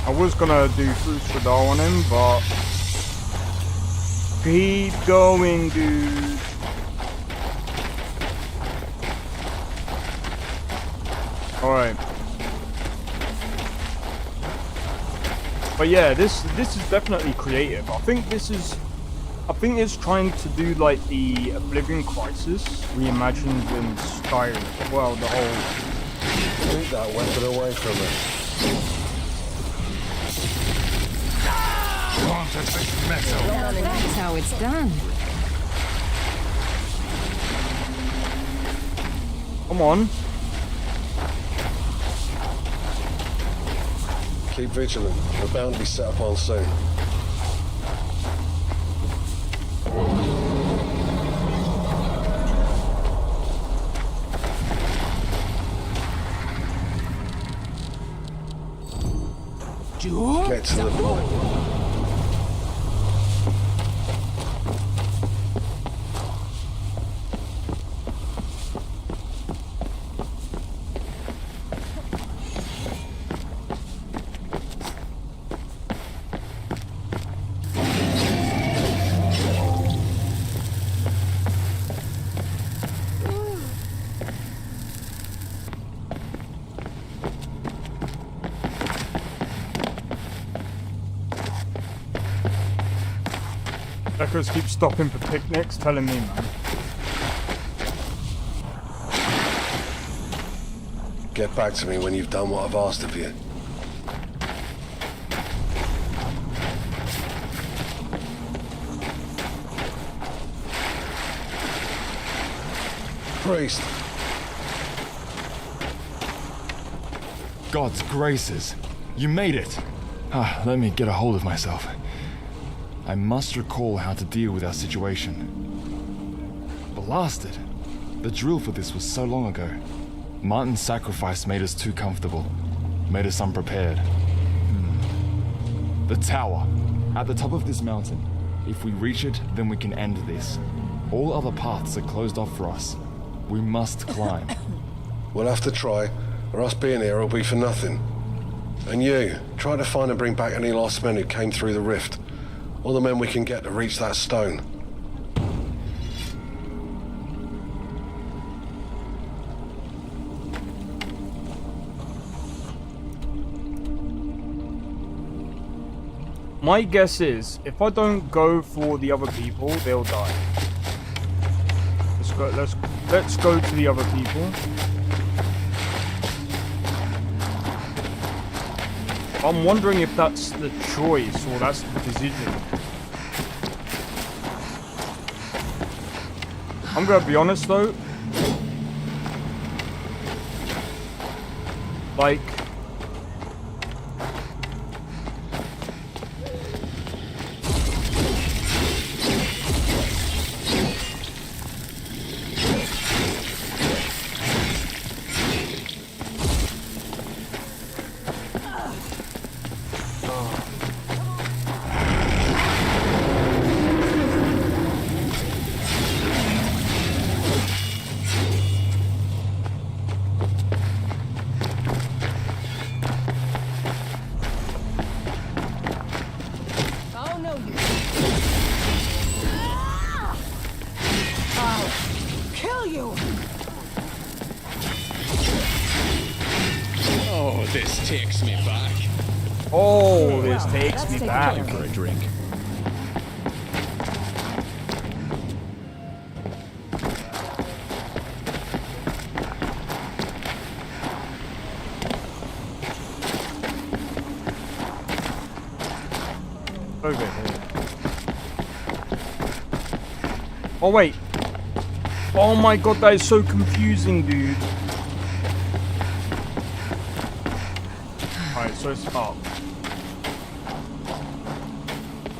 I was gonna do Fruit Radar on him, but keep going, dude. Alright. But yeah, this is definitely creative. I think it's trying to do like the Oblivion Crisis reimagined in Skyrim. Well, the whole. Keep that weapon away from it. That's how it's done. Come on. Keep vigilant. We're bound to be set upon soon. Get to the point. Echoes keep stopping for picnics, telling me, man. Get back to me when you've done what I've asked of you. Priest. God's graces. You made it. Let me get a hold of myself. I must recall how to deal with our situation. Blasted. The drill for this was so long ago. Martin's sacrifice made us too comfortable. Made us unprepared. The tower. At the top of this mountain. If we reach it, then we can end this. All other paths are closed off for us. We must climb. We'll have to try, or us being here will be for nothing. And you, try to find and bring back any lost men who came through the rift. All the men we can get to reach that stone. My guess is, if I don't go for the other people, they'll die. Let's go to the other people. I'm wondering if that's the choice or that's the decision. I'm gonna be honest though. Like, This takes me back. Oh, this takes me back. Time for a drink. Over here. Oh wait. Oh my god, that is so confusing, dude. Alright, so it's up.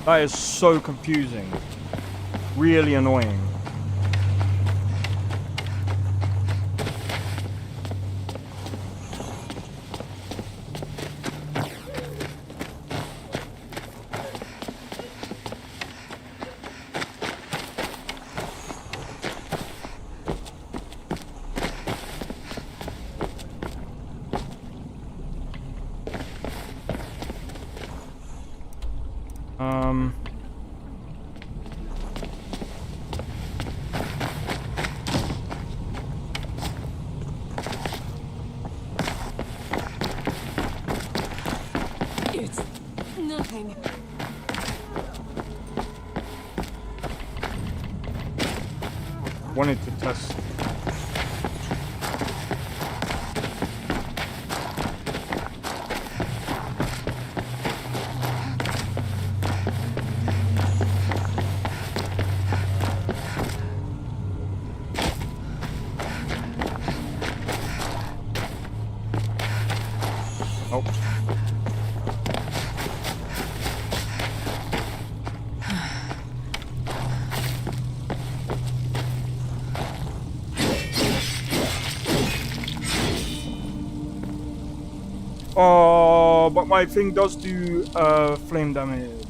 That is so confusing. Really annoying. It's nothing. Wanted to test. Oh. Oh, but my thing does do flame damage.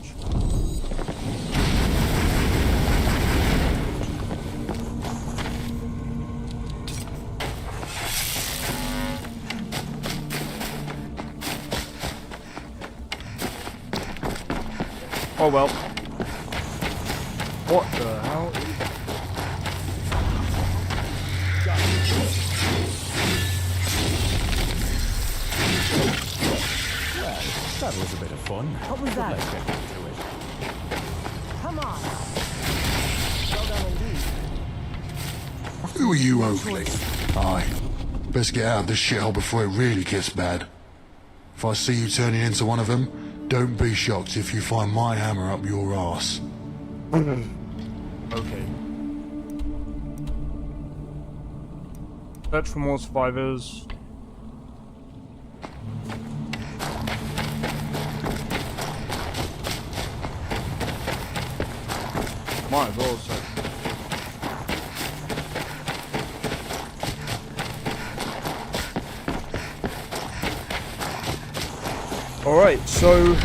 Oh well. What the hell? Well, that was a bit of fun. What was that? Let's get back to it. Come on. Well done indeed. Who are you, Oakley? Aye. Best get out of this shithole before it really gets bad. If I see you turning into one of them, don't be shocked if you find my hammer up your ass. Okay. Search for more survivors. Might as well search. Alright, so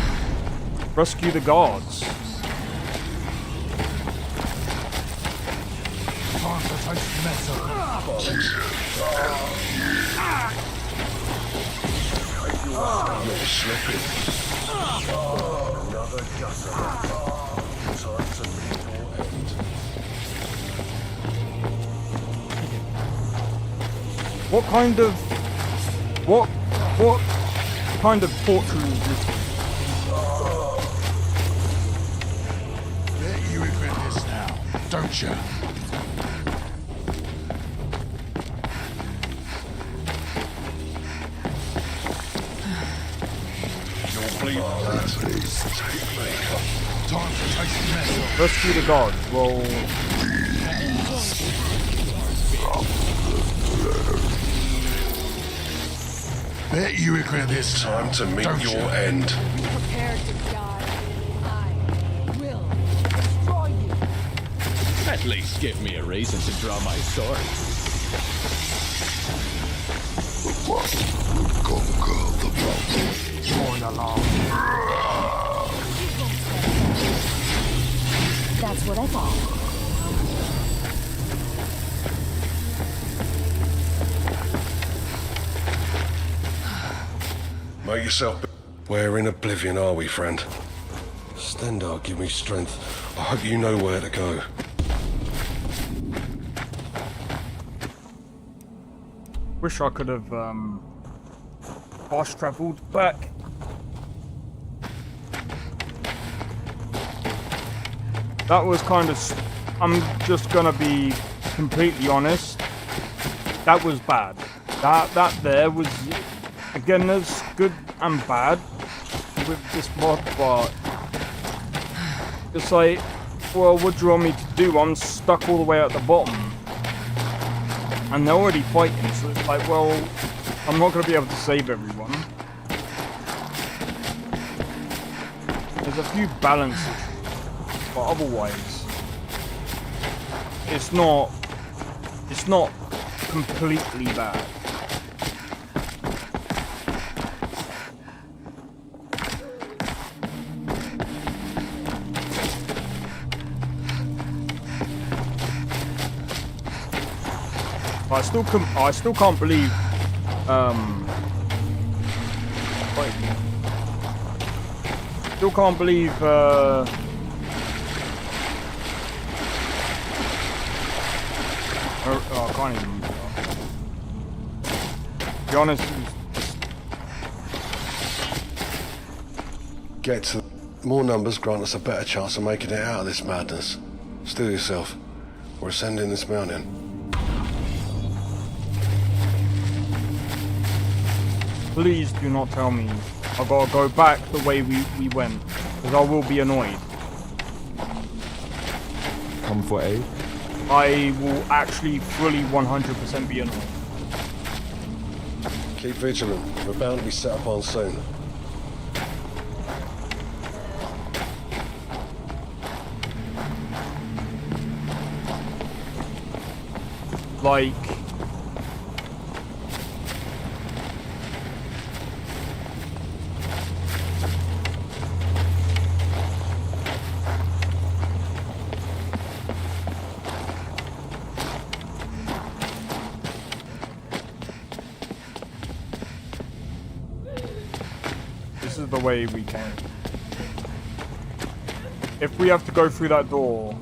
rescue the guards. Time to taste metal. You're slipping. Another gutter. Time to meet your end. What kind of torture is this? Bet you regret this now, don't you? Time to taste metal. Rescue the guards. Roll. Bet you regret this Time to meet don't your you? end. Prepare to die. I will destroy you. At least give me a reason to draw my sword. The one who conquer the mountain. Join along. That's what I thought. Make yourself. Where in oblivion are we, friend? Stendar, give me strength. I hope you know where to go. Wish I could have fast traveled back. That was kind of. I'm just gonna be completely honest. That was bad. That there was. Again, there's good and bad with this mod, but it's like, well, what do you want me to do? I'm stuck all the way at the bottom. And they're already fighting, so it's like, well, I'm not going to be able to save everyone. There's a few balance but otherwise, it's not completely bad. I still can't believe wait. Still can't believe I can't even be honest. Get to more numbers grant us a better chance of making it out of this madness. Still yourself. We're ascending this mountain. Please do not tell me I gotta go back the way we went, because I will be annoyed. Come for aid? I will actually fully 100% be annoyed. Keep vigilant. We're bound to be set upon soon. Like... This is the way we can. If we have to go through that door,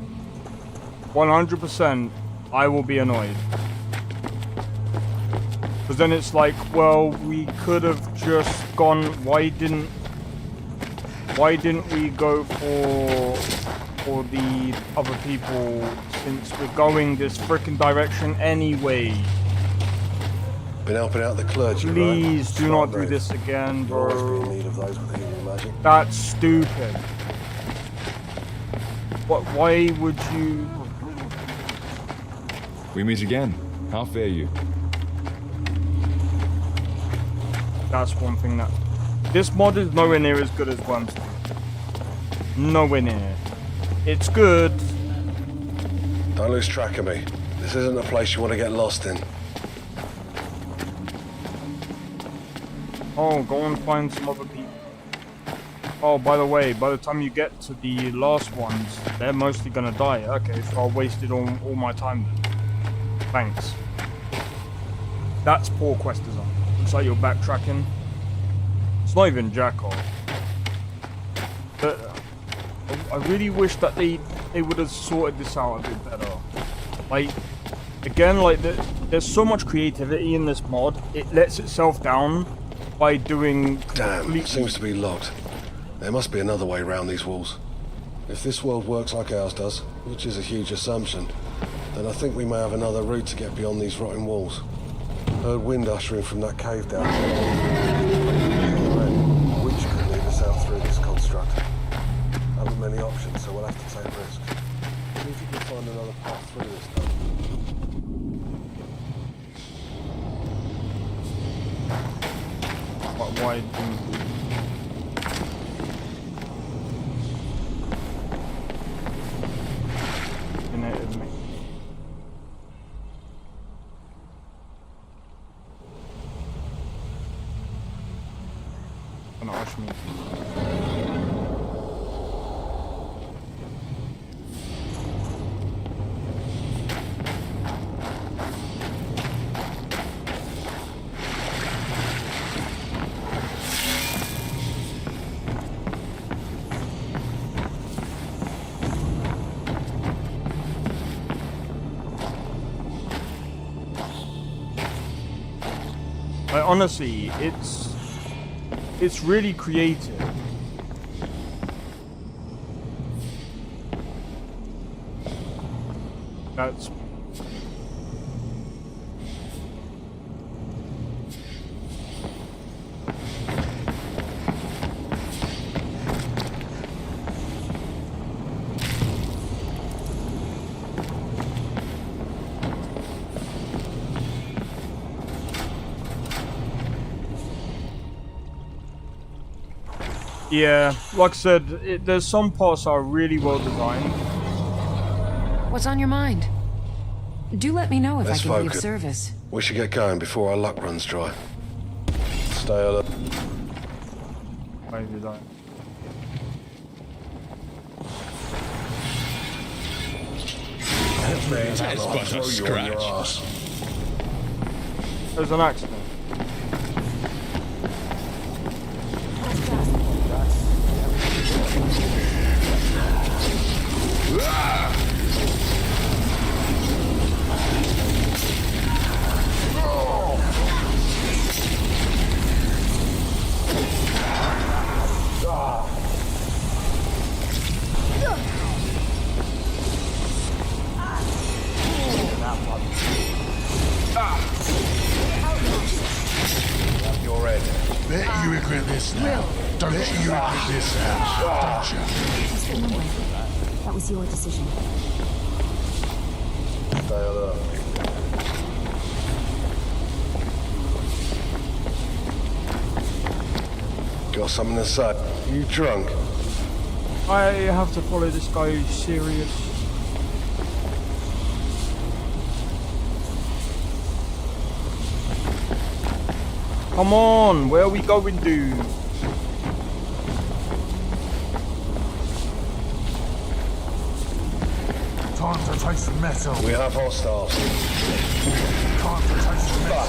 100% I will be annoyed. Because then it's like, well, we could have just gone, why didn't we go for the other people since we're going this frickin' direction anyway? Been helping out the clergy, Please right? do not do this again, bro. Always be in need of those with healing magic. That's stupid. What? Why would you? We meet again. How fare you? That's one thing that... This mod is nowhere near as good as Worms 2. Nowhere near. It's good. Don't lose track of me. This isn't a place you want to get lost in. Oh, go and find some other people. Oh, by the way, by the time you get to the last ones, they're mostly gonna die. Okay, so I wasted all my time then. Thanks. That's poor quest design. Looks like you're backtracking. It's not even Jackal. But I really wish that they would have sorted this out a bit better. Like, again, like there's so much creativity in this mod. It lets itself down by doing. Damn, it seems to be locked. There must be another way around these walls. If this world works like ours does, which is a huge assumption, then I think we may have another route to get beyond these rotting walls. Heard wind ushering from that cave down there. Which could lead us out through this construct. Haven't many options, so we'll have to take risks. See if you can find another path through this though. Why didn't we? Honestly, it's really creative. That's Yeah, like I said, there's some parts that are really well designed. What's on your mind? Do let me know if Let's I can be of focus. service. We should get going before our luck runs dry. Stay alert. By design. That's but a scratch. There's an accident. You're ready. Bet you regret this now. Don't you regret this now, don't you? Just remember, that was your decision. Stay alert. Got something to say? You drunk? I have to follow this guy who's serious. Come on, where are we going, dude? Time to taste the metal. We have hostiles. Time to taste the metal.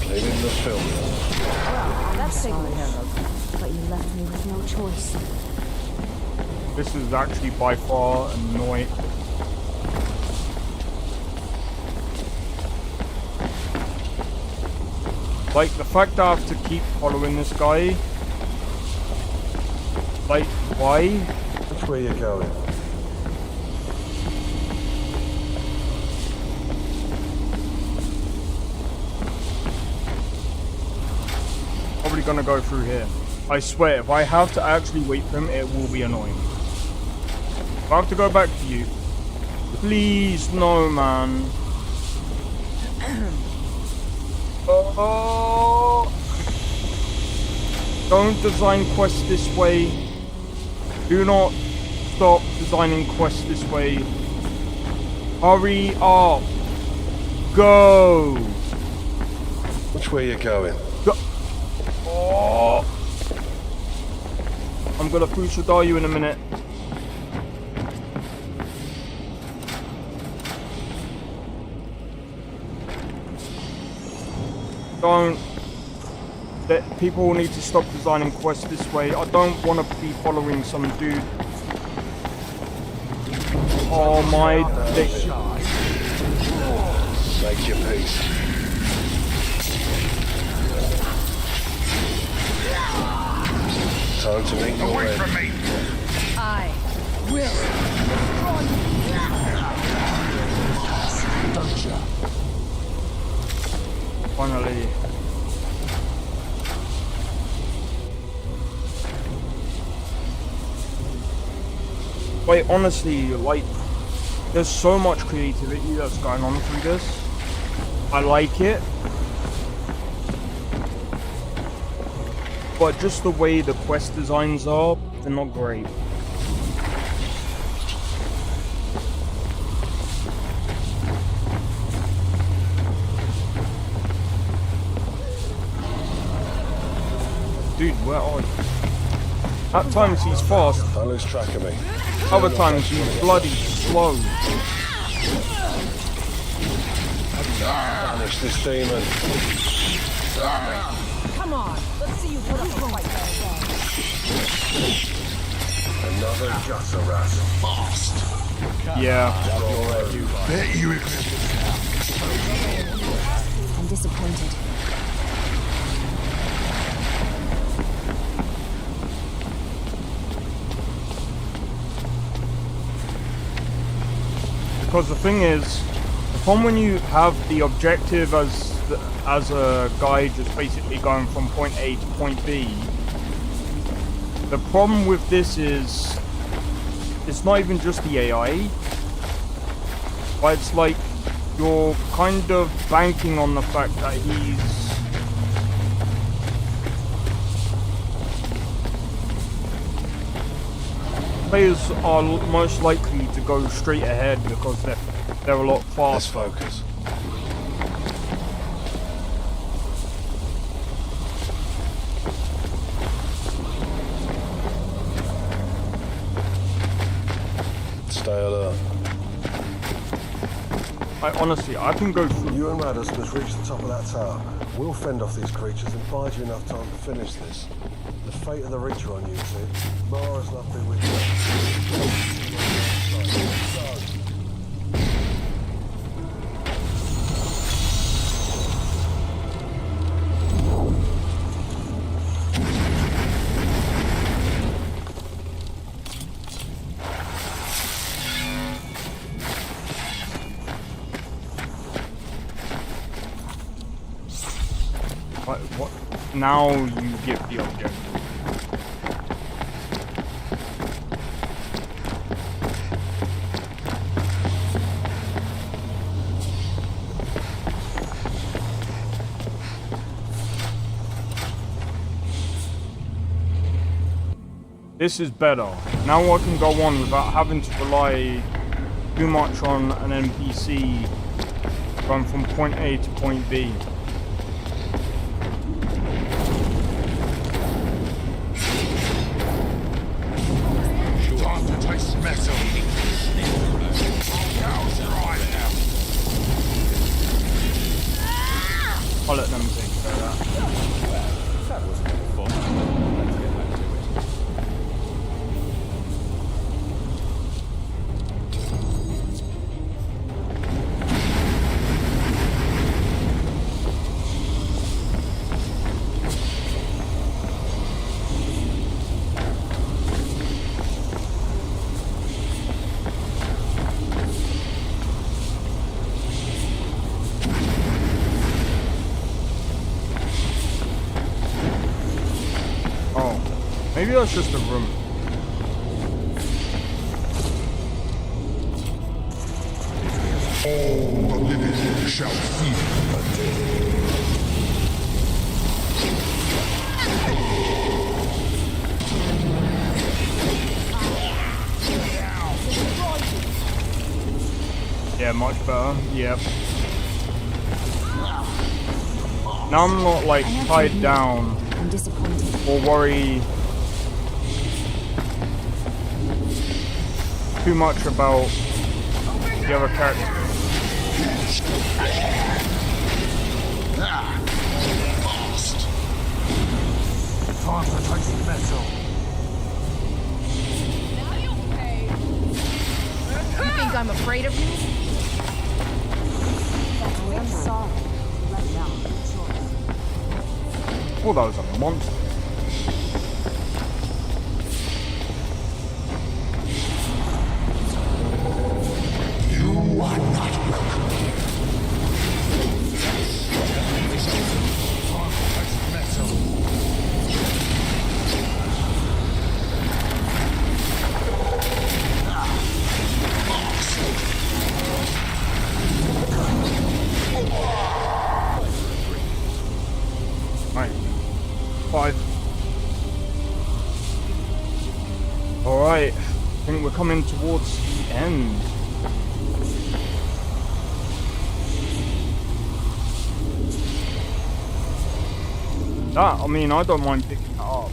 Cleaning the filth. That's sorry, but you left me with no choice. This is actually by far annoying. Like, the fact that I have to keep following this guy. Like, why? Which way you going? Probably gonna go through here. I swear, if I have to actually wait for him, it will be annoying. If I have to go back to you, please, no, man. Oh! Don't design quests this way. Do not stop designing quests this way. Hurry up. Go. Which way you going? Go. Oh. I'm gonna Fushadar you in a minute. Don't. That people will need to stop designing quests this way. I don't want to be following some dude. Oh my dick. Make your peace. Time to meet your end. From me. I will. Don't you? Finally. Wait, honestly, like, there's so much creativity that's going on through this. I like it. But just the way the quest designs are, they're not great. Dude, where are you? At times he's fast. Don't lose track of me. Other times he's bloody slow. Banish this demon. Come on, let's see you put up a fight there. Another Jassaras. Fast. Yeah. Bet you regret this now. I'm disappointed. Because the thing is, upon when you have the objective as a guy just basically going from point A to point B, the problem with this is it's not even just the AI, but it's like you're kind of banking on the fact that he's players are most likely to go straight ahead because they're a lot faster. Let's focus. Stay alert. I can go through. You and Radus must reach the top of that tower. We'll fend off these creatures and bide you enough time to finish this. The fate of the Reacher on you two. Mara's love be with you. What? Now you give the object. This is better. Now I can go on without having to rely too much on an NPC going from point A to point B. Time to taste metal. I'll let them take care of that. That was a bit of fun. Let's get back to it. Maybe that's just a room. All the living shall feed. Yeah, much better. Yep. Now I'm not like tied down I'm disappointed. or worry too much about the other characters. Time to taste metal. You think I'm afraid of you? I'm sorry. Let down. Oh, that was a monster. You are not welcome. Time to taste metal. Right. 5. Alright. I think we're coming towards the end. That, I mean, I don't mind picking that up.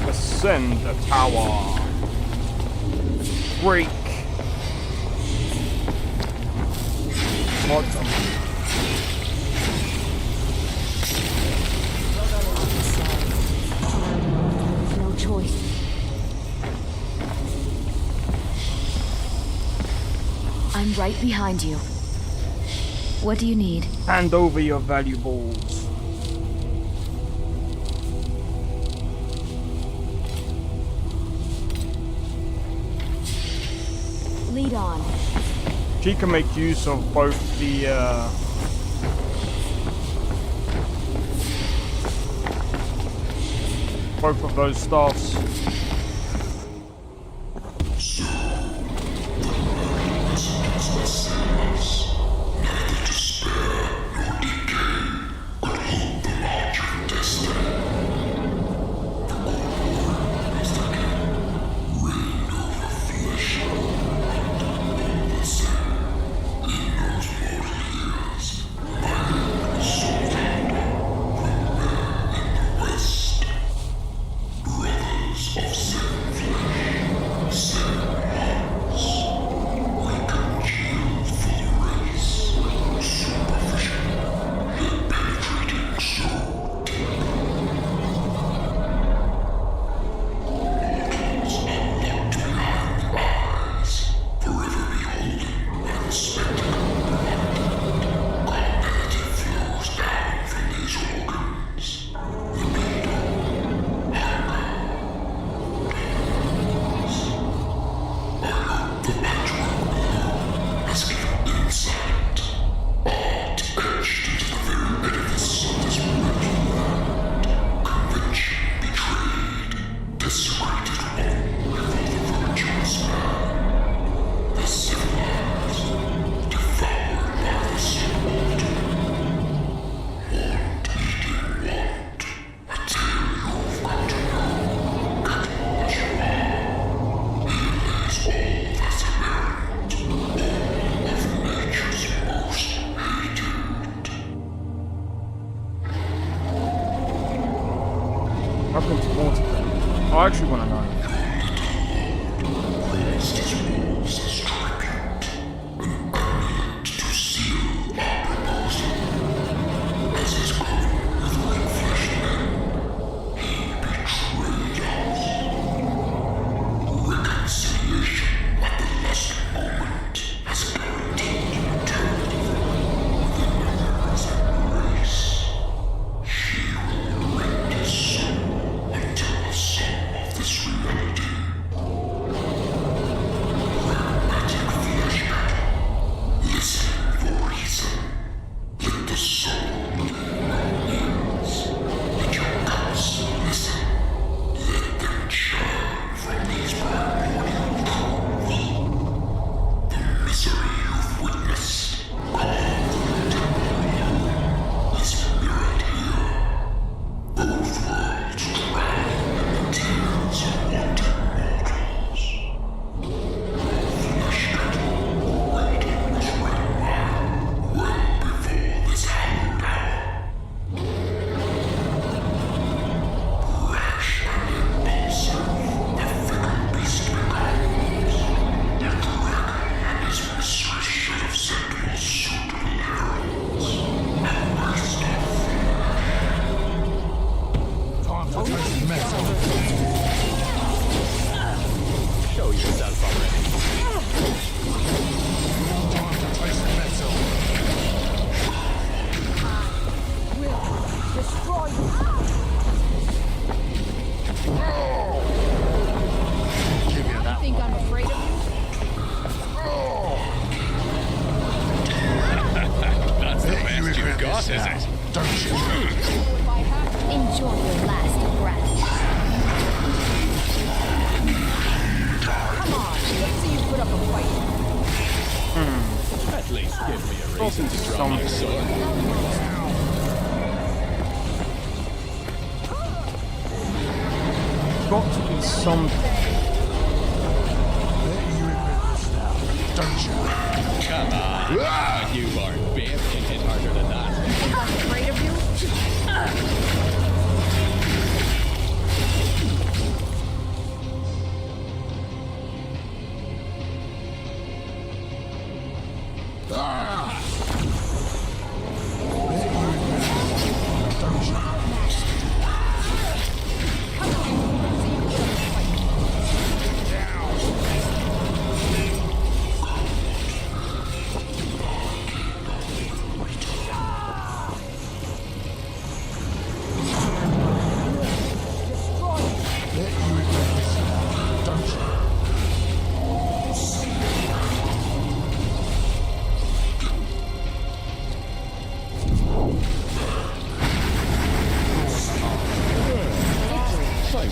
Ascend the tower. Break. What the? No choice. I'm right behind you. What do you need? Hand over your valuables. Lead on. She can make use of both the both of those staffs. I actually want to know.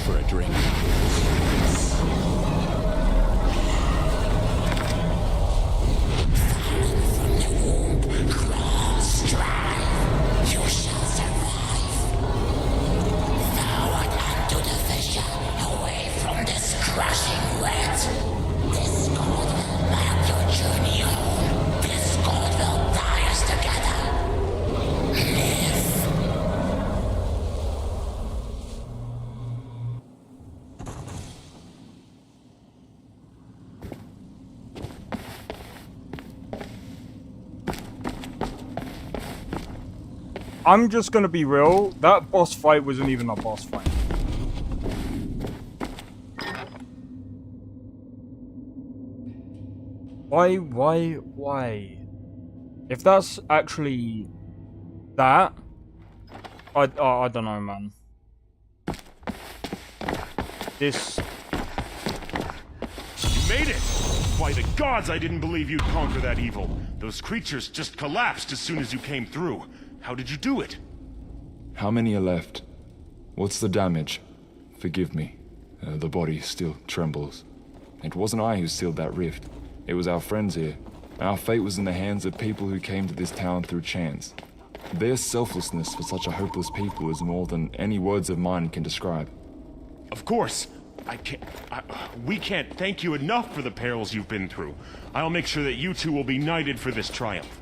for a drink. I'm just gonna be real, that boss fight wasn't even a boss fight. Why? If that's actually that, I don't know, man. This... You made it! By the gods, I didn't believe you'd conquer that evil. Those creatures just collapsed as soon as you came through. How did you do it? How many are left? What's the damage? Forgive me. The body still trembles. It wasn't I who sealed that rift. It was our friends here. Our fate was in the hands of people who came to this town through chance. Their selflessness for such a hopeless people is more than any words of mine can describe. Of course. We can't thank you enough for the perils you've been through. I'll make sure that you two will be knighted for this triumph.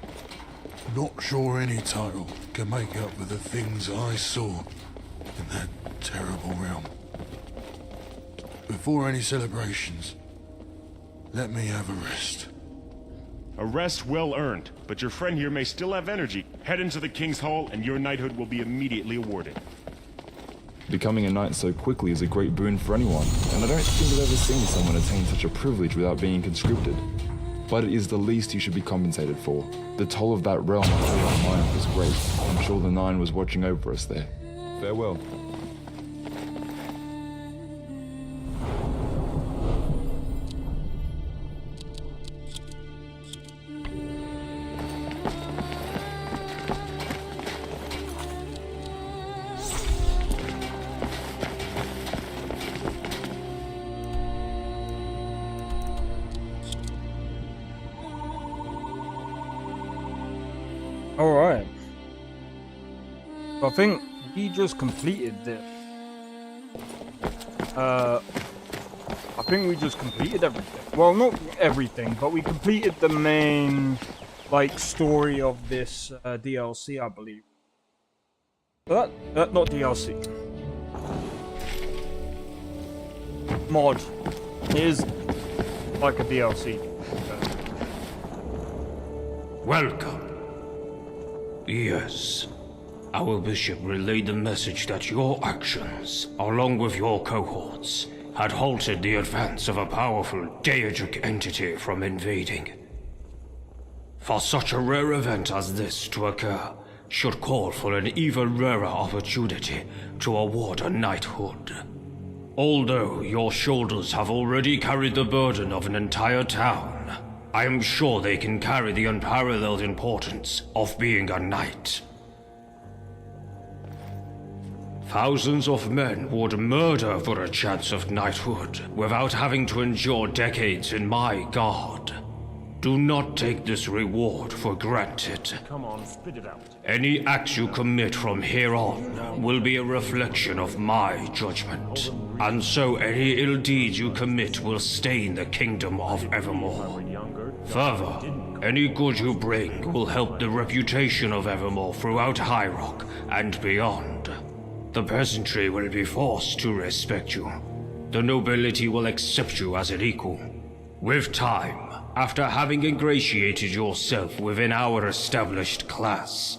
Not sure any title can make up for the things I saw in that terrible realm. Before any celebrations, let me have a rest. A rest well earned, but your friend here may still have energy. Head into the King's Hall and your knighthood will be immediately awarded. Becoming a knight so quickly is a great boon for anyone, and I don't think I've ever seen someone attain such a privilege without being conscripted. But it is the least you should be compensated for. The toll of that realm I felt on mine was great. I'm sure the Nine was watching over us there. Farewell. Alright. I think we just completed this. I think we just completed everything. Well, not everything, but we completed the main, like, story of this DLC, I believe. That not DLC. Mod. It is like a DLC. Welcome. Yes. Our bishop relayed the message that your actions, along with your cohorts, had halted the advance of a powerful deitic entity from invading. For such a rare event as this to occur, should call for an even rarer opportunity to award a knighthood. Although your shoulders have already carried the burden of an entire town, I am sure they can carry the unparalleled importance of being a knight. Thousands of men would murder for a chance of knighthood without having to endure decades in my guard. Do not take this reward for granted. Come on, spit it out. Any acts you commit from here on will be a reflection of my judgment. And so any ill deeds you commit will stain the kingdom of Evermore. Further, any good you bring will help the reputation of Evermore throughout High Rock and beyond. The peasantry will be forced to respect you. The nobility will accept you as an equal. With time, after having ingratiated yourself within our established class,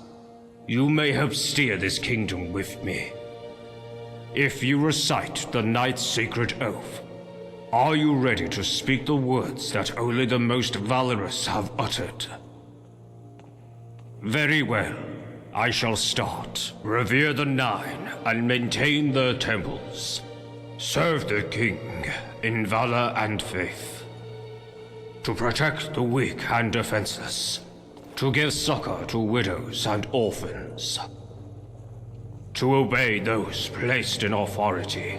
you may help steer this kingdom with me. If you recite the Knight's Sacred Oath, are you ready to speak the words that only the most valorous have uttered? Very well. I shall start. Revere the Nine and maintain their temples. Serve the King in valor and faith. To protect the weak and defenseless. To give succor to widows and orphans. To obey those placed in authority.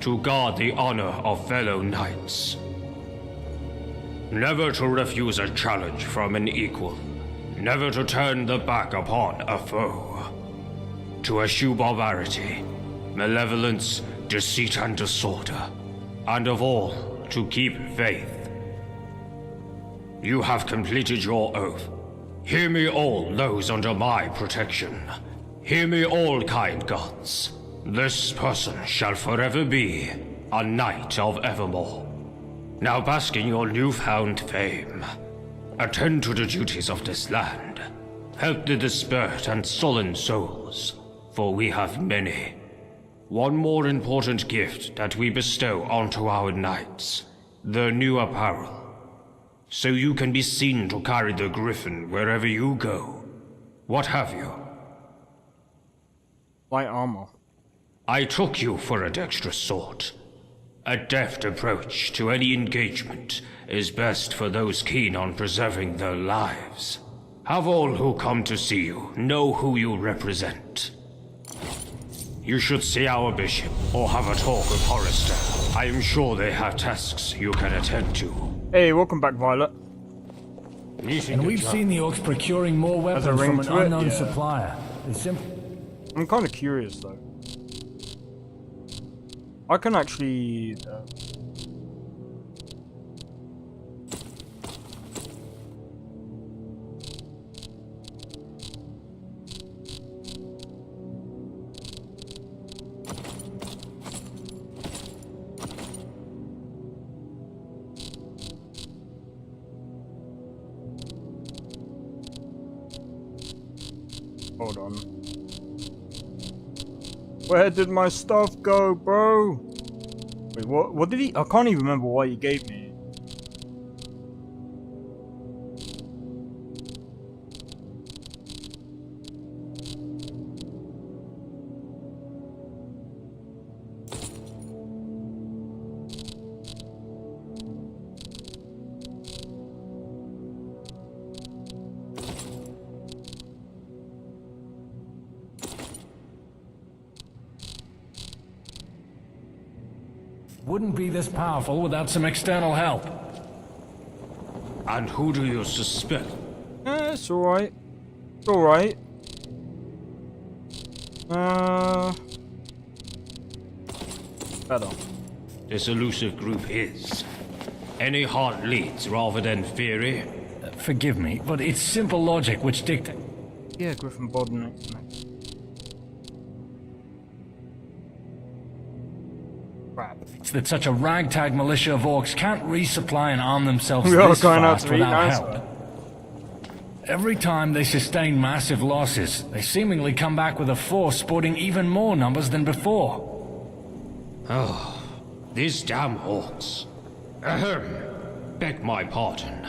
to guard the honor of fellow knights. Never to refuse a challenge from an equal. Never to turn the back upon a foe. To eschew barbarity, malevolence, deceit, and disorder. And of all, to keep faith. You have completed your oath. Hear me all, those under my protection. Hear me all, kind gods. This person shall forever be a knight of Evermore. Now bask in your newfound fame. Attend to the duties of this land. Help the dispersed and sullen souls, for we have many. One more important gift that we bestow onto our knights, the new apparel. So you can be seen to carry the griffin wherever you go. What have you? Light armor. I took you for a dexterous sort. A deft approach to any engagement is best for those keen on preserving their lives. Have all who come to see you know who you represent. You should see our bishop or have a talk with Hollister. I am sure they have tasks you can attend to. Hey, welcome back, Violet. And we've seen the orcs procuring more weapons from an unknown supplier. It's simple. I'm kind of curious though. I can actually. Hold on. Where did my stuff go, bro? Wait, what did he? I can't even remember what he gave me. Wouldn't be this powerful without some external help. And who do you suspect? It's alright. It's alright. Better. This elusive group is. Any heart leads rather than theory. Forgive me, but it's simple logic which dictates. Yeah, Griffin Bodden. It's that such a ragtag militia of orcs can't resupply and arm themselves We are this going out fast to eat without nice, help. Every time they sustain massive losses, they seemingly come back with a force sporting even more numbers than before. Oh, these damn orcs. Ahem. Beg my pardon.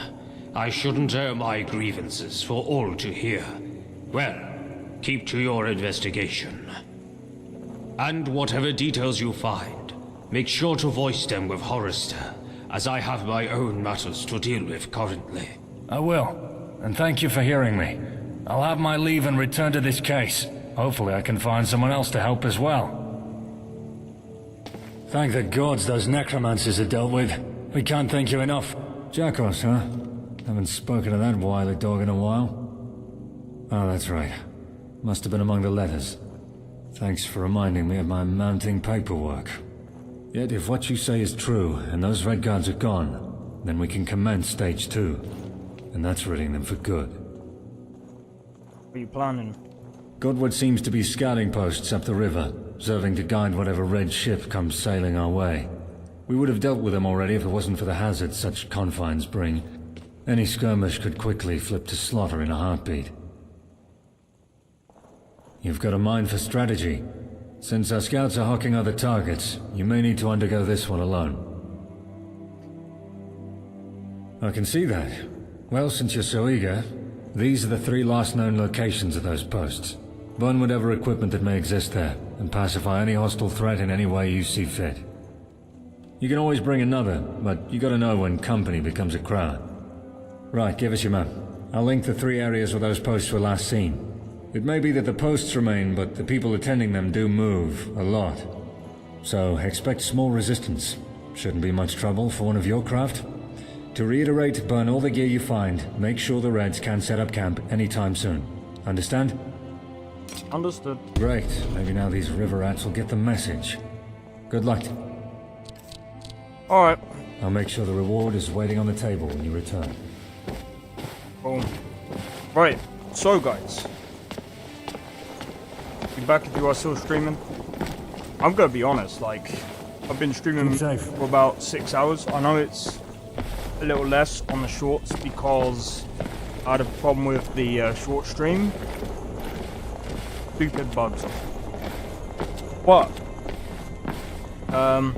I shouldn't air my grievances for all to hear. Well, keep to your investigation. And whatever details you find, make sure to voice them with Hollister, as I have my own matters to deal with currently. I will, and thank you for hearing me. I'll have my leave and return to this case. Hopefully I can find someone else to help as well. Thank the gods those necromancers are dealt with. We can't thank you enough. Jackos, huh? Haven't spoken to that wily dog in a while. Oh, that's right. Must have been among the letters. Thanks for reminding me of my mounting paperwork. Yet if what you say is true, and those red guards are gone, then we can commence stage 2. And that's ridding them for good. What are you planning? Godward seems to be scouting posts up the river, serving to guide whatever red ship comes sailing our way. We would have dealt with them already if it wasn't for the hazards such confines bring. Any skirmish could quickly flip to slaughter in a heartbeat. You've got a mind for strategy. Since our scouts are hawking other targets, you may need to undergo this one alone. I can see that. Well, since you're so eager, these are the 3 last known locations of those posts. Burn whatever equipment that may exist there, and pacify any hostile threat in any way you see fit. You can always bring another, but you gotta know when company becomes a crowd. Right, give us your map. I'll link the 3 areas where those posts were last seen. It may be that the posts remain, but the people attending them do move, a lot. so expect small resistance. Shouldn't be much trouble for one of your craft. To reiterate, burn all the gear you find. Make sure the Reds can set up camp anytime soon. Understand? Understood. Great. Maybe now these river rats will get the message. Good luck. Alright. I'll make sure the reward is waiting on the table when you return. Boom. Right. So, guys. Be back if you are still streaming. I'm gonna be honest, like, I've been streaming for about 6 hours. I know it's a little less on the shorts because I had a problem with the short stream. Stupid bugs. But I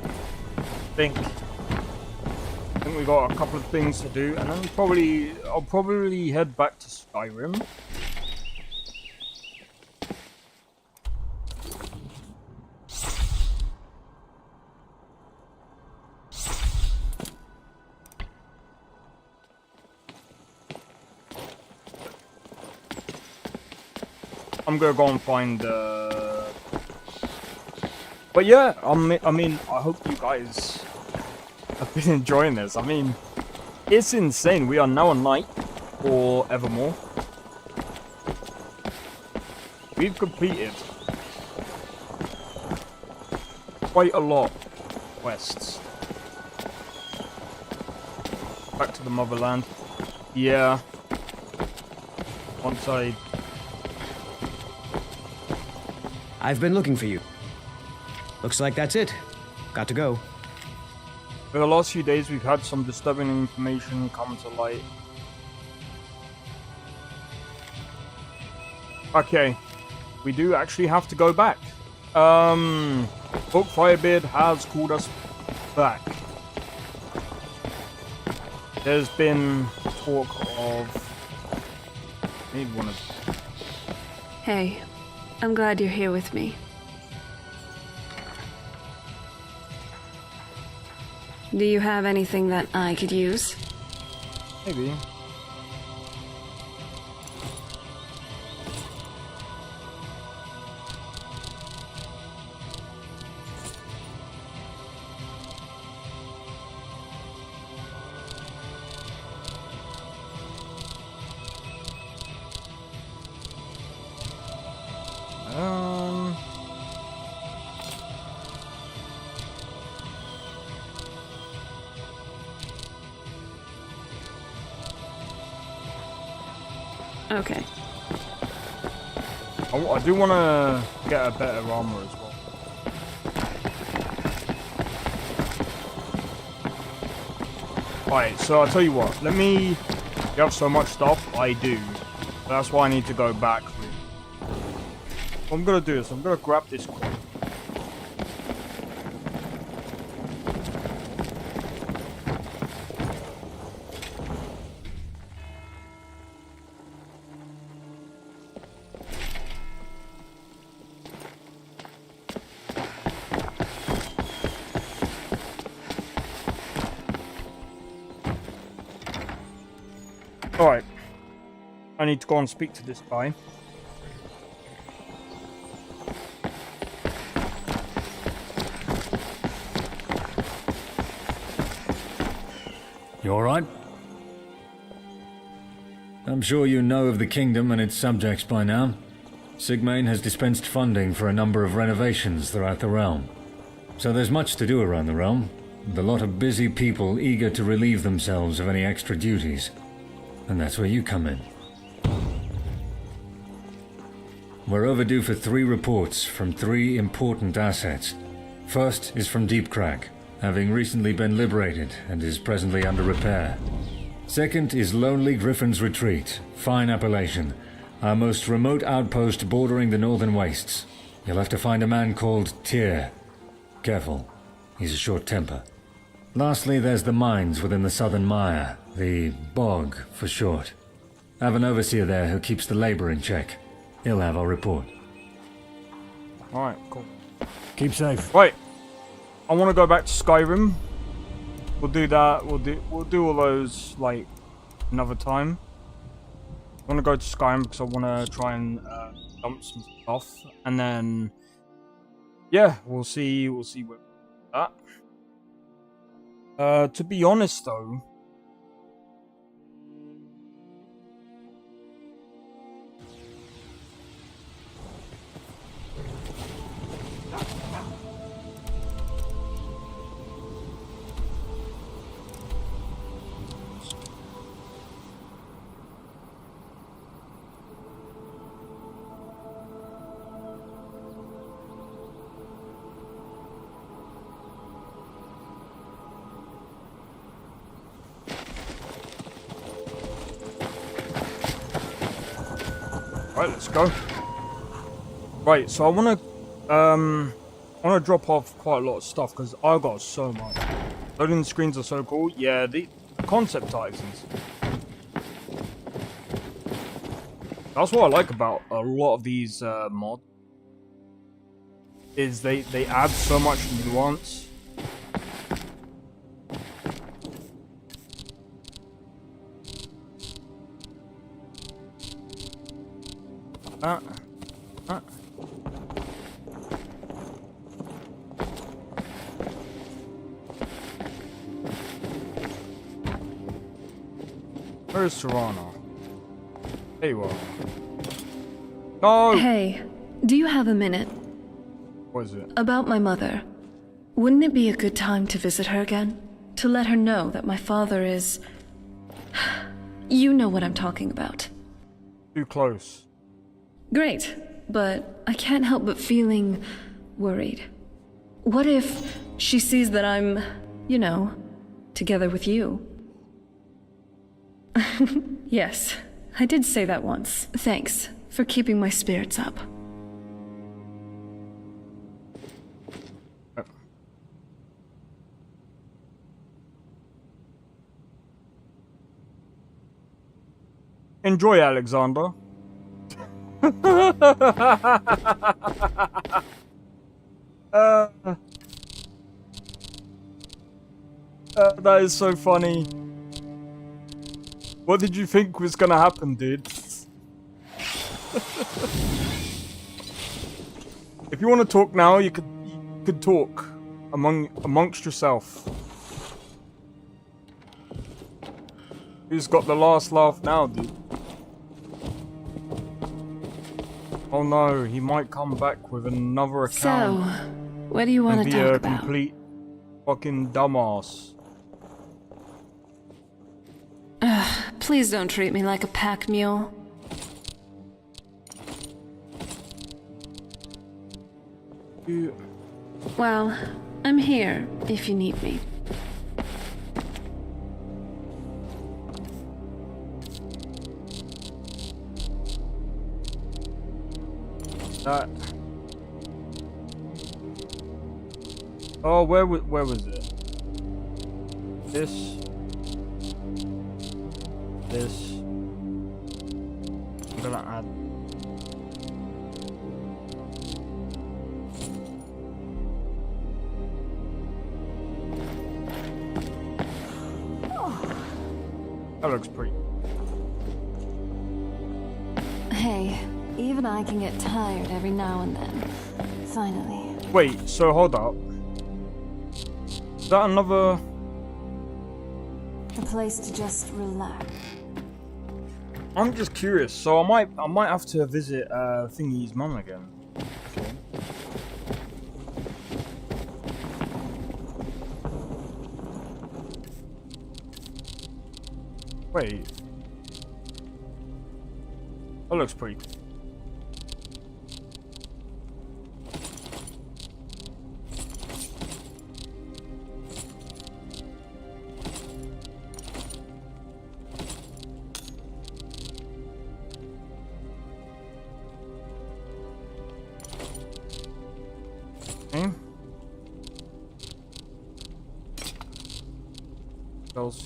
think we got a couple of things to do, and then I'll probably head back to Skyrim. I'm gonna go and find. But yeah, I mean, I hope you guys have been enjoying this. I mean, it's insane. We are now on night for Evermore. We've completed quite a lot of quests. Back to the motherland. Yeah. Once I've been looking for you. Looks like that's it. Got to go. For the last few days, we've had some disturbing information come to light. Okay, we do actually have to go back. Book Firebeard has called us back. There's been talk of... I need one of... Hey, I'm glad you're here with me. Do you have anything that I could use? Maybe. Okay. I do want to get a better armor as well. Alright, so I'll tell you what. Let me... You have so much stuff? I do. That's why I need to go back. What I'm going to do is I'm going to grab this quick. Alright. I need to go and speak to this guy. You alright? I'm sure you know of the kingdom and its subjects by now. Sigmane has dispensed funding for a number of renovations throughout the realm. So there's much to do around the realm, and a lot of busy people eager to relieve themselves of any extra duties. And that's where you come in. We're overdue for 3 reports from 3 important assets. First is from Deep Crag, having recently been liberated and is presently under repair. Second is Lonely Griffin's Retreat, fine appellation, our most remote outpost bordering the northern wastes. You'll have to find a man called Tyr. Careful, he's a short temper. Lastly, there's the mines within the southern mire, the bog for short. I have an overseer there who keeps the labor in check. He'll have our report. Alright, cool. Keep safe. Right. I want to go back to Skyrim. We'll do that. We'll do all those like another time. I want to go to Skyrim because I want to try and dump some stuff, and then yeah, we'll see where that. To be honest though, right, let's go. Right, so I wanna drop off quite a lot of stuff because I got so much. Loading screens are so cool. Yeah, the concept items. That's what I like about a lot of these mods. Is they add so much nuance. Where's Serana? There you are. No! Hey, do you have a minute? What is it? About my mother. Wouldn't it be a good time to visit her again? To let her know that my father is... You know what I'm talking about. Too close. Great, but I can't help but feeling worried. What if she sees that I'm, you know, together with you? Yes, I did say that once. Thanks for keeping my spirits up. Enjoy, Alexander. That is so funny. What did you think was gonna happen, dude? If you want to talk now, you could talk amongst yourself. Who's got the last laugh now, dude? Oh no, he might come back with another account. So, what do you want to talk about? Complete fucking dumbass. Please don't treat me like a pack mule. Well, I'm here if you need me. Oh, where was it? This. I'm gonna add. That looks pretty. Hey, even I can get tired every now and then. Finally. Wait, so hold up. Is that another... A place to just relax. I'm just curious, so I might have to visit Thingy's mum again. Okay. Wait. That looks pretty cool.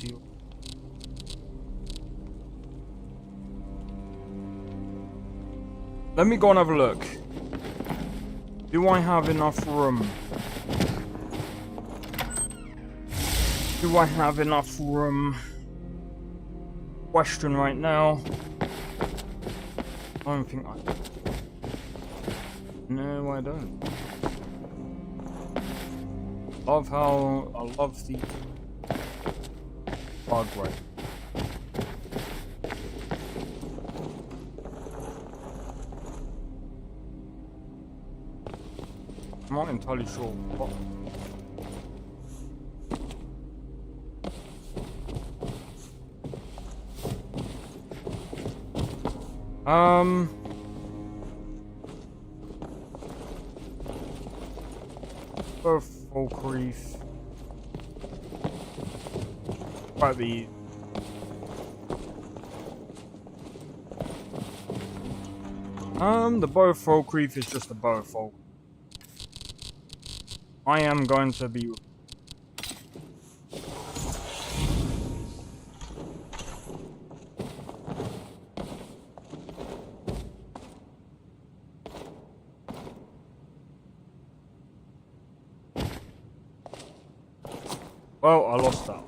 You. Let me go and have a look. Do I have enough room? Do I have enough room? Question right now. I don't think I... No, I don't. Love how I love the bug right. I'm not entirely sure what. Folk Reef. Quite the. The Bow Folk Reef is just a Bow Folk. I am going to be. Well, I lost that.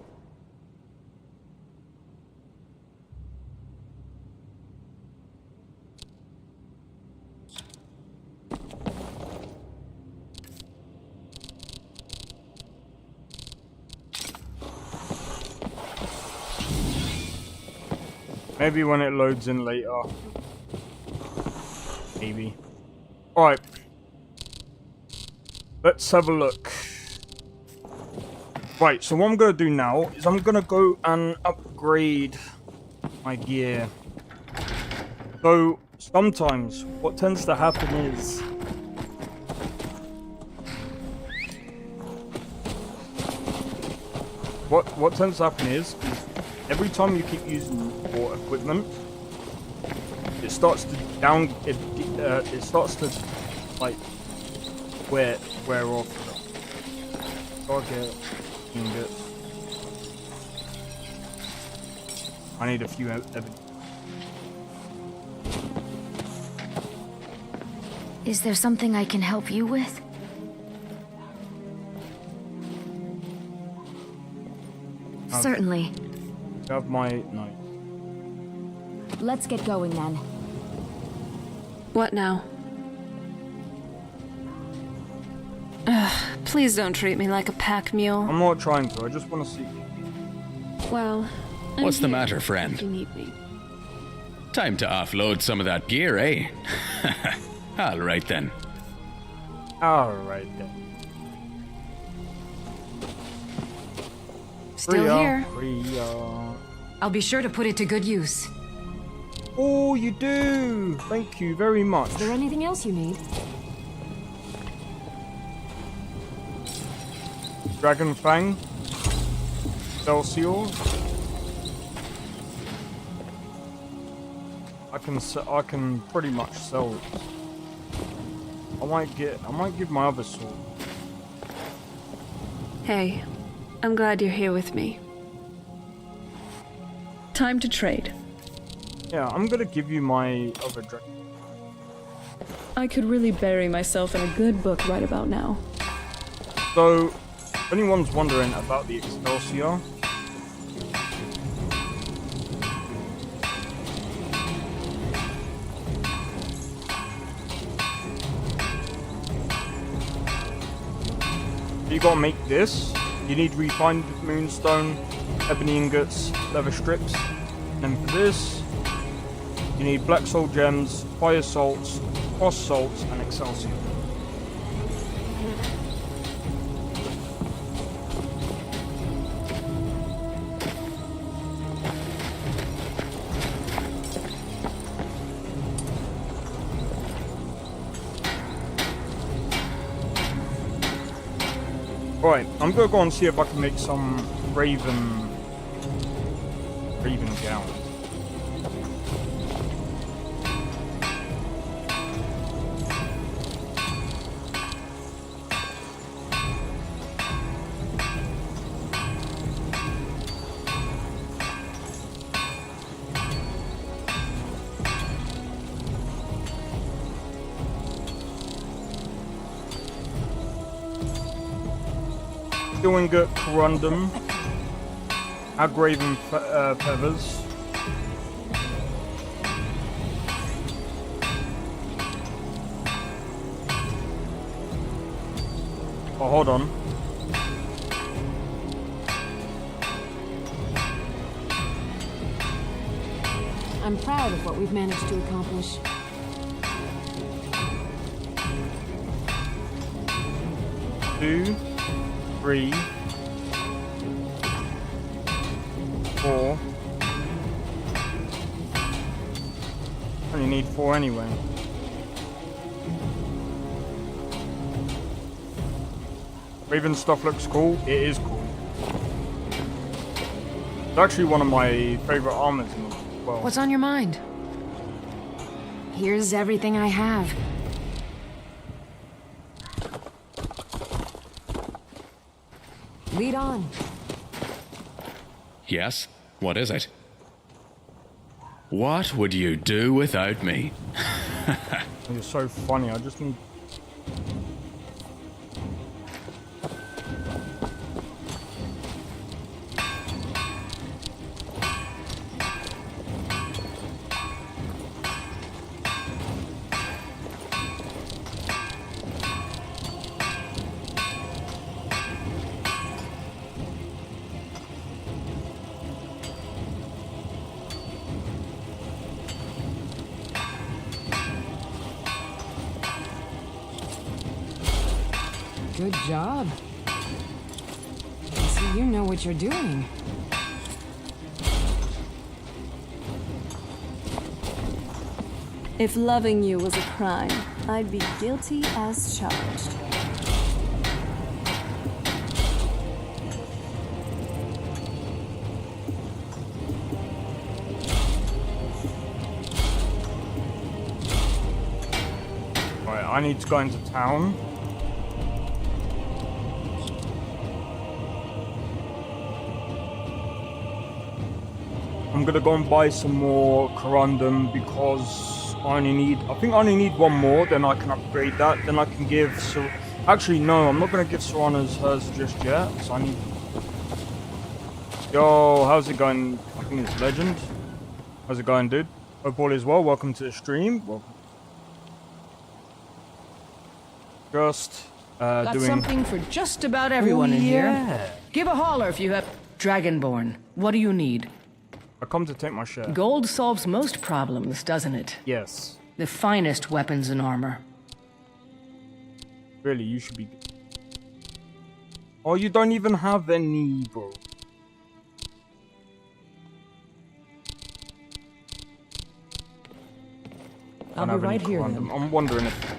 Maybe when it loads in later. Maybe. Alright. Let's have a look. Right, so what I'm going to do now is I'm going to go and upgrade my gear. So, sometimes what tends to happen is... What tends to happen is every time you keep using your equipment, it starts to it starts to like wear off. Okay. I need a few evidence. Is there something I can help you with? Certainly. Have my knife. Let's get going then. What now? Ugh, please don't treat me like a pack mule. I'm not trying to, I just want to see. Well, I'm What's the here matter, if friend? you need me. Time to offload some of that gear, eh? All right then. Alright then. Still here. Priya. I'll be sure to put it to good use. Oh, you do! Thank you very much. Is there anything else you need? Dragon Fang. Excelsior. I can pretty much sell it. I might give my other sword. Hey, I'm glad you're here with me. Time to trade. Yeah, I'm gonna give you my other dragon. I could really bury myself in a good book right about now. So, if anyone's wondering about the Excelsior, you gotta make this. You need refined moonstone, ebony ingots, leather strips. And then for this, you need black soul gems, fire salts, frost salts, and excelsior. Right, I'm gonna go and see if I can make some raven gowns. Ingot, corundum, agraven feathers, oh hold on, I'm proud of what we've managed to accomplish. Two, 3, 4. Only need 4 anyway. Raven stuff looks cool. It is cool. It's actually one of my favorite armors in the world. What's on your mind? Here's everything I have. Lead on. Yes? What is it? What would you do without me? You're so funny. I just need... Good job. So you know what you're doing. If loving you was a crime, I'd be guilty as charged. Right, I need to go into town. I'm gonna go and buy some more corundum because I think I only need 1 more, then I can upgrade that, then I can give actually no, I'm not gonna give Serana's hers just yet, so I need... Yo, how's it going? I think it's Legend. How's it going, dude? Hope all is well, welcome to the stream. Welcome. Just Got doing... something for just about everyone in here. Give a holler if you have Dragonborn. What do you need? I come to take my share. Gold solves most problems, doesn't it? Yes. The finest weapons and armor. Really, you should be... Oh, you don't even have any, bro. I'll be right here then. I'm wondering if...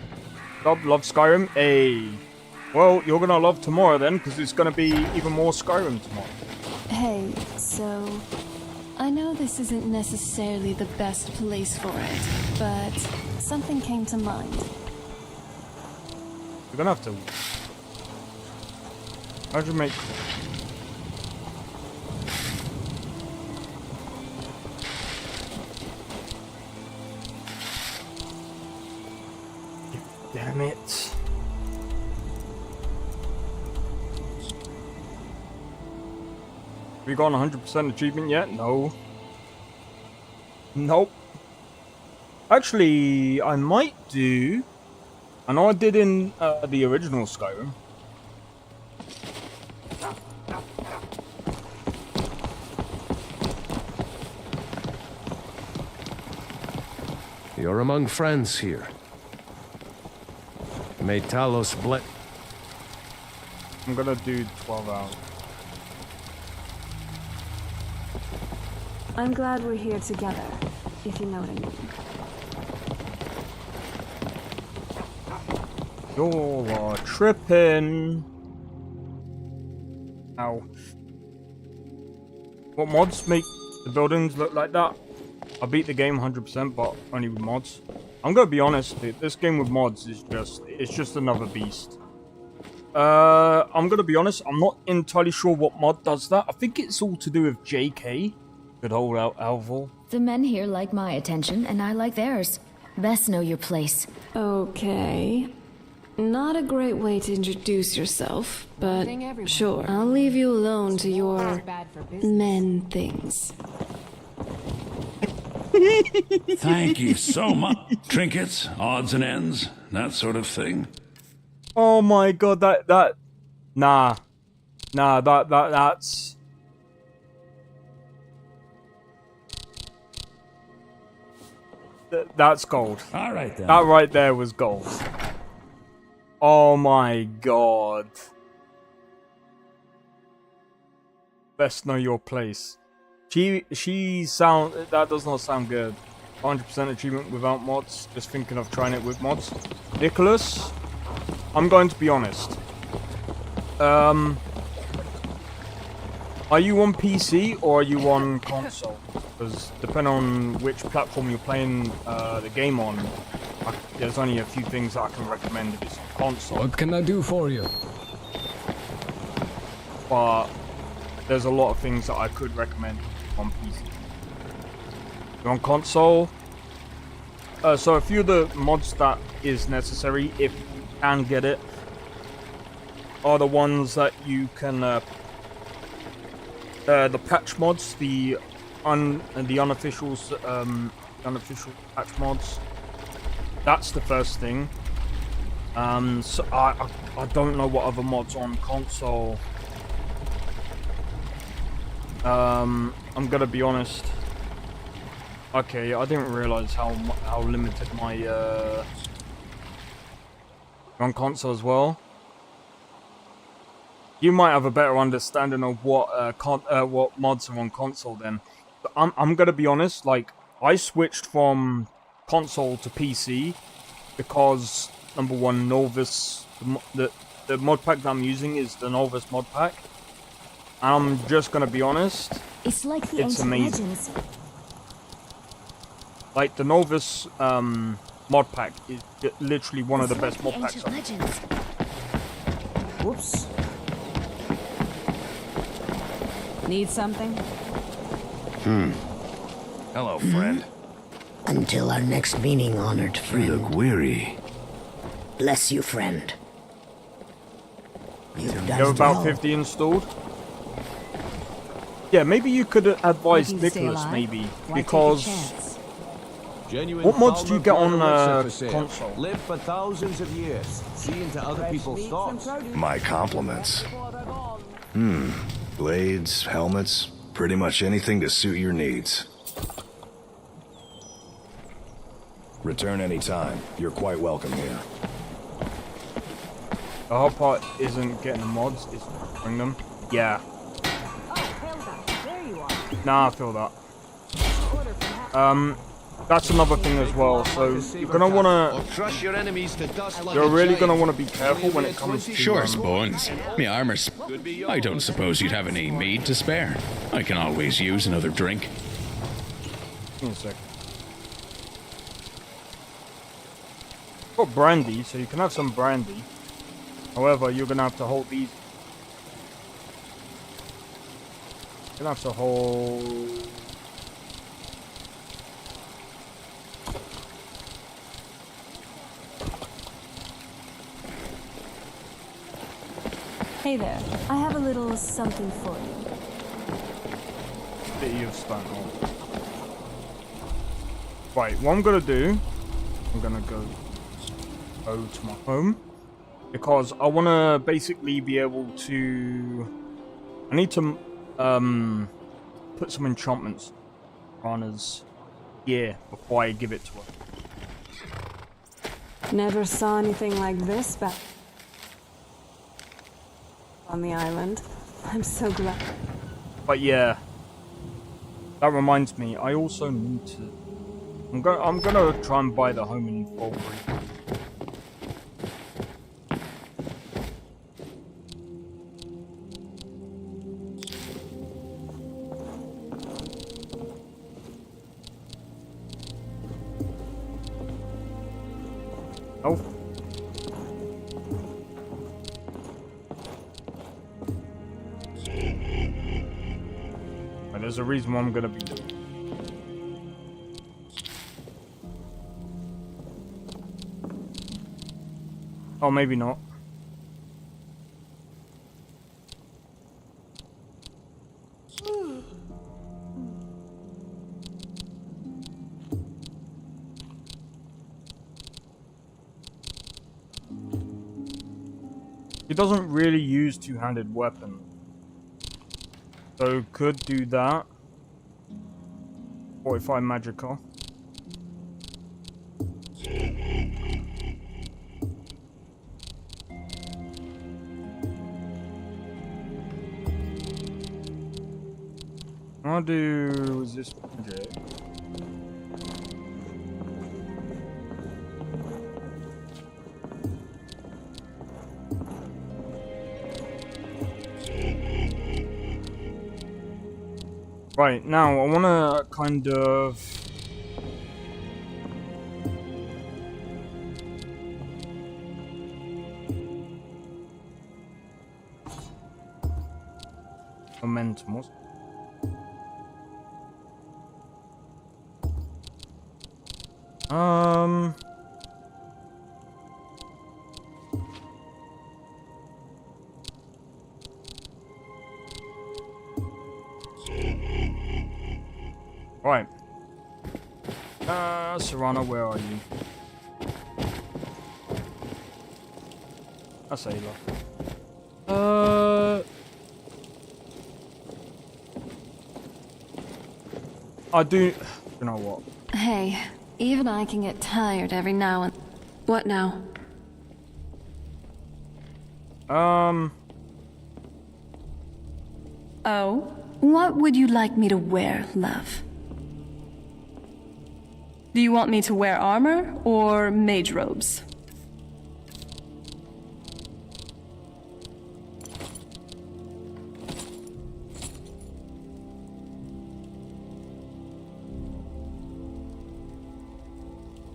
Love Skyrim? Hey. Well, you're gonna love tomorrow then, because it's gonna be even more Skyrim tomorrow. Hey, so... I know this isn't necessarily the best place for it, but something came to mind. You're gonna have to... How'd you make... Damn it. Have we gone 100% achievement yet? No. Nope. Actually, I might do... I know I did in the original Skyrim. You're among friends here. May Talos bless... I'm gonna do 12 hours. I'm glad we're here together, if you know what I mean. You're tripping. Ow. What mods make the buildings look like that? I beat the game 100%, but only with mods. I'm gonna be honest, dude, this game with mods is just another beast. I'm gonna be honest, I'm not entirely sure what mod does that. I think it's all to do with JK. Good old Alval. The men here like my attention, and I like theirs. Best know your place. Okay. Not a great way to introduce yourself, but sure. I'll leave you alone to your men things. Thank you so much. Trinkets, odds and ends, that sort of thing. Oh my god, nah, that's... That's gold. All right then. That right there was gold. Oh my god. Best know your place. That does not sound good. 100% achievement without mods. Just thinking of trying it with mods. Nicholas, I'm going to be honest. Are you on PC or are you on console? Because depending on which platform you're playing the game on, there's only a few things that I can recommend if it's on console. What can I do for you? But there's a lot of things that I could recommend on PC. You're on console. So a few of the mods that is necessary, if you can get it, are the ones that you can, the patch mods, the unofficial patch mods. That's the first thing. So I don't know what other mods on console. I'm gonna be honest. Okay, I didn't realize how limited my on console as well. You might have a better understanding of what mods are on console then. But I'm gonna be honest. Like, I switched from console to PC because number one, Nolvus, the mod pack that I'm using is the Nolvus mod pack. I'm just gonna be honest. It's like the it's ancient amazing. legends. Like the Nolvus mod pack is literally one of the best mod packs. Whoops. Need something? Hello, friend. Until our next meeting, honored friend. You look weary. Bless you, friend. You have about 50 installed? Yeah, maybe you could advise Nicholas, maybe, because what mods do you get on console? Live for thousands of years, see into other people's thoughts. My compliments. Blades, helmets, pretty much anything to suit your needs. Return anytime. You're quite welcome here. The hard part isn't getting the mods, it's bring them. Yeah. Nah, I feel that. That's another thing as well. So you're gonna wanna, you're really gonna wanna be careful when it comes to. Sure, Bones. Me armor's. I don't suppose you'd have any mead to spare. I can always use another drink. Give me a sec. Got brandy, so you can have some brandy. However, you're gonna have to hold these. You're gonna have to hold. Hey there, I have a little something for you. City of Stonehold. Right, what I'm gonna do, I'm gonna go to my home because I want to basically be able to. I need to put some enchantments on his gear before I give it to her. Never saw anything like this back on the island. I'm so glad. But yeah, that reminds me. I also need to. I'm gonna try and buy the home in Fulbury. Oh. But there's a reason why I'm gonna be. Oh, maybe not. He doesn't really use two-handed weapon. So could do that. 45 magical. I'll do is this magic. Right, now I wanna kind of momentum. What's right. Serrano, where are you? That's Ayla. I do. You know what? Hey, even I can get tired every now and... What now? Oh? What would you like me to wear, love? Do you want me to wear armor or mage robes?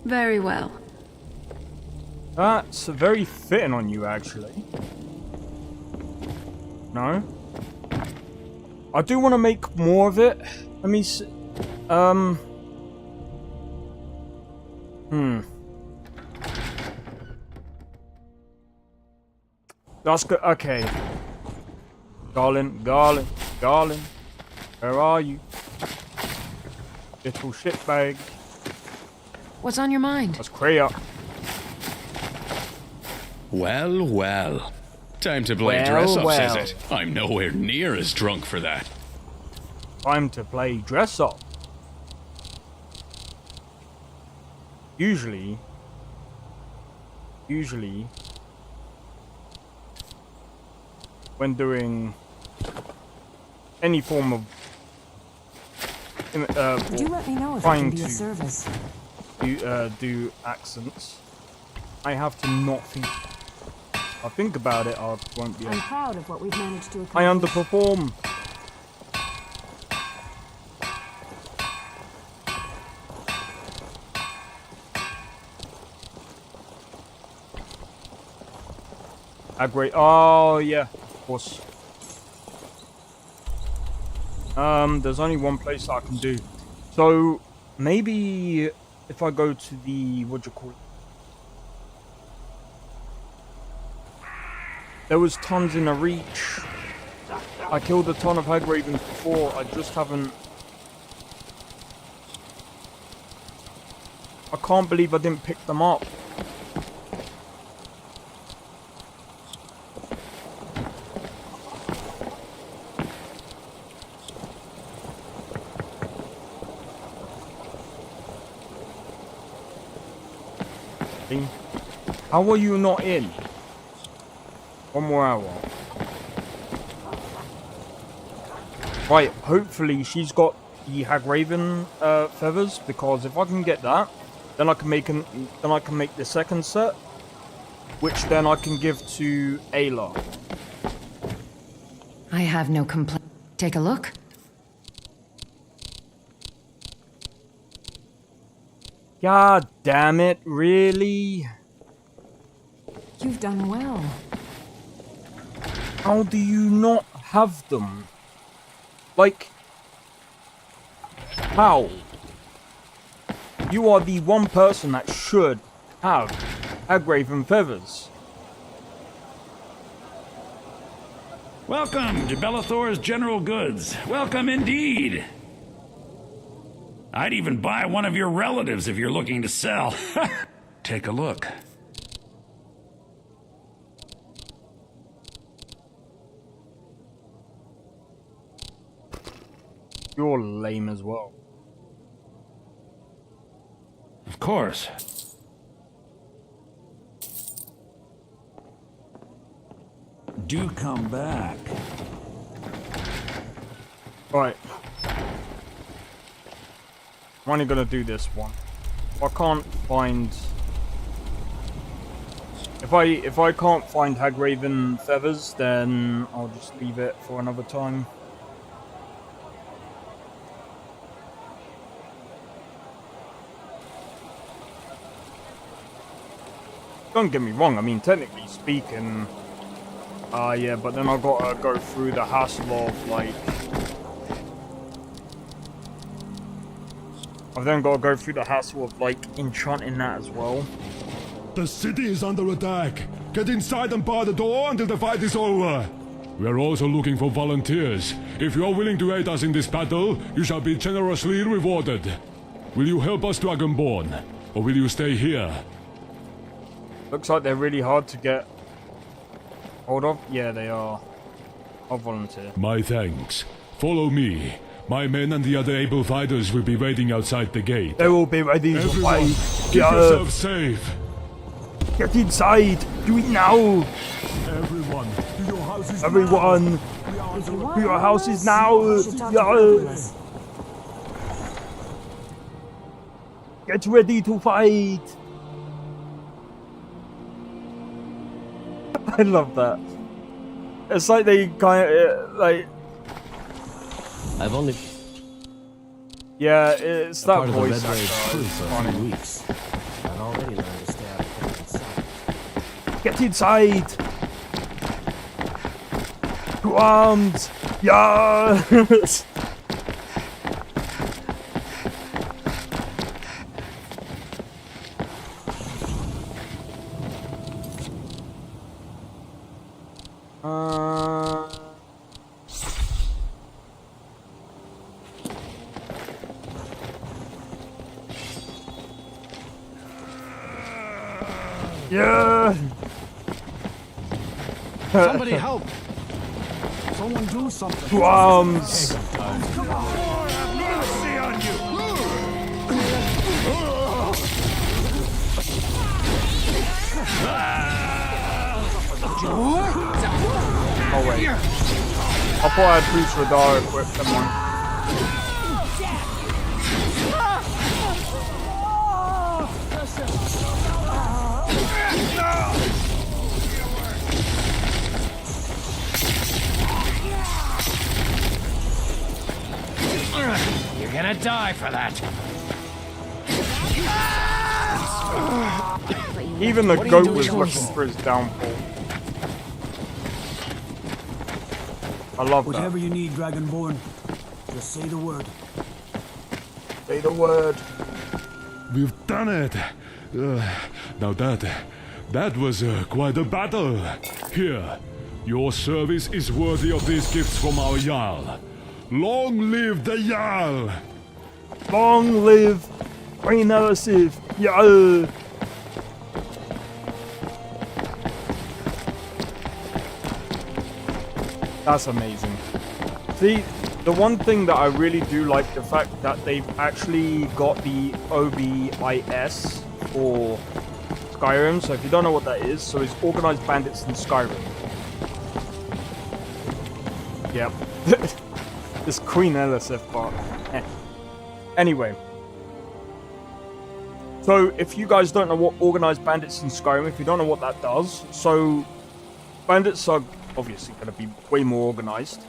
Very well. That's very fitting on you, actually. No? I do want to make more of it. Let me see. That's good. Okay. Darling. Where are you? Little shitbag. What's on your mind? That's Kreia. Well, well. Time to play dress-ups, is it? I'm nowhere near as drunk for that. Time to play dress-up. Usually, when doing any form of Do let me know if I can be of service. Do accents, I have to not think. If I think about it, I won't be. I'm proud of what we've managed to accomplish. I underperform. Great. Oh yeah, of course. There's only one place I can do. So maybe if I go to the what do you call it? There was tons in the reach. I killed a ton of hag ravens before. I just haven't. I can't believe I didn't pick them up. How are you not in? 1 more hour. Right, hopefully she's got the hag raven feathers, because if I can get that, then I can make the second set, which then I can give to Ayla. I have no complaint. Take a look. God damn it, really? You've done well. How do you not have them? Like, how? You are the one person that should have hag raven feathers. Welcome to Bellathor's General Goods. Welcome indeed. I'd even buy one of your relatives if you're looking to sell. Take a look. You're lame as well. Of course. Do come back. Right. I'm only gonna do this one. I can't find. If I can't find Hagraven feathers, then I'll just leave it for another time. Don't get me wrong, I mean, technically speaking, yeah, but then I've got to go through the hassle of, like... I've then got to go through the hassle of, like, enchanting that as well. The city is under attack. Get inside and bar the door until the fight is over. We are also looking for volunteers. If you are willing to aid us in this battle, you shall be generously rewarded. Will you help us, Dragonborn? Or will you stay here? Looks like they're really hard to get hold of. Yeah, they are. I'll volunteer. My thanks. Follow me. My men and the other able fighters will be waiting outside the gate. They will be ready to Everyone, fight. keep yourself safe. Get inside. Do it now. Everyone, to your houses Everyone, to your houses now. Yeah. Get ready to fight. I love that. It's like they kind of like. I've only. Yeah, it's that part of the voice Red Raid's actor. crew It's for a funny. few weeks. I've already learned to stay out of things. Get inside. To arms. Yes. Yeah. Somebody help! Someone do something. To arms. Come on! Have mercy on you! Oh wait. I thought I had Boots Radar equipped. Come on. You're gonna die for that. Even the goat was looking for his downfall. I love that. Whatever you need, Dragonborn, just say the word. Say the word. We've done it. Now that was quite a battle. Here, your service is worthy of these gifts from our Jarl. Long live the Jarl! Long live Queen Elisif. Yeah. That's amazing. See, the one thing that I really do like the fact that they've actually got the OBIS for Skyrim. So if you don't know what that is, so it's Organized Bandits in Skyrim. Yep. This Queen Elisif part. Anyway. So if you guys don't know what Organized Bandits in Skyrim, if you don't know what that does, so bandits are obviously going to be way more organized.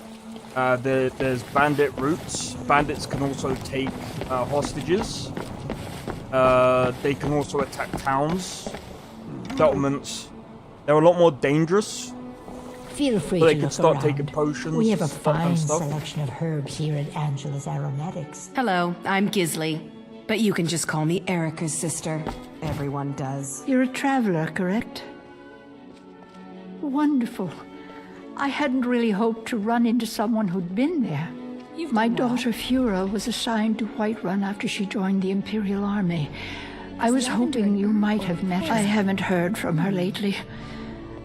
There's bandit routes. Bandits can also take hostages. They can also attack towns, settlements. They're a lot more dangerous. Feel free so they to can look start around. taking potions. We have a that kind fine of stuff. selection of herbs here at Angela's Aromatics. Hello, I'm Gisli. But you can just call me Erica's sister. Everyone does. You're a traveler, correct? Wonderful. I hadn't really hoped to run into someone who'd been there. My daughter Fura was assigned to Whiterun after she joined the Imperial Army. I was hoping you might have met her. I haven't heard from her lately.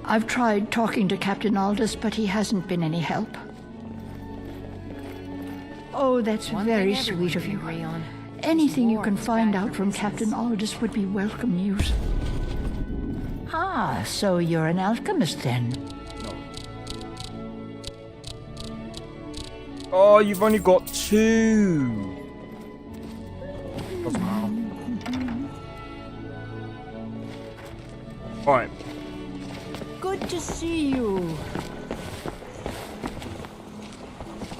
I've tried talking to Captain Aldous, but he hasn't been any help. Oh, that's very sweet of you. Anything you can find out from Captain Aldous would be welcome news. Ah, so you're an alchemist then? Oh, you've only got 2. Doesn't matter. Alright. Good to see you.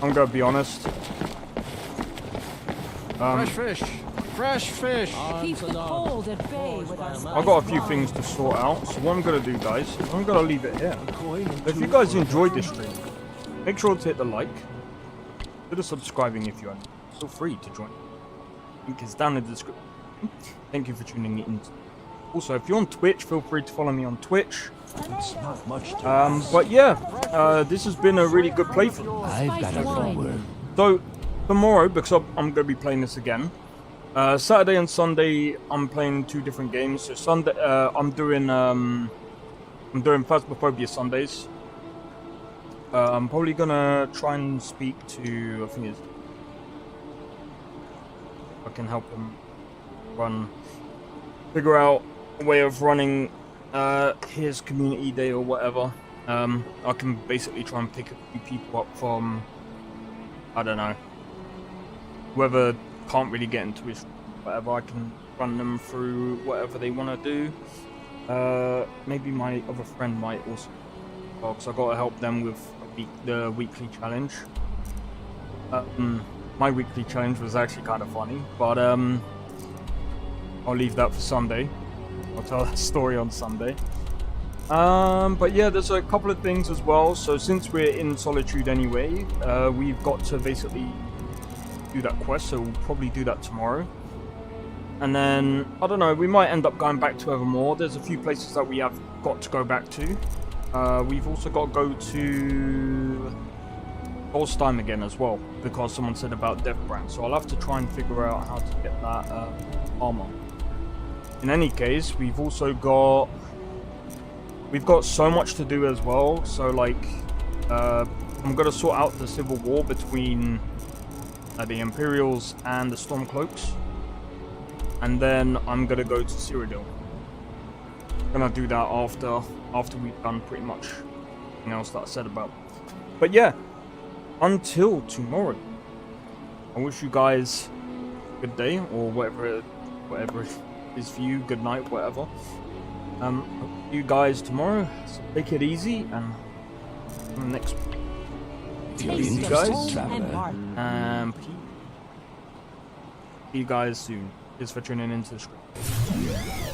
I'm gonna be honest. Fresh fish! Fresh fish! Keep the cold at bay with our spice I've got a few wine. things to sort out, so what I'm gonna do, guys, I'm gonna leave it here. If you guys enjoyed this stream, make sure to hit the like, consider subscribing if you are. Feel free to join. Link is down in the description. Thank you for tuning in. Also, if you're on Twitch, feel free to follow me on Twitch. It's not much to But yeah, this has been a really good playthrough. I've got a good word. So tomorrow, because I'm going to be playing this again. Saturday and Sunday, I'm playing 2 different games. So Sunday, I'm doing Phasmophobia Sundays. I'm probably gonna try and speak to, I think it's, I can help him figure out a way of running his community day or whatever. I can basically try and pick a few people up from, I don't know, whoever can't really get into his whatever. I can run them through whatever they want to do. Maybe my other friend might also, because I got to help them with the weekly challenge. My weekly challenge was actually kind of funny, but I'll leave that for Sunday. I'll tell that story on Sunday. But yeah, there's a couple of things as well. So since we're in Solitude anyway, we've got to basically do that quest, so we'll probably do that tomorrow. And then, I don't know, we might end up going back to Evermore. There's a few places that we have got to go back to. We've also got to go to Holstein again as well, because someone said about Deathbrand, so I'll have to try and figure out how to get that armor. In any case, we've got so much to do as well. So like, I'm gonna sort out the civil war between the Imperials and the Stormcloaks, and then I'm gonna go to Cyrodiil. Gonna do that after we've done pretty much everything else that I said about. But yeah, until tomorrow, I wish you guys a good day, or whatever it is for you. Good night, whatever. Hope you guys tomorrow. So take it easy, and next. See you guys. See you guys soon. Cheers for tuning into the screen.